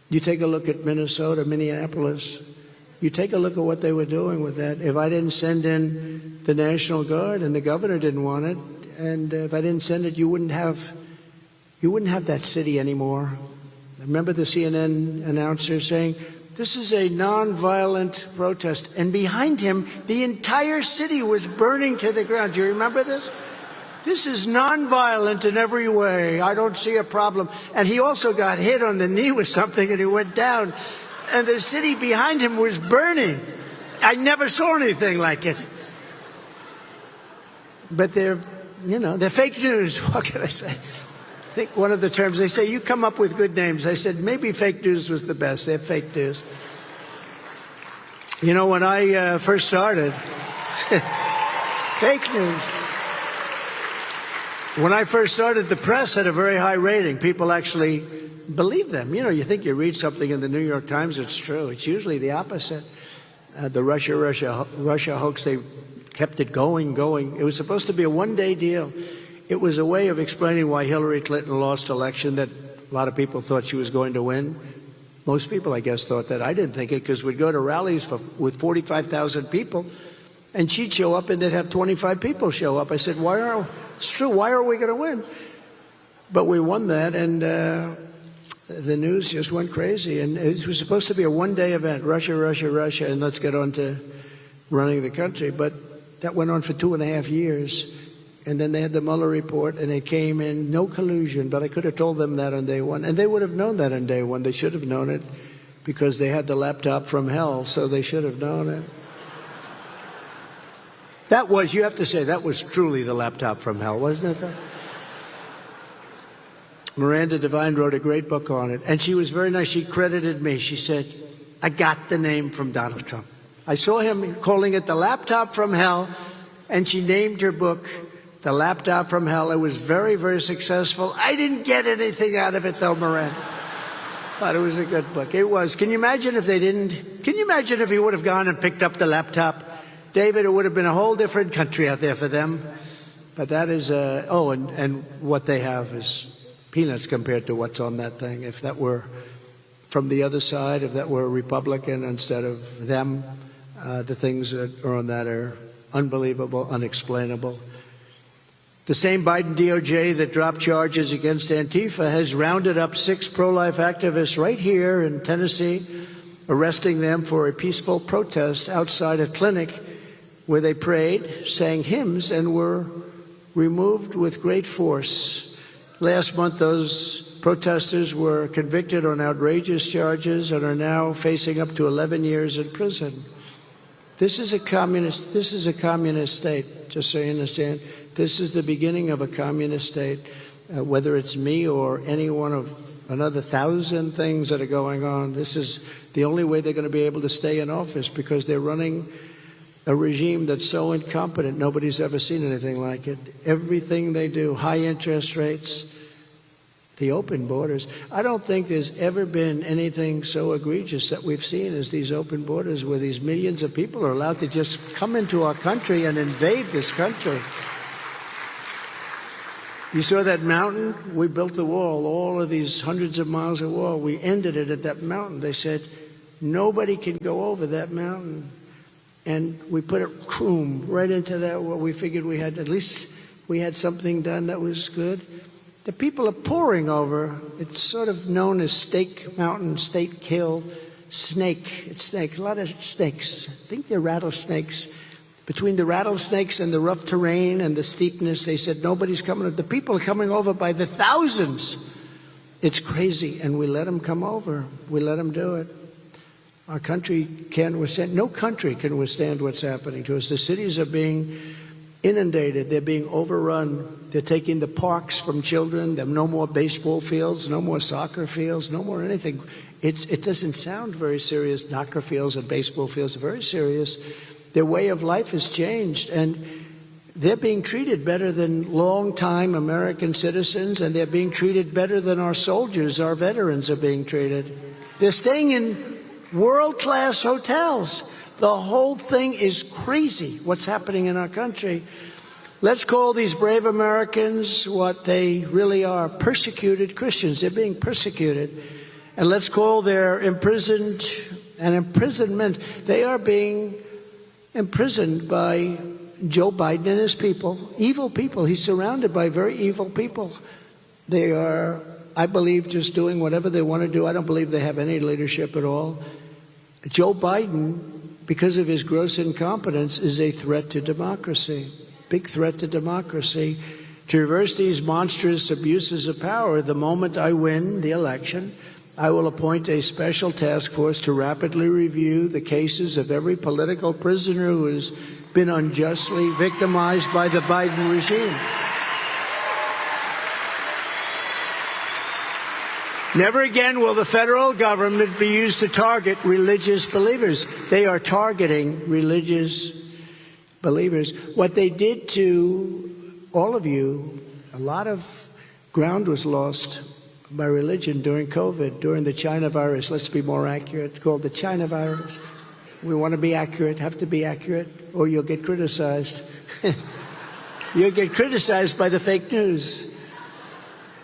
Speaker 5: You take a look at Minnesota, Minneapolis. You take a look at what they were doing with that. If I didn't send in the National Guard and the governor didn't want it, and if I didn't send it, you wouldn't have that city anymore. Remember the CNN announcer saying, this is a nonviolent protest. And behind him, the entire city was burning to the ground. Do you remember this? This is nonviolent in every way. I don't see a problem. And he also got hit on the knee with something and he went down. And the city behind him was burning. I never saw anything like it. But they're fake news. What can I say? I think one of the terms, they say, you come up with good names. I said, maybe fake news was the best. They're fake news. You know, when I first started, fake news. When I first started, the press had a very high rating. People actually believed them. You know, you think you read something in the New York Times, it's true. It's usually the opposite. The Russia hoax, they kept it going. It was supposed to be a one-day deal. It was a way of explaining why Hillary Clinton lost election that a lot of people thought she was going to win. Most people, I guess, thought that. I didn't think it because we'd go to rallies with 45,000 people, and she'd show up and they'd have 25 people show up. I said, it's true, why are we going to win? But we won that, and the news just went crazy. And it was supposed to be a one-day event, Russia, and let's get on to running the country. But that went on for 2.5 years. And then they had the Mueller report, and it came in no collusion. But I could have told them that on day one. And they would have known that on day one. They should have known it because they had the laptop from hell, so they should have known it. That was, you have to say, that was truly the laptop from hell, wasn't it? Miranda Devine wrote a great book on it. And she was very nice. She credited me. She said, I got the name from Donald Trump. I saw him calling it the laptop from hell, and she named her book The Laptop from Hell. It was very, very successful. I didn't get anything out of it, though, Miranda. But it was a good book. It was. Can you imagine if they didn't? Can you imagine if he would have gone and picked up the laptop? David, it would have been a whole different country out there for them. But that is, and what they have is peanuts compared to what's on that thing. If that were from the other side, if that were a Republican instead of them, the things that are on that are unbelievable, unexplainable. The same Biden DOJ that dropped charges against Antifa has rounded up 6 pro-life activists right here in Tennessee, arresting them for a peaceful protest outside a clinic where they prayed, sang hymns, and were removed with great force. Last month, those protesters were convicted on outrageous charges and are now facing up to 11 years in prison. This is a communist state, just so you understand. This is the beginning of a communist state. Whether it's me or any one of another 1,000 things that are going on, this is the only way they're going to be able to stay in office, because they're running a regime that's so incompetent. Nobody's ever seen anything like it. Everything they do, high interest rates. the open borders. I don't think there's ever been anything so egregious that we've seen as these open borders, where these millions of people are allowed to just come into our country and invade this country. You saw that mountain? We built the wall, all of these hundreds of miles of wall. We ended it at that mountain. They said, nobody can go over that mountain. And we put it right into that wall. We figured we had, at least we had something done that was good. The people are pouring over. It's sort of known as Snake Mountain, State Hill, Snake. It's snake, a lot of snakes. I think they're rattlesnakes. Between the rattlesnakes and the rough terrain and the steepness, they said nobody's coming. The people are coming over by the thousands. It's crazy, and we let them come over. We let them do it. Our country can't withstand. No country can withstand what's happening to us. The cities are being inundated. They're being overrun. They're taking the parks from children. There are no more baseball fields, no more soccer fields, no more anything. It doesn't sound very serious. Soccer fields and baseball fields are very serious. Their way of life has changed, and they're being treated better than long-time American citizens, and they're being treated better than our soldiers, our veterans are being treated. They're staying in world-class hotels. The whole thing is crazy, what's happening in our country. Let's call these brave Americans what they really are, persecuted Christians. They're being persecuted. And let's call their imprisonment. They are being imprisoned by Joe Biden and his people, evil people. He's surrounded by very evil people. They are, I believe, just doing whatever they want to do. I don't believe they have any leadership at all. Joe Biden, because of his gross incompetence, is a threat to democracy, big threat to democracy. To reverse these monstrous abuses of power, the moment I win the election, I will appoint a special task force to rapidly review the cases of every political prisoner who has been unjustly victimized by the Biden regime. Never again will the federal government be used to target religious believers. They are targeting religious believers. What they did to all of you, a lot of ground was lost by religion during COVID, during the China virus. Let's be more accurate. It's called the China virus. We want to be accurate, have to be accurate, or you'll get criticized. You'll get criticized by the fake news.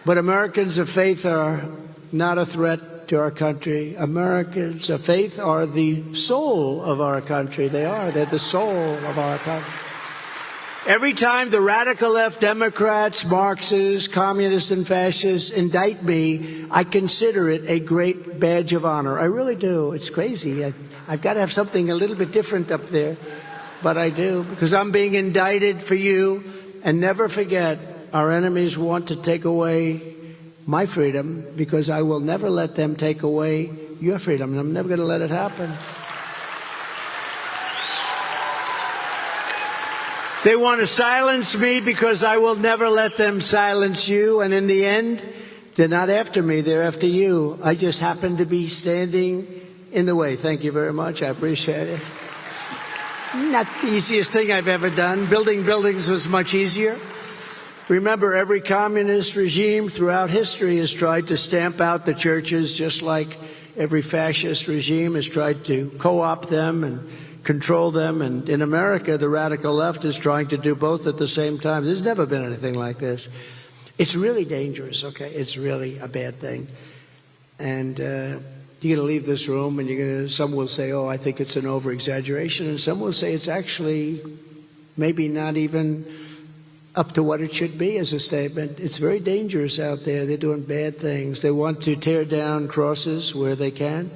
Speaker 5: But Americans of faith are not a threat to our country. Americans of faith are the soul of our country. They are. They're the soul of our country. Every time the radical left Democrats, Marxists, communists, and fascists indict me, I consider it a great badge of honor. I really do. It's crazy. I've got to have something a little bit different up there, but I do, because I'm being indicted for you. And never forget, our enemies want to take away my freedom, because I will never let them take away your freedom, and I'm never going to let it happen. They want to silence me because I will never let them silence you. And in the end, they're not after me. They're after you. I just happen to be standing in the way. Thank you very much. I appreciate it. Not the easiest thing I've ever done. Building buildings was much easier. Remember, every communist regime throughout history has tried to stamp out the churches, just like every fascist regime has tried to co-opt them and control them. And in America, the radical left is trying to do both at the same time. There's never been anything like this. It's really dangerous, okay? It's really a bad thing. And you're going to leave this room, and some will say, oh, I think it's an over-exaggeration, and some will say it's actually maybe not even up to what it should be as a statement. It's very dangerous out there. They're doing bad things. They want to tear down crosses where they can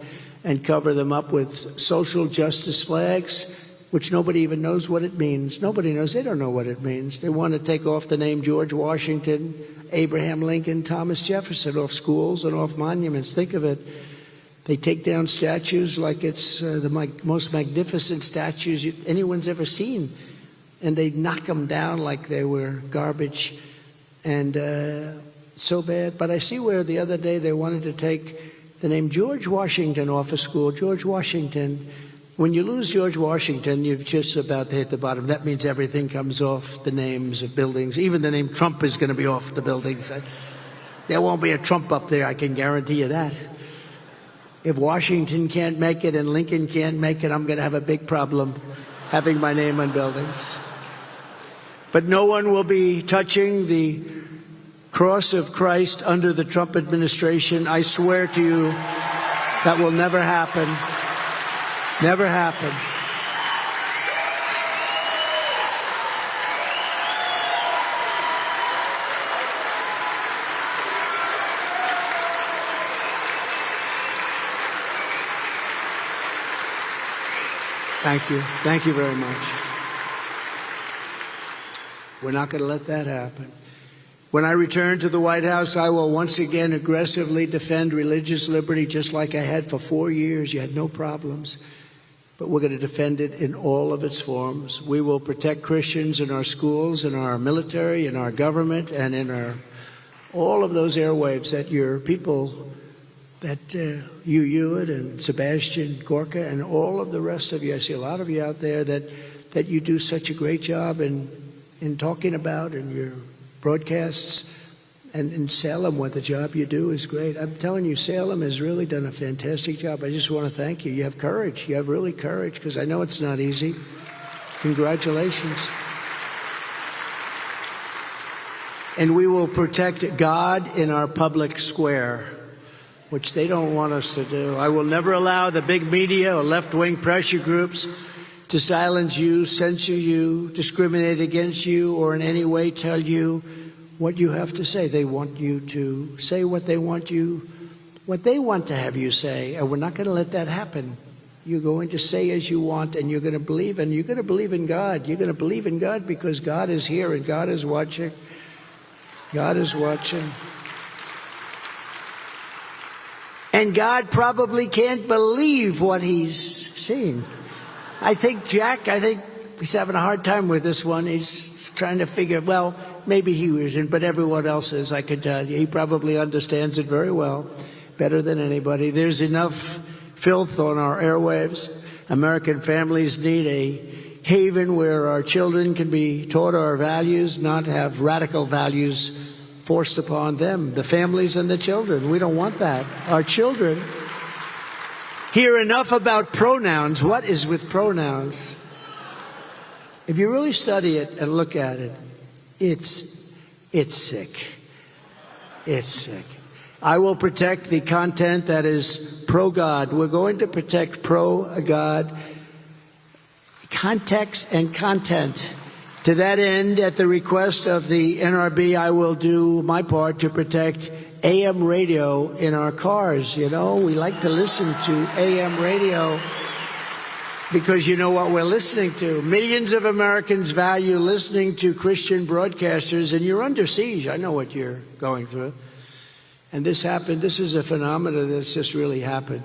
Speaker 5: and cover them up with social justice flags, which nobody even knows what it means. Nobody knows. They don't know what it means. They want to take off the name George Washington, Abraham Lincoln, Thomas Jefferson off schools and off monuments. Think of it. They take down statues like it's the most magnificent statues anyone's ever seen. And they knock them down like they were garbage. And so bad. But I see where the other day they wanted to take the name George Washington off a school. George Washington. When you lose George Washington, you've just about to hit the bottom. That means everything comes off the names of buildings. Even the name Trump is going to be off the buildings. There won't be a Trump up there, I can guarantee you that. If Washington can't make it and Lincoln can't make it, I'm going to have a big problem having my name on buildings. But no one will be touching the cross of Christ under the Trump administration. I swear to you, that will never happen. Never happen. Thank you. Thank you very much. We're not going to let that happen. When I return to the White House, I will once again aggressively defend religious liberty just like I had for 4 years. You had no problems. But we're going to defend it in all of its forms. We will protect Christians in our schools, in our military, in our government, and in all of those airwaves that your people, that you Hewitt and Sebastian Gorka and all of the rest of you, I see a lot of you out there that you do such a great job in talking about in your broadcasts, and in Salem, what the job you do is great. I'm telling you, Salem has really done a fantastic job. I just want to thank you. You have courage. You have really courage, because I know it's not easy. Congratulations. And we will protect God in our public square, which they don't want us to do. I will never allow the big media or left-wing pressure groups to silence you, censor you, discriminate against you, or in any way tell you what you have to say. They want you to say what they want to have you say, and we're not going to let that happen. You're going to say as you want, and you're going to believe, and you're going to believe in God. You're going to believe in God because God is here and God is watching. God is watching. And God probably can't believe what he's seeing. I think he's having a hard time with this one. He's trying to figure, well, maybe he isn't, but everyone else is, I can tell you. He probably understands it very well, better than anybody. There's enough filth on our airwaves. American families need a haven where our children can be taught our values, not have radical values forced upon them, the families and the children. We don't want that. Our children hear enough about pronouns. What is with pronouns? If you really study it and look at it, it's sick. It's sick. I will protect the content that is pro-God. We're going to protect pro-God context and content. To that end, at the request of the NRB, I will do my part to protect AM radio in our cars. You know, we like to listen to AM radio because you know what we're listening to. Millions of Americans value listening to Christian broadcasters, and you're under siege. I know what you're going through. And this happened. This is a phenomenon that's just really happened.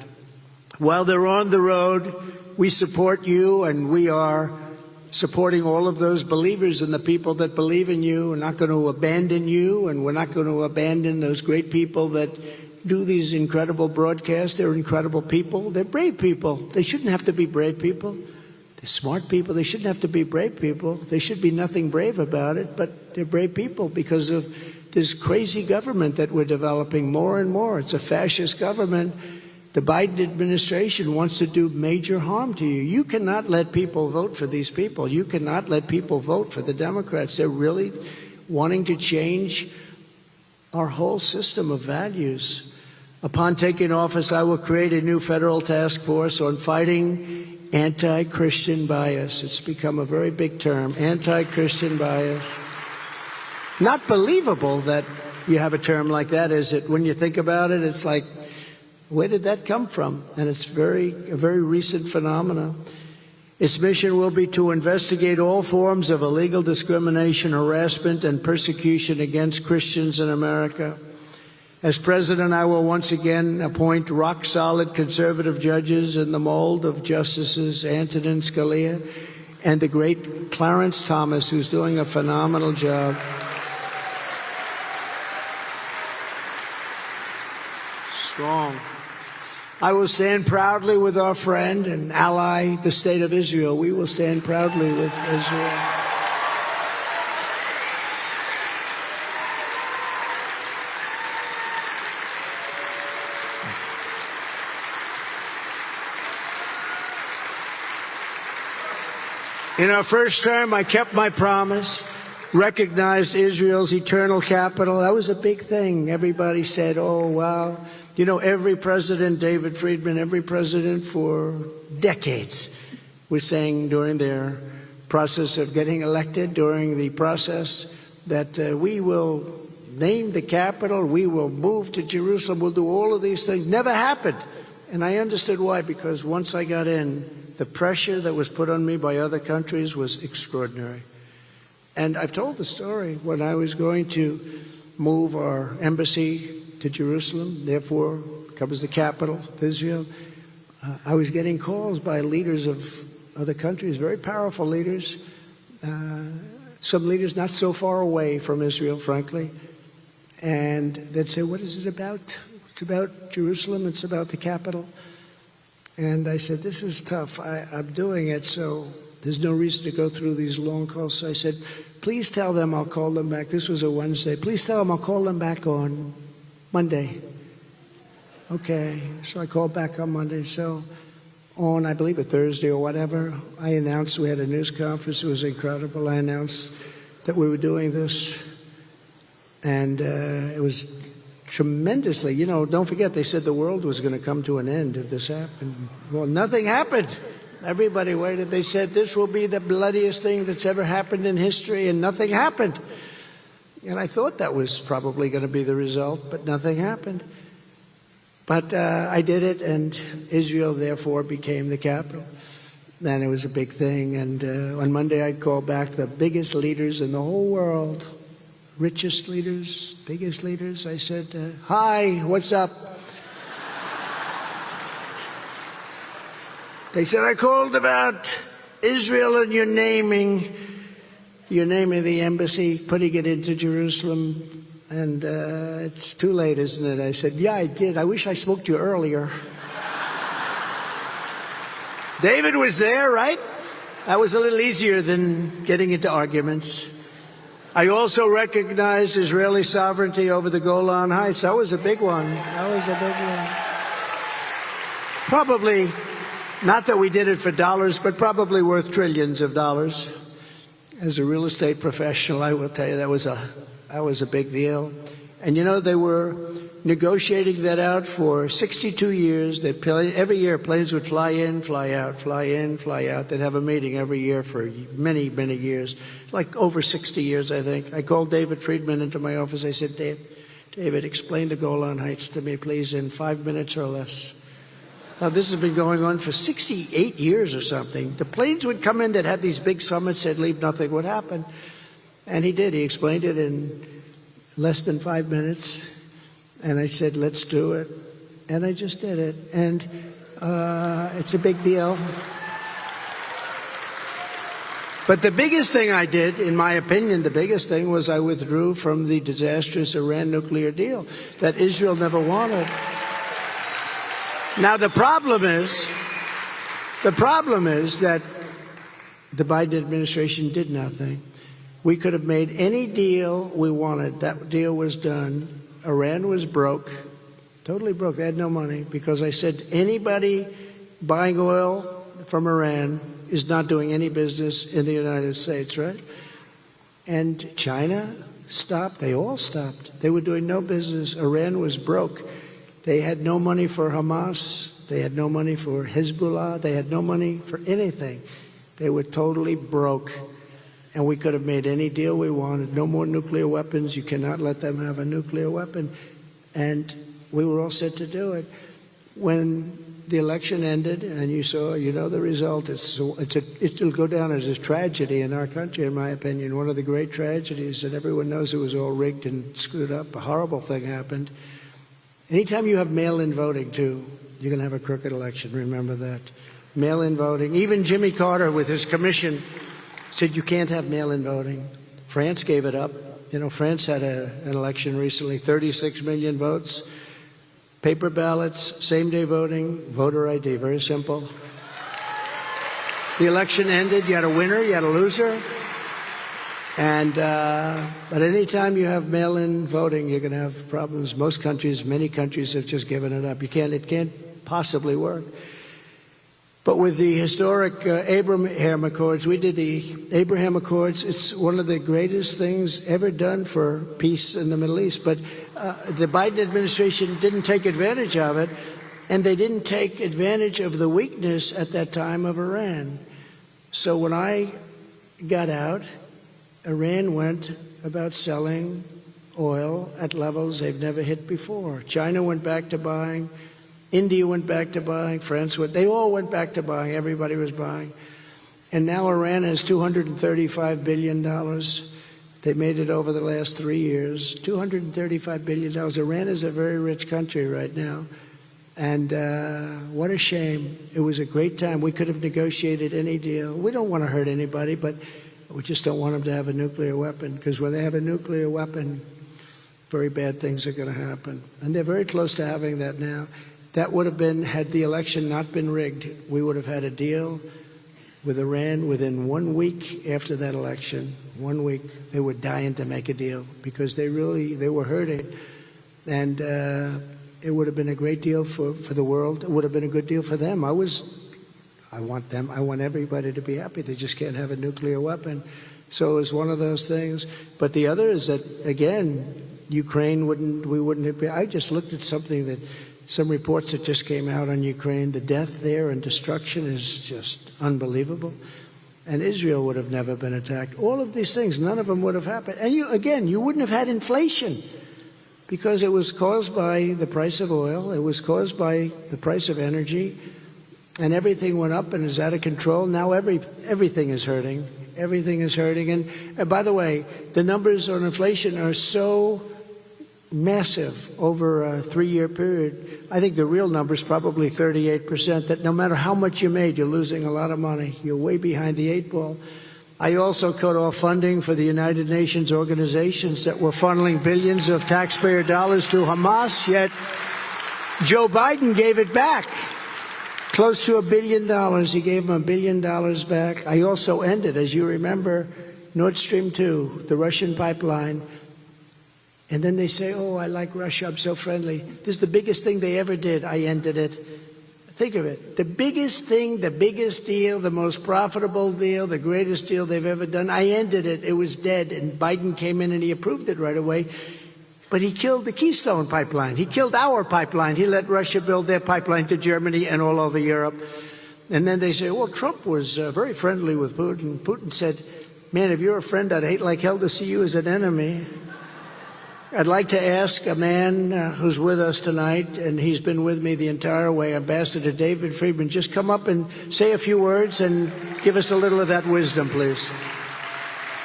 Speaker 5: While they're on the road, we support you, and we are supporting all of those believers and the people that believe in you. We're not going to abandon you, and we're not going to abandon those great people that do these incredible broadcasts. They're incredible people. They're brave people. They shouldn't have to be brave people. They're smart people. They shouldn't have to be brave people. There should be nothing brave about it, but they're brave people because of this crazy government that we're developing more and more. It's a fascist government. The Biden administration wants to do major harm to you. You cannot let people vote for these people. You cannot let people vote for the Democrats. They're really wanting to change our whole system of values. Upon taking office, I will create a new federal task force on fighting anti-Christian bias. It's become a very big term, anti-Christian bias. Not believable that you have a term like that, is it? When you think about it, it's like, where did that come from? And it's a very recent phenomenon. Its mission will be to investigate all forms of illegal discrimination, harassment, and persecution against Christians in America. As president, I will once again appoint rock-solid conservative judges in the mold of Justices Antonin Scalia and the great Clarence Thomas, who's doing a phenomenal job. Strong. I will stand proudly with our friend and ally, the State of Israel. We will stand proudly with Israel. In our first term, I kept my promise, recognized Israel's eternal capital. That was a big thing. Everybody said, oh, wow. You know, every president, David Friedman, every president for decades was saying during their process of getting elected, during the process that we will name the capital, we will move to Jerusalem, we'll do all of these things. Never happened. And I understood why, because once I got in, the pressure that was put on me by other countries was extraordinary. And I've told the story when I was going to move our embassy to Jerusalem, therefore becomes the capital of Israel. I was getting calls by leaders of other countries, very powerful leaders, some leaders not so far away from Israel, frankly, and they'd say, what is it about? It's about Jerusalem, it's about the capital. And I said, this is tough. I'm doing it, so there's no reason to go through these long calls. So I said, please tell them I'll call them back. This was a Wednesday. Please tell them I'll call them back on Monday. Okay, so I called back on Monday. So on, I believe, a Thursday or whatever, I announced we had a news conference. It was incredible. I announced that we were doing this. And it was tremendously, you know, don't forget, they said the world was going to come to an end if this happened. Well, nothing happened. Everybody waited. They said this will be the bloodiest thing that's ever happened in history, and nothing happened. And I thought that was probably going to be the result, but nothing happened. But I did it, and Israel, therefore, became the capital. And it was a big thing. And on Monday, I called back the biggest leaders in the whole world, richest leaders, biggest leaders. I said, hi, what's up? They said, I called about Israel and you're naming the embassy, putting it into Jerusalem, and it's too late, isn't it? I said, yeah, I did. I wish I spoke to you earlier. David was there, right? That was a little easier than getting into arguments. I also recognized Israeli sovereignty over the Golan Heights. That was a big one. That was a big one. Probably, not that we did it for dollars, but probably worth trillions of dollars. As a real estate professional, I will tell you that was a big deal. And you know, they were negotiating that out for 62 years. Every year, planes would fly in, fly out, fly in, fly out. They'd have a meeting every year for many, many years, like over 60 years, I think. I called David Friedman into my office. I said, David, explain the Golan Heights to me, please, in 5 minutes or less. Now, this has been going on for 68 years or something. The planes would come in that had these big summits, they'd leave, nothing would happen. And he did. He explained it in less than 5 minutes. And I said, let's do it. And I just did it. And it's a big deal. But the biggest thing I did, in my opinion, the biggest thing was I withdrew from the disastrous Iran nuclear deal that Israel never wanted. Now, the problem is that the Biden administration did nothing. We could have made any deal we wanted. That deal was done. Iran was broke, totally broke. They had no money because I said anybody buying oil from Iran is not doing any business in the United States, right? And China stopped. They all stopped. They were doing no business. Iran was broke. They had no money for Hamas. They had no money for Hezbollah. They had no money for anything. They were totally broke. And we could have made any deal we wanted. No more nuclear weapons. You cannot let them have a nuclear weapon. And we were all set to do it. When the election ended, and you know the result, it'll go down as a tragedy in our country, in my opinion. One of the great tragedies, and everyone knows it was all rigged and screwed up. A horrible thing happened. Anytime you have mail-in voting, too, you're going to have a crooked election. Remember that. Mail-in voting. Even Jimmy Carter, with his commission, said you can't have mail-in voting. France gave it up. You know, France had an election recently, 36 million votes. Paper ballots, same-day voting, voter ID, very simple. The election ended. You had a winner, you had a loser. And but any time you have mail-in voting, you're going to have problems. Most countries, many countries have just given it up. It can't possibly work. But with the historic Abraham Accords, we did the Abraham Accords. It's one of the greatest things ever done for peace in the Middle East. But the Biden administration didn't take advantage of it, and they didn't take advantage of the weakness at that time of Iran. So when I got out, Iran went about selling oil at levels they've never hit before. China went back to buying. India went back to buying. France went. They all went back to buying. Everybody was buying. And now Iran has $235 billion. They made it over the last 3 years. $235 billion. Iran is a very rich country right now. And what a shame. It was a great time. We could have negotiated any deal. We don't want to hurt anybody, but we just don't want them to have a nuclear weapon, because when they have a nuclear weapon, very bad things are going to happen. And they're very close to having that now. That would have been, had the election not been rigged, we would have had a deal with Iran within 1 week after that election. 1 week, they were dying to make a deal because they were hurting. And it would have been a great deal for the world. It would have been a good deal for them. I want everybody to be happy. They just can't have a nuclear weapon. So it was one of those things. But the other is that, again, Ukraine wouldn't have been. I just looked at some reports that just came out on Ukraine. The death there and destruction is just unbelievable. And Israel would have never been attacked. All of these things, none of them would have happened. And you wouldn't have had inflation, because it was caused by the price of oil. It was caused by the price of energy. And everything went up and is out of control. Now everything is hurting. Everything is hurting. And by the way, the numbers on inflation are so massive over a 3-year period. I think the real number is probably 38%, that no matter how much you made, you're losing a lot of money. You're way behind the 8 ball. I also cut off funding for the United Nations organizations that were funneling billions of taxpayer dollars to Hamas, yet Joe Biden gave it back. Close to $1 billion. He gave them $1 billion back. I also ended, as you remember, Nord Stream 2, the Russian pipeline. And then they say, oh, I like Russia, I'm so friendly. This is the biggest thing they ever did. I ended it. Think of it. The biggest thing, the biggest deal, the most profitable deal, the greatest deal they've ever done. I ended it. It was dead. And Biden came in and he approved it right away. But he killed the Keystone pipeline. He killed our pipeline. He let Russia build their pipeline to Germany and all over Europe. And then they say, well, Trump was very friendly with Putin. Putin said, man, if you're a friend, I'd hate like hell to see you as an enemy. I'd like to ask a man who's with us tonight, and he's been with me the entire way, Ambassador David Friedman, just come up and say a few words and give us a little of that wisdom, please.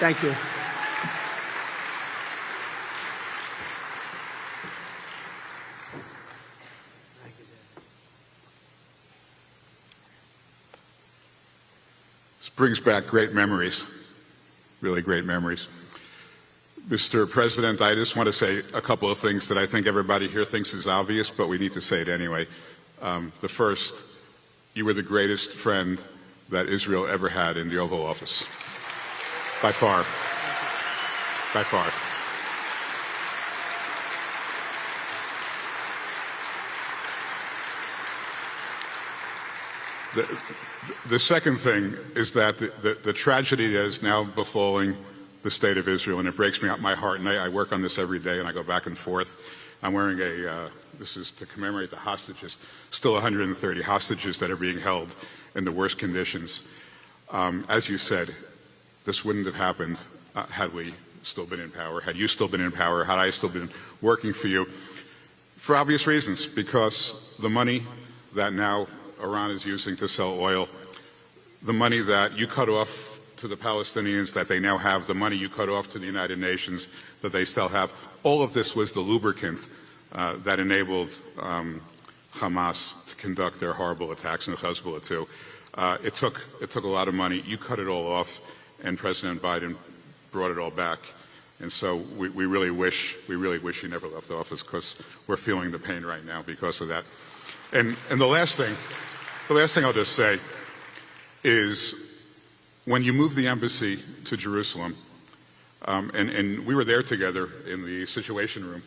Speaker 5: Thank you.
Speaker 7: This brings back great memories, really great memories. Mr. President, I just want to say a couple of things that I think everybody here thinks is obvious, but we need to say it anyway. The first, you were the greatest friend that Israel ever had in the Oval Office. By far. By far. The second thing is that the tragedy that is now befalling the state of Israel, and it breaks my heart, and I work on this every day, and I go back and forth. I'm wearing this is to commemorate the hostages, still 130 hostages that are being held in the worst conditions. As you said, this wouldn't have happened had we still been in power, had you still been in power, had I still been working for you, for obvious reasons, because the money that now Iran is using to sell oil, the money that you cut off to the Palestinians that they now have, the money you cut off to the United Nations that they still have, all of this was the lubricant that enabled Hamas to conduct their horrible attacks, and Hezbollah too. It took a lot of money. You cut it all off, and President Biden brought it all back. And so we really wish he never left office, because we're feeling the pain right now because of that. And the last thing I'll just say is, when you moved the embassy to Jerusalem, and we were there together in the Situation Room,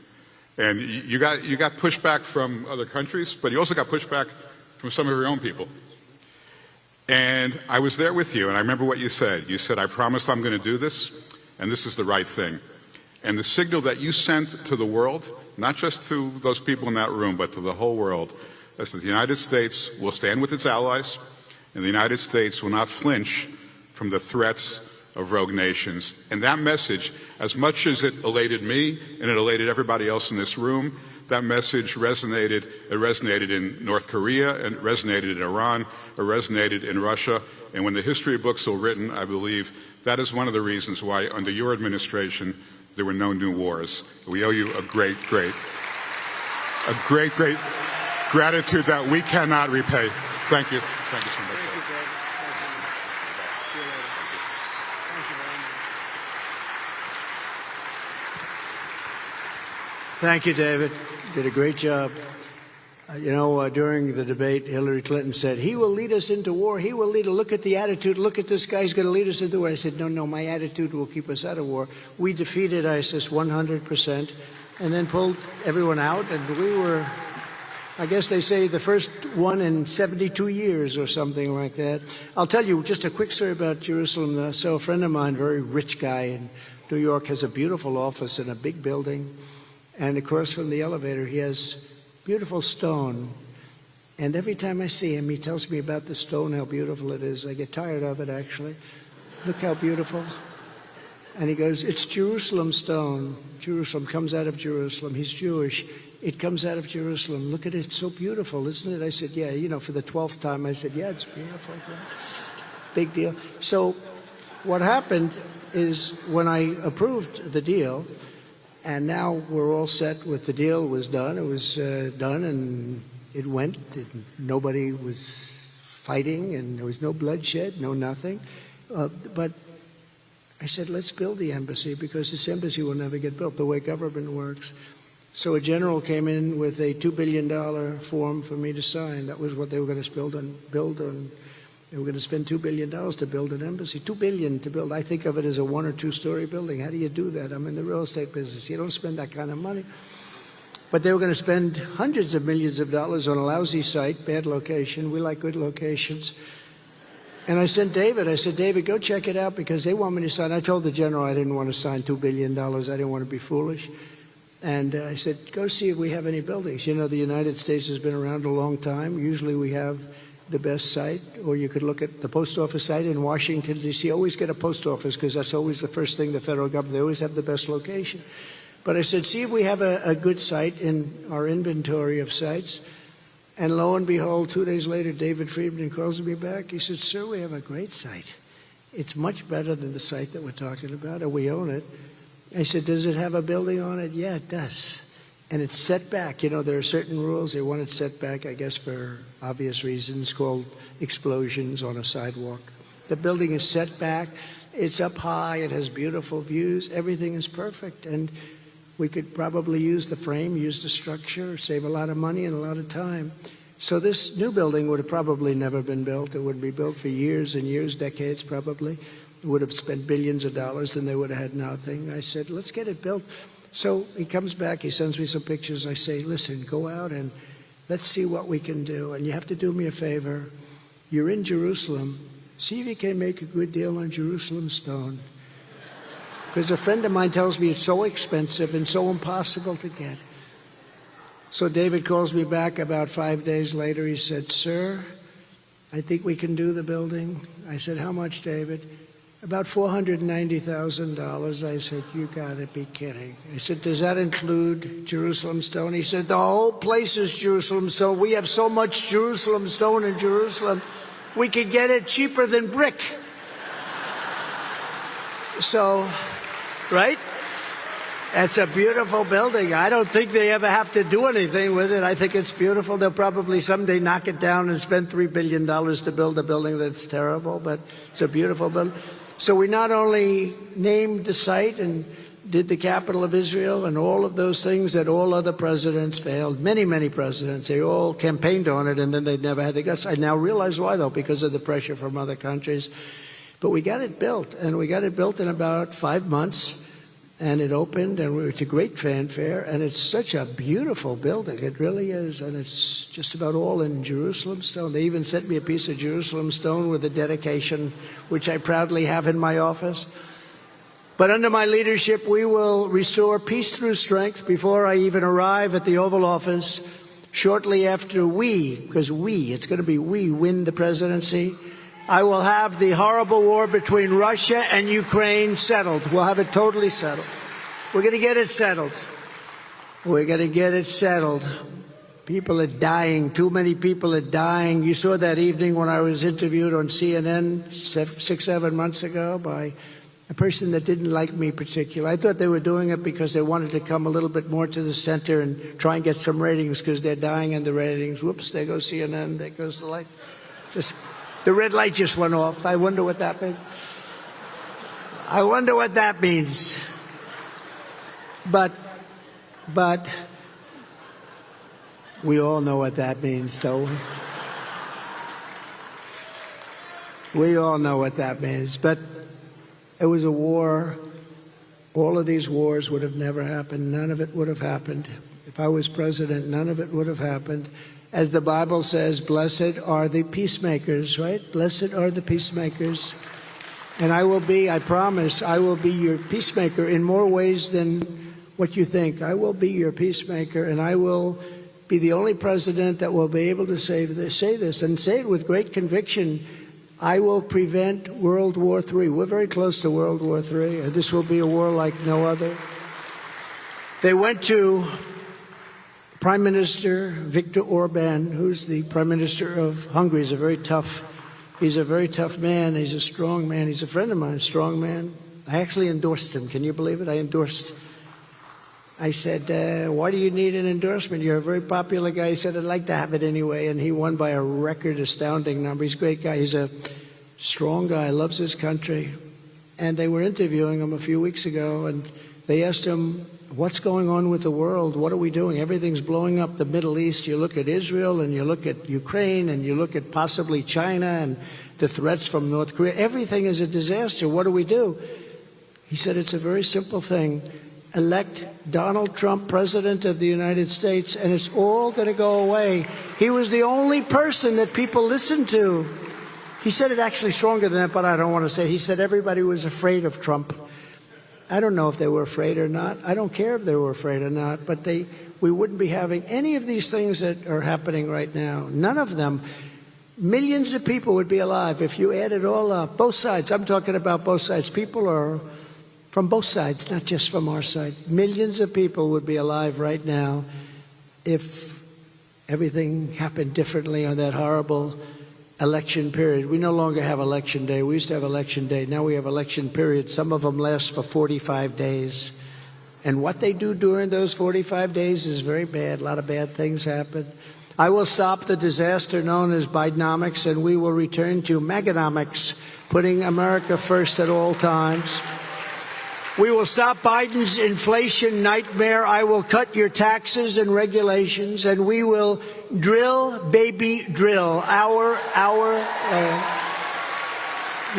Speaker 7: and you got pushback from other countries, but you also got pushback from some of your own people. And I was there with you, and I remember what you said. You said, I promised I'm going to do this, and this is the right thing. And the signal that you sent to the world, not just to those people in that room, but to the whole world, is that the United States will stand with its allies, and the United States will not flinch from the threats of rogue nations. And that message, as much as it elated me and it elated everybody else in this room, that message resonated. It resonated in North Korea, and it resonated in Iran, it resonated in Russia. And when the history books are written, I believe that is one of the reasons why under your administration there were no new wars. We owe you a great gratitude that we cannot repay. Thank you. Thank you so much.
Speaker 5: Thank you, David. You did a great job. During the debate, Hillary Clinton said, he will lead us into war. He will lead. Look at the attitude. Look at this guy. He's going to lead us into war. I said, no, my attitude will keep us out of war. We defeated ISIS 100% and then pulled everyone out. And we were, I guess they say, the first one in 72 years or something like that. I'll tell you just a quick story about Jerusalem. So a friend of mine, very rich guy in New York, has a beautiful office in a big building. And across from the elevator, he has beautiful stone. And every time I see him, he tells me about the stone, how beautiful it is. I get tired of it, actually. Look how beautiful. And he goes, it's Jerusalem stone. Jerusalem comes out of Jerusalem. He's Jewish. It comes out of Jerusalem. Look at it. It's so beautiful, isn't it? I said, yeah, for the 12th time, I said, yeah, it's beautiful. Big deal. So what happened is when I approved the deal, and now we're all set with the deal was done. It was done, and it went. Nobody was fighting, and there was no bloodshed, no nothing. But I said, let's build the embassy, because this embassy will never get built the way government works. So a general came in with a $2 billion form for me to sign. That was what they were going to build on. They were going to spend $2 billion to build an embassy. $2 billion to build. I think of it as a 1 or 2 story building. How do you do that? I'm in the real estate business. You don't spend that kind of money. But they were going to spend hundreds of millions of dollars on a lousy site, bad location. We like good locations. And I said, David, go check it out, because they want me to sign. I told the general I didn't want to sign $2 billion. I didn't want to be foolish. And I said, go see if we have any buildings. The United States has been around a long time. Usually we have the best site, or you could look at the post office site in Washington, D.C. Always get a post office, because that's always the first thing the federal government, they always have the best location. But I said, see if we have a good site in our inventory of sites. And lo and behold, 2 days later, David Friedman calls me back. He said, sir, we have a great site. It's much better than the site that we're talking about, and we own it. I said, does it have a building on it? Yeah, it does. And it's set back. There are certain rules. They want it set back, I guess, for obvious reasons, called explosions on a sidewalk. The building is set back. It's up high. It has beautiful views. Everything is perfect. And we could probably use the frame, use the structure, save a lot of money and a lot of time. So this new building would have probably never been built. It would be built for years and years, decades probably. It would have spent billions of dollars, and they would have had nothing. I said, let's get it built. So he comes back, he sends me some pictures. I say, listen, go out and let's see what we can do. And you have to do me a favor. You're in Jerusalem. See if you can make a good deal on Jerusalem stone. Because a friend of mine tells me it's so expensive and so impossible to get. So David calls me back about 5 days later. He said, sir, I think we can do the building. I said, how much, David? About $490,000. I said, you got to be kidding. I said, does that include Jerusalem stone? He said, the whole place is Jerusalem stone. We have so much Jerusalem stone in Jerusalem, we could get it cheaper than brick. So, right? That's a beautiful building. I don't think they ever have to do anything with it. I think it's beautiful. They'll probably someday knock it down and spend $3 billion to build a building that's terrible, but it's a beautiful building. So we not only named the site and did the capital of Israel and all of those things that all other presidents failed, many, many presidents, they all campaigned on it, and then they never had the guts. I now realize why, though, because of the pressure from other countries. But we got it built, and we got it built in about 5 months. And it opened, and it's a great fanfare, and it's such a beautiful building. It really is, and it's just about all in Jerusalem stone. They even sent me a piece of Jerusalem stone with a dedication, which I proudly have in my office. But under my leadership, we will restore peace through strength before I even arrive at the Oval Office. Shortly after it's going to be we win the presidency, I will have the horrible war between Russia and Ukraine settled. We'll have it totally settled. We're going to get it settled. We're going to get it settled. People are dying. Too many people are dying. You saw that evening when I was interviewed on CNN 6-7 months ago by a person that didn't like me particularly. I thought they were doing it because they wanted to come a little bit more to the center and try and get some ratings because they're dying in the ratings. Whoops, there goes CNN, there goes the light. The red light just went off. I wonder what that means. I wonder what that means. But we all know what that means, so we all know what that means. But it was a war. All of these wars would have never happened. None of it would have happened. If I was president, none of it would have happened. As the Bible says, blessed are the peacemakers, right? Blessed are the peacemakers. And I promise, I will be your peacemaker in more ways than what you think. I will be your peacemaker, and I will be the only president that will be able to say this, and say it with great conviction. I will prevent World War III. We're very close to World War III. This will be a war like no other. They went to Prime Minister Viktor Orban, who's the Prime Minister of Hungary. He's a very tough man. He's a strong man. He's a friend of mine, a strong man. I actually endorsed him. Can you believe it? I said, why do you need an endorsement? You're a very popular guy. He said, I'd like to have it anyway. And he won by a record astounding number. He's a great guy. He's a strong guy, loves his country. And they were interviewing him a few weeks ago, and they asked him, what's going on with the world? What are we doing? Everything's blowing up. The Middle East. You look at Israel, and you look at Ukraine, and you look at possibly China and the threats from North Korea. Everything is a disaster. What do we do? He said, it's a very simple thing. Elect Donald Trump president of the United States, and it's all going to go away. He was the only person that people listened to. He said it actually stronger than that, but I don't want to say. He said everybody was afraid of Trump. I don't know if they were afraid or not. I don't care if they were afraid or not, but we wouldn't be having any of these things that are happening right now. None of them. Millions of people would be alive if you add it all up. Both sides. I'm talking about both sides. People are from both sides, not just from our side. Millions of people would be alive right now if everything happened differently on that horrible election period. We no longer have election day. We used to have election day. Now we have election period. Some of them last for 45 days. And what they do during those 45 days is very bad. A lot of bad things happen. I will stop the disaster known as Bidenomics, and we will return to Maganomics, putting America first at all times. We will stop Biden's inflation nightmare. I will cut your taxes and regulations, and we will drill, baby, drill. Our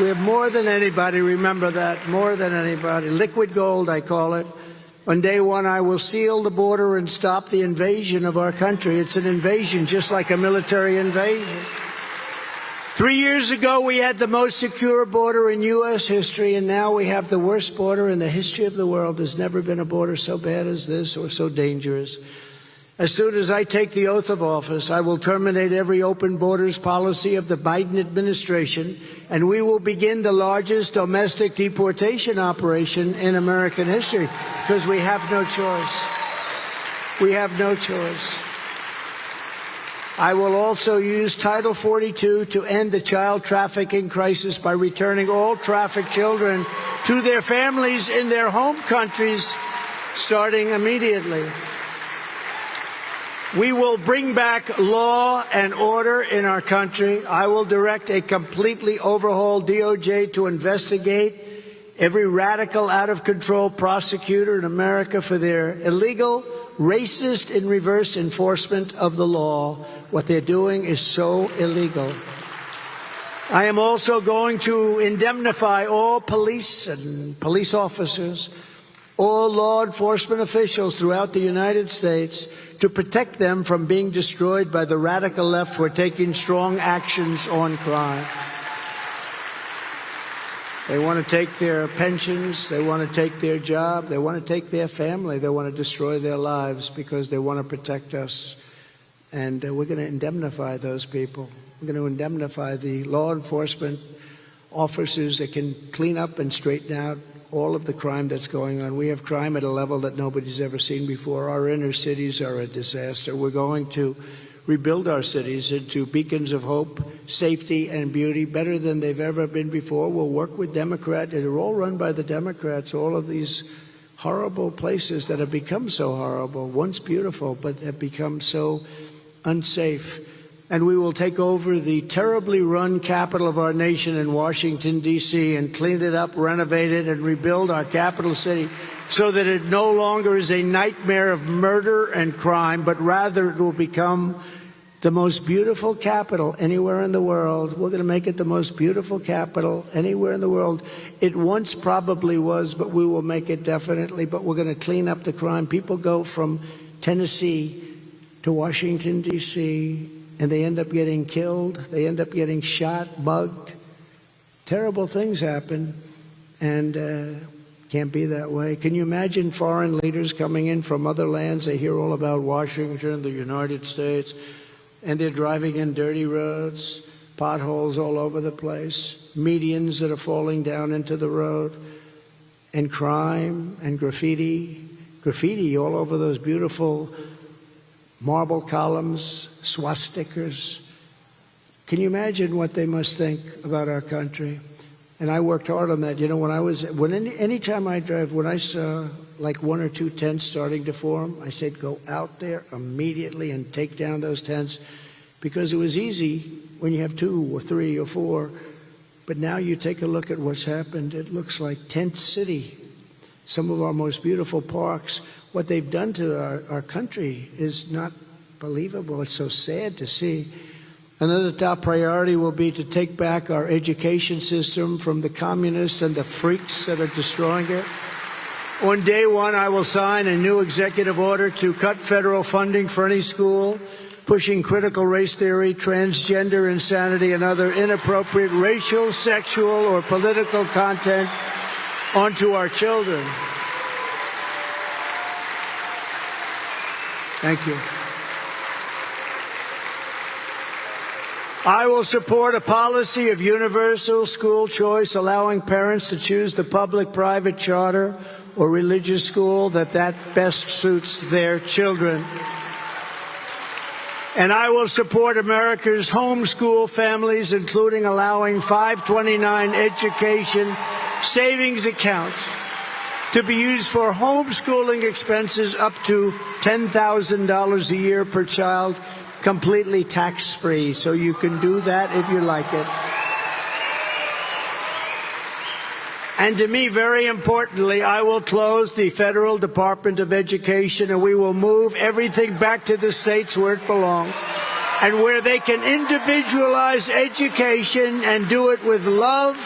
Speaker 5: we have more than anybody, remember that, more than anybody. Liquid gold, I call it. On day one, I will seal the border and stop the invasion of our country. It's an invasion, just like a military invasion. 3 years ago, we had the most secure border in U.S. history, and now we have the worst border in the history of the world. There's never been a border so bad as this or so dangerous. As soon as I take the oath of office, I will terminate every open borders policy of the Biden administration, and we will begin the largest domestic deportation operation in American history, because we have no choice. We have no choice. I will also use Title 42 to end the child trafficking crisis by returning all trafficked children to their families in their home countries, starting immediately. We will bring back law and order in our country. I will direct a completely overhauled DOJ to investigate every radical, out-of-control prosecutor in America for their illegal, racist, and reverse enforcement of the law. What they're doing is so illegal. I am also going to indemnify all police and police officers all law enforcement officials throughout the United States to protect them from being destroyed by the radical left who are taking strong actions on crime. They want to take their pensions, they want to take their job, they want to take their family, they want to destroy their lives because they want to protect us. And we're going to indemnify those people. We're going to indemnify the law enforcement officers that can clean up and straighten out all of the crime that's going on. We have crime at a level that nobody's ever seen before. Our inner cities are a disaster. We're going to rebuild our cities into beacons of hope, safety, and beauty, better than they've ever been before. We'll work with Democrats. They're all run by the Democrats, all of these horrible places that have become so horrible, once beautiful, but have become so unsafe. And we will take over the terribly run capital of our nation in Washington, D.C., and clean it up, renovate it, and rebuild our capital city so that it no longer is a nightmare of murder and crime, but rather it will become the most beautiful capital anywhere in the world. We're going to make it the most beautiful capital anywhere in the world. It once probably was, but we will make it definitely. But we're going to clean up the crime. People go from Tennessee to Washington, D.C., and they end up getting killed. They end up getting shot, mugged. Terrible things happen, and can't be that way. Can you imagine foreign leaders coming in from other lands? They hear all about Washington, the United States, and they're driving in dirty roads, potholes all over the place, medians that are falling down into the road, and crime and graffiti all over those beautiful marble columns, swastikas. Can you imagine what they must think about our country? And I worked hard on that. You know, anytime I drive, when I saw like one or two tents starting to form, I said, go out there immediately and take down those tents, because it was easy when you have 2 or 3 or 4. But now you take a look at what's happened. It looks like Tent City. Some of our most beautiful parks. What they've done to our country is not believable. It's so sad to see. Another top priority will be to take back our education system from the communists and the freaks that are destroying it. On day one, I will sign a new executive order to cut federal funding for any school pushing critical race theory, transgender insanity, and other inappropriate racial, sexual, or political content onto our children. Thank you. I will support a policy of universal school choice, allowing parents to choose the public, private, charter, or religious school that best suits their children. And I will support America's homeschool families, including allowing 529 education savings accounts to be used for homeschooling expenses up to $10,000 a year per child, completely tax-free. So you can do that if you like it. And to me, very importantly, I will close the Federal Department of Education, and we will move everything back to the states where it belongs and where they can individualize education and do it with love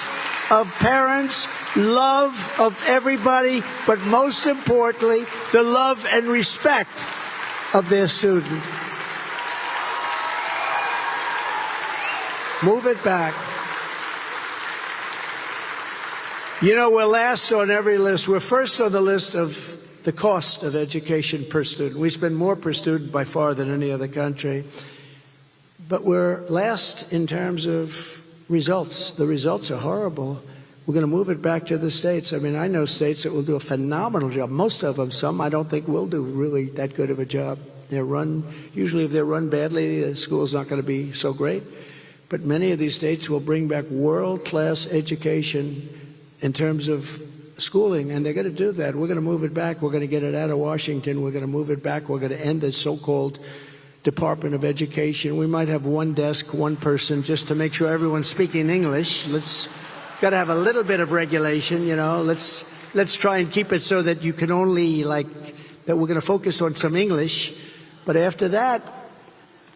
Speaker 5: of parents, love of everybody, but most importantly, the love and respect of their student. Move it back. You know, we're last on every list. We're first on the list of the cost of education per student. We spend more per student by far than any other country. But we're last in terms of results. The results are horrible. We're going to move it back to the states. I mean, I know states that will do a phenomenal job. Most of them, some I don't think will do really that good of a job. Usually if they're run badly, the school's not going to be so great. But many of these states will bring back world-class education in terms of schooling, and they're going to do that. We're going to move it back. We're going to get it out of Washington. We're going to move it back. We're going to end the so-called Department of Education. We might have one desk, one person, just to make sure everyone's speaking English. Got to have a little bit of regulation, you know. Let's try and keep it so that you can only, that we're going to focus on some English. But after that,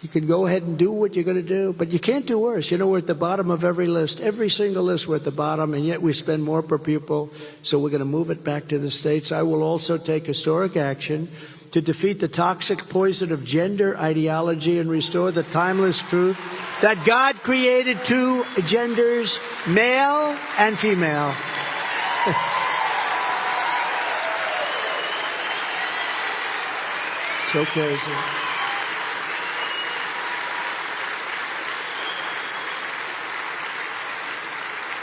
Speaker 5: You can go ahead and do what you're going to do, but you can't do worse. You know, we're at the bottom of every list. Every single list, we're at the bottom, and yet we spend more per pupil, so we're going to move it back to the states. I will also take historic action to defeat the toxic poison of gender ideology and restore the timeless truth that God created two genders, male and female. So crazy.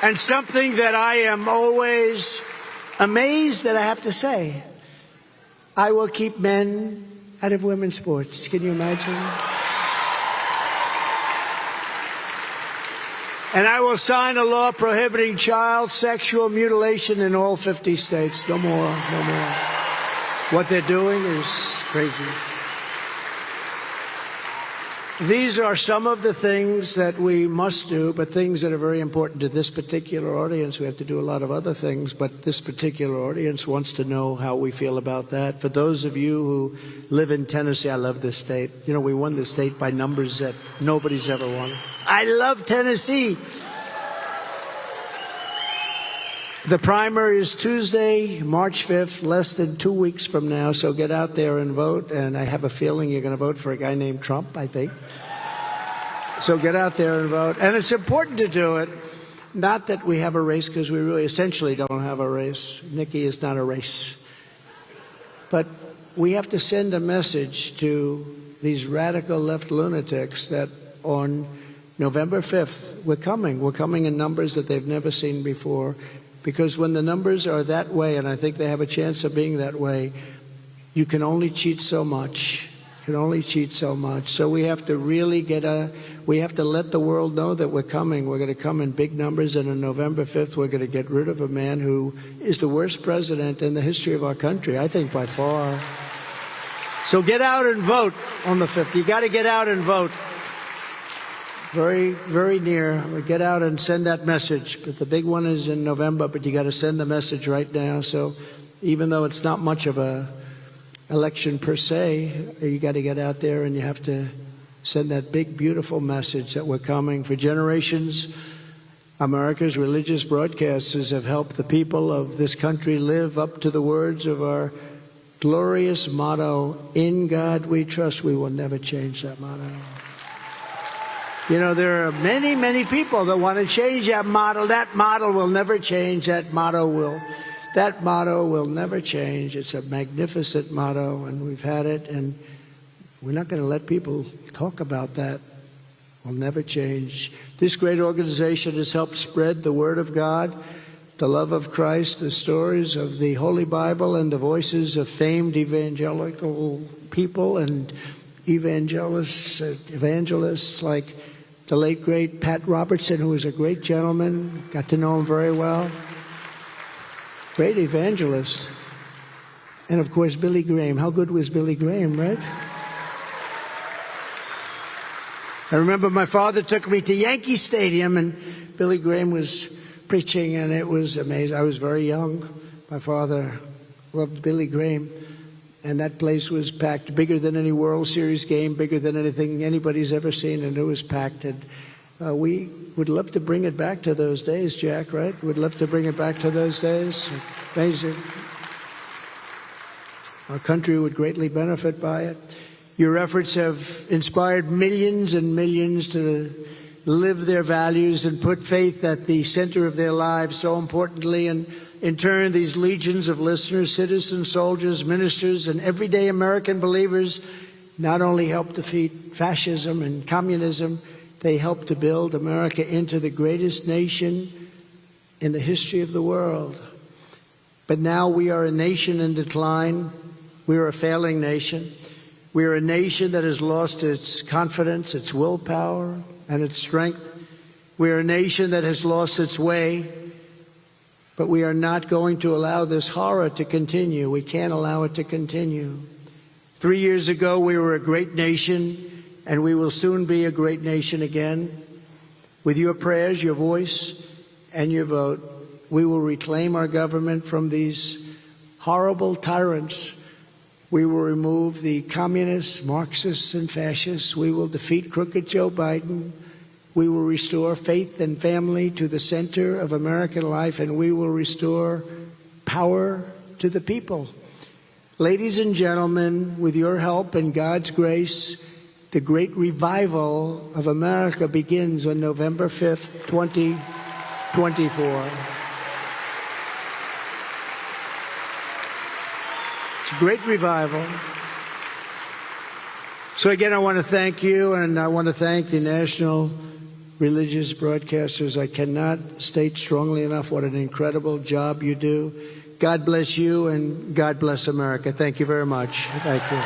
Speaker 5: And something that I am always amazed that I have to say, I will keep men out of women's sports. Can you imagine? And I will sign a law prohibiting child sexual mutilation in all 50 states. No more, no more. What they're doing is crazy. These are some of the things that we must do, but things that are very important to this particular audience. We have to do a lot of other things, but this particular audience wants to know how we feel about that. For those of you who live in Tennessee, I love this state. You know, we won this state by numbers that nobody's ever won. I love Tennessee. The primary is Tuesday, March 5th, less than 2 weeks from now, so get out there and vote. And I have a feeling you're going to vote for a guy named Trump, I think. So get out there and vote. And it's important to do it, not that we have a race, because we really essentially don't have a race. Nikki is not a race. But we have to send a message to these radical left lunatics that on November 5th, we're coming. We're coming in numbers that they've never seen before. Because when the numbers are that way, and I think they have a chance of being that way, you can only cheat so much. You can only cheat so much. So we have to really we have to let the world know that we're coming. We're going to come in big numbers, and on November 5th, we're going to get rid of a man who is the worst president in the history of our country, I think by far. So get out and vote on the 5th. You got to get out and vote. Very, very near. Get out and send that message. But the big one is in November, but you got to send the message right now. So even though it's not much of a election per se, you got to get out there and you have to send that big, beautiful message that we're coming. For generations, America's religious broadcasters have helped the people of this country live up to the words of our glorious motto, "In God we trust." We will never change that motto. You know, there are many, many people that want to change that model. That model will never change. That motto will never change. It's a magnificent motto, and we've had it, and we're not going to let people talk about that. Will never change. This great organization has helped spread the Word of God, the love of Christ, the stories of the Holy Bible, and the voices of famed evangelical people and evangelists like the late, great Pat Robertson, who was a great gentleman. Got to know him very well. Great evangelist. And, of course, Billy Graham. How good was Billy Graham, right? I remember my father took me to Yankee Stadium, and Billy Graham was preaching, and it was amazing. I was very young. My father loved Billy Graham. And that place was packed, bigger than any World Series game, bigger than anything anybody's ever seen, and it was packed. And we would love to bring it back to those days, Jack, right? We'd love to bring it back to those days. Amazing. Our country would greatly benefit by it. Your efforts have inspired millions and millions to live their values and put faith at the center of their lives, so importantly. And in turn, these legions of listeners, citizens, soldiers, ministers, and everyday American believers not only help defeat fascism and communism, they help to build America into the greatest nation in the history of the world. But now we are a nation in decline. We are a failing nation. We are a nation that has lost its confidence, its willpower, and its strength. We are a nation that has lost its way. But we are not going to allow this horror to continue. We can't allow it to continue. 3 years ago, we were a great nation, and we will soon be a great nation again. With your prayers, your voice, and your vote, we will reclaim our government from these horrible tyrants We will remove the communists, Marxists, and fascists. We will defeat crooked Joe Biden. We will restore faith and family to the center of American life, and we will restore power to the people. Ladies and gentlemen, with your help and God's grace, the great revival of America begins on November 5th, 2024. It's a great revival. So again, I want to thank you, and I want to thank the national religious broadcasters. I cannot state strongly enough what an incredible job you do. God bless you, and God bless America. Thank you very much. Thank you.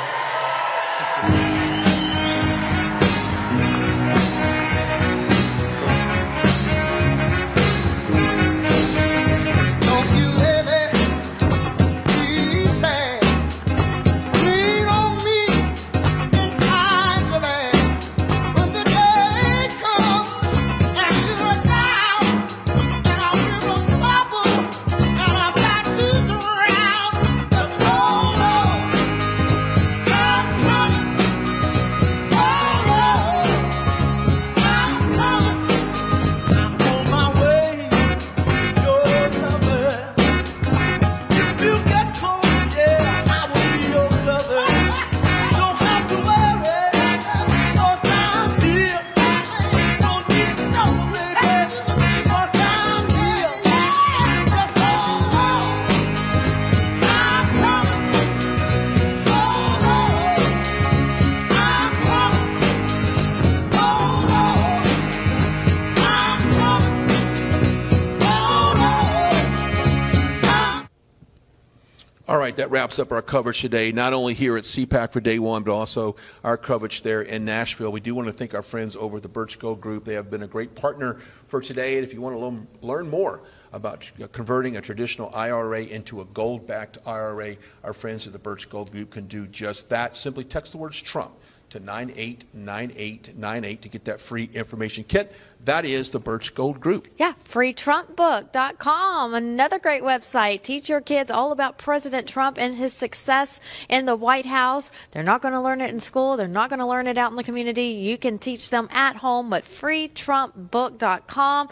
Speaker 1: All right, that wraps up our coverage today, not only here at CPAC for day one, but also our coverage there in Nashville. We do want to thank our friends over at the Birch Gold Group. They have been a great partner for today. And if you want to learn more about converting a traditional IRA into a gold-backed IRA, our friends at the Birch Gold Group can do just that. Simply text the words Trump to 989898 to get that free information kit. That is the Birch Gold Group.
Speaker 2: Yeah, freetrumpbook.com, another great website. Teach your kids all about President Trump and his success in the White House. They're not going to learn it in school. They're not going to learn it out in the community. You can teach them at home at freetrumpbook.com.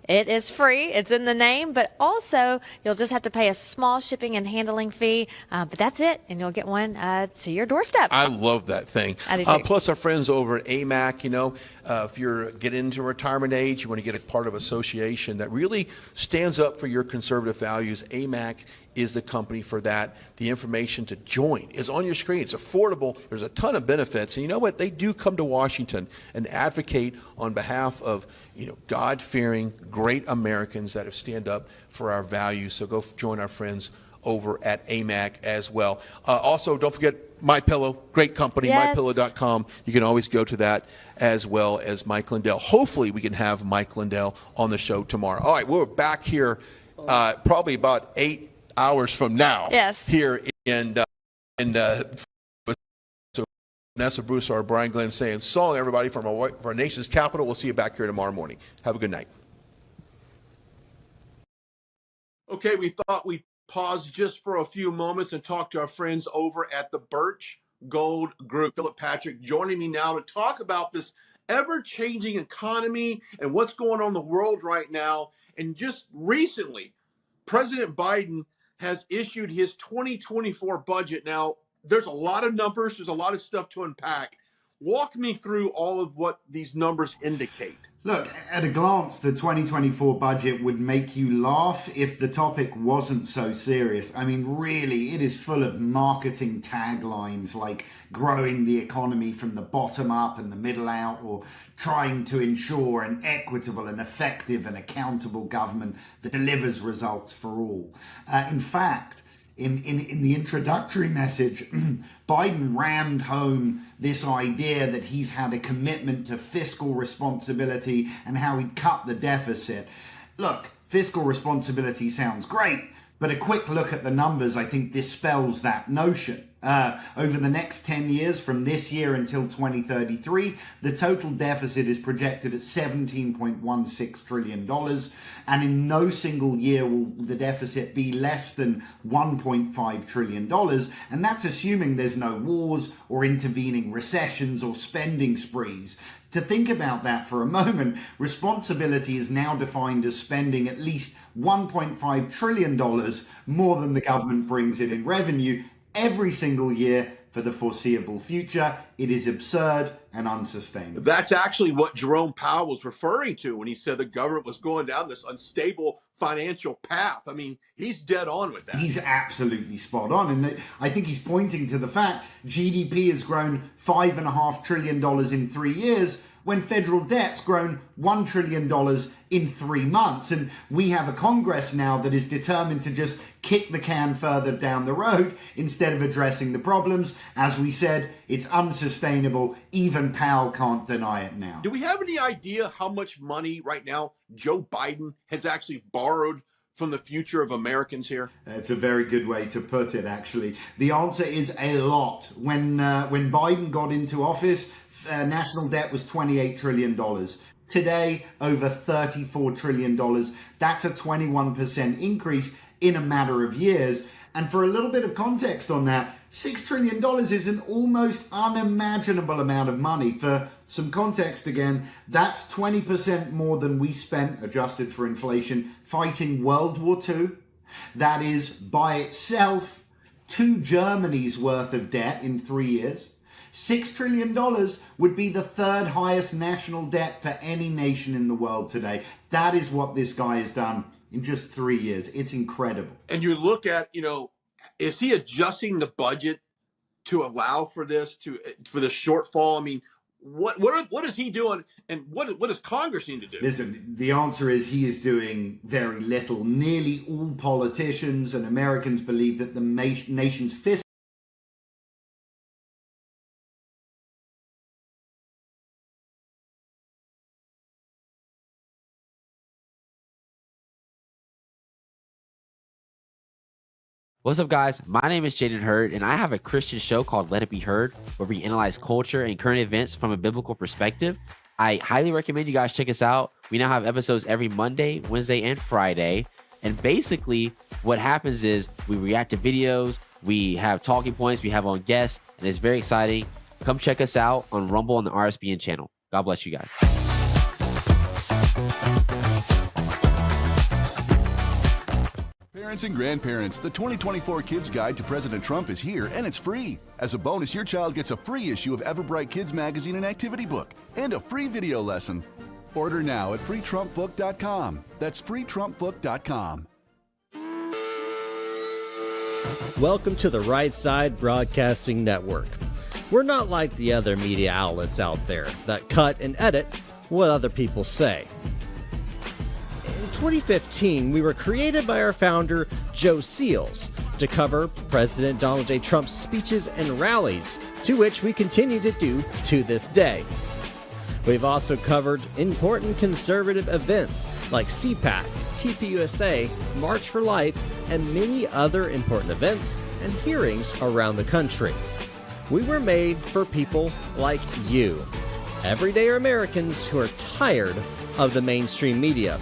Speaker 2: It is free. It's in the name, but also you'll just have to pay a small shipping and handling fee. But that's it, and you'll get one to your doorstep.
Speaker 1: I love that thing.
Speaker 2: I do too.
Speaker 1: Plus, our friends over at AMAC, if you're getting into retirement age, you want to get a part of an association that really stands up for your conservative values. AMAC is the company for that. The information to join is on your screen. It's affordable. There's a ton of benefits. And you know what? They do come to Washington and advocate on behalf of, God-fearing, great Americans that have stand up for our values. So go join our friends over at AMAC as well. Also, don't forget MyPillow, great company,
Speaker 2: Yes.
Speaker 1: MyPillow.com. You can always go to that, as well as Mike Lindell. Hopefully, we can have Mike Lindell on the show tomorrow. All right, we're back here probably about 8 hours from now.
Speaker 2: Yes.
Speaker 1: Here in so Vanessa Broussard or Brian Glenn saying, so long, everybody, from our nation's capital. We'll see you back here tomorrow morning. Have a good night. Okay, we thought we'd pause just for a few moments and talk to our friends over at the Birch Gold Group. Philip Patrick joining me now to talk about this ever-changing economy and what's going on in the world right now. And just recently, President Biden has issued his 2024 budget. Now, there's a lot of numbers. There's a lot of stuff to unpack. Walk me through all of what these numbers indicate.
Speaker 8: Look, at a glance, the 2024 budget would make you laugh if the topic wasn't so serious. I mean, really, it is full of marketing taglines like growing the economy from the bottom up and the middle out, or trying to ensure an equitable and effective and accountable government that delivers results for all. In fact, in the introductory message, Biden rammed home this idea that he's had a commitment to fiscal responsibility and how he'd cut the deficit. Look, fiscal responsibility sounds great, but a quick look at the numbers, I think, dispels that notion. Over the next 10 years, from this year until 2033, the total deficit is projected at $17.16 trillion, and in no single year will the deficit be less than $1.5 trillion, and that's assuming there's no wars or intervening recessions or spending sprees. To think about that for a moment, responsibility is now defined as spending at least $1.5 trillion more than the government brings in revenue every single year for the foreseeable future. It is absurd and unsustainable.
Speaker 1: That's actually what Jerome Powell was referring to when he said the government was going down this unstable financial path. I mean, he's dead on with that.
Speaker 8: He's absolutely spot on. And I think he's pointing to the fact GDP has grown $5.5 trillion in 3 years, when federal debt's grown $1 trillion in 3 months. And we have a Congress now that is determined to just kick the can further down the road instead of addressing the problems. As we said, it's unsustainable. Even Powell can't deny it now.
Speaker 1: Do we have any idea how much money right now Joe Biden has actually borrowed from the future of Americans here?
Speaker 8: It's a very good way to put it, actually. The answer is a lot. When Biden got into office, national debt was $28 trillion. Today, over $34 trillion. That's a 21% increase in a matter of years. And for a little bit of context on that, $6 trillion is an almost unimaginable amount of money. For some context again, that's 20% more than we spent, adjusted for inflation, fighting World War II. That is, by itself, 2 Germany's worth of debt in 3 years. $6 trillion would be the 3rd highest national debt for any nation in the world today. That is what this guy has done in just 3 years. It's incredible.
Speaker 1: And you look at, is he adjusting the budget to allow for this, for the shortfall? I mean, what is he doing, and what does Congress need to do?
Speaker 8: Listen, the answer is he is doing very little. Nearly all politicians and Americans believe that the nation's fiscal
Speaker 12: What's up, guys? My name is Jaden Hurd, and I have a Christian show called Let It Be Heard, where we analyze culture and current events from a biblical perspective. I highly recommend you guys check us out. We now have episodes every Monday, Wednesday, and Friday. And basically, what happens is we react to videos, we have talking points, we have on guests, and it's very exciting. Come check us out on Rumble on the RSBN channel. God bless you guys.
Speaker 13: Parents and grandparents, the 2024 Kids Guide to President Trump is here, and it's free. As a bonus, your child gets a free issue of Everbright Kids Magazine and Activity Book, and a free video lesson. Order now at freetrumpbook.com. That's freetrumpbook.com.
Speaker 14: Welcome to the Right Side Broadcasting Network. We're not like the other media outlets out there that cut and edit what other people say. In 2015, we were created by our founder, Joe Seals, to cover President Donald J. Trump's speeches and rallies, to which we continue to do to this day. We've also covered important conservative events like CPAC, TPUSA, March for Life, and many other important events and hearings around the country. We were made for people like you, everyday Americans who are tired of the mainstream media,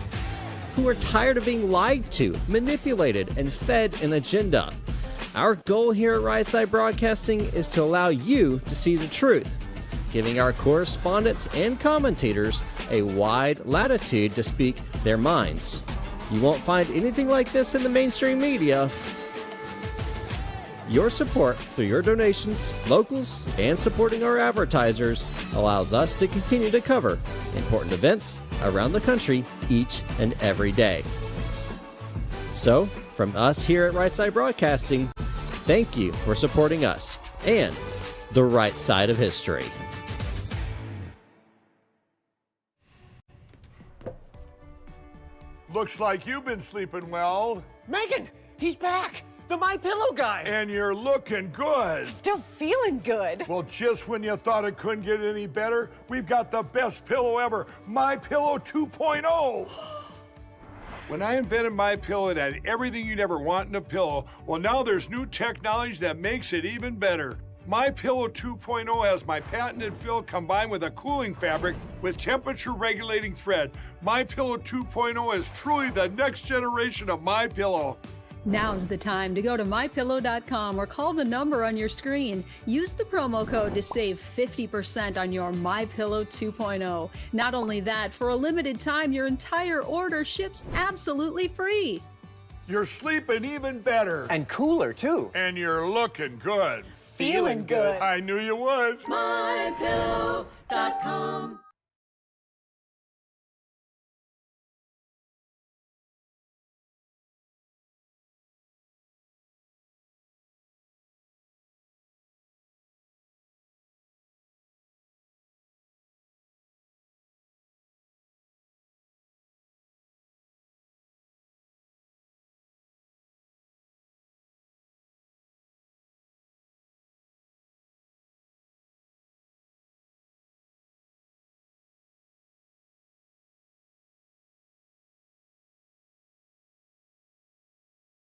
Speaker 14: who are tired of being lied to, manipulated, and fed an agenda. Our goal here at Right Side Broadcasting is to allow you to see the truth, giving our correspondents and commentators a wide latitude to speak their minds. You won't find anything like this in the mainstream media. Your support through your donations, locals, and supporting our advertisers allows us to continue to cover important events around the country each and every day. So, from us here at Right Side Broadcasting, thank you for supporting us and the right side of history.
Speaker 15: Looks like you've been sleeping well.
Speaker 16: Megan, he's back. The My Pillow guy.
Speaker 15: And you're looking good.
Speaker 16: Still feeling good.
Speaker 15: Well, just when you thought it couldn't get any better, we've got the best pillow ever, My Pillow 2.0. When I invented My Pillow, it had everything you'd ever want in a pillow. Well, now there's new technology that makes it even better. My Pillow 2.0 has my patented fill combined with a cooling fabric with temperature regulating thread. My Pillow 2.0 is truly the next generation of My Pillow.
Speaker 17: Now's the time to go to mypillow.com or call the number on your screen. Use the promo code to save 50% on your MyPillow 2.0. Not only that, for a limited time, your entire order ships absolutely free.
Speaker 15: You're sleeping even better.
Speaker 16: And cooler, too.
Speaker 15: And you're looking good.
Speaker 16: Feeling good.
Speaker 15: I knew you would.
Speaker 4: MyPillow.com